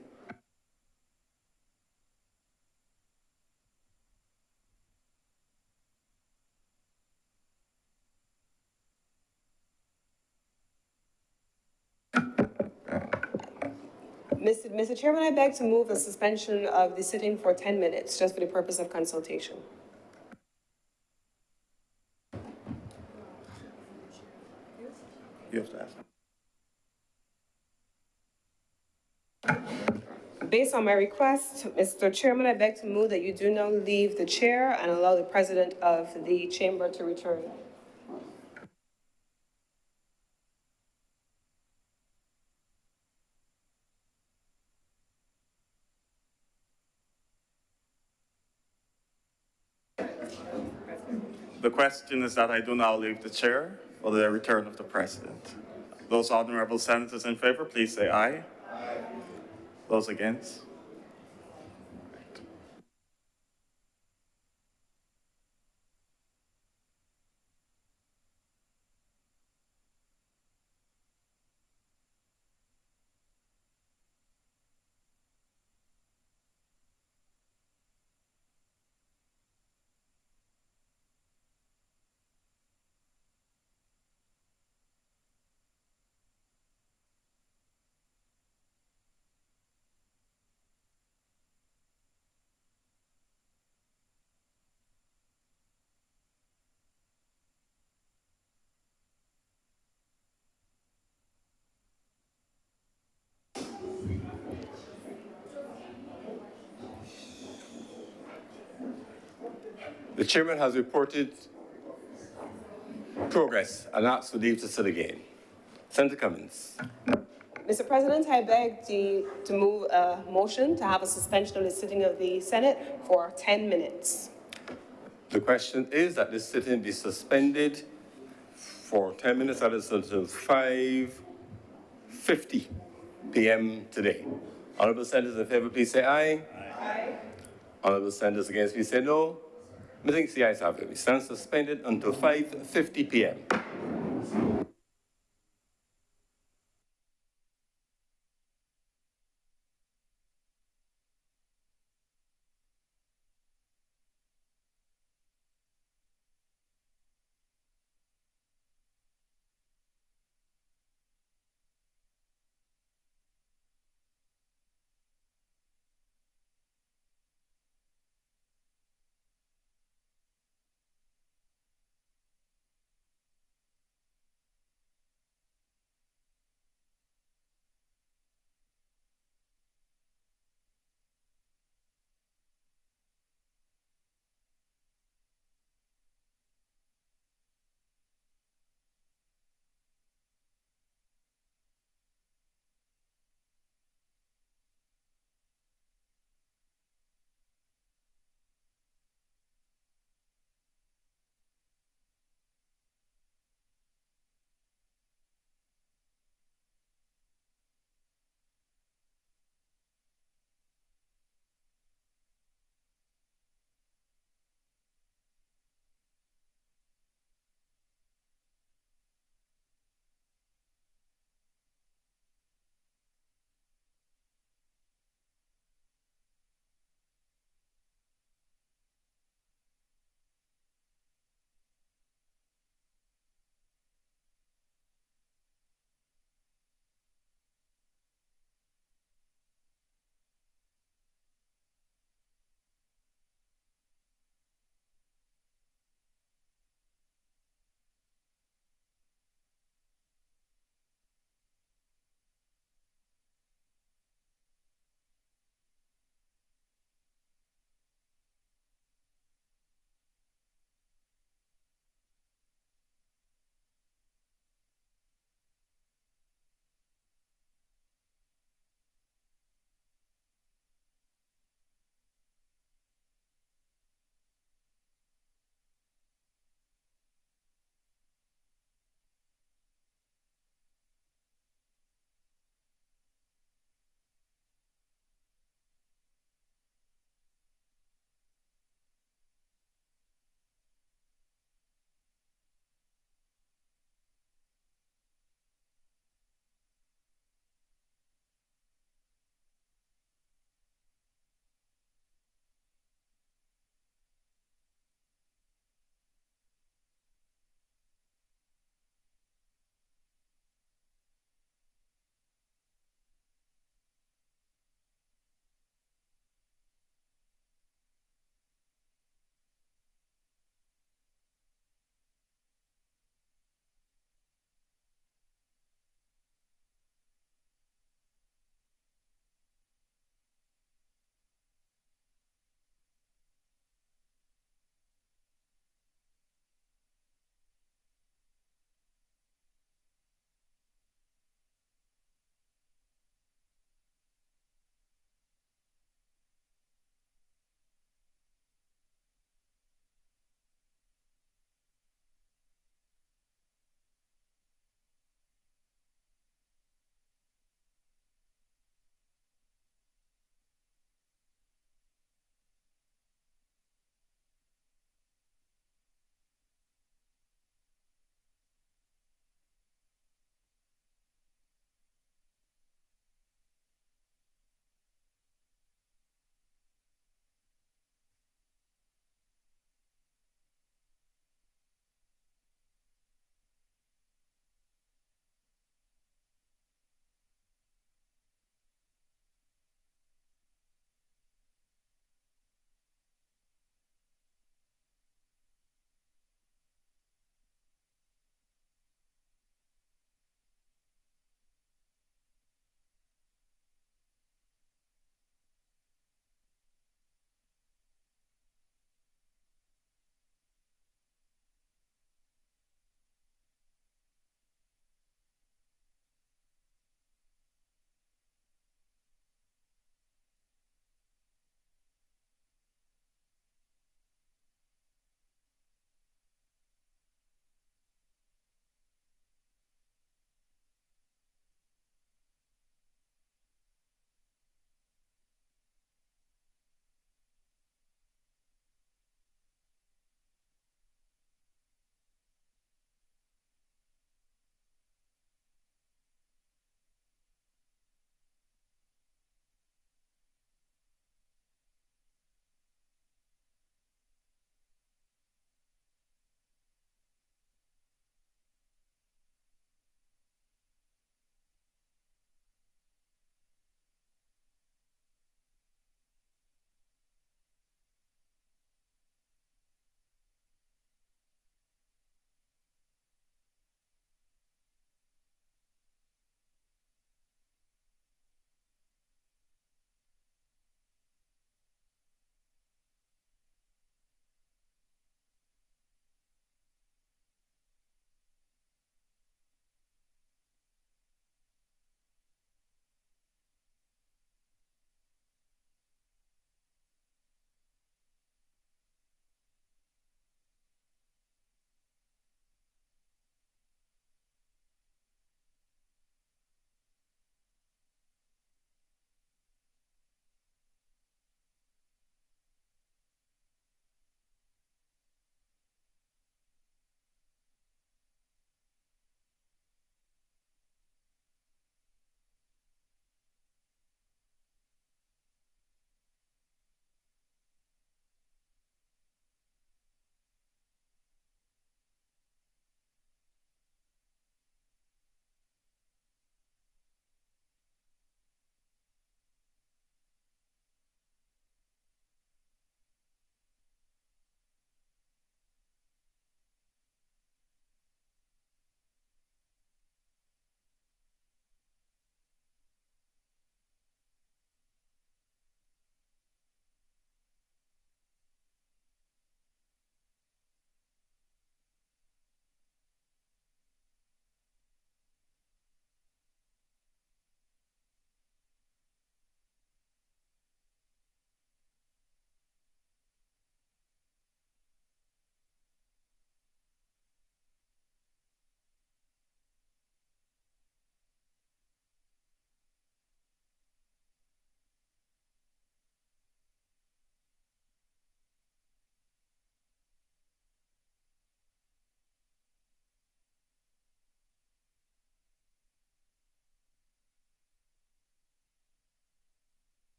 Mr. Chairman, I beg to move a suspension of the sitting for 10 minutes, just for the purpose of consultation. You have to ask. Based on my request, Mr. Chairman, I beg to move that you do not leave the chair and allow the president of the chamber to return. The question is that I do now leave the chair for the return of the president. Those honorable senators in favor, please say aye. Aye. Those against? The chairman has reported progress and asks for leave to sit again. Senator Cummins. Mr. President, I beg to move a motion to have a suspension of the sitting of the Senate for 10 minutes. The question is that this sitting be suspended for 10 minutes, that is until 5:50 p.m. today. Honorable senators in favor, please say aye. Aye. Honorable senators against, please say no. Methinks the ayes have it. We stand suspended until 5:50 p.m.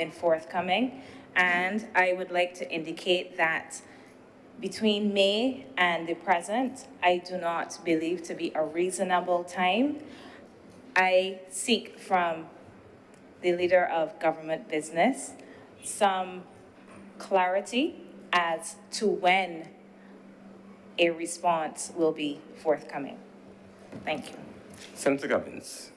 been forthcoming. And I would like to indicate that between May and the present, I do not believe to be a reasonable time. I seek from the leader of government business some clarity as to when a response will be forthcoming. Thank you. Senator Gubbins.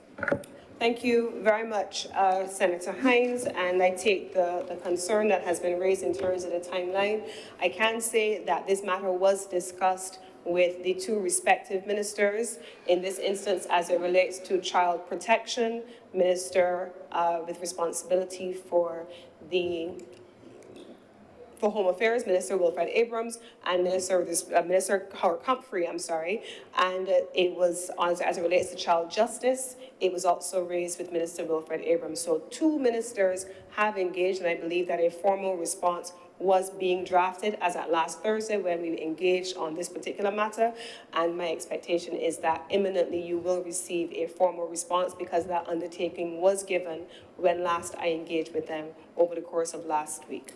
Thank you very much, Senator Hines, and I take the concern that has been raised in terms of the timeline. I can say that this matter was discussed with the two respective ministers. In this instance, as it relates to child protection, minister with responsibility for Home Affairs, Minister Wilfred Abrams, and Minister Howard Humphrey, and it was, as it relates to child justice, it was also raised with Minister Wilfred Abrams. So two ministers have engaged, and I believe that a formal response was being drafted as at last Thursday when we engaged on this particular matter, and my expectation is that imminently you will receive a formal response because that undertaking was given when last I engaged with them over the course of last week.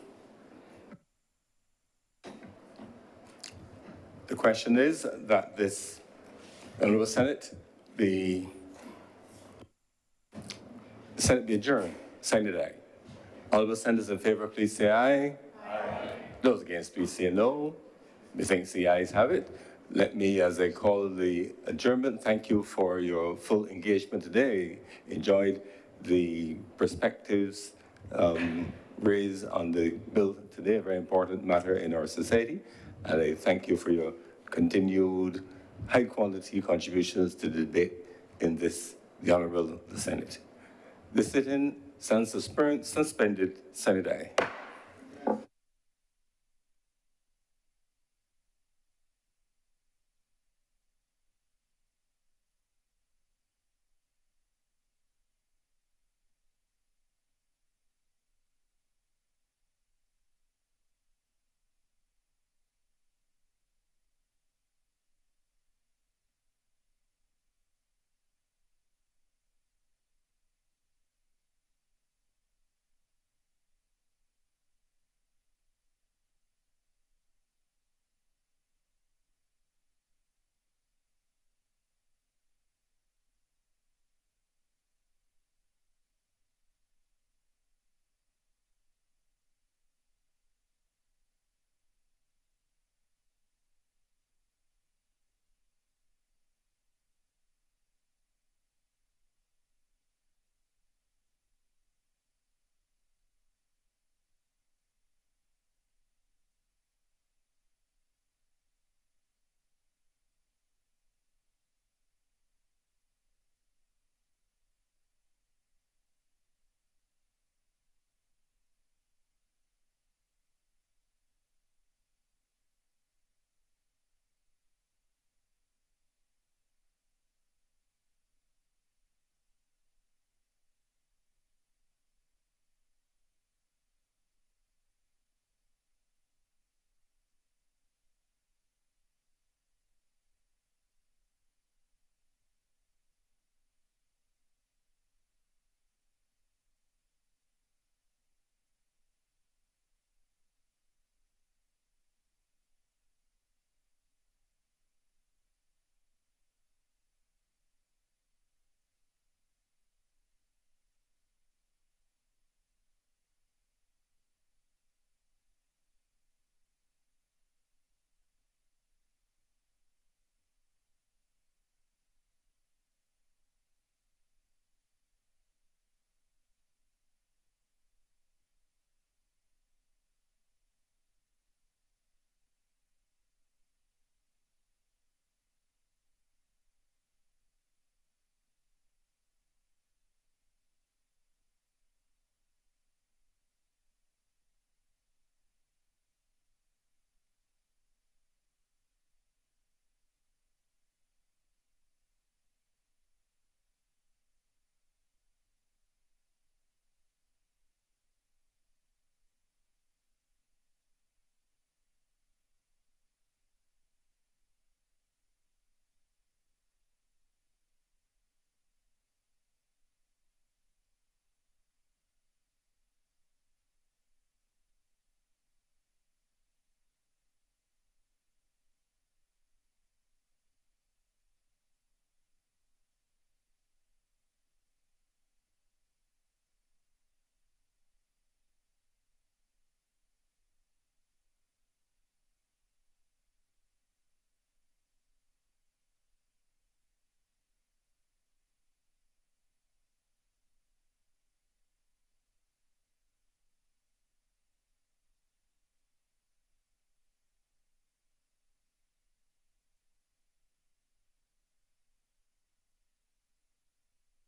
The question is that this Honorable Senate be adjourned. Signed aye. Honorable Senators in favor, please say aye. Aye. Those against, please say no. Methinks the ayes have it. Let me, as I call the adjournment, thank you for your full engagement today. Enjoyed the perspectives raised on the bill today, a very important matter in our society. And I thank you for your continued high-quality contributions to the debate in the Honorable Senate. The sitting stands suspended, Senate aye.